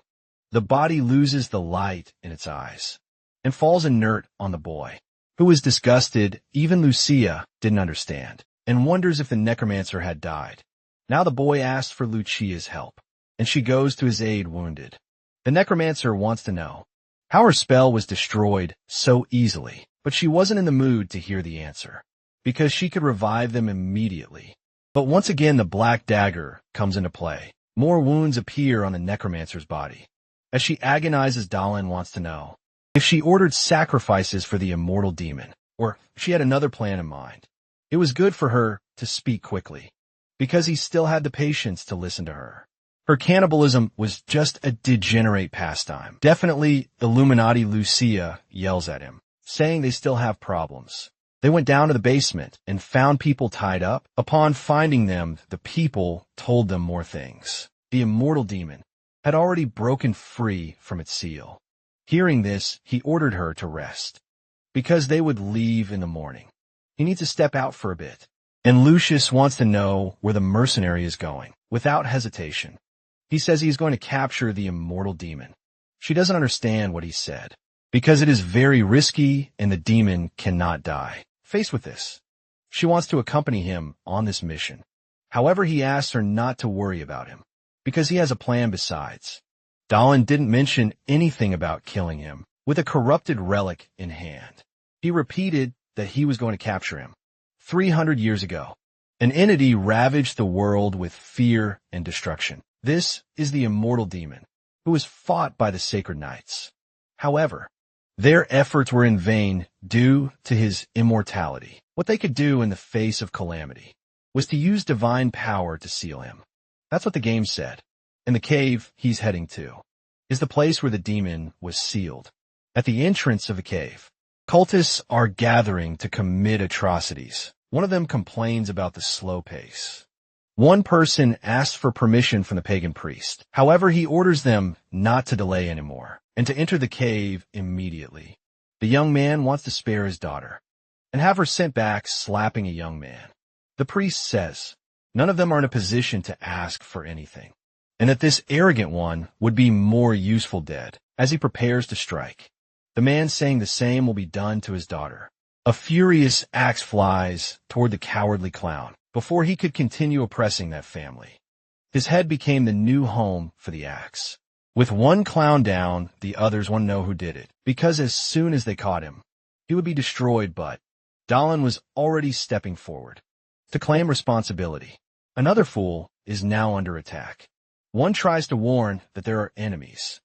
the body loses the light in its eyes and falls inert on the boy, who was disgusted. Even Lucia didn't understand and wonders if the necromancer had died. Now the boy asks for Lucia's help, and she goes to his aid wounded. The necromancer wants to know how her spell was destroyed so easily, but she wasn't in the mood to hear the answer, because she could revive them immediately. But once again the black dagger comes into play. More wounds appear on the necromancer's body. As she agonizes, Dalin wants to know if she ordered sacrifices for the immortal demon, or if she had another plan in mind. It was good for her to speak quickly, because he still had the patience to listen to her. Her cannibalism was just a degenerate pastime. Definitely Illuminati. Lucia yells at him, saying they still have problems. They went down to the basement and found people tied up. Upon finding them, the people told them more things. The immortal demon had already broken free from its seal. Hearing this, he ordered her to rest, because they would leave in the morning. He needs to step out for a bit. And Lucius wants to know where the mercenary is going. Without hesitation, he says he is going to capture the immortal demon. She doesn't understand what he said, because it is very risky and the demon cannot die. Faced with this, she wants to accompany him on this mission. However, he asks her not to worry about him, because he has a plan besides. Dalin didn't mention anything about killing him with a corrupted relic in hand. He repeated that he was going to capture him. 300 years ago, an entity ravaged the world with fear and destruction. This is the immortal demon, who was fought by the sacred knights. However, their efforts were in vain due to his immortality. What they could do in the face of calamity was to use divine power to seal him. That's what the game said. And the cave he's heading to is the place where the demon was sealed. At the entrance of the cave, cultists are gathering to commit atrocities. One of them complains about the slow pace. One person asks for permission from the pagan priest. However, he orders them not to delay anymore and to enter the cave immediately. The young man wants to spare his daughter and have her sent back, slapping a young man. The priest says none of them are in a position to ask for anything, and that this arrogant one would be more useful dead. As he prepares to strike, the man saying the same will be done to his daughter. A furious axe flies toward the cowardly clown before he could continue oppressing that family. His head became the new home for the axe. With one clown down, the others want to know who did it, because as soon as they caught him, he would be destroyed. But Dalin was already stepping forward to claim responsibility. Another fool is now under attack. One tries to warn that there are enemies,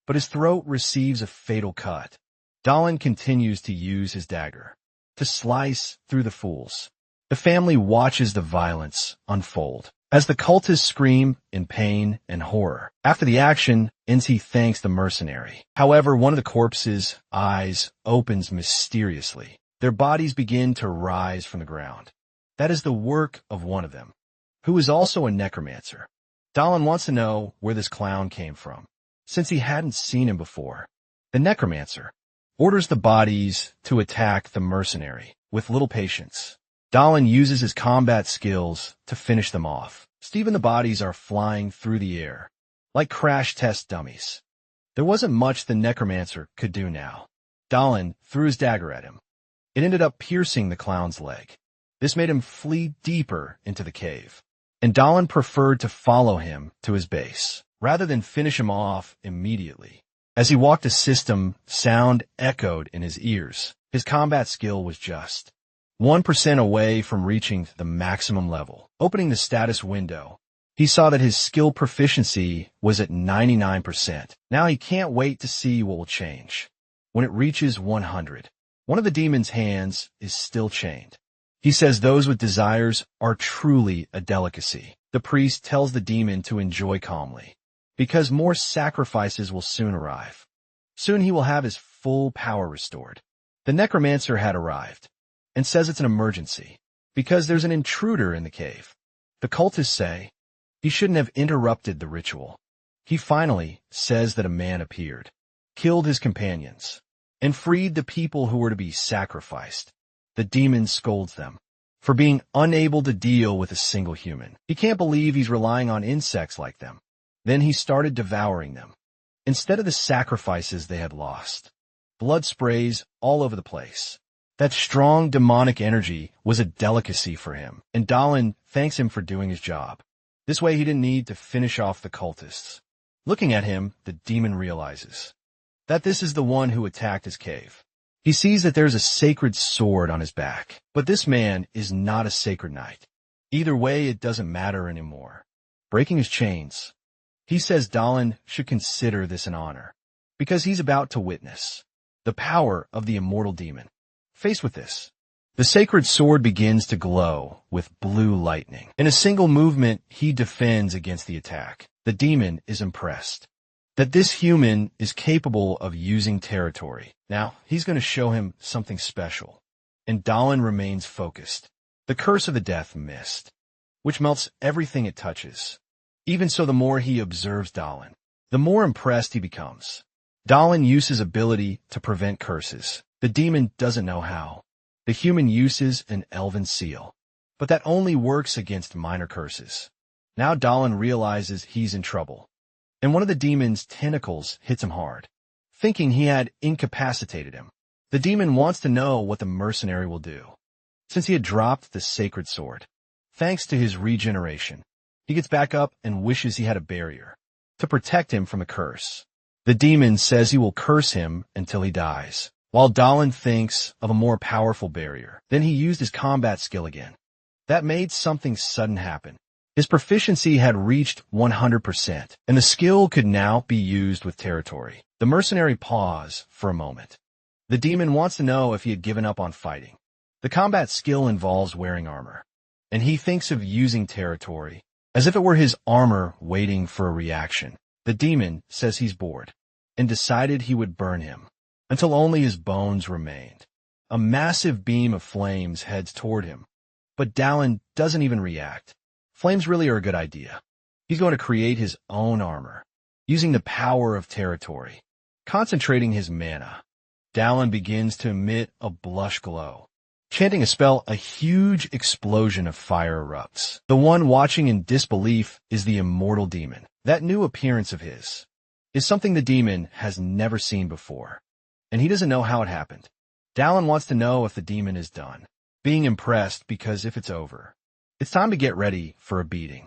but his throat receives a fatal cut. Dalin continues to use his dagger to slice through the fools. The family watches the violence unfold as the cultists scream in pain and horror. After the action ends, he thanks the mercenary. However, one of the corpses' eyes opens mysteriously. Their bodies begin to rise from the ground. That is the work of one of them, who is also a necromancer. Dalin wants to know where this clown came from, since he hadn't seen him before. The necromancer orders the bodies to attack the mercenary with little patience. Dalin uses his combat skills to finish them off. Steve and the bodies are flying through the air, like crash test dummies. There wasn't much the necromancer could do now. Dalin threw his dagger at him. It ended up piercing the clown's leg. This made him flee deeper into the cave, and Dalin preferred to follow him to his base, rather than finish him off immediately. As he walked, a system sound echoed in his ears. His combat skill was just 1% away from reaching the maximum level. Opening the status window, he saw that his skill proficiency was at 99%. Now he can't wait to see what will change when it reaches 100. One of the demon's hands is still chained. He says those with desires are truly a delicacy. The priest tells the demon to enjoy calmly, because more sacrifices will soon arrive. Soon he will have his full power restored. The necromancer had arrived, and says it's an emergency, because there's an intruder in the cave. The cultists say he shouldn't have interrupted the ritual. He finally says that a man appeared, killed his companions, and freed the people who were to be sacrificed. The demon scolds them for being unable to deal with a single human. He can't believe he's relying on insects like them. Then he started devouring them. instead of the sacrifices they had lost. Blood sprays all over the place. That strong demonic energy was a delicacy for him, and Dalin thanks him for doing his job. This way he didn't need to finish off the cultists. Looking at him, the demon realizes that this is the one who attacked his cave. He sees that there's a sacred sword on his back, but this man is not a sacred knight. Either way, it doesn't matter anymore. Breaking his chains, he says Dalin should consider this an honor, because he's about to witness the power of the immortal demon. Faced with this, the sacred sword begins to glow with blue lightning. In a single movement, he defends against the attack. The demon is impressed that this human is capable of using territory. Now, he's going to show him something special. And Dalin remains focused. The curse of the death mist, which melts everything it touches. Even so, the more he observes Dalin, the more impressed he becomes. Dalin uses ability to prevent curses. The demon doesn't know how. The human uses an elven seal, but that only works against minor curses. Now Dalin realizes he's in trouble, and one of the demon's tentacles hits him hard, thinking he had incapacitated him. The demon wants to know what the mercenary will do, since he had dropped the sacred sword. Thanks to his regeneration, he gets back up and wishes he had a barrier to protect him from a curse. The demon says he will curse him until he dies, while Dalin thinks of a more powerful barrier. Then he used his combat skill again. That made something sudden happen. His proficiency had reached 100%, and the skill could now be used with territory. The mercenary paused for a moment. The demon wants to know if he had given up on fighting. The combat skill involves wearing armor, and he thinks of using territory as if it were his armor waiting for a reaction. The demon says he's bored and decided he would burn him until only his bones remained. A massive beam of flames heads toward him, but Dalin doesn't even react. Flames really are a good idea. He's going to create his own armor, using the power of territory. Concentrating his mana, Dalin begins to emit a blush glow. Chanting a spell, a huge explosion of fire erupts. The one watching in disbelief is the immortal demon. That new appearance of his is something the demon has never seen before, and he doesn't know how it happened. Dalin wants to know if the demon is done being impressed, because if it's over, it's time to get ready for a beating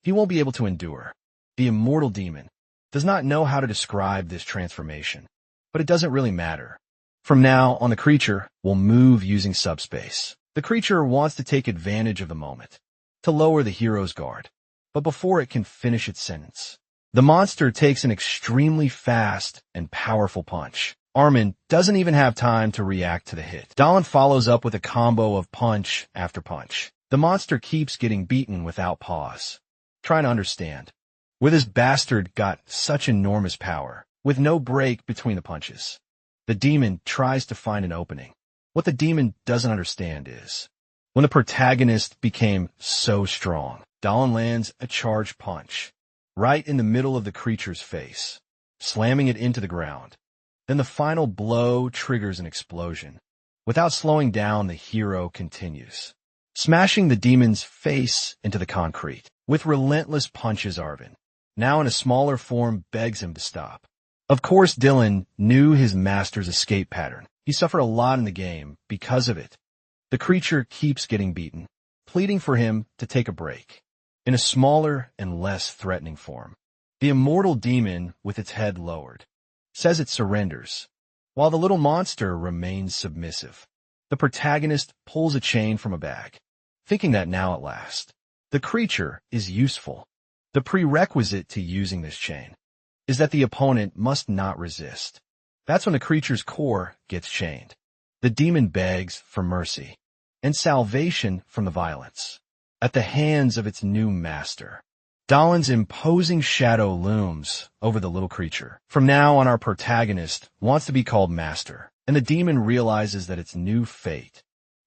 he won't be able to endure. The immortal demon does not know how to describe this transformation, but it doesn't really matter. From now on, the creature will move using subspace. The creature wants to take advantage of the moment to lower the hero's guard, but before it can finish its sentence, the monster takes an extremely fast and powerful punch. Armin doesn't even have time to react to the hit. Dalin follows up with a combo of punch after punch. The monster keeps getting beaten without pause. Trying to understand where this bastard got such enormous power, with no break between the punches. The demon tries to find an opening. What the demon doesn't understand is, when the protagonist became so strong, Dalin lands a charged punch right in the middle of the creature's face, slamming it into the ground. Then the final blow triggers an explosion. Without slowing down, the hero continues, smashing the demon's face into the concrete. With relentless punches, Arvin, now in a smaller form, begs him to stop. Of course, Dylan knew his master's escape pattern. He suffered a lot in the game because of it. The creature keeps getting beaten, pleading for him to take a break. In a smaller and less threatening form, the immortal demon, with its head lowered, says it surrenders, while the little monster remains submissive. The protagonist pulls a chain from a bag, thinking that now at last, the creature is useful. The prerequisite to using this chain is that the opponent must not resist. That's when the creature's core gets chained. The demon begs for mercy and salvation from the violence at the hands of its new master. Dalin's imposing shadow looms over the little creature. From now on, our protagonist wants to be called master, and the demon realizes that its new fate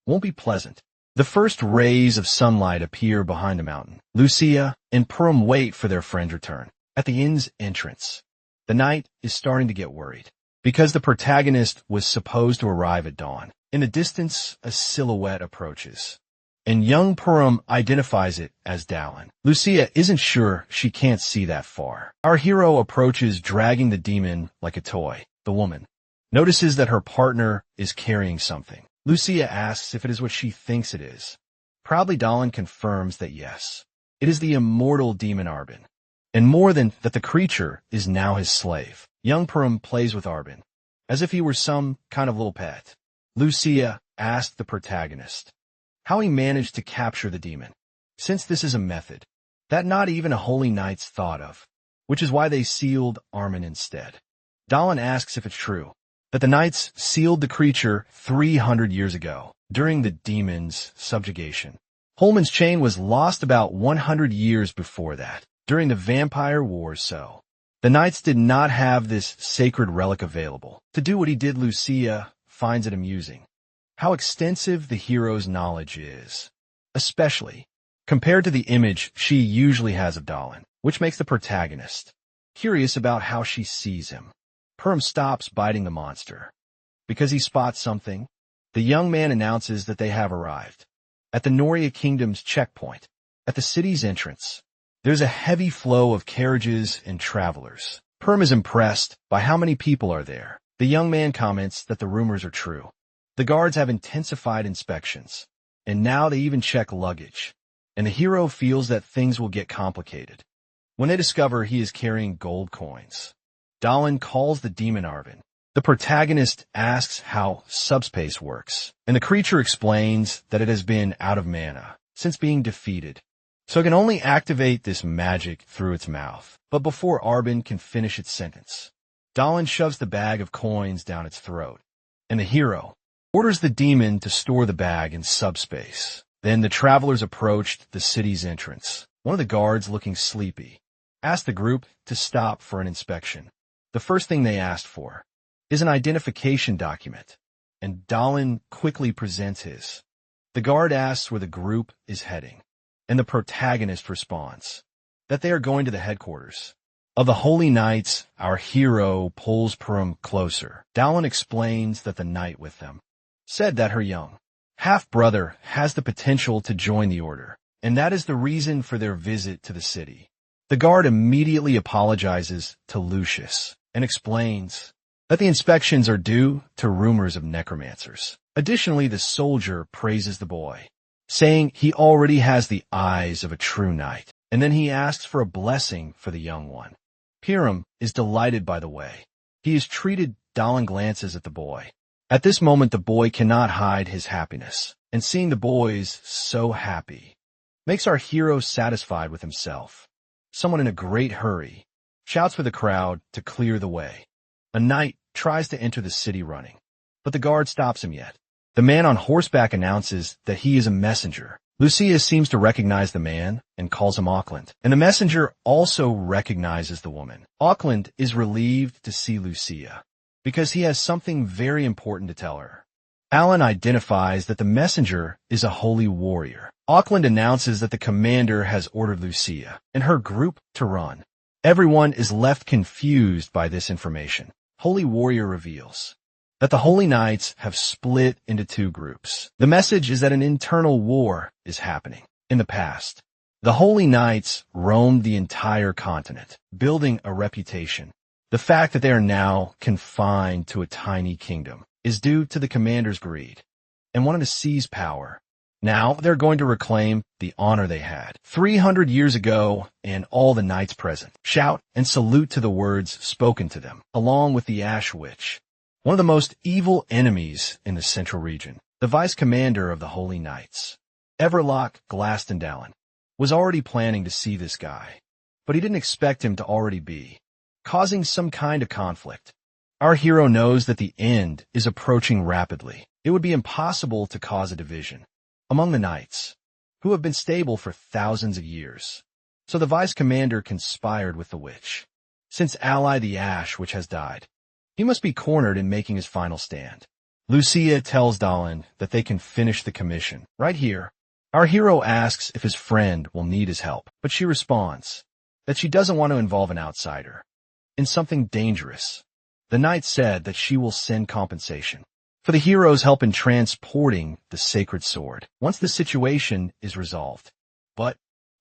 won't be pleasant. The first rays of sunlight appear behind the mountain. Lucia and Purim wait for their friend's return. At the inn's entrance, the knight is starting to get worried, because the protagonist was supposed to arrive at dawn. In the distance, a silhouette approaches. and young Purim identifies it as Dallin. Lucia isn't sure she can't see that far. Our hero approaches dragging the demon like a toy. The woman notices that her partner is carrying something. Lucia asks if it is what she thinks it is. Proudly, Dallin confirms that yes, it is the immortal demon Arbin, and more than that, the creature is now his slave. Young Purim plays with Arbin, as if he were some kind of little pet. Lucia asked the protagonist how he managed to capture the demon, since this is a method that not even a holy knight's thought of, which is why they sealed Armin instead. Dallin asks if it's true that the knights sealed the creature 300 years ago during the demon's subjugation. Holman's chain was lost about 100 years before that, during the Vampire Wars, so the knights did not have this sacred relic available. To do what he did, Lucia finds it amusing how extensive the hero's knowledge is, especially compared to the image she usually has of Dallin, which makes the protagonist curious about how she sees him. Purim stops biting the monster because he spots something. The young man announces that they have arrived at the Noria Kingdom's checkpoint. At the city's entrance, there's a heavy flow of carriages and travelers. Purim is impressed by how many people are there. The young man comments that the rumors are true. The guards have intensified inspections, and now they even check luggage. And the hero feels that things will get complicated when they discover he is carrying gold coins. Dallin calls the demon Arvin. The protagonist asks how subspace works, and the creature explains that it has been out of mana since being defeated, so it can only activate this magic through its mouth. But before Arvin can finish its sentence, Dallin shoves the bag of coins down its throat, and the hero orders the demon to store the bag in subspace. Then the travelers approached the city's entrance. One of the guards, looking sleepy, asked the group to stop for an inspection. The first thing they asked for is an identification document, and Dallin quickly presents his. The guard asks where the group is heading, and the protagonist responds that they are going to the headquarters of the Holy Knights. Our hero pulls Purim closer. Dallin explains that the knight with them said that her young half-brother has the potential to join the order, and that is the reason for their visit to the city. The guard immediately apologizes to Lucius and explains that the inspections are due to rumors of necromancers. Additionally, the soldier praises the boy, saying he already has the eyes of a true knight, and then he asks for a blessing for the young one. Purim is delighted by the way he is treated. Dallin glances at the boy. At this moment, the boy cannot hide his happiness, and seeing the boys so happy makes our hero satisfied with himself. Someone in a great hurry shouts for the crowd to clear the way. A knight tries to enter the city running, but the guard stops him yet. The man on horseback announces that he is a messenger. Lucia seems to recognize the man and calls him Auckland, and the messenger also recognizes the woman. Auckland is relieved to see Lucia because he has something very important to tell her. Alan identifies that the messenger is a holy warrior. Auckland announces that the commander has ordered Lucia and her group to run. Everyone is left confused by this information. Holy warrior reveals that the Holy Knights have split into two groups. The message is that an internal war is happening. In the past, the Holy Knights roamed the entire continent, building a reputation. The fact that they are now confined to a tiny kingdom is due to the commander's greed and wanting to seize power. Now they're going to reclaim the honor they had 300 years ago, and all the knights present shout and salute to the words spoken to them, along with the Ash Witch, one of the most evil enemies in the central region. The vice commander of the Holy Knights, Everlock Glastondown, was already planning to see this guy, but he didn't expect him to already be causing some kind of conflict. Our hero knows that the end is approaching rapidly. It would be impossible to cause a division among the knights, who have been stable for thousands of years. So the vice commander conspired with the witch. Since ally the Ash Witch has died, he must be cornered in making his final stand. Lucia tells Dallin that they can finish the commission right here. Our hero asks if his friend will need his help, but she responds that she doesn't want to involve an outsider in something dangerous. The knight said that she will send compensation for the hero's help in transporting the sacred sword once the situation is resolved. But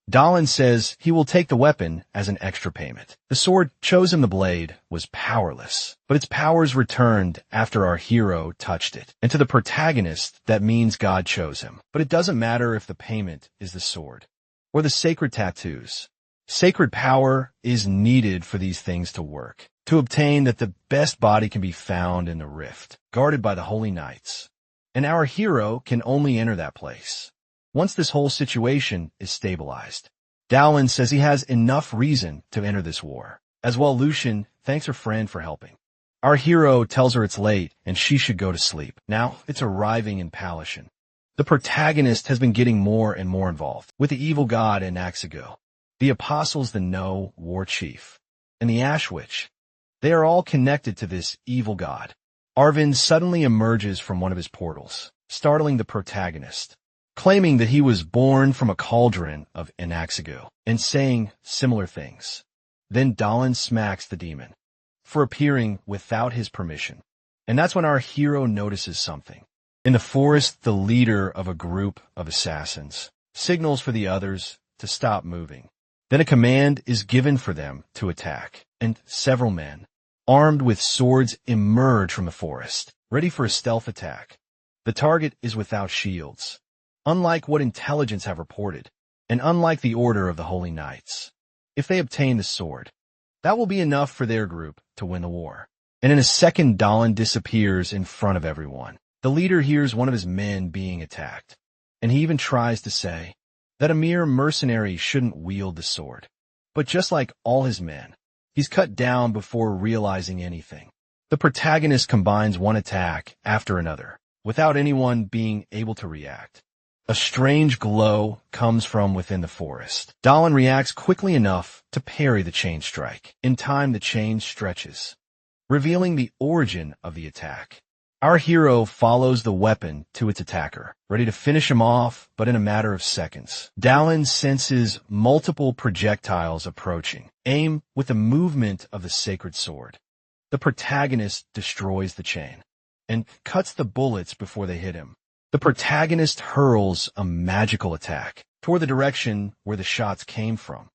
Dahlin says he will take the weapon as an extra payment. The sword shows him the blade was powerless, but its powers returned after our hero touched it. And to the protagonist, that means God chose him. But it doesn't matter if the payment is the sword or the sacred tattoos. Sacred power is needed for these things to work, to obtain that the best body can be found in the rift, guarded by the holy knights. And our hero can only enter that place once this whole situation is stabilized. Dahlin says he has enough reason to enter this war. As well, Lucian thanks her friend for helping. Our hero tells her it's late and she should go to sleep. Now it's arriving in Palashan. The protagonist has been getting more and more involved with the evil god in Axigo, the apostles, the No war chief, and the Ash Witch. They are all connected to this evil god. Arvind suddenly emerges from one of his portals, startling the protagonist, claiming that he was born from a cauldron of Anaxigo, and saying similar things. Then Dahlin smacks the demon for appearing without his permission. And that's when our hero notices something. In the forest, the leader of a group of assassins signals for the others to stop moving. Then a command is given for them to attack, and several men, armed with swords, emerge from the forest, ready for a stealth attack. The target is without shields, unlike what intelligence have reported, and unlike the order of the Holy Knights. If they obtain the sword, that will be enough for their group to win the war. And in a second, Dahlin disappears in front of everyone. The leader hears one of his men being attacked, and he even tries to say that a mere mercenary shouldn't wield the sword. But just like all his men, he's cut down before realizing anything. The protagonist combines one attack after another, without anyone being able to react. A strange glow comes from within the forest. Dahlin reacts quickly enough to parry the chain strike. In time, the chain stretches, revealing the origin of the attack. Our hero follows the weapon to its attacker, ready to finish him off, but in a matter of seconds. Dahlin senses multiple projectiles approaching, aimed with the movement of the sacred sword. The protagonist destroys the chain and cuts the bullets before they hit him. The protagonist hurls a magical attack toward the direction where the shots came from.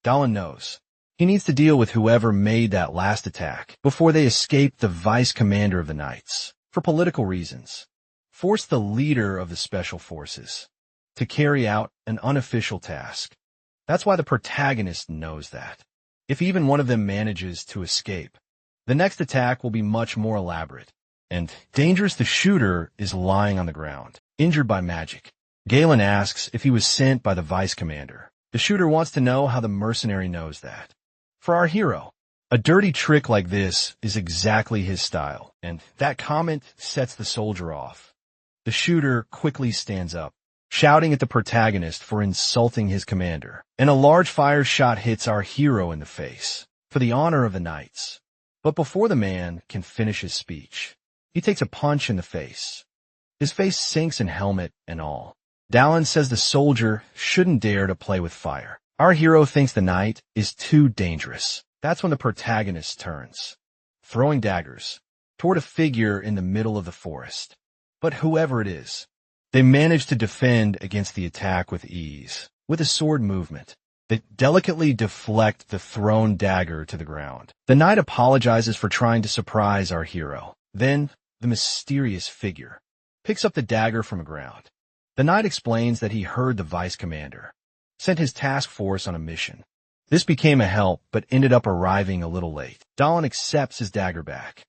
Dahlin knows he needs to deal with whoever made that last attack before they escape the vice commander of the Knights, for political reasons, force the leader of the special forces to carry out an unofficial task. That's why the protagonist knows that. If even one of them manages to escape, the next attack will be much more elaborate. And Dangerous the shooter is lying on the ground, injured by magic. Galen asks if he was sent by the vice commander. The shooter wants to know how the mercenary knows that. For our hero, a dirty trick like this is exactly his style, and that comment sets the soldier off. The shooter quickly stands up, shouting at the protagonist for insulting his commander, and a large fire shot hits our hero in the face, for the honor of the Knights. But before the man can finish his speech, he takes a punch in the face. His face sinks in helmet and all. Dahlin says the soldier shouldn't dare to play with fire. Our hero thinks the knight is too dangerous. That's when the protagonist turns, throwing daggers toward a figure in the middle of the forest. But whoever it is, they manage to defend against the attack with ease, with a sword movement. They delicately deflect the thrown dagger to the ground. The knight apologizes for trying to surprise our hero. Then, the mysterious figure picks up the dagger from the ground. The knight explains that he heard the vice commander sent his task force on a mission. This became a help, but ended up arriving a little late. Dahlin accepts his dagger back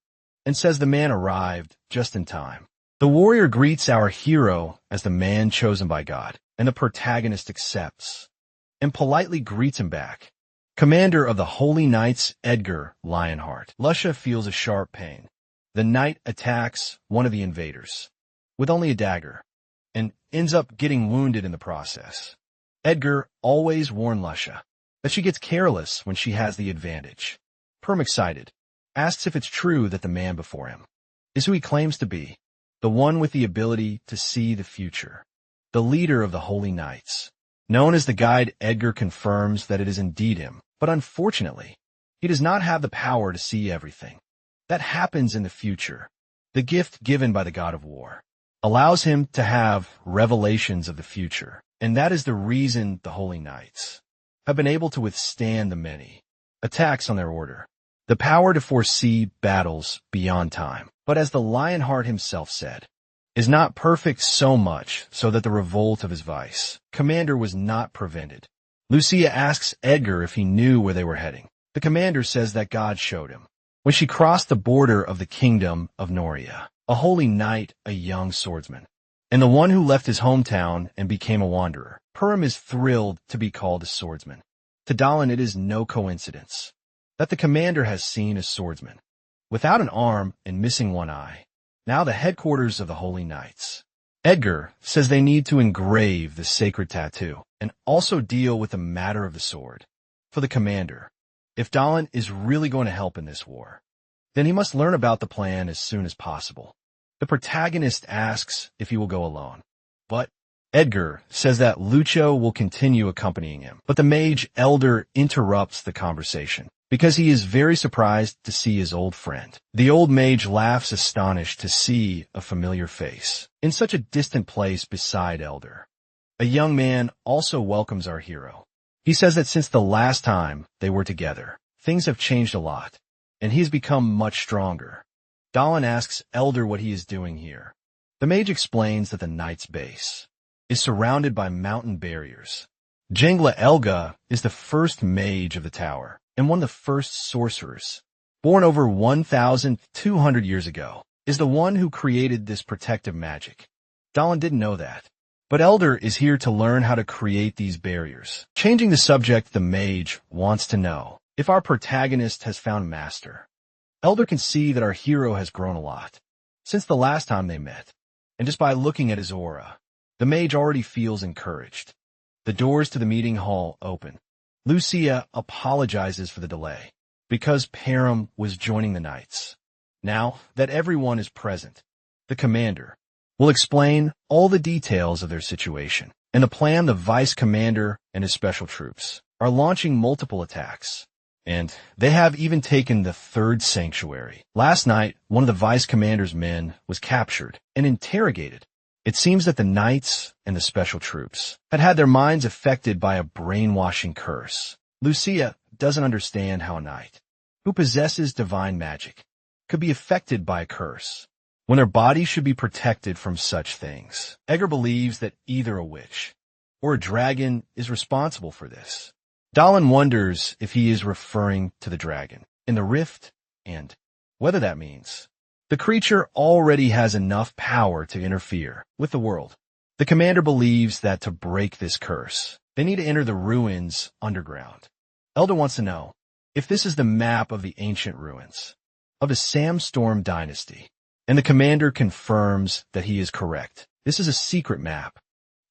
and says the man arrived just in time. The warrior greets our hero as the man chosen by God, and the protagonist accepts and politely greets him back. Commander of the Holy Knights, Edgar Lionheart. Lusha feels a sharp pain. The knight attacks one of the invaders with only a dagger and ends up getting wounded in the process. Edgar always warned Lusha that she gets careless when she has the advantage. Perm, excited, asks if it's true that the man before him is who he claims to be, the one with the ability to see the future, the leader of the Holy Knights. Known as the Guide, Edgar confirms that it is indeed him, but unfortunately, he does not have the power to see everything that happens in the future. the gift given by the god of war, allows him to have revelations of the future, and that is the reason the Holy Knights have been able to withstand the many attacks on their order, the power to foresee battles beyond time. But as the Lionheart himself said, is not perfect so much so that the revolt of his vice commander was not prevented. Lucia asks Edgar if he knew where they were heading. The commander says that God showed him. When she crossed the border of the kingdom of Noria, a holy knight, a young swordsman, and the one who left his hometown and became a wanderer, Purim is thrilled to be called a swordsman. To Dalin, it is no coincidence that the commander has seen a swordsman without an arm and missing one eye, now the headquarters of the Holy Knights. Edgar says they need to engrave the sacred tattoo and also deal with the matter of the sword. For the commander, if Dalin is really going to help in this war, then he must learn about the plan as soon as possible. The protagonist asks if he will go alone, but Edgar says that Lucio will continue accompanying him. But the mage elder interrupts the conversation because he is very surprised to see his old friend. The old mage laughs, astonished to see a familiar face in such a distant place beside Elder. A young man also welcomes our hero. He says that since the last time they were together, things have changed a lot, and he has become much stronger. Dalin asks Elder what he is doing here. The mage explains that the knight's base is surrounded by mountain barriers. Jengla Elga is the first mage of the tower, and one of the first sorcerers, born over 1,200 years ago, is the one who created this protective magic. Dalin didn't know that, but Elder is here to learn how to create these barriers. Changing the subject, the mage wants to know if our protagonist has found a master. Elder can see that our hero has grown a lot since the last time they met, and just by looking at his aura, the mage already feels encouraged. The doors to the meeting hall open. Lucia apologizes for the delay because Param was joining the knights. Now that everyone is present, the commander will explain all the details of their situation and the plan. The vice commander and his special troops are launching multiple attacks, and they have even taken the third sanctuary. Last night, one of the vice commander's men was captured and interrogated. It seems that the knights and the special troops had their minds affected by a brainwashing curse. Lucia doesn't understand how a knight who possesses divine magic could be affected by a curse when their body should be protected from such things. Edgar believes that either a witch or a dragon is responsible for this. Dalin wonders if he is referring to the dragon in the rift and whether that means the creature already has enough power to interfere with the world. The commander believes that to break this curse, they need to enter the ruins underground. Elder wants to know if this is the map of the ancient ruins of the Samstorm dynasty, and the commander confirms that he is correct. This is a secret map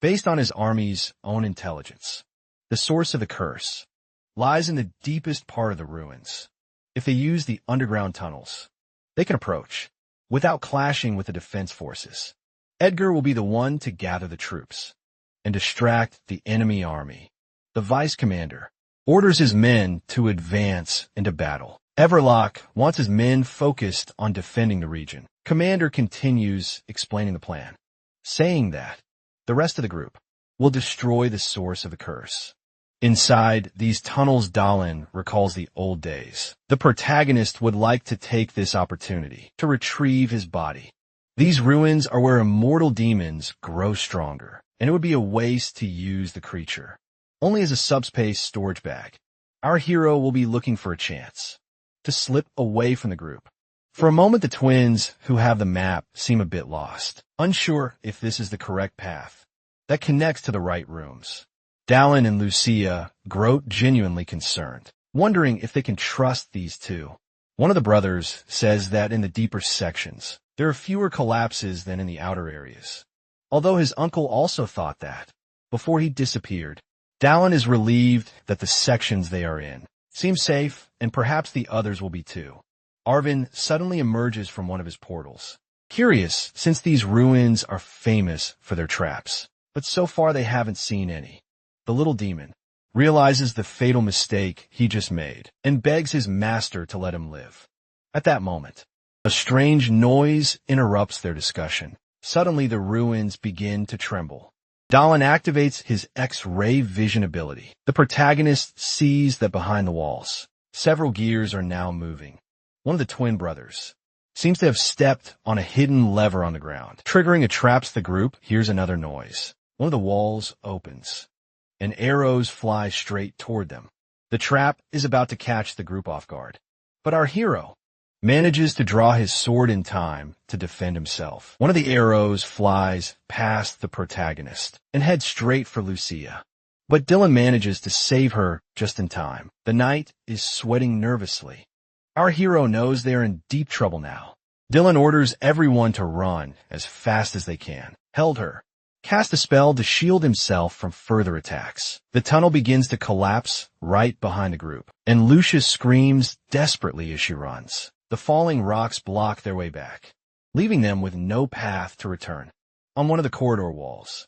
based on his army's own intelligence. The source of the curse lies in the deepest part of the ruins. If they use the underground tunnels, they can approach without clashing with the defense forces. Edgar will be the one to gather the troops and distract the enemy army. The vice commander orders his men to advance into battle. Everlock wants his men focused on defending the region. Commander continues explaining the plan, saying that the rest of the group will destroy the source of the curse. Inside these tunnels, Dalin recalls the old days. The protagonist would like to take this opportunity to retrieve his body. These ruins are where immortal demons grow stronger, and it would be a waste to use the creature only as a subspace storage bag. Our hero will be looking for a chance to slip away from the group. For a moment, the twins who have the map seem a bit lost, unsure if this is the correct path that connects to the right rooms. Dalin and Lucia grow genuinely concerned, wondering if they can trust these two. One of the brothers says that in the deeper sections, there are fewer collapses than in the outer areas, although his uncle also thought that before he disappeared. Dalin is relieved that the sections they are in seem safe, and perhaps the others will be too. Arvin suddenly emerges from one of his portals, curious since these ruins are famous for their traps, but so far they haven't seen any. The little demon realizes the fatal mistake he just made and begs his master to let him live. At that moment, A strange noise interrupts their discussion. Suddenly, the ruins begin to tremble. Dahlin activates his X-ray vision ability. The protagonist sees that behind the walls, several gears are now moving. One of the twin brothers seems to have stepped on a hidden lever on the ground. Triggering a traps the group, hears another noise. One of the walls opens, and arrows fly straight toward them. The trap is about to catch the group off guard. But our hero manages to draw his sword in time to defend himself. One of the arrows flies past the protagonist and heads straight for Lucia. But Dylan manages to save her just in time. The knight is sweating nervously. Our hero knows they are in deep trouble now. Dylan orders everyone to run as fast as they can. Heldher cast a spell to shield himself from further attacks. The tunnel begins to collapse right behind the group, and Lucia screams desperately as she runs. The falling rocks block their way back, leaving them with no path to return. On one of the corridor walls,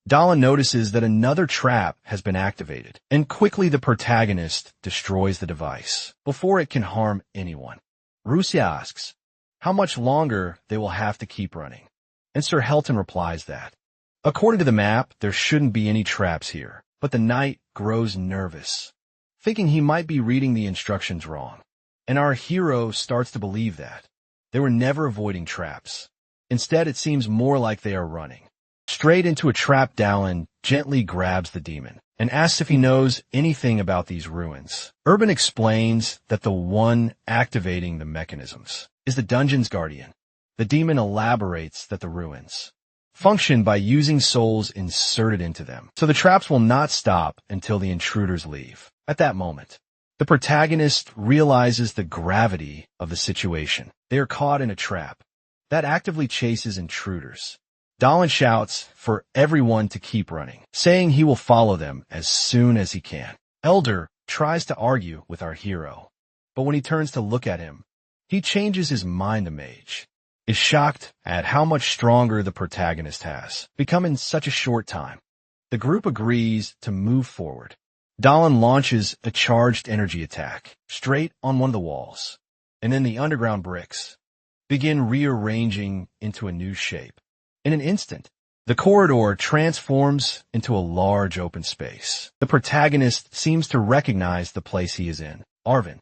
Dahlin notices that another trap has been activated, and quickly the protagonist destroys the device before it can harm anyone. Rusia asks how much longer they will have to keep running, and Sir Helton replies that, according to the map, there shouldn't be any traps here, but the knight grows nervous, thinking he might be reading the instructions wrong. And our hero starts to believe that. They were never avoiding traps. Instead, it seems more like they are running straight into a trap. Dahlin gently grabs the demon and asks if he knows anything about these ruins. Urban explains that the one activating the mechanisms is the dungeon's guardian. The demon elaborates that the ruins function by using souls inserted into them, so the traps will not stop until the intruders leave. At that moment, the protagonist realizes the gravity of the situation. They are caught in a trap that actively chases intruders. Dahlin shouts for everyone to keep running, saying he will follow them as soon as he can. Elder tries to argue with our hero, but when he turns to look at him, he changes his mind. The mage is shocked at how much stronger the protagonist has become in such a short time. The group agrees to move forward. Dahlin launches a charged energy attack straight on one of the walls, and then the underground bricks begin rearranging into a new shape. In an instant, the corridor transforms into a large open space. The protagonist seems to recognize the place he is in. Arvin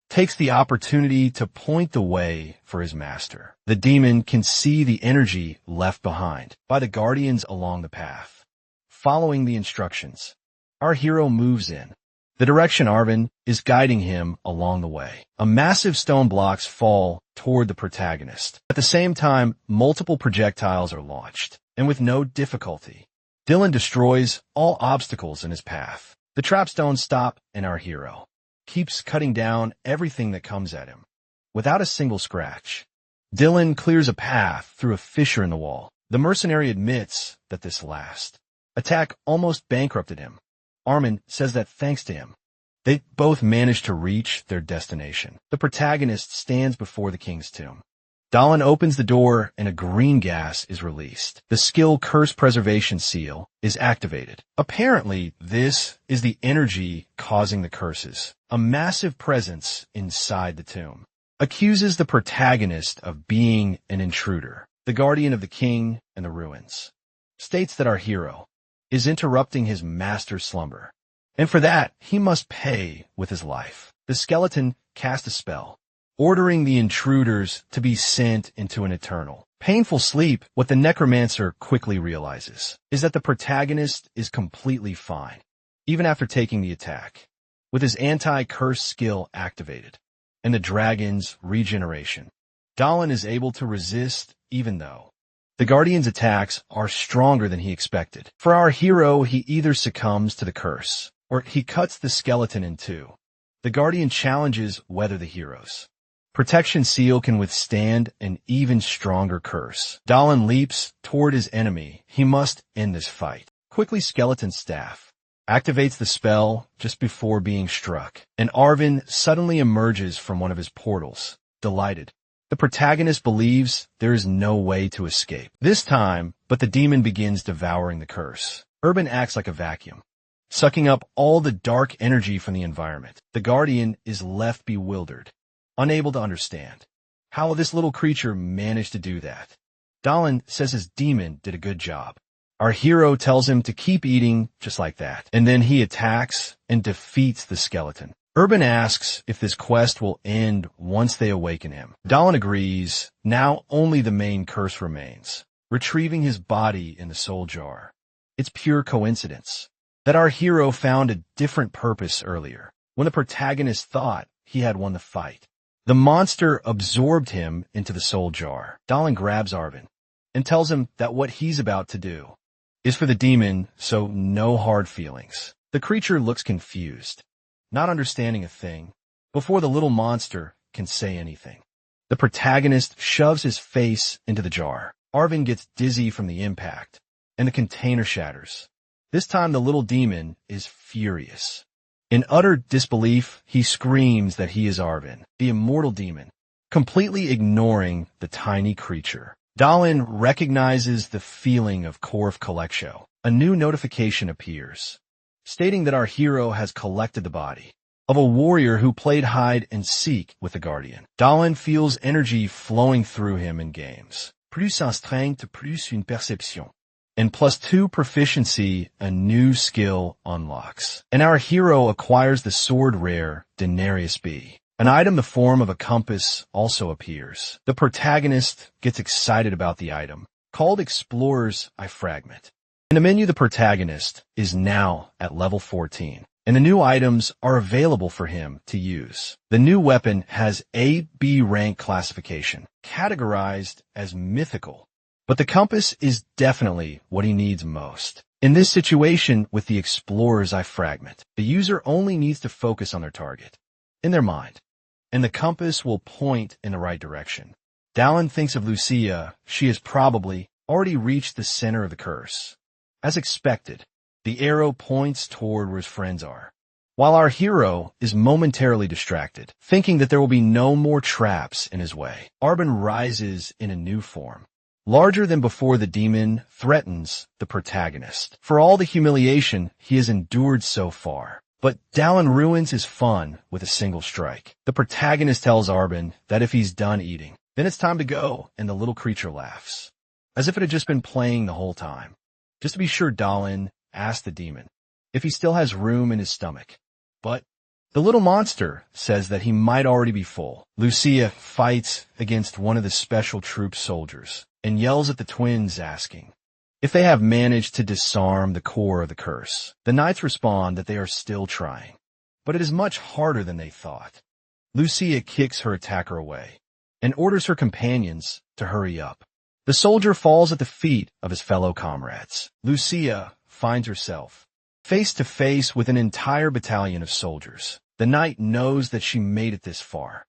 takes the opportunity to point the way for his master. The demon can see the energy left behind by the guardians along the path. Following the instructions, our hero moves in the direction Arvin is guiding him along the way. A massive stone blocks fall toward the protagonist. At the same time, multiple projectiles are launched, and with no difficulty, Dylan destroys all obstacles in his path. The traps don't stop, and our hero keeps cutting down everything that comes at him. Without a single scratch, Dylan clears a path through a fissure in the wall. The mercenary admits that this last attack almost bankrupted him. Armin says that thanks to him, they both managed to reach their destination. The protagonist stands before the king's tomb. Dahlin opens the door and a green gas is released. The skill Curse Preservation Seal is activated. Apparently, this is the energy causing the curses. A massive presence inside the tomb accuses the protagonist of being an intruder. The guardian of the king and the ruins states that our hero is interrupting his master's slumber, and for that, he must pay with his life. The skeleton casts a spell, ordering the intruders to be sent into an eternal, painful sleep. What the necromancer quickly realizes is that the protagonist is completely fine, even after taking the attack, with his anti-curse skill activated, and the dragon's regeneration. Dahlin is able to resist even though the Guardian's attacks are stronger than he expected. For our hero, he either succumbs to the curse, or he cuts the skeleton in two. The Guardian challenges whether the hero's protection seal can withstand an even stronger curse. Dahlin leaps toward his enemy. He must end this fight. Quickly, Skeleton's staff activates the spell just before being struck, and Arvin suddenly emerges from one of his portals, delighted. The protagonist believes there is no way to escape this time, but the demon begins devouring the curse. Urban acts like a vacuum, sucking up all the dark energy from the environment. The Guardian is left bewildered, unable to understand How this little creature managed to do that. Dalin says his demon did a good job. Our hero tells him to keep eating just like that, and then he attacks and defeats the skeleton. Urban asks if this quest will end once they awaken him. Dalin agrees. Now only the main curse remains, retrieving his body in the soul jar. It's pure coincidence that our hero found a different purpose earlier, when the protagonist thought he had won the fight. The monster absorbed him into the soul jar. Dalin grabs Arvin and tells him that what he's about to do is for the demon, so no hard feelings. The creature looks confused, not understanding a thing, before the little monster can say anything. The protagonist shoves his face into the jar. Arvin gets dizzy from the impact, and the container shatters. This time the little demon is furious. In utter disbelief, he screams that he is Arvin, the immortal demon, completely ignoring the tiny creature. Dalin recognizes the feeling of Korf Kolleksho. A new notification appears, stating that our hero has collected the body of a warrior who played hide and seek with the Guardian. Dalin feels energy flowing through him in games. Plus instinct, plus une perception. And +2 proficiency, a new skill unlocks. And our hero acquires the sword rare Denarius B. An item the form of a compass also appears. The protagonist gets excited about the item, called Explorer's Eye Fragment. In the menu, the protagonist is now at level 14, and the new items are available for him to use. The new weapon has A-B rank classification, categorized as mythical. But the compass is definitely what he needs most. In this situation with the Explorer's Eye Fragment, the user only needs to focus on their target, in their mind, and the compass will point in the right direction. Dalin thinks of Lucia. She has probably already reached the center of the curse. As expected, the arrow points toward where his friends are, while our hero is momentarily distracted, thinking that there will be no more traps in his way. Arvin rises in a new form. Larger than before, the demon threatens the protagonist for all the humiliation he has endured so far. But Dalin ruins his fun with a single strike. The protagonist tells Arvin that if he's done eating, then it's time to go, and the little creature laughs, as if it had just been playing the whole time. Just to be sure, Dalin asks the demon if he still has room in his stomach. But the little monster says that he might already be full. Lucia fights against one of the special troop soldiers and yells at the twins, asking if they have managed to disarm the core of the curse. The knights respond that they are still trying, but it is much harder than they thought. Lucia kicks her attacker away and orders her companions to hurry up. The soldier falls at the feet of his fellow comrades. Lucia finds herself face to face with an entire battalion of soldiers. The knight knows that she made it this far,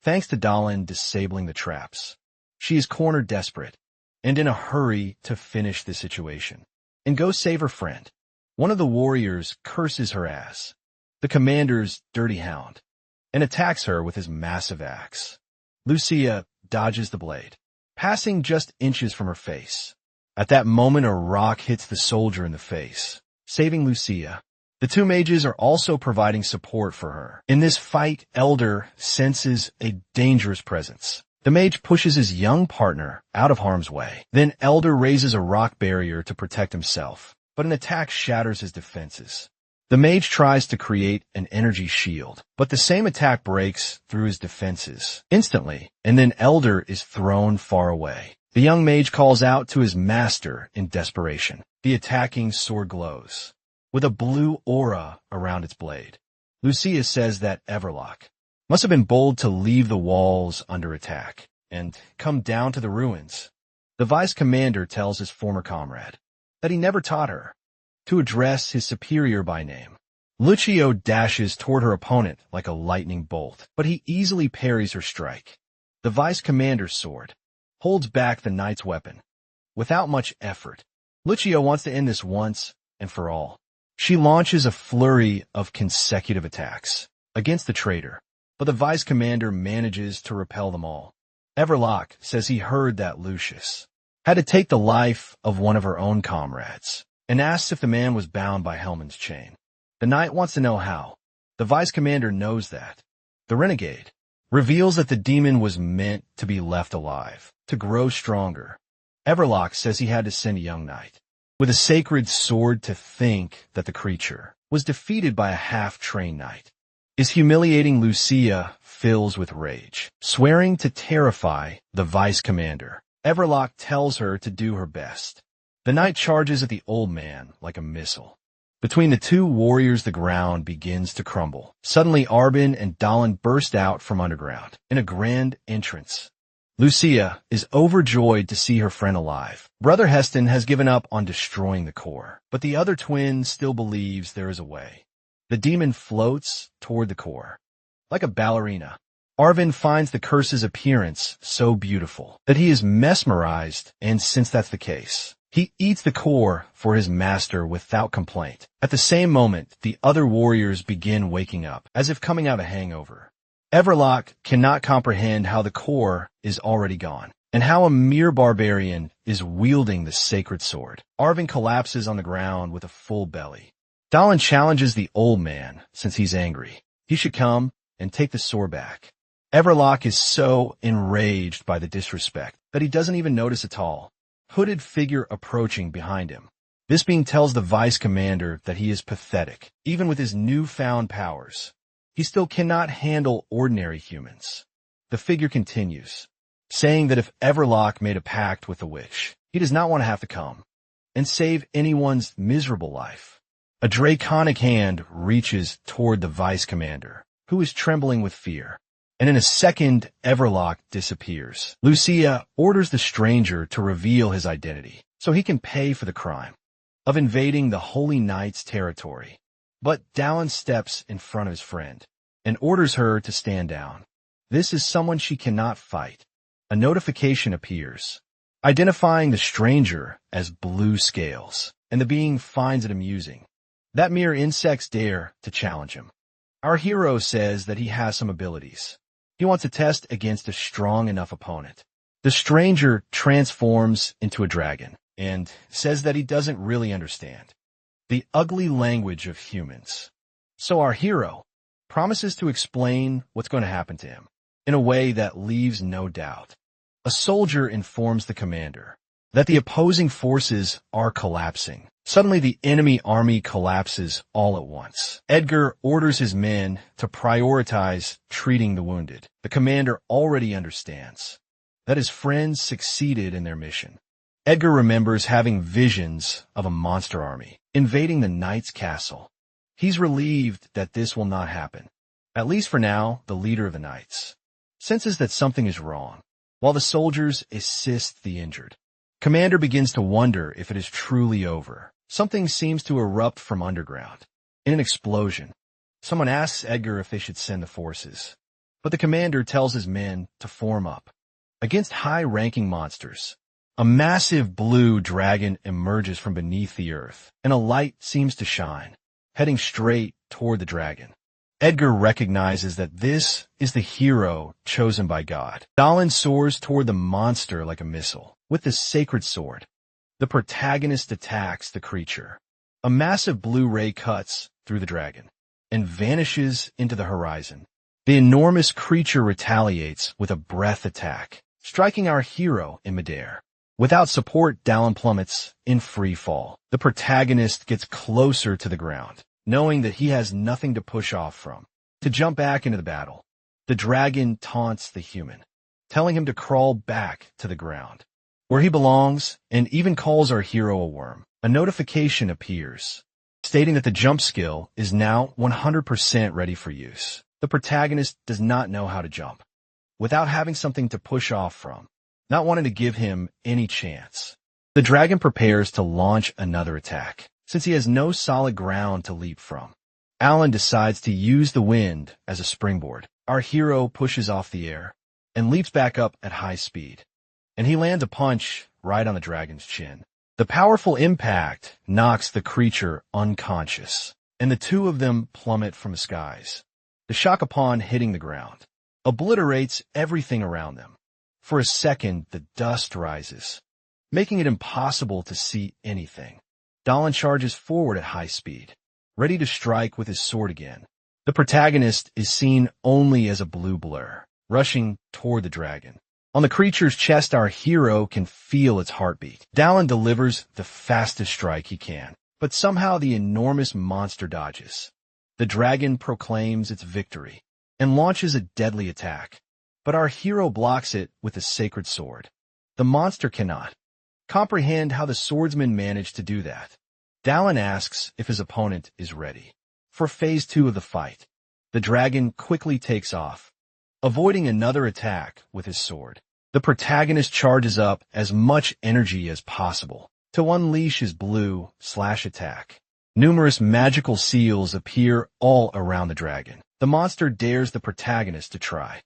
thanks to Dalin disabling the traps. She is cornered desperate and in a hurry to finish the situation and go save her friend. One of the warriors curses her ass, the commander's dirty hound, and attacks her with his massive axe. Lucia dodges the blade, passing just inches from her face. At that moment, a rock hits the soldier in the face, saving Lucia. The two mages are also providing support for her. In this fight, Elder senses a dangerous presence. The mage pushes his young partner out of harm's way. Then Elder raises a rock barrier to protect himself, but an attack shatters his defenses. The mage tries to create an energy shield, but the same attack breaks through his defenses instantly, and then Elder is thrown far away. The young mage calls out to his master in desperation. The attacking sword glows, with a blue aura around its blade. Lucia says that Everlock must have been bold to leave the walls under attack and come down to the ruins. The vice commander tells his former comrade that he never taught her to address his superior by name. Lucio dashes toward her opponent like a lightning bolt, but he easily parries her strike. The vice commander's sword holds back the knight's weapon without much effort. Lucio wants to end this once and for all. She launches a flurry of consecutive attacks against the traitor, but the vice commander manages to repel them all. Everlock says he heard that Lucius had to take the life of one of her own comrades, and asks if the man was bound by Hellman's chain. The knight wants to know how. The vice commander knows that the renegade reveals that the demon was meant to be left alive, to grow stronger. Everlock says he had to send a young knight with a sacred sword to think that the creature was defeated by a half-trained knight. His humiliating Lucia fills with rage, swearing to terrify the vice commander. Everlock tells her to do her best. The knight charges at the old man like a missile. Between the two warriors, the ground begins to crumble. Suddenly, Arbin and Dalin burst out from underground in a grand entrance. Lucia is overjoyed to see her friend alive. Brother Heston has given up on destroying the core, but the other twin still believes there is a way. The demon floats toward the core. Like a ballerina, Arvin finds the curse's appearance so beautiful that he is mesmerized, and since that's the case, he eats the core for his master without complaint. At the same moment, the other warriors begin waking up, as if coming out of a hangover. Everlock cannot comprehend how the core is already gone, and how a mere barbarian is wielding the sacred sword. Arvin collapses on the ground with a full belly. Dalin challenges the old man, since he's angry. He should come and take the sword back. Everlock is so enraged by the disrespect that he doesn't even notice a tall, hooded figure approaching behind him. This being tells the vice commander that he is pathetic, even with his newfound powers. He still cannot handle ordinary humans. The figure continues, saying that if Everlock made a pact with the witch, he does not want to have to come and save anyone's miserable life. A draconic hand reaches toward the vice commander, who is trembling with fear, and in a second, Everlock disappears. Lucia orders the stranger to reveal his identity, so he can pay for the crime of invading the Holy Knight's territory. But Dalin steps in front of his friend and orders her to stand down. This is someone she cannot fight. A notification appears, identifying the stranger as Blue Scales, and the being finds it amusing that mere insects dare to challenge him. Our hero says that he has some abilities. He wants to test against a strong enough opponent. The stranger transforms into a dragon and says that he doesn't really understand the ugly language of humans. So our hero promises to explain what's going to happen to him in a way that leaves no doubt. A soldier informs the commander that the opposing forces are collapsing. Suddenly, the enemy army collapses all at once. Edgar orders his men to prioritize treating the wounded. The commander already understands that his friends succeeded in their mission. Edgar remembers having visions of a monster army invading the knight's castle. He's relieved that this will not happen. At least for now, the leader of the knights senses that something is wrong, while the soldiers assist the injured. Commander begins to wonder if it is truly over. Something seems to erupt from underground. In an explosion, someone asks Edgar if they should send the forces, but the commander tells his men to form up against high-ranking monsters. A massive blue dragon emerges from beneath the earth, and a light seems to shine, heading straight toward the dragon. Edgar recognizes that this is the hero chosen by God. Dalin soars toward the monster like a missile, with the sacred sword. The protagonist attacks the creature. A massive blue ray cuts through the dragon and vanishes into the horizon. The enormous creature retaliates with a breath attack, striking our hero in midair. Without support, Dalin plummets in free fall. The protagonist gets closer to the ground, knowing that he has nothing to push off from, to jump back into the battle. The dragon taunts the human, telling him to crawl back to the ground, where he belongs, and even calls our hero a worm. A notification appears, stating that the jump skill is now 100% ready for use. The protagonist does not know how to jump, without having something to push off from, not wanting to give him any chance. The dragon prepares to launch another attack, since he has no solid ground to leap from. Alan decides to use the wind as a springboard. Our hero pushes off the air and leaps back up at high speed, and he lands a punch right on the dragon's chin. The powerful impact knocks the creature unconscious, and the two of them plummet from the skies. The shock upon hitting the ground obliterates everything around them. For a second, the dust rises, making it impossible to see anything. Dalin charges forward at high speed, ready to strike with his sword again. The protagonist is seen only as a blue blur, rushing toward the dragon. On the creature's chest, our hero can feel its heartbeat. Dallin delivers the fastest strike he can, but somehow the enormous monster dodges. The dragon proclaims its victory and launches a deadly attack, but our hero blocks it with a sacred sword. The monster cannot comprehend how the swordsman managed to do that. Dallin asks if his opponent is ready for phase 2 of the fight. The dragon quickly takes off, avoiding another attack with his sword. The protagonist charges up as much energy as possible to unleash his blue slash attack. Numerous magical seals appear all around the dragon. The monster dares the protagonist to try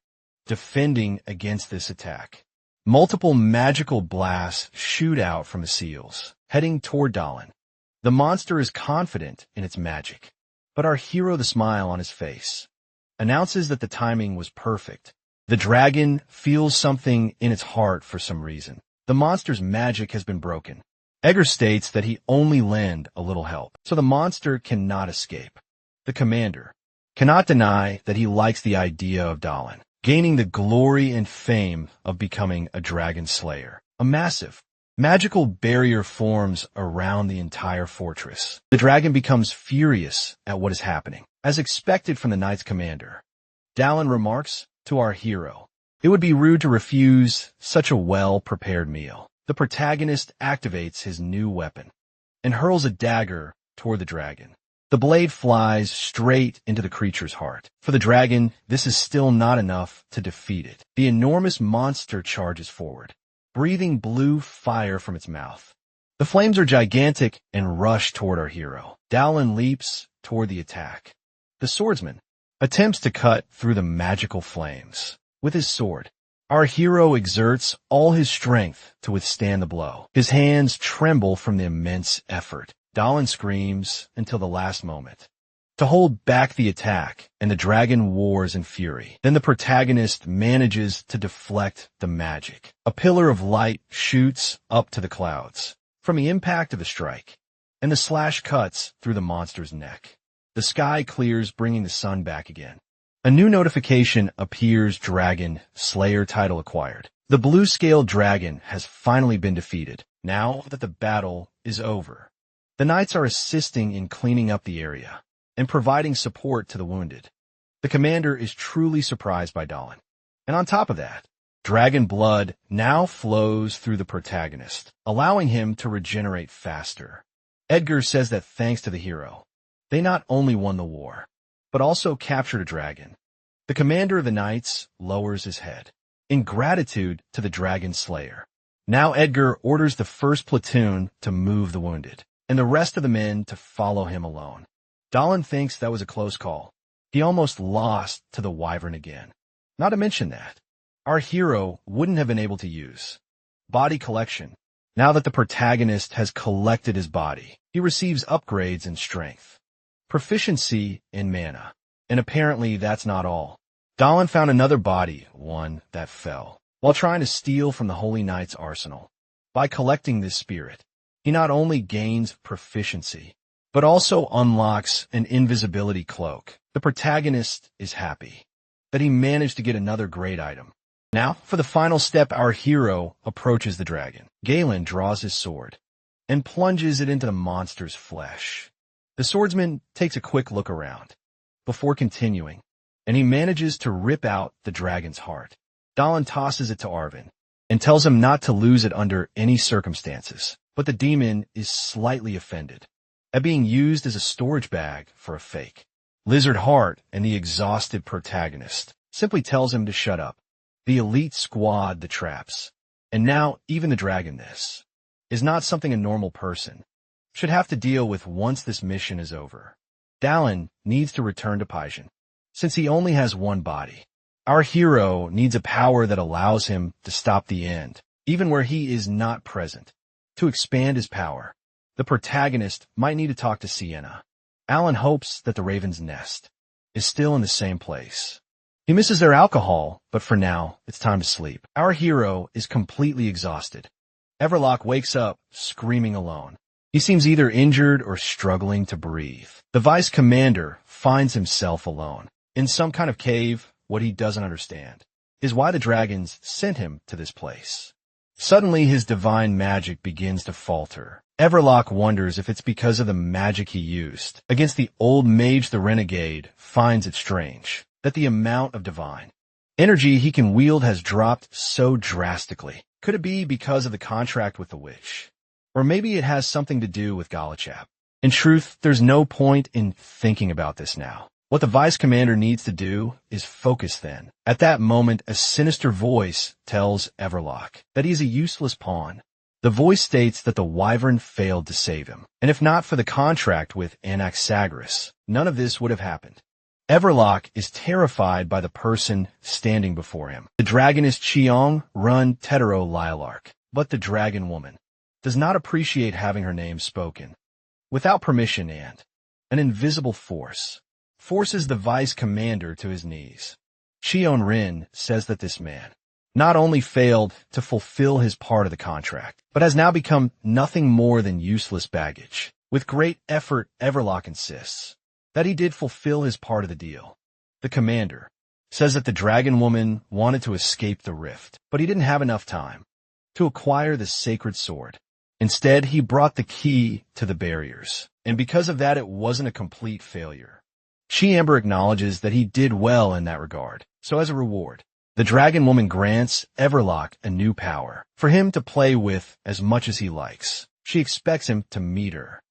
defending against this attack. Multiple magical blasts shoot out from the seals, heading toward Dallin. The monster is confident in its magic, but our hero, the smile on his face, announces that the timing was perfect. The dragon feels something in its heart for some reason. The monster's magic has been broken. Edgar states that he only lend a little help, so the monster cannot escape. The commander cannot deny that he likes the idea of Dallin gaining the glory and fame of becoming a dragon slayer. A massive magical barrier forms around the entire fortress. The dragon becomes furious at what is happening. As expected from the knight's commander, Dallin remarks to our hero, "It would be rude to refuse such a well-prepared meal." The protagonist activates his new weapon and hurls a dagger toward the dragon. The blade flies straight into the creature's heart. For the dragon, this is still not enough to defeat it. The enormous monster charges forward, breathing blue fire from its mouth. The flames are gigantic and rush toward our hero. Dallin leaps toward the attack. The swordsman attempts to cut through the magical flames with his sword. Our hero exerts all his strength to withstand the blow. His hands tremble from the immense effort. Dallin screams until the last moment to hold back the attack, and the dragon roars in fury. Then the protagonist manages to deflect the magic. A pillar of light shoots up to the clouds from the impact of the strike, and the slash cuts through the monster's neck. The sky clears, bringing the sun back again. A new notification appears: Dragon Slayer title acquired. The blue-scaled dragon has finally been defeated. Now that the battle is over, the knights are assisting in cleaning up the area and providing support to the wounded. The commander is truly surprised by Dallin. And on top of that, dragon blood now flows through the protagonist, allowing him to regenerate faster. Edgar says that thanks to the hero, they not only won the war, but also captured a dragon. The commander of the knights lowers his head in gratitude to the dragon slayer. Now Edgar orders the first platoon to move the wounded, and the rest of the men to follow him alone. Dallin thinks that was a close call. He almost lost to the wyvern again. Not to mention that our hero wouldn't have been able to use body collection. Now that the protagonist has collected his body, he receives upgrades in strength, proficiency in mana, and apparently that's not all. Dallin found another body, one that fell, while trying to steal from the Holy Knight's arsenal. By collecting this spirit, he not only gains proficiency, but also unlocks an invisibility cloak. The protagonist is happy that he managed to get another great item. Now, for the final step, our hero approaches the dragon. Galen draws his sword and plunges it into the monster's flesh. The swordsman takes a quick look around before continuing, and he manages to rip out the dragon's heart. Dallin tosses it to Arvin and tells him not to lose it under any circumstances. But the demon is slightly offended at being used as a storage bag for a fake. Lizard Heart and the exhausted protagonist simply tells him to shut up. The elite squad the traps, and now even the dragon. This is not something a normal person should have to deal with once this mission is over. Dallin needs to return to Paijin, since he only has one body. Our hero needs a power that allows him to stop the end, even where he is not present. To expand his power, the protagonist might need to talk to Sienna. Alan hopes that the Raven's Nest is still in the same place. He misses their alcohol, but for now, it's time to sleep. Our hero is completely exhausted. Everlock wakes up screaming alone. He seems either injured or struggling to breathe. The vice commander finds himself alone in some kind of cave, what he doesn't understand. is why the dragons sent him to this place. Suddenly, his divine magic begins to falter. Everlock wonders if it's because of the magic he used against the old mage. The renegade finds it strange that the amount of divine energy he can wield has dropped so drastically. Could it be because of the contract with the witch? Or maybe it has something to do with Galachap. In truth, there's no point in thinking about this now. What the vice commander needs to do is focus then. At that moment, a sinister voice tells Everlock that he is a useless pawn. The voice states that the wyvern failed to save him, and if not for the contract with Anaxagoras, none of this would have happened. Everlock is terrified by the person standing before him. The dragon is Cheong Run Tetero Lilark, but the dragon woman does not appreciate having her name spoken. Without permission, and an invisible force forces the vice commander to his knees. Cheon Rin says that this man not only failed to fulfill his part of the contract, but has now become nothing more than useless baggage. With great effort, Everlock insists that he did fulfill his part of the deal. The commander says that the dragon woman wanted to escape the rift, but he didn't have enough time to acquire the sacred sword. Instead, he brought the key to the barriers, and because of that, it wasn't a complete failure. She-Amber acknowledges that he did well in that regard, so as a reward, the dragon woman grants Everlock a new power for him to play with as much as he likes. She expects him to meet her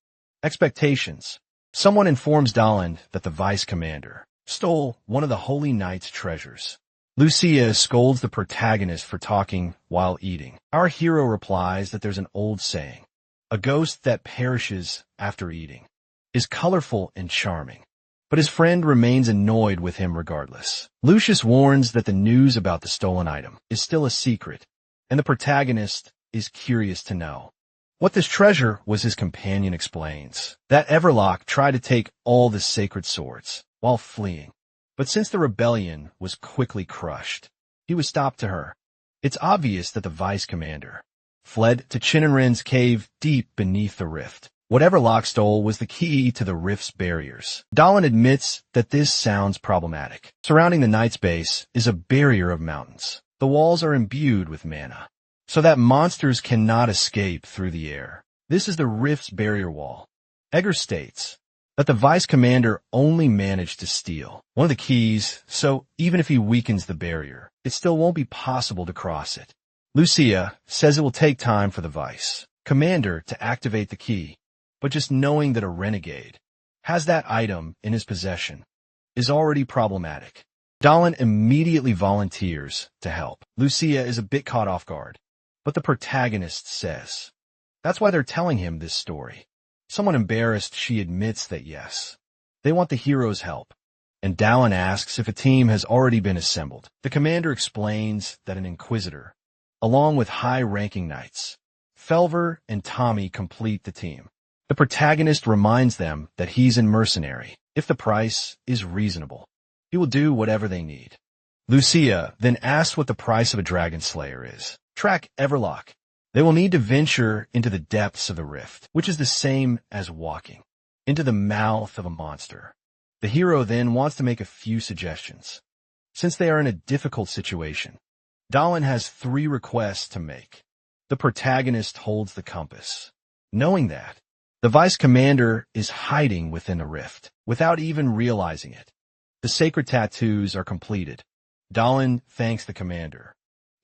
expectations. Someone informs Daland that the vice commander stole one of the Holy Knight's treasures. Lucia scolds the protagonist for talking while eating. Our hero replies that there's an old saying, a ghost that perishes after eating is colorful and charming. But his friend remains annoyed with him regardless. Lucius warns that the news about the stolen item is still a secret, and the protagonist is curious to know what this treasure was. His companion explains that Everlock tried to take all the sacred swords while fleeing, but since the rebellion was quickly crushed, he was stopped to her. It's obvious that the vice commander fled to Chinenrin's cave deep beneath the rift. What Everlock stole was the key to the rift's barriers. Daland admits that this sounds problematic. Surrounding the knight's base is a barrier of mountains. The walls are imbued with mana, so that monsters cannot escape through the air. This is the rift's barrier wall. Egger states that the vice commander only managed to steal one of the keys, so even if he weakens the barrier, it still won't be possible to cross it. Lucia says it will take time for the vice commander to activate the key, but just knowing that a renegade has that item in his possession is already problematic. Daland immediately volunteers to help. Lucia is a bit caught off guard, but the protagonist says that's why they're telling him this story. Somewhat embarrassed, she admits that yes, they want the hero's help, and Daland asks if a team has already been assembled. The commander explains that an inquisitor, along with high-ranking knights, Felver and Tommy, complete the team. The protagonist reminds them that he's a mercenary. If the price is reasonable, he will do whatever they need. Lucia then asks what the price of a dragon slayer is. Track Everlock. They will need to venture into the depths of the rift, which is the same as walking into the mouth of a monster. The hero then wants to make a few suggestions. Since they are in a difficult situation, Daland has 3 requests to make. The protagonist holds the compass, knowing that the vice commander is hiding within the rift without even realizing it. The sacred tattoos are completed. Daland thanks the commander.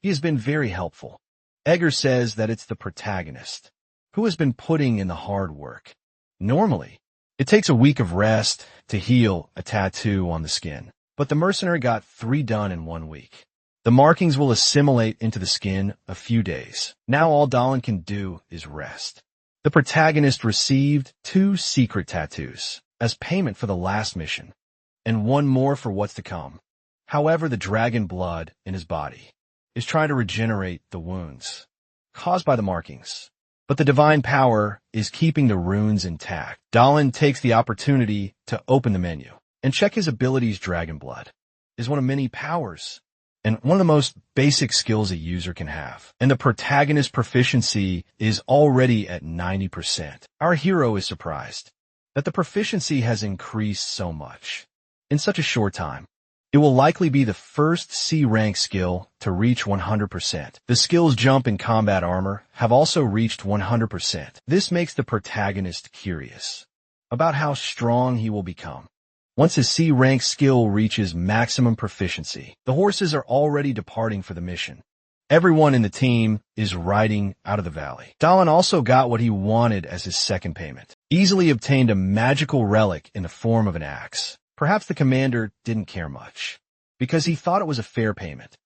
He has been very helpful. Egger says that it's the protagonist who has been putting in the hard work. Normally, it takes a week of rest to heal a tattoo on the skin, but the mercenary got 3 done in 1 week. The markings will assimilate into the skin a few days. Now all Daland can do is rest. The protagonist received 2 secret tattoos as payment for the last mission, and 1 more for what's to come. However, the dragon blood in his body is trying to regenerate the wounds caused by the markings, but the divine power is keeping the runes intact. Daland takes the opportunity to open the menu and check his abilities. Dragon blood is one of many powers and one of the most basic skills a user can have, and the protagonist's proficiency is already at 90%. Our hero is surprised that the proficiency has increased so much in such a short time. It will likely be the first C-rank skill to reach 100%. The skill's jump and combat armor have also reached 100%. This makes the protagonist curious about how strong he will become. Once his C-rank skill reaches maximum proficiency, the horses are already departing for the mission. Everyone in the team is riding out of the valley. Dallin also got what he wanted as his second payment. Easily obtained a magical relic in the form of an axe. Perhaps the commander didn't care much, because he thought it was a fair payment.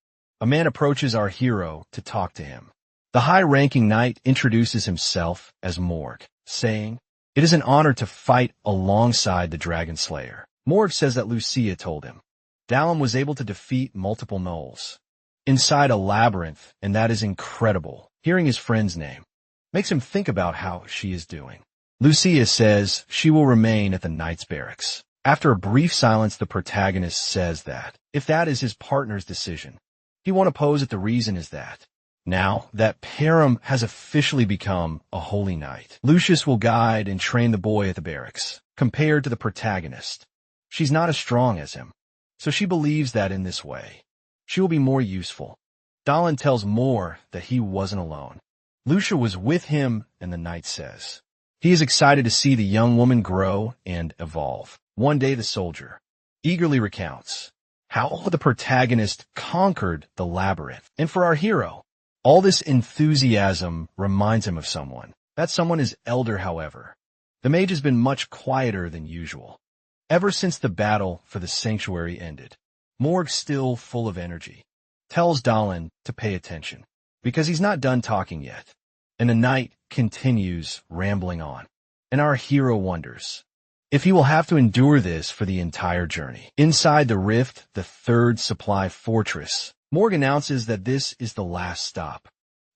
A man approaches our hero to talk to him. The high-ranking knight introduces himself as Morg, saying, "It is an honor to fight alongside the Dragon Slayer." Morg says that Lucia told him. Dallin was able to defeat multiple gnolls inside a labyrinth, and that is incredible. Hearing his friend's name makes him think about how she is doing. Lucia says she will remain at the knight's barracks. After a brief silence, the protagonist says that, if that is his partner's decision, he won't oppose it. The reason is that, now that Param has officially become a holy knight, Lucius will guide and train the boy at the barracks. Compared to the protagonist, she's not as strong as him, so she believes that in this way, she will be more useful. Dallin tells Moore that he wasn't alone. Lucia was with him, and the knight says he is excited to see the young woman grow and evolve. One day the soldier eagerly recounts how the protagonist conquered the labyrinth. And for our hero, all this enthusiasm reminds him of someone. That someone is elder, however. The mage has been much quieter than usual ever since the battle for the sanctuary ended. Morg, still full of energy, tells Dallin to pay attention, because he's not done talking yet. And the knight continues rambling on. And our hero wonders if he will have to endure this for the entire journey. Inside the rift, the third supply fortress, Morg announces that this is the last stop.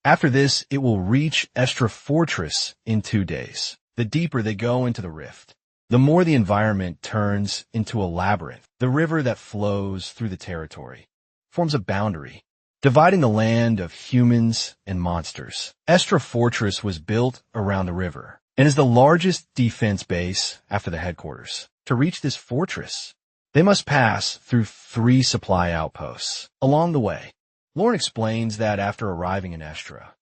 After this, it will reach Estra Fortress in 2 days. The deeper they go into the rift, the more the environment turns into a labyrinth. The river that flows through the territory forms a boundary, dividing the land of humans and monsters. Estra Fortress was built around the river and is the largest defense base after the headquarters. To reach this fortress, they must pass through 3 supply outposts. Along the way, Lorne explains that after arriving in Estra,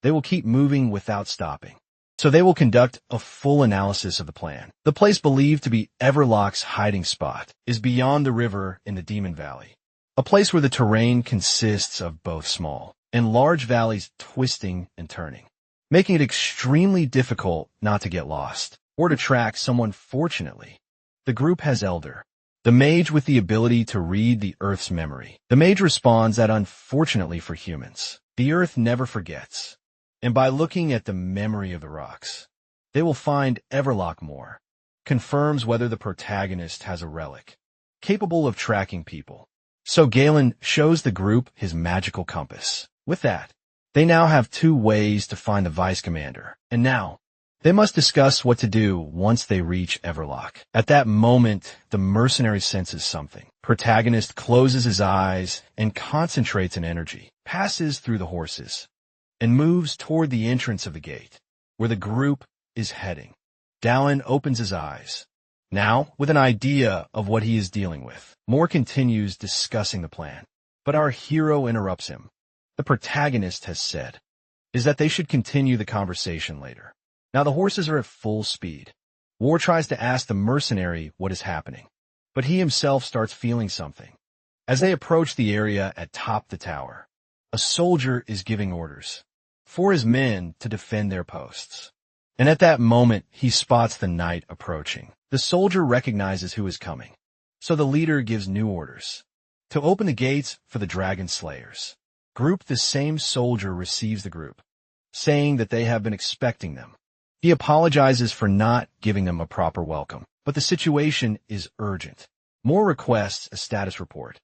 they will keep moving without stopping. So they will conduct a full analysis of the plan. The place believed to be Everlock's hiding spot is beyond the river in the Demon Valley, a place where the terrain consists of both small and large valleys twisting and turning, making it extremely difficult not to get lost or to track someone. Fortunately, the group has Elder, the mage with the ability to read the Earth's memory. The mage responds that unfortunately for humans, the Earth never forgets, and by looking at the memory of the rocks, they will find Everlock more. Confirms whether the protagonist has a relic capable of tracking people. So Galen shows the group his magical compass. With that, they now have 2 ways to find the vice commander, and now they must discuss what to do once they reach Everlock. At that moment, the mercenary senses something. Protagonist closes his eyes and concentrates an energy, passes through the horses, and moves toward the entrance of the gate, where the group is heading. Dallin opens his eyes, now with an idea of what he is dealing with. Moore continues discussing the plan, but our hero interrupts him. The protagonist has said is that they should continue the conversation later. Now the horses are at full speed. War tries to ask the mercenary what is happening, but he himself starts feeling something. As they approach the area atop the tower, a soldier is giving orders for his men to defend their posts. And at that moment, he spots the knight approaching. The soldier recognizes who is coming, so the leader gives new orders to open the gates for the Dragon Slayers. Group. The same soldier receives the group, saying that they have been expecting them. He apologizes for not giving them a proper welcome, but the situation is urgent. Moore requests a status report,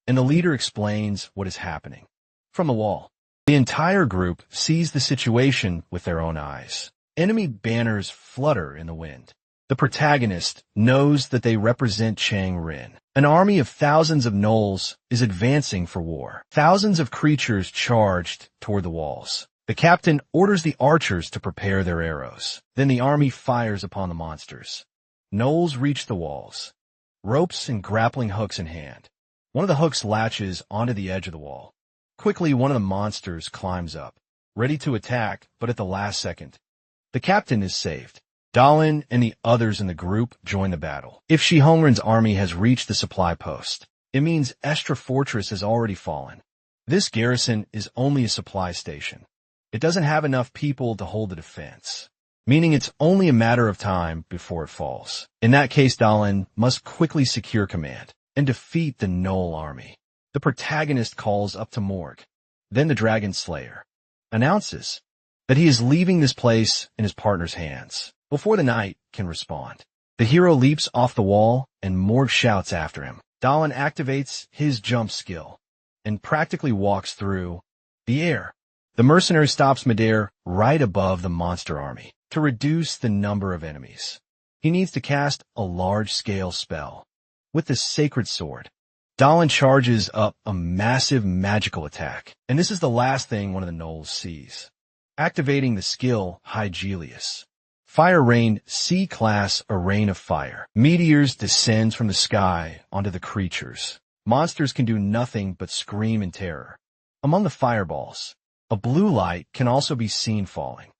and the leader explains what is happening. From the wall, the entire group sees the situation with their own eyes. Enemy banners flutter in the wind. The protagonist knows that they represent Chang Rin. An army of thousands of gnolls is advancing for war. Thousands of creatures charged toward the walls. The captain orders the archers to prepare their arrows. Then the army fires upon the monsters. Gnolls reach the walls, ropes and grappling hooks in hand. One of the hooks latches onto the edge of the wall. Quickly, one of the monsters climbs up, ready to attack, but at the last second. The captain is saved. Dalin and the others in the group join the battle. If Shihongren's army has reached the supply post, it means Estra Fortress has already fallen. This garrison is only a supply station. It doesn't have enough people to hold the defense, meaning it's only a matter of time before it falls. In that case, Dalin must quickly secure command and defeat the Knoll army. The protagonist calls up to Morg. Then the Dragon Slayer announces that he is leaving this place in his partner's hands before the knight can respond. The hero leaps off the wall and Morg shouts after him. Dalin activates his jump skill and practically walks through the air. The mercenary stops midair right above the monster army to reduce the number of enemies. He needs to cast a large-scale spell. With the sacred sword, Dalin charges up a massive magical attack, and this is the last thing one of the Knolls sees. Activating the skill Hygelius. Fire Rain C-Class, a rain of fire. Meteors descends from the sky onto the creatures. Monsters can do nothing but scream in terror. Among the fireballs, a blue light can also be seen falling.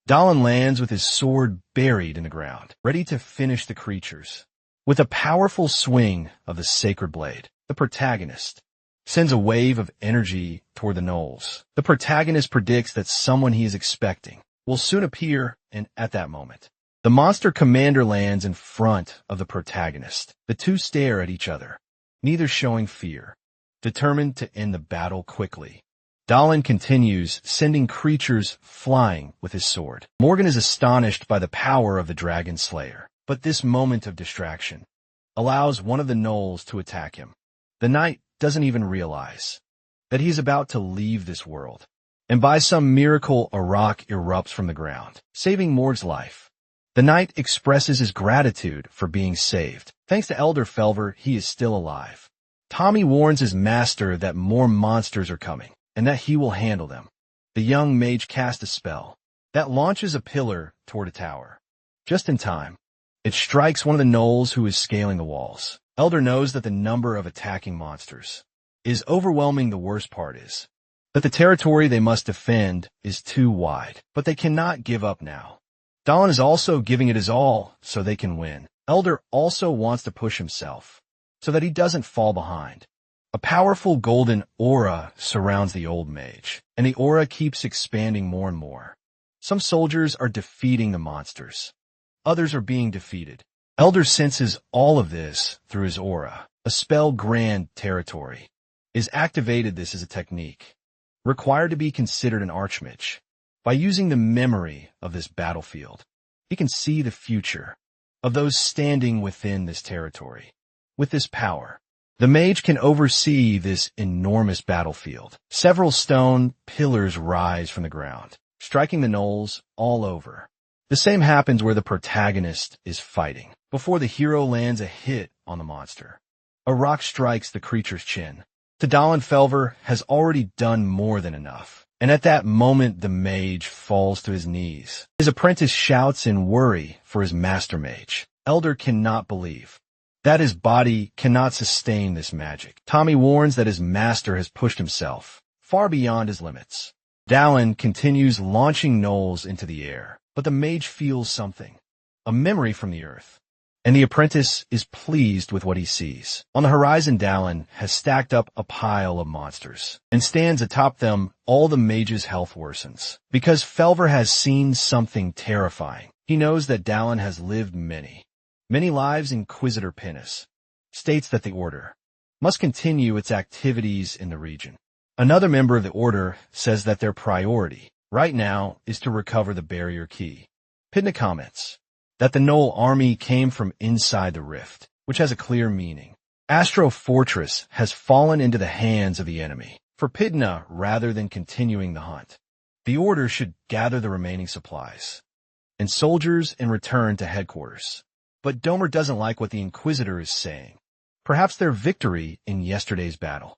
Dalin lands with his sword buried in the ground, ready to finish the creatures. With a powerful swing of the sacred blade, the protagonist sends a wave of energy toward the Knolls. The protagonist predicts that someone he is expecting will soon appear, and at that moment, the monster commander lands in front of the protagonist. The two stare at each other, neither showing fear, determined to end the battle quickly. Dalin continues, sending creatures flying with his sword. Morgan is astonished by the power of the Dragon Slayer, but this moment of distraction allows one of the Knolls to attack him. The knight doesn't even realize that he is about to leave this world, and by some miracle a rock erupts from the ground, saving Morg's life. The knight expresses his gratitude for being saved. Thanks to Elder Felver, he is still alive. Tommy warns his master that more monsters are coming, and that he will handle them. The young mage casts a spell that launches a pillar toward a tower. Just in time, it strikes one of the Knolls who is scaling the walls. Elder knows that the number of attacking monsters is overwhelming. The worst part is that the territory they must defend is too wide, but they cannot give up now. Dalin is also giving it his all so they can win. Elder also wants to push himself so that he doesn't fall behind. A powerful golden aura surrounds the old mage, and the aura keeps expanding more and more. Some soldiers are defeating the monsters. Others are being defeated. Elder senses all of this through his aura. A spell, Grand Territory, is activated. This is a technique required to be considered an archmage. By using the memory of this battlefield, he can see the future of those standing within this territory. With this power, the mage can oversee this enormous battlefield. Several stone pillars rise from the ground, striking the Knolls all over. The same happens where the protagonist is fighting. Before the hero lands a hit on the monster, a rock strikes the creature's chin. Dalin Felver has already done more than enough, and at that moment the mage falls to his knees. His apprentice shouts in worry for his master mage. Elder cannot believe that his body cannot sustain this magic. Tommy warns that his master has pushed himself far beyond his limits. Dalin continues launching Knolls into the air, but the mage feels something, a memory from the earth, and the apprentice is pleased with what he sees. On the horizon, Dalin has stacked up a pile of monsters and stands atop them. All the mage's health worsens. Because Felver has seen something terrifying, he knows that Dalin has lived many lives. Inquisitor Pinnis states that the Order must continue its activities in the region. Another member of the Order says that their priority right now is to recover the barrier key. Pidna comments that the Knoll army came from inside the rift, which has a clear meaning. Astro Fortress has fallen into the hands of the enemy. For Pidna, rather than continuing the hunt, the Order should gather the remaining supplies and soldiers and return to headquarters. But Domer doesn't like what the Inquisitor is saying. Perhaps their victory in yesterday's battle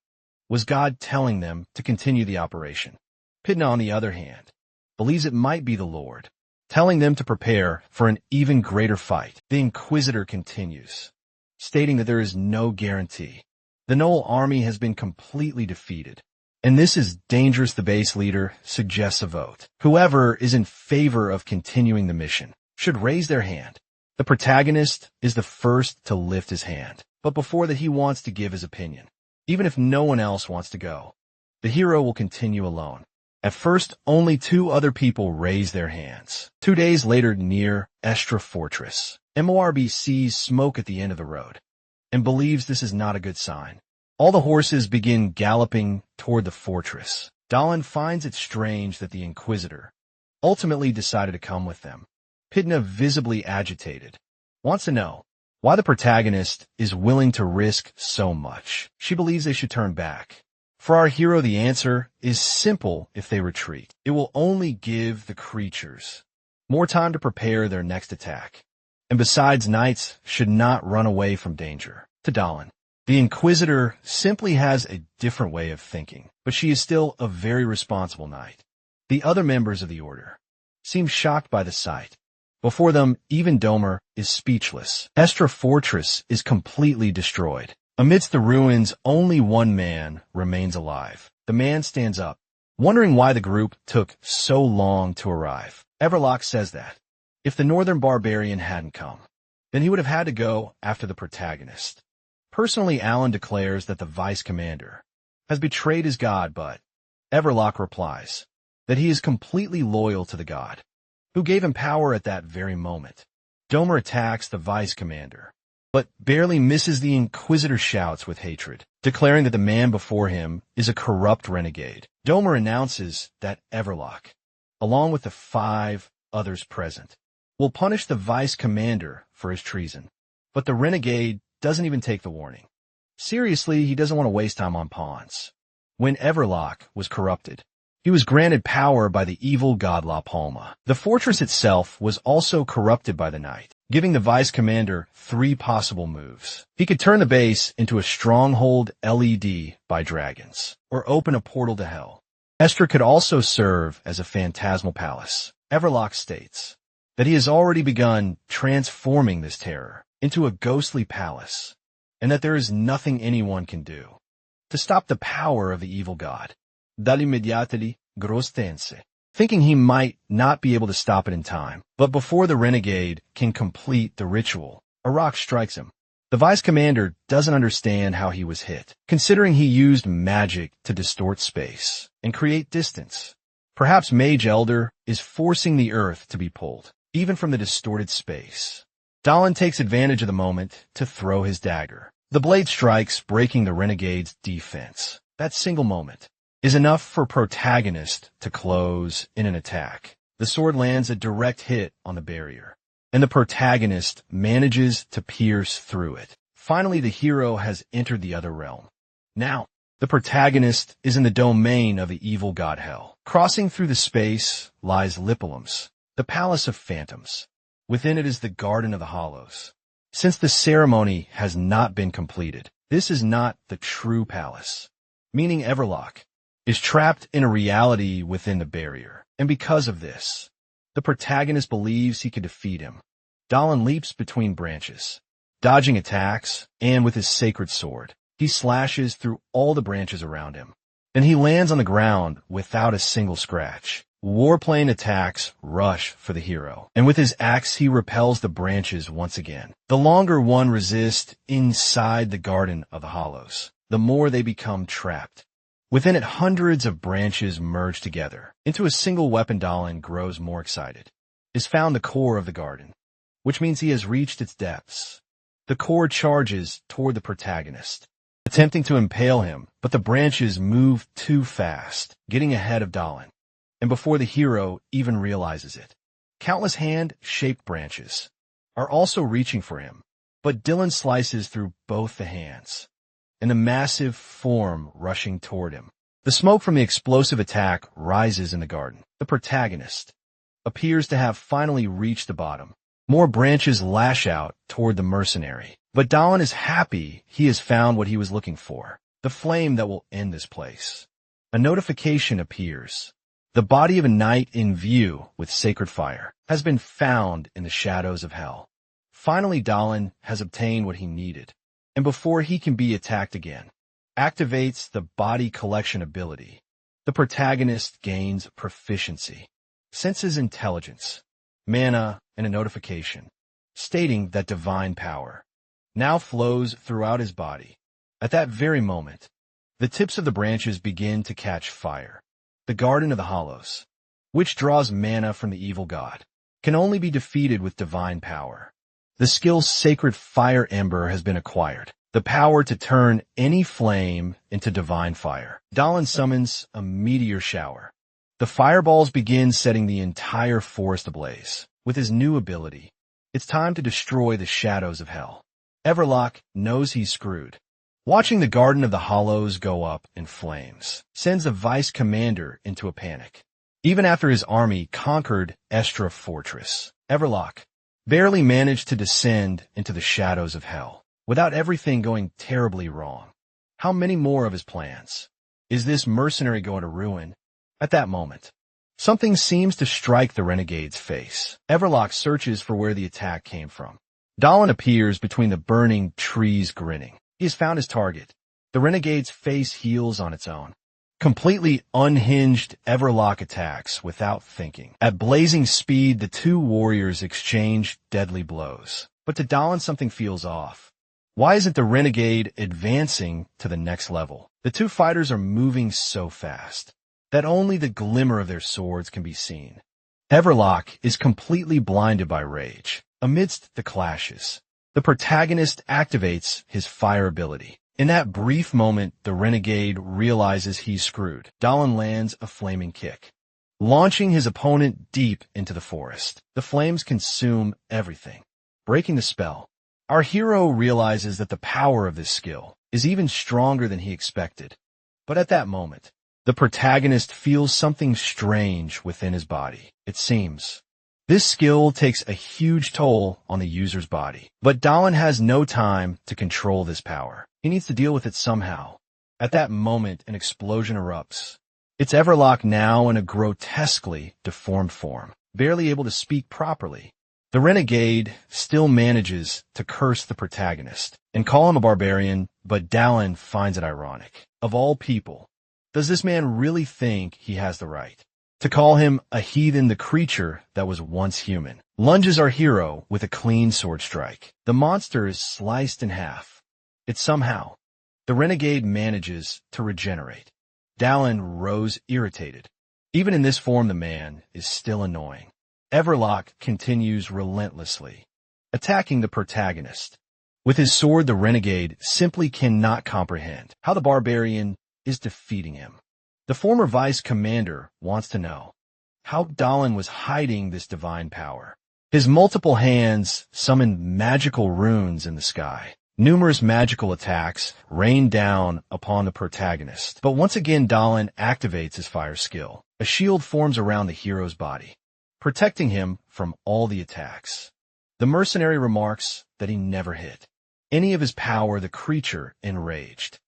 was God telling them to continue the operation. Pidna, on the other hand, believes it might be the Lord telling them to prepare for an even greater fight. The Inquisitor continues, stating that there is no guarantee The Knoll army has been completely defeated. And this is dangerous. The base leader suggests a vote. Whoever is in favor of continuing the mission should raise their hand. The protagonist is the first to lift his hand, but before that he wants to give his opinion. Even if no one else wants to go, the hero will continue alone. At first, only 2 other people raise their hands. 2 days later, near Estra Fortress, Morb sees smoke at the end of the road and believes this is not a good sign. All the horses begin galloping toward the fortress. Dahlin finds it strange that the Inquisitor ultimately decided to come with them. Pidna, visibly agitated, wants to know why the protagonist is willing to risk so much. She believes they should turn back. For our hero, the answer is simple. If they retreat, it will only give the creatures more time to prepare their next attack. And besides, knights should not run away from danger. To Dahlin, the Inquisitor simply has a different way of thinking, but she is still a very responsible knight. The other members of the order seem shocked by the sight. Before them, even Domer is speechless. Estra Fortress is completely destroyed. Amidst the ruins, only one man remains alive. The man stands up, wondering why the group took so long to arrive. Everlock says that if the northern barbarian hadn't come, then he would have had to go after the protagonist. Personally, Alan declares that the vice commander has betrayed his god, but Everlock replies that he is completely loyal to the god who gave him power at that very moment. Domer attacks the vice commander, but barely misses. The Inquisitor shouts with hatred, declaring that the man before him is a corrupt renegade. Domer announces that Everlock, along with the 5 others present, will punish the vice commander for his treason. But the renegade doesn't even take the warning. Seriously, he doesn't want to waste time on pawns. When Everlock was corrupted, he was granted power by the evil god La Palma. The fortress itself was also corrupted by the knight, giving the vice commander 3 possible moves. He could turn the base into a stronghold led by dragons, or open a portal to hell. Estra could also serve as a phantasmal palace. Everlock states that he has already begun transforming this terror into a ghostly palace, and that there is nothing anyone can do to stop the power of the evil god. Dall'immediately grostense, thinking he might not be able to stop it in time. But before the renegade can complete the ritual, a rock strikes him. The vice commander doesn't understand how he was hit, considering he used magic to distort space and create distance. Perhaps Mage Elder is forcing the earth to be pulled, even from the distorted space. Dahlin takes advantage of the moment to throw his dagger. The blade strikes, breaking the renegade's defense. That single moment is enough for protagonist to close in an attack. The sword lands a direct hit on the barrier, and the protagonist manages to pierce through it. Finally, the hero has entered the other realm. Now, the protagonist is in the domain of the evil god Hell. Crossing through the space lies Lipolum's, the Palace of Phantoms. Within it is the Garden of the Hollows. Since the ceremony has not been completed, this is not the true palace, meaning Everlock is trapped in a reality within the barrier. And because of this, the protagonist believes he can defeat him. Dahlin leaps between branches, dodging attacks, and with his sacred sword, he slashes through all the branches around him. Then he lands on the ground without a single scratch. Warplane attacks rush for the hero, and with his axe he repels the branches once again. The longer one resists inside the Garden of the Hollows, the more they become trapped. Within it, hundreds of branches merge together into a single weapon. Dahlin grows more excited. Is found the core of the garden, which means he has reached its depths. The core charges toward the protagonist, attempting to impale him, but the branches move too fast, getting ahead of Dahlin. And before the hero even realizes it, countless hand-shaped branches are also reaching for him. But Dylan slices through both the hands, and a massive form rushing toward him. The smoke from the explosive attack rises in the garden. The protagonist appears to have finally reached the bottom. More branches lash out toward the mercenary. But Dahlin is happy he has found what he was looking for, the flame that will end this place. A notification appears. The body of a knight in view with sacred fire has been found in the shadows of hell. Finally, Dahlin has obtained what he needed, and before he can be attacked again, activates the body collection ability. The protagonist gains proficiency, senses intelligence, mana, and a notification, stating that divine power now flows throughout his body. At that very moment, the tips of the branches begin to catch fire. The Garden of the Hollows, which draws mana from the evil god, can only be defeated with divine power. The skill Sacred Fire Ember has been acquired, the power to turn any flame into divine fire. Dahlin summons a meteor shower. The fireballs begin setting the entire forest ablaze. With his new ability, it's time to destroy the shadows of hell. Everlock knows he's screwed. Watching the Garden of the Hollows go up in flames sends the vice commander into a panic. Even after his army conquered Estra Fortress, Everlock barely managed to descend into the shadows of hell without everything going terribly wrong. How many more of his plans is this mercenary going to ruin? At that moment, something seems to strike the renegade's face. Everlock searches for where the attack came from. Dahlin appears between the burning trees grinning. He has found his target. The renegade's face heals on its own. Completely unhinged, Everlock attacks without thinking. At blazing speed, the two warriors exchange deadly blows. But to Dahlin, something feels off. Why isn't the renegade advancing to the next level? The two fighters are moving so fast that only the glimmer of their swords can be seen. Everlock is completely blinded by rage. Amidst the clashes, the protagonist activates his fire ability. In that brief moment, the renegade realizes he's screwed. Dahlin lands a flaming kick, launching his opponent deep into the forest. The flames consume everything, breaking the spell. Our hero realizes that the power of this skill is even stronger than he expected. But at that moment, the protagonist feels something strange within his body. It seems this skill takes a huge toll on the user's body. But Dahlin has no time to control this power. He needs to deal with it somehow. At that moment, an explosion erupts. It's Everlock now in a grotesquely deformed form, barely able to speak properly. The renegade still manages to curse the protagonist and call him a barbarian, but Dahlin finds it ironic. Of all people, does this man really think he has the right to call him a heathen, the creature that was once human? Lunges our hero with a clean sword strike. The monster is sliced in half. Yet somehow, the renegade manages to regenerate. Dahlin rose irritated. Even in this form, the man is still annoying. Everlock continues relentlessly, attacking the protagonist. With his sword, the renegade simply cannot comprehend how the barbarian is defeating him. The former vice commander wants to know how Dahlin was hiding this divine power. His multiple hands summon magical runes in the sky. Numerous magical attacks rain down upon the protagonist. But once again, Dahlin activates his fire skill. A shield forms around the hero's body, protecting him from all the attacks. The mercenary remarks that he never hit any of his power. The creature, enraged,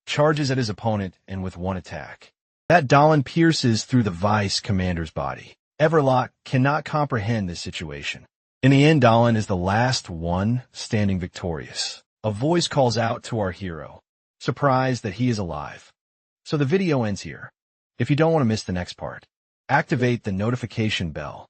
charges at his opponent and with one attack, that Dahlin pierces through the vice commander's body. Everlock cannot comprehend this situation. In the end, Dahlin is the last one standing victorious. A voice calls out to our hero, surprised that he is alive. So the video ends here. If you don't want to miss the next part, activate the notification bell